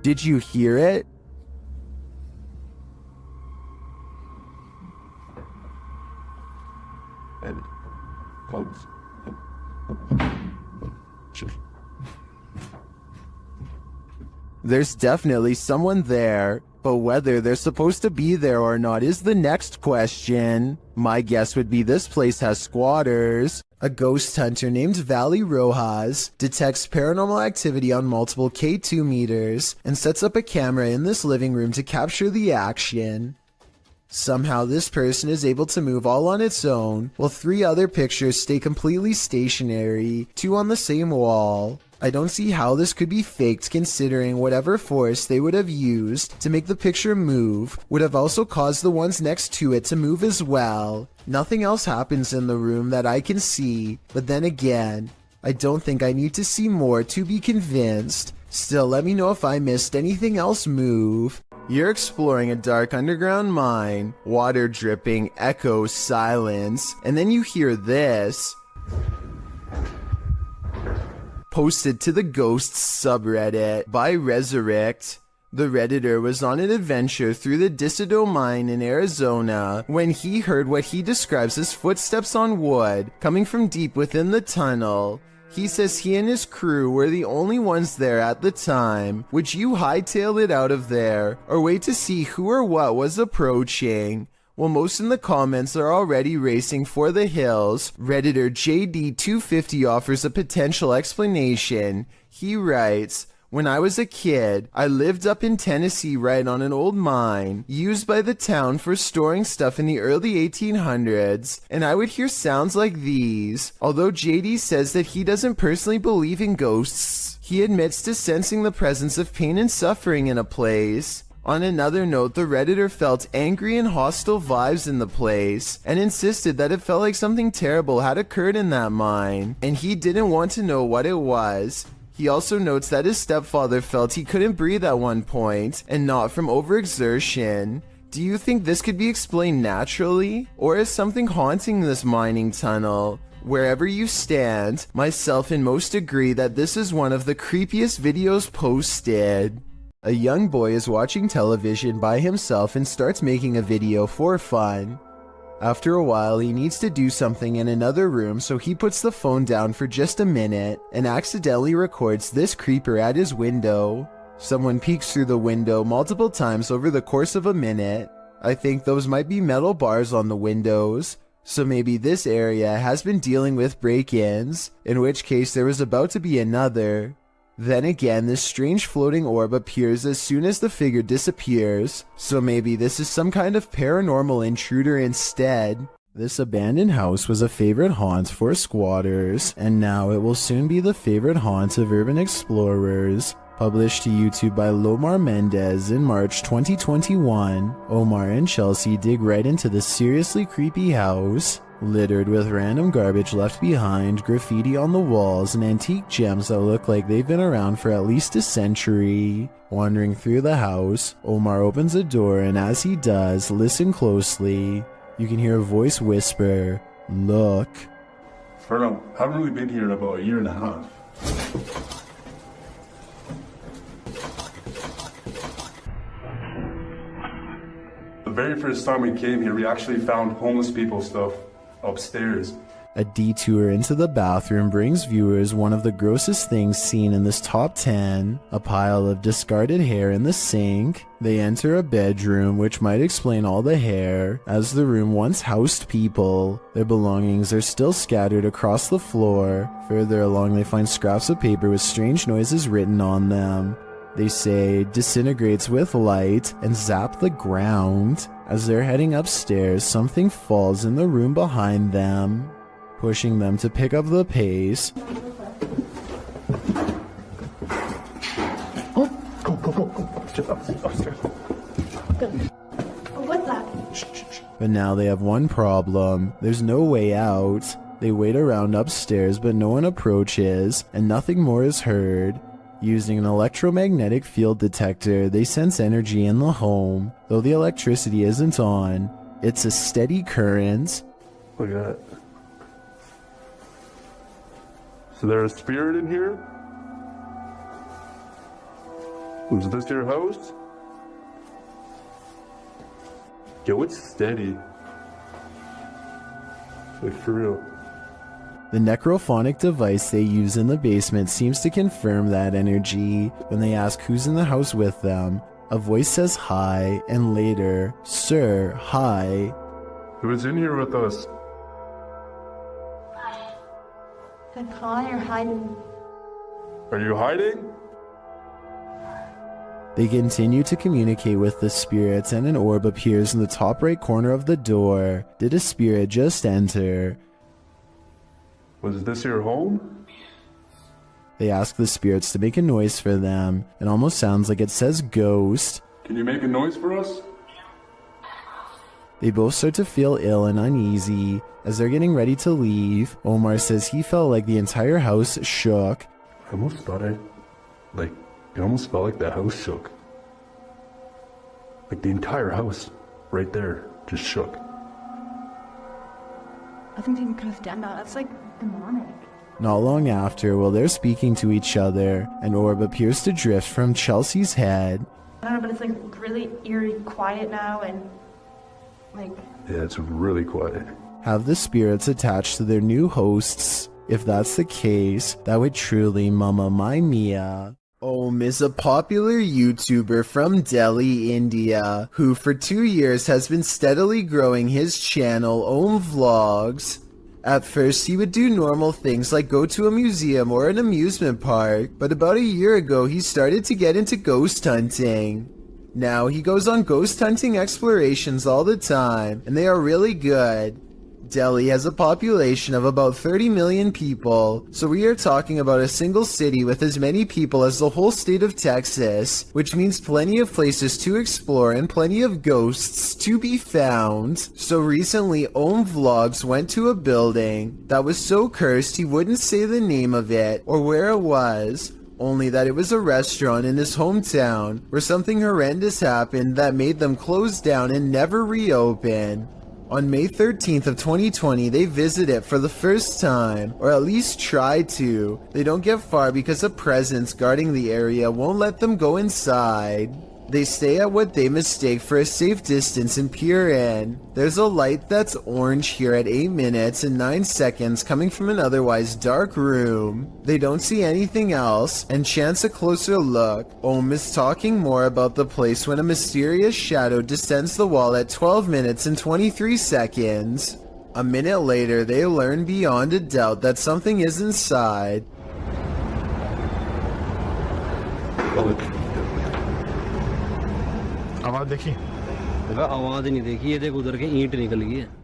Did you hear it? There's definitely someone there, but whether they're supposed to be there or not is the next question. My guess would be this place has squatters. A ghost hunter named Valley Rojas detects paranormal activity on multiple K2 meters and sets up a camera in this living room to capture the action. Somehow this person is able to move all on its own, while 3 other pictures stay completely stationary, 2 on the same wall. I don't see how this could be faked, considering whatever force they would have used to make the picture move would have also caused the ones next to it to move as well. Nothing else happens in the room that I can see, but then again, I don't think I need to see more to be convinced. Still, let me know if I missed anything else move. You're exploring a dark underground mine, water dripping, echoes, silence, and then you hear this. Posted to the Ghosts subreddit by Resurrect. The Redditor was on an adventure through the Disido mine in Arizona when he heard what he describes as footsteps on wood coming from deep within the tunnel. He says he and his crew were the only ones there at the time. Would you hightail it out of there or wait to see who or what was approaching? Well, most in the comments are already racing for the hills. Redditor JD250 offers a potential explanation. He writes, "When I was a kid, I lived up in Tennessee right on an old mine used by the town for storing stuff in the early 1800s, and I would hear sounds like these." Although JD says that he doesn't personally believe in ghosts, he admits to sensing the presence of pain and suffering in a place. On another note, the Redditor felt angry and hostile vibes in the place and insisted that it felt like something terrible had occurred in that mine, and he didn't want to know what it was. He also notes that his stepfather felt he couldn't breathe at one point, and not from overexertion. Do you think this could be explained naturally, or is something haunting this mining tunnel? Wherever you stand, myself and most agree that this is one of the creepiest videos posted. A young boy is watching television by himself and starts making a video for fun. After a while, he needs to do something in another room, so he puts the phone down for just a minute and accidentally records this creeper at his window. Someone peeks through the window multiple times over the course of a minute. I think those might be metal bars on the windows, so maybe this area has been dealing with break-ins, in which case there was about to be another. Then again, this strange floating orb appears as soon as the figure disappears, so maybe this is some kind of paranormal intruder instead. This abandoned house was a favorite haunt for squatters, and now it will soon be the favorite haunt of urban explorers. Published to YouTube by Lomar Mendez in March 2021, Omar and Chelsea dig right into the seriously creepy house. Littered with random garbage left behind, graffiti on the walls, and antique gems that look like they've been around for at least a century. Wandering through the house, Omar opens a door, and as he does, listen closely. You can hear a voice whisper, "Look." Ferno, I haven't really been here in about a year and a half. The very first time we came here, we actually found homeless people stuff upstairs. A detour into the bathroom brings viewers one of the grossest things seen in this top 10, a pile of discarded hair in the sink. They enter a bedroom, which might explain all the hair, as the room once housed people. Their belongings are still scattered across the floor. Further along, they find scraps of paper with strange noises written on them. They say, "disintegrates with light," and zap the ground. As they're heading upstairs, something falls in the room behind them, pushing them to pick up the pace. Oh, go. Just upstairs. What's that? But now they have one problem. There's no way out. They wait around upstairs, but no one approaches, and nothing more is heard. Using an electromagnetic field detector, they sense energy in the home. Though the electricity isn't on, it's a steady current. Look at that. So there's a spirit in here? Is this your house? Yo, it's steady. Like, for real. The necrophonic device they use in the basement seems to confirm that energy. When they ask who's in the house with them, a voice says hi, and later, "Sir, hi." Who is in here with us? You're hiding. Are you hiding? They continue to communicate with the spirits, and an orb appears in the top right corner of the door. Did a spirit just enter? Was this your home? They ask the spirits to make a noise for them. It almost sounds like it says ghost. Can you make a noise for us? They both start to feel ill and uneasy. As they're getting ready to leave, Omar says he felt like the entire house shook. I almost thought it almost felt like the house shook. Like the entire house, right there, just shook. I think they could have done that. That's like demonic. Not long after, while they're speaking to each other, an orb appears to drift from Chelsea's head. I don't know, but it's like really eerie quiet now and like... Yeah, it's really quiet. Have the spirits attached to their new hosts? If that's the case, that would truly mama my Mia. Om is a popular YouTuber from Delhi, India, who for 2 years has been steadily growing his channel Om Vlogs. At first, he would do normal things like go to a museum or an amusement park, but about a year ago, he started to get into ghost hunting. Now, he goes on ghost hunting explorations all the time, and they are really good. Delhi has a population of about 30 million people, so we are talking about a single city with as many people as the whole state of Texas, which means plenty of places to explore and plenty of ghosts to be found. So recently, Om Vlogs went to a building that was so cursed he wouldn't say the name of it or where it was, only that it was a restaurant in his hometown where something horrendous happened that made them close down and never reopen. On May 13th of 2020, they visit it for the first time, or at least try to. They don't get far because a presence guarding the area won't let them go inside. They stay at what they mistake for a safe distance and peer in. There's a light that's orange here at 8 minutes and 9 seconds coming from an otherwise dark room. They don't see anything else and chance a closer look. Om is talking more about the place when a mysterious shadow descends the wall at 12 minutes and 23 seconds. A minute later, they learn beyond a doubt that something is inside.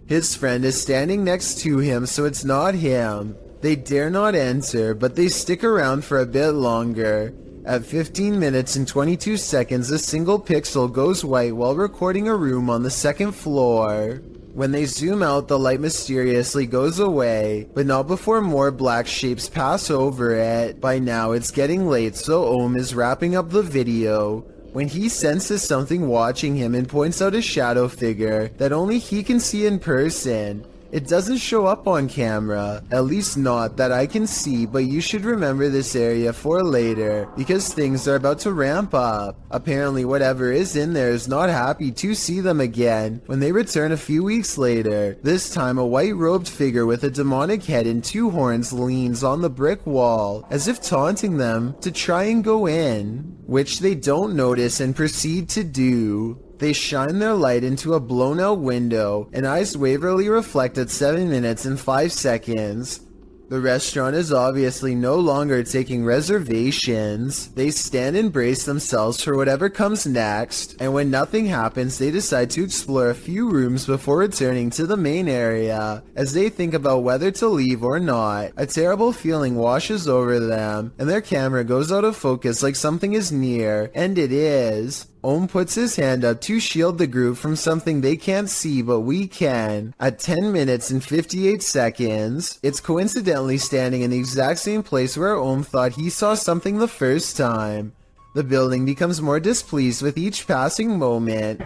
His friend is standing next to him, so it's not him. They dare not enter, but they stick around for a bit longer. At 15 minutes and 22 seconds, a single pixel goes white while recording a room on the second floor. When they zoom out, the light mysteriously goes away, but not before more black shapes pass over it. By now, it's getting late, so Om is wrapping up the video when he senses something watching him and points out a shadow figure that only he can see in person. It doesn't show up on camera, at least not that I can see, but you should remember this area for later, because things are about to ramp up. Apparently whatever is in there is not happy to see them again when they return a few weeks later. This time a white-robed figure with a demonic head and 2 horns leans on the brick wall, as if taunting them to try and go in, which they don't notice and proceed to do. They shine their light into a blown-out window, and eyes waverly reflect at 7 minutes and 5 seconds. The restaurant is obviously no longer taking reservations. They stand and brace themselves for whatever comes next, and when nothing happens, they decide to explore a few rooms before returning to the main area. As they think about whether to leave or not, a terrible feeling washes over them, and their camera goes out of focus like something is near, and it is. Om puts his hand up to shield the group from something they can't see but we can. At 10 minutes and 58 seconds, it's coincidentally standing in the exact same place where Om thought he saw something the first time. The building becomes more displeased with each passing moment.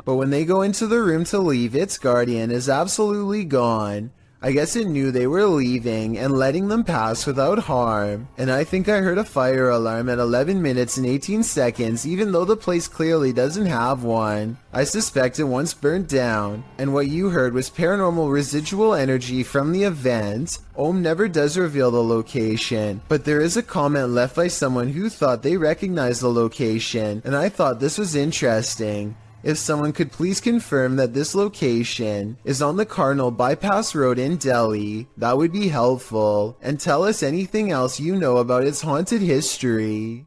But when they go into the room to leave, its guardian is absolutely gone. I guess it knew they were leaving and letting them pass without harm. And I think I heard a fire alarm at 11 minutes and 18 seconds, even though the place clearly doesn't have one. I suspect it once burnt down, and what you heard was paranormal residual energy from the event. Ohm never does reveal the location, but there is a comment left by someone who thought they recognized the location, and I thought this was interesting. If someone could please confirm that this location is on the Cardinal Bypass Road in Delhi, that would be helpful, and tell us anything else you know about its haunted history.